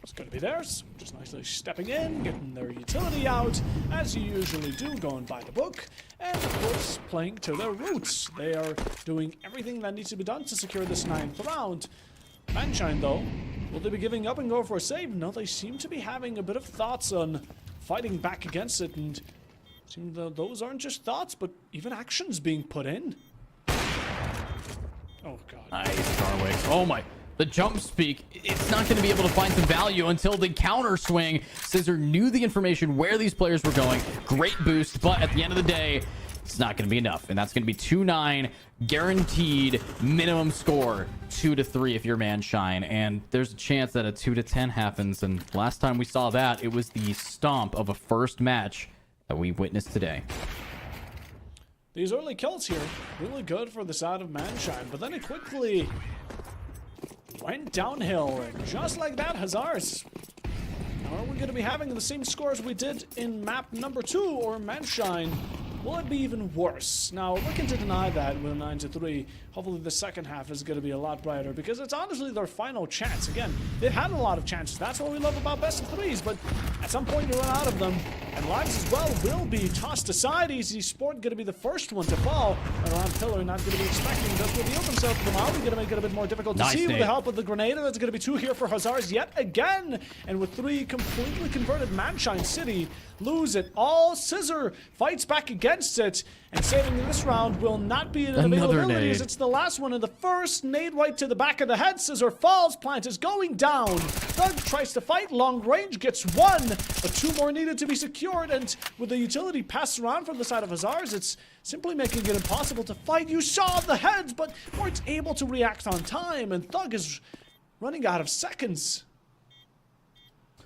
It's going to be theirs. Just nicely stepping in, getting their utility out, as you usually do, going by the book. And, of course, playing to their roots. They are doing everything that needs to be done to secure this 9th round. Manshine, though, will they be giving up and go for a save? No, they seem to be having a bit of thoughts on fighting back against it, and it seems that those aren't just thoughts, but even actions being put in. Oh, God. Nice, Darwick. Oh, my. The jump speak, it's not going to be able to find some value until the counter swing. Scissor knew the information where these players were going. Great boost, but at the end of the day, it's not going to be enough. And that's going to be 2-9, guaranteed minimum score, 2-3 if you're Manshine. And there's a chance that a 2-10 happens. And last time we saw that, it was the stomp of a first match that we witnessed today. These early kills here, really good for the side of Manshine, but then it quickly went downhill, and just like that, Hussars. Are we going to be having the same scores we did in map number 2, or Manshine? Will it be even worse? Now, looking to deny that with a 9-3, hopefully the second half is going to be a lot brighter, because it's honestly their final chance. Again, they've had a lot of chances. That's what we love about best of 3s, but at some point you run out of them, and lives as well will be tossed aside. Easy Sport going to be the first one to fall, and Ron Pillar not going to be expecting this reveal themselves to them out. We're going to make it a bit more difficult to see with the help of the Grenada. That's going to be 2 here for Hussars yet again, and with 3 completely converted, Manshine City lose it all. Scissor fights back against it, and saving this round will not be an availability as it's the last one. In the first nade right to the back of the head, Scissor falls, Plant is going down. Thug tries to fight, long range gets 1, but 2 more needed to be secured, and with the utility passed around from the side of Hussars, it's simply making it impossible to fight. You saw the heads, but weren't able to react on time, and Thug is running out of seconds.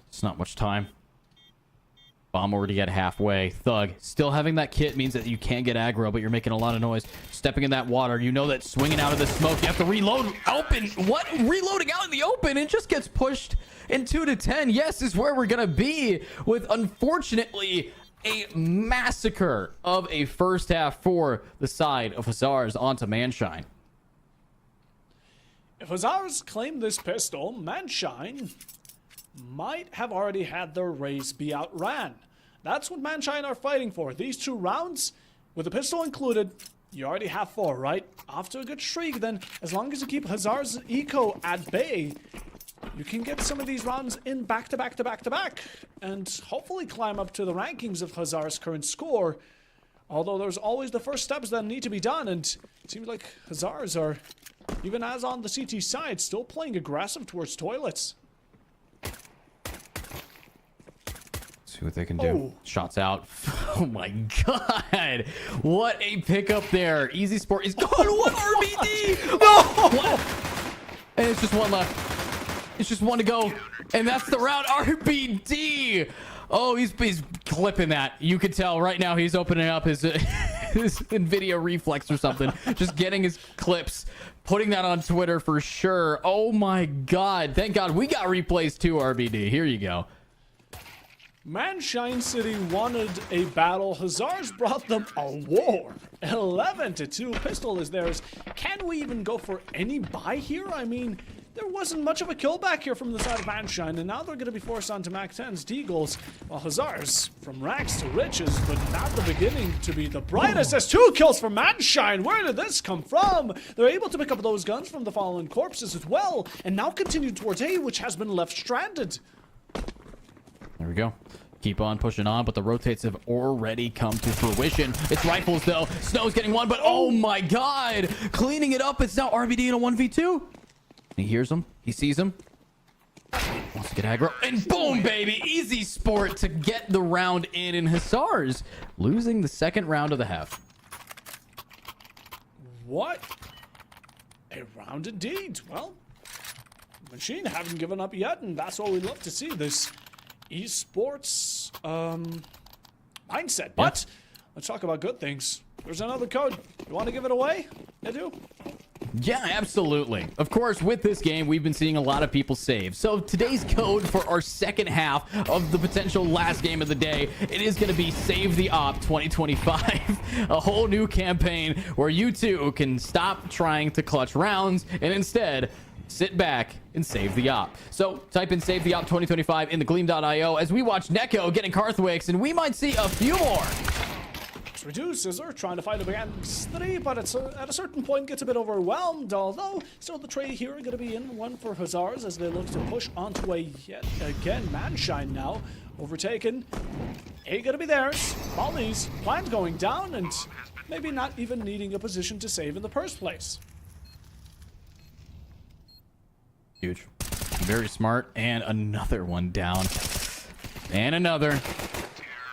It's not much time. Bomb already at halfway. Thug still having that kit means that you can't get aggro, but you're making a lot of noise. Stepping in that water, you know that swinging out of the smoke, you have to reload open. What? Reloading out in the open and just gets pushed in 2-10. Yes, is where we're going to be with, unfortunately, a massacre of a first half for the side of Hussars onto Manshine. If Hussars claim this pistol, Manshine might have already had their race be outran. That's what Manshine are fighting for. These 2 rounds, with the pistol included, you already have 4, right? Off to a good streak, then as long as you keep Hussars' eco at bay, you can get some of these rounds in back to back to back to back, and hopefully climb up to the rankings of Hussars' current score. Although there's always the first steps that need to be done, and it seems like Hussars are, even as on the CT side, still playing aggressive towards toilets. See what they can do. Shots out. Oh my god. What a pickup there. Easy Sport is going. What RBD? No! What? And it's just 1 left. It's just 1 to go. And that's the round. RBD. Oh, he's clipping that. You could tell right now he's opening up his NVIDIA Reflex or something. Just getting his clips. Putting that on Twitter for sure. Oh my god. Thank god we got replays too, RBD. Here you go. Manshine City wanted a battle. Hussars brought them a war. 11-2. Pistol is theirs. Can we even go for any buy here? I mean, there wasn't much of a kill back here from the side of Manshine, and now they're going to be forced onto Mac 10's Deagles. While Hussars, from rags to riches, but not the beginning to be the brightest. As 2 kills for Manshine. Where did this come from? They're able to pick up those guns from the fallen corpses as well, and now continue towards A, which has been left stranded. There we go. Keep on pushing on, but the rotates have already come to fruition. It's rifles, though. Snow's getting 1, but oh my god! Cleaning it up. It's now RBD in a 1v2. He hears him. He sees him. Wants to get aggro. And boom, baby! Easy Sport to get the round in. And Hussars losing the second round of the half. What a round indeed. Well, Machine haven't given up yet, and that's what we love to see, this esports mindset. But let's talk about good things. There's another code. You want to give it away? I do. Yeah, absolutely. Of course, with this game, we've been seeing a lot of people save. So today's code for our second half of the potential last game of the day, it is going to be Save the Op 2025. A whole new campaign where you too can stop trying to clutch rounds and instead sit back and save the op. So type in Save the Op 2025 in the Gleam.io as we watch Neko getting Karthwicks, and we might see a few more. We do. Scissor trying to fight against 3, but it's at a certain point gets a bit overwhelmed, although still the trade here going to be in one for Hazards as they look to push onto a yet again Manshine now overtaken. A going to be theirs. Molly's plan going down and maybe not even needing a position to save in the first place. Huge. Very smart. And another one down. And another.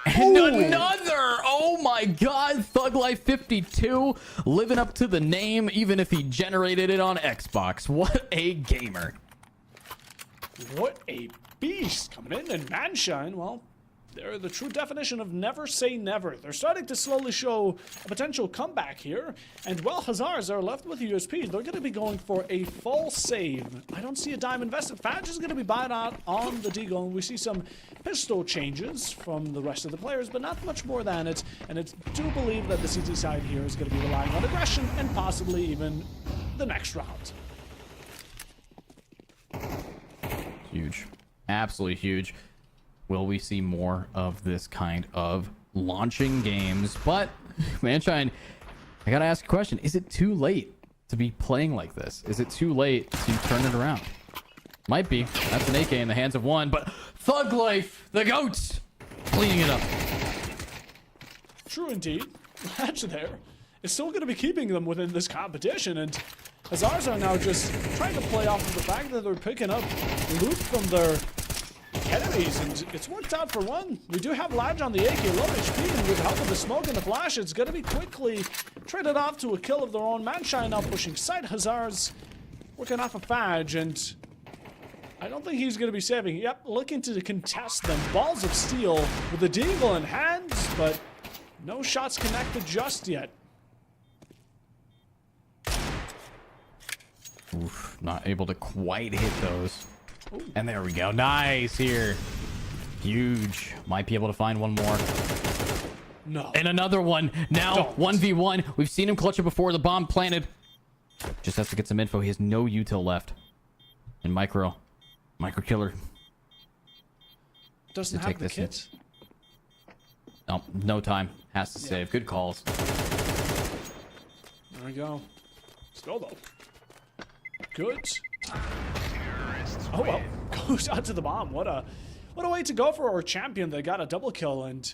And another! Oh my god, Thug Life 52 living up to the name, even if he generated it on Xbox. What a gamer. What a beast coming in. And Manshine, well, they're the true definition of never say never. They're starting to slowly show a potential comeback here. And well, Hazards are left with USP. They're going to be going for a full save. I don't see a dime invested. Fadge is going to be buying out on the Deagle. And we see some pistol changes from the rest of the players, but not much more than it. And I do believe that the CT side here is going to be relying on aggression and possibly even the next round. Huge. Absolutely huge. Will we see more of this kind of launching games? But, Manshine, I gotta ask a question. Is it too late to be playing like this? Is it too late to turn it around? Might be. That's an AK in the hands of one, but Thug Life, the GOAT, cleaning it up. True indeed. Latch there is still going to be keeping them within this competition, and Hazards are now just trying to play off of the fact that they're picking up loot from their enemies, and it's worked out for one. We do have Ladge on the AK, low HP, and with help of the smoke and the flash, it's going to be quickly traded off to a kill of their own. Manshine now pushing side. Hazards working off a Fadge, and I don't think he's going to be saving. Yep, looking to contest them. Balls of steel with the Deagle in hands, but no shots connected just yet. Oof, not able to quite hit those. Ooh. And there we go. Nice here. Huge. Might be able to find one more. No. And another one. Now, 1v1. We've seen him clutch it before the bomb planted. Just has to get some info. He has no util left. And Micro Killer. Doesn't have the kit. No, no time. Has to save. Good calls. There we go. Let's go, though. Good. Oh, well. Goes out to the bomb. What a way to go for our champion. They got a double kill and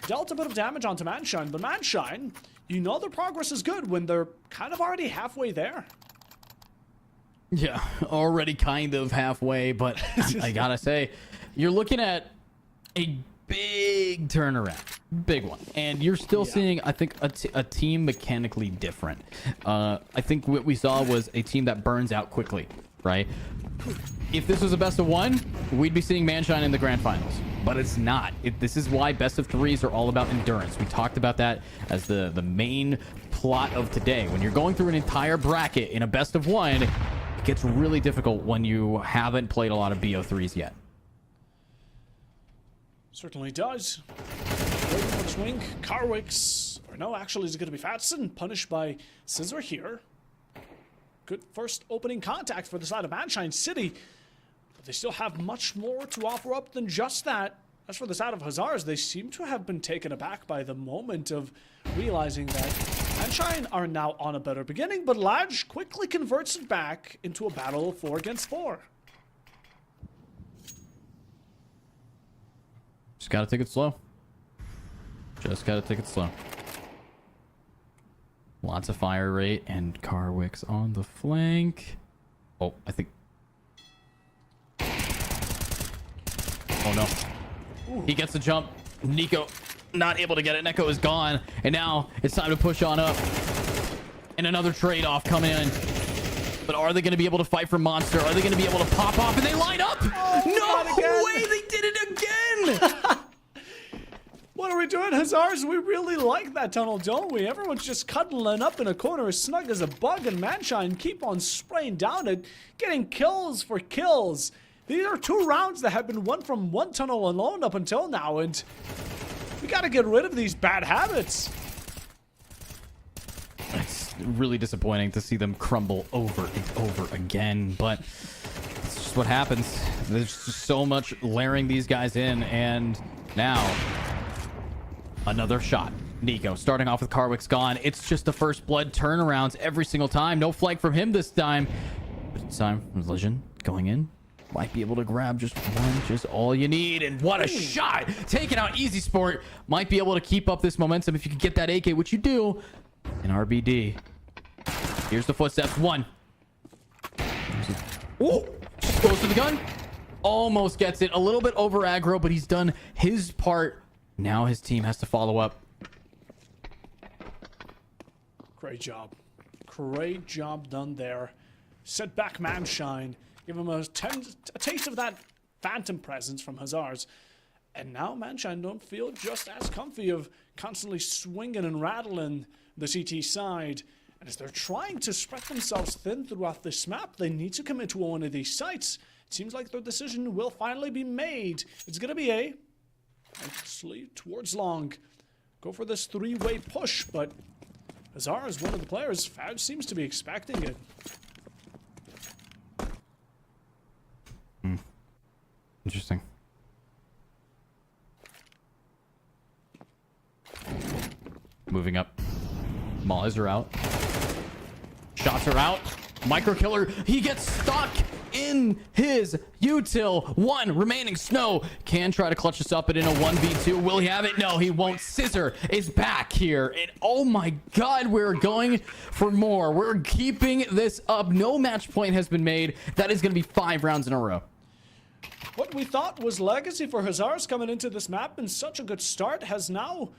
dealt a bit of damage onto Manshine. But Manshine, you know their progress is good when they're kind of already halfway there. Yeah, already kind of halfway, but I gotta say, you're looking at a big turnaround. Big one. And you're still seeing, I think, a team mechanically different. I think what we saw was a team that burns out quickly, right? If this was a best of one, we'd be seeing Manshine in the grand finals. But it's not. This is why best of threes are all about endurance. We talked about that as the main plot of today. When you're going through an entire bracket in a best of one, it gets really difficult when you haven't played a lot of BO3s yet. Certainly does. Waiting for the swing. Karwix, or no, actually it's going to be Fatson, punished by Scissor here. Good first opening contact for the side of Manshine City, but they still have much more to offer up than just that. As for the side of Hazards, they seem to have been taken aback by the moment of realizing that Manshine are now on a better beginning, but Ladge quickly converts it back into a battle of 4 against 4. Just gotta take it slow. Just gotta take it slow. Lots of fire rate and Karwix on the flank. Oh, I think. Oh no. Ooh. He gets the jump. Nico not able to get it. Neko is gone. And now it's time to push on up. And another trade-off coming in. But are they going to be able to fight for Monster? Are they going to be able to pop off? And they line up. No way, they did it again. What are we doing, Hazards? We really like that tunnel, don't we? Everyone's just cuddling up in a corner as snug as a bug, and Manshine keep on spraying down it, getting kills for kills. These are 2 rounds that have been won from one tunnel alone up until now, and we gotta get rid of these bad habits. It's really disappointing to see them crumble over and over again, but it's just what happens. There's just so much layering these guys in, and now another shot. Nico starting off with Karwik's gone. It's just the first blood turnarounds every single time. No flank from him this time. But it's time for Legion going in. Might be able to grab just one, just all you need. And what a shot! Taking out Easy Sport. Might be able to keep up this momentum if you can get that AK, which you do. And RBD. Here's the footsteps. 1. Oh! Just goes to the gun. Almost gets it. A little bit over aggro, but he's done his part. Now his team has to follow up. Great job. Great job done there. Set back Manshine. Give him a taste of that phantom presence from Hazards. And now Manshine don't feel just as comfy of constantly swinging and rattling the CT side. And as they're trying to spread themselves thin throughout this map, they need to commit to one of these sites. It seems like their decision will finally be made. It's going to be A. Actually, towards long. Go for this 3-way push, but Hazar is one of the players. Fadge seems to be expecting it. Interesting. Moving up. Maulers are out. Shots are out. Micro killer. He gets stuck in his util. 1 remaining. Snow can try to clutch this up, but in a 1v2, will he have it? No, he won't. Scissor is back here. And oh my god, we're going for more. We're keeping this up. No match point has been made. That is going to be 5 rounds in a row. What we thought was legacy for Hazards coming into this map and such a good start has now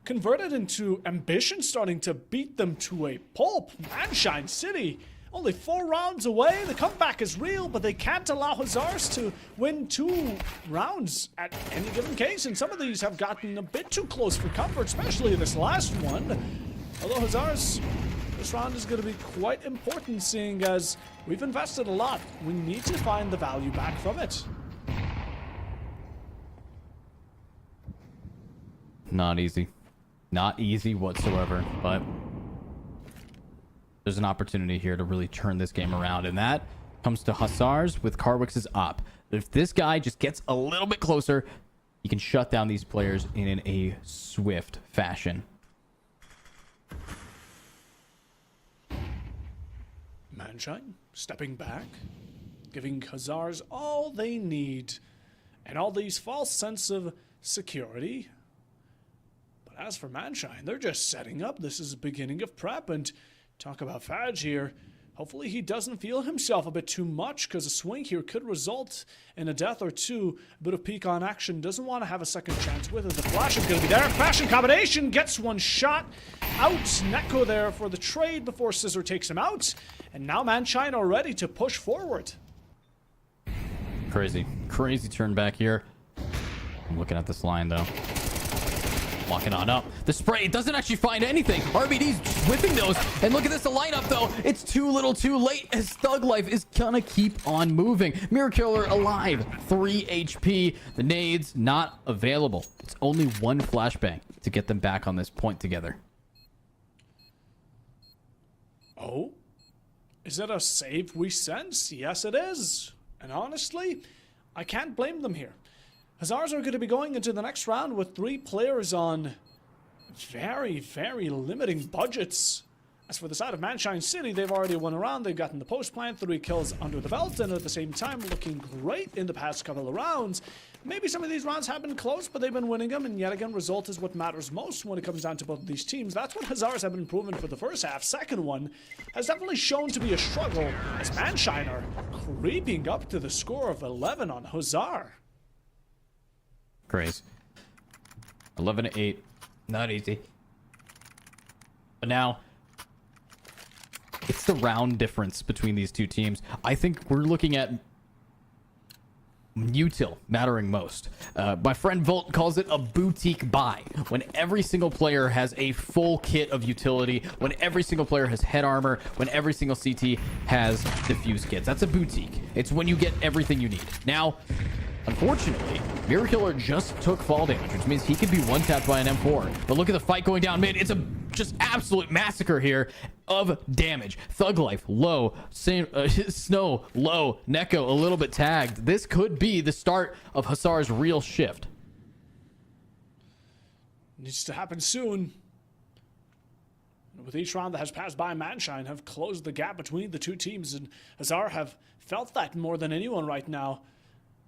converted into ambition, starting to beat them to a pulp. Manshine City, only 4 rounds away. The comeback is real, but they can't allow Hazards to win 2 rounds at any given case. And some of these have gotten a bit too close for comfort, especially this last one. Although Hazards, this round is going to be quite important, seeing as we've invested a lot. We need to find the value back from it. Not easy. Not easy whatsoever, but there's an opportunity here to really turn this game around, and that comes to Hazards with Karwik's op. If this guy just gets a little bit closer, he can shut down these players in a swift fashion. Manshine stepping back, giving Hazards all they need, and all these false sense of security. But as for Manshine, they're just setting up. This is the beginning of prep, and talk about Fadge here. Hopefully he doesn't feel himself a bit too much, because a swing here could result in a death or 2. A bit of peek on action. Doesn't want to have a second chance with it. The flash is going to be there. Fashion combination gets 1 shot out. Neko there for the trade before Scissor takes him out. And now Manshine are ready to push forward. Crazy. Crazy turn back here. I'm looking at this line, though. Locking on up. The spray doesn't actually find anything. RBD's just whipping those. And look at this, the lineup, though. It's too little too late as Thug Life is gonna keep on moving. Mirror Killer alive. 3 HP. The nades not available. It's only 1 flashbang to get them back on this point together. Oh? Is it a save we sense? Yes, it is. And honestly, I can't blame them here. Hazards are going to be going into the next round with 3 players on very, very limiting budgets. As for the side of Manshine City, they've already won a round. They've gotten the post plant, 3 kills under the belt, and at the same time looking great in the past couple of rounds. Maybe some of these rounds have been close, but they've been winning them, and yet again, result is what matters most when it comes down to both of these teams. That's what Hazards have been proven for the first half. Second one has definitely shown to be a struggle, as Manshine are creeping up to the score of 11 on Hazard. Crazy. 11-8. Not easy. But now, it's What's the round difference between these two teams? I think we're looking at util mattering most. My friend Volt calls it a boutique buy. When every single player has a full kit of utility, when every single player has head armor, when every single CT has diffuse kits. That's a boutique. It's when you get everything you need. Now, unfortunately, Mirror Killer just took fall damage, which means he could be one-tapped by an M4. But look at the fight going down mid. It's a just absolute massacre here of damage. Thug Life, low. Snow, low. Neko, a little bit tagged. This could be the start of Hasar's real shift. Needs to happen soon. With each round that has passed by, Manshine have closed the gap between the two teams, and Hasar have felt that more than anyone right now.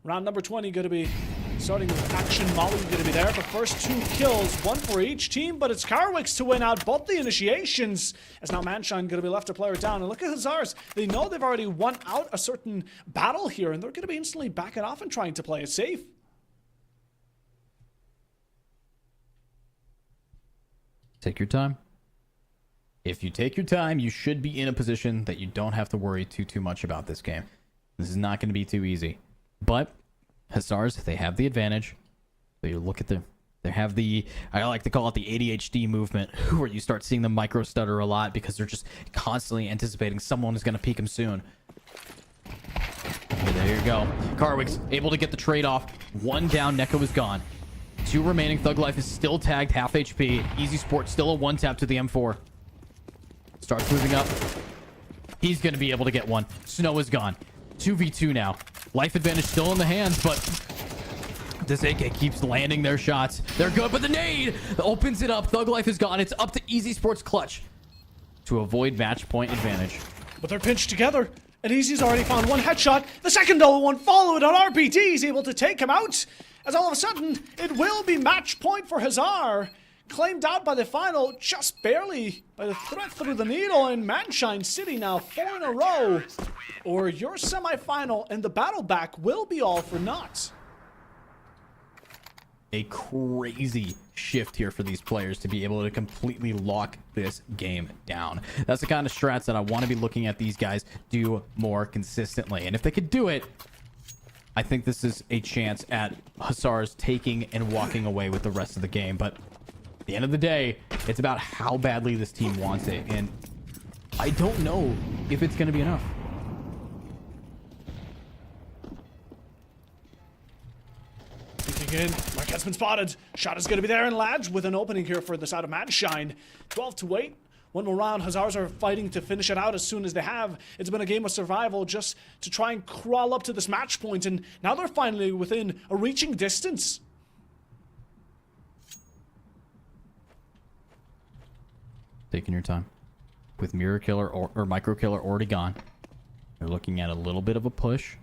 Round number 20 going to be starting with action. Molly going to be there for first 2 kills, 1 for each team, but it's Karwix to win out both the initiations, as now Manshine going to be left to play it down. And look at Hasars. They know they've already won out a certain battle here, and they're going to be instantly backing off and trying to play it safe. Take your time. If you take your time, you should be in a position that you don't have to worry too much about this game. This is not going to be too easy. But Hasars, they have the advantage. So you look at they have the, I like to call it the ADHD movement, where you start seeing them micro stutter a lot because they're just constantly anticipating someone is going to peek them soon. Okay, there you go. Karwix able to get the trade off. 1 down, Neko is gone. 2 remaining. Thug Life is still tagged, half HP. Easy Sport still a 1-tap to the M4. Starts moving up. He's going to be able to get one. Snow is gone. 2v2 now. Life advantage still in the hands, but this AK keeps landing their shots. They're good, but the nade opens it up. Thug Life is gone. It's up to Easy Sports Clutch to avoid match point advantage. But they're pinched together, and Easy's already found 1 headshot. The second double one followed on RPD. He's able to take him out, as all of a sudden, it will be match point for Hasar. Claimed out by the final, just barely by the threat through the needle, and Manshine City now 4 in a row. Or your semifinal and the battle back will be all for naught. A crazy shift here for these players to be able to completely lock this game down. That's the kind of strats that I want to be looking at these guys do more consistently. And if they could do it, I think this is a chance at Hasar's taking and walking away with the rest of the game. But at the end of the day, it's about how badly this team wants it, and I don't know if it's going to be enough. Peeking in, Marquette's been spotted. Shot is going to be there, and Ladge with an opening here for the side of Manshine. 12 to 8. 1 more round. Hasars are fighting to finish it out as soon as they have. It's been a game of survival just to try and crawl up to this match point, and now they're finally within a reaching distance. Taking your time. With Mirror Killer or Micro Killer already gone, they're looking at a little bit of a push.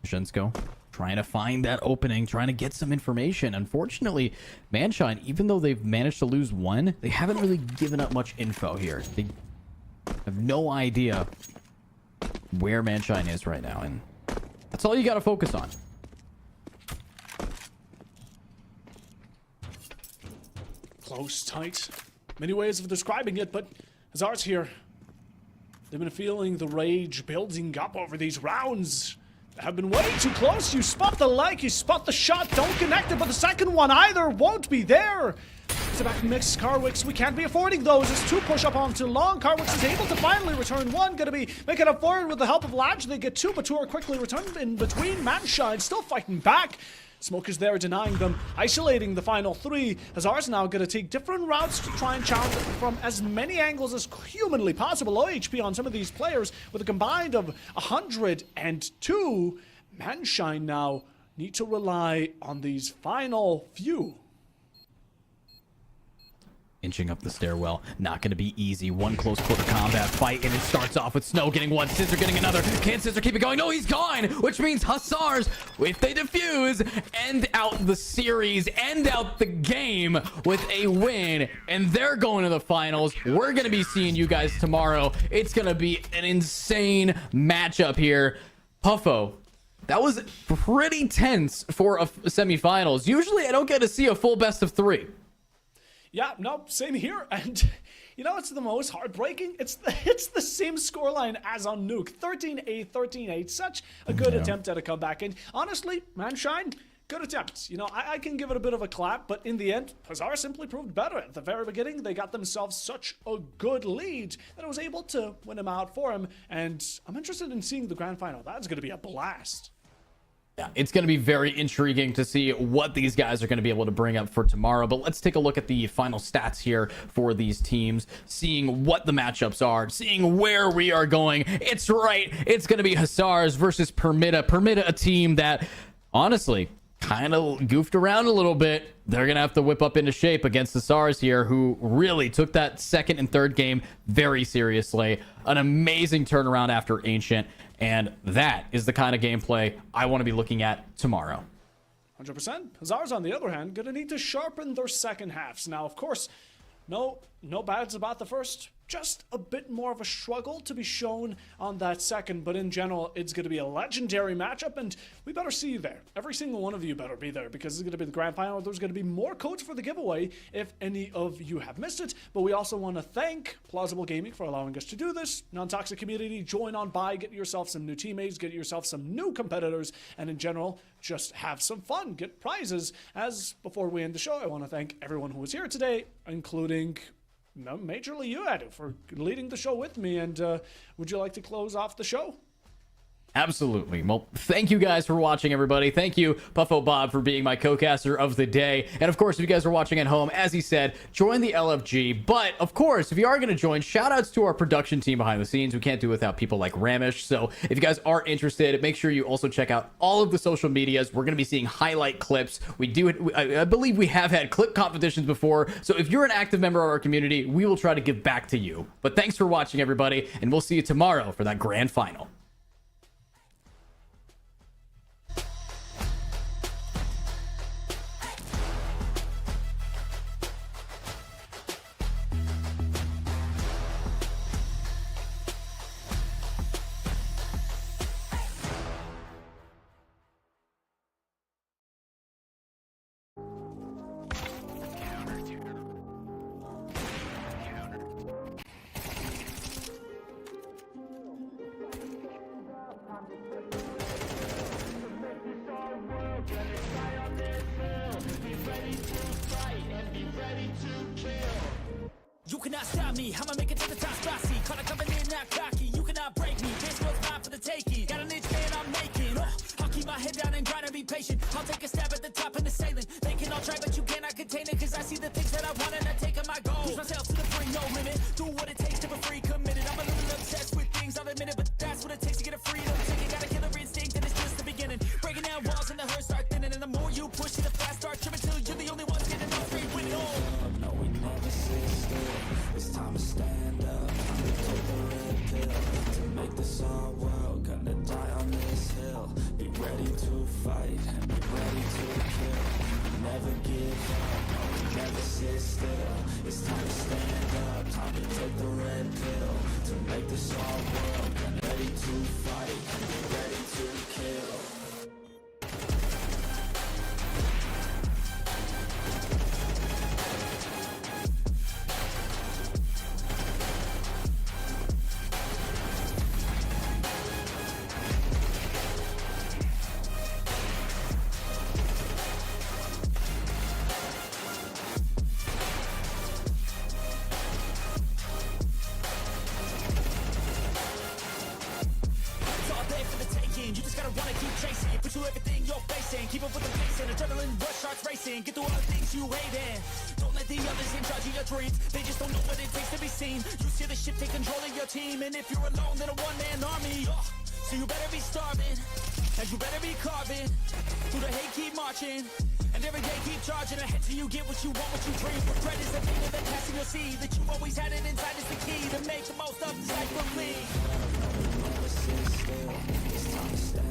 Shensko trying to find that opening, trying to get some information. Unfortunately, Manshine, even though they've managed to lose 1, they haven't really given up much info here. They have no idea where Manshine is right now, and that's all you got to focus on. Close, tight. Many ways of describing it, but Hasar's here. They've been feeling the rage building up over these rounds. They have been way too close. You spot the leg, you spot the shot, don't connect it, but the second one either won't be there. It's a back mix. Karwix, we can't be affording those. It's 2 push up on too long. Karwix is able to finally return 1. Gonna be making up for it with the help of Ladge. They get 2, but 2 are quickly returned in between. Manshine still fighting back. Smoke is there denying them, isolating the final 3. Hasar's now going to take different routes to try and challenge them from as many angles as humanly possible. Low HP on some of these players with a combined of 102. Manshine now need to rely on these final few. Inching up the stairwell, not going to be easy. 1 close quarter combat fight, and it starts off with Snow getting 1, Scissor getting another. Can Scissor keep it going? No, he's gone, which means Hasars, if they defuse, end out the series, end out the game with a win, and they're going to the finals. We're going to be seeing you guys tomorrow. It's going to be an insane matchup here. Puffo, that was pretty tense for a semifinals. Usually I don't get to see a full best of 3. Yeah, no, same here. And you know, it's the most heartbreaking. It's the same scoreline as on Nuke. 13-8, 13-8. Such a good attempt at a comeback. And honestly, Manshine, good attempt. You know, I can give it a bit of a clap, but in the end, Hazard simply proved better. At the very beginning, they got themselves such a good lead that I was able to win him out for him. And I'm interested in seeing the grand final. That's going to be a blast. Yeah, it's going to be very intriguing to see what these guys are going to be able to bring up for tomorrow. But let's take a look at the final stats here for these teams, seeing what the matchups are, seeing where we are going. It's right. It's going to be Hussars versus Permita. Permita, a team that, honestly, kind of goofed around a little bit. They're going to have to whip up into shape against the SARS here, who really took that second and third game very seriously. An amazing turnaround after Ancient. And that is the kind of gameplay I want to be looking at tomorrow. 100%. Hazards, on the other hand, going to need to sharpen their second halves. Now, of course, no bads about the first. Just a bit more of a struggle to be shown on that second, but in general, it's going to be a legendary matchup, and we better see you there. Every single one of you better be there, because it's going to be the grand final. There's going to be more codes for the giveaway if any of you have missed it, but we also want to thank Plausible Gaming for allowing us to do this. Non-toxic community, join on by, get yourself some new teammates, get yourself some new competitors, and in general, just have some fun, get prizes. As before we end the show, I want to thank everyone who was here today, including majorly you, Edu, for leading the show with me. And would you like to close off the show? Absolutely. Well, thank you guys for watching, everybody. Thank you, Buffo Bob, for being my co-caster of the day. And of course, if you guys are watching at home, as he said, join the LFG. But of course, if you are going to join, shout outs to our production team behind the scenes. We can't do without people like Ramish. So if you guys are interested, make sure you also check out all of the social medias. We're going to be seeing highlight clips. I believe we have had clip competitions before. So if you're an active member of our community, we will try to give back to you. But thanks for watching, everybody. And we'll see you tomorrow for that grand final. You cannot stop me, I'ma make it to the top spicy. Caught a coming in, not cocky. You cannot break me, this was mine for the taking. Got an itch, man, I'm making. I'll keep my head down and grind and be patient. I'll take a stab at the top and the sailing. They can all try, but you cannot contain it. Cause I see the things that I want and I take on my goal. Push myself to the brink, no limit. Do what it takes to be free, committed. I'm a little obsessed with things, I'll admit it. But that's what it takes to get a freedom ticket. Got a killer instinct and it's just the beginning. Breaking down walls and the hurt start thinning. And the more you push it, the fast start tripping. Till you're the only one getting off straight with it all. No, we never sit still. It's time to stand up, time to take the red pill. To make this our world, gonna die on this hill. Be ready to fight and be ready to kill. Never give up, no, we never sit still. It's time to stand up, time to take the red pill. To make this our world, gonna be ready to fight and be ready to kill. You just gotta wanna keep chasing. Pursue everything you're facing. Keep up with the pace and adrenaline rush starts racing. Get through all the things you hate in. Don't let the others in charge of your dreams. They just don't know what it takes to be seen. You see the ship take control of your team. And if you're alone, then a one-man army. So you better be starving. And you better be carving. Through the hate, keep marching. And every day keep charging ahead till you get what you want, what you dream. Regret is the thing of the casting you'll see. That you always had it inside is the key to make the most of this life for me. Never sit still, it's time to stand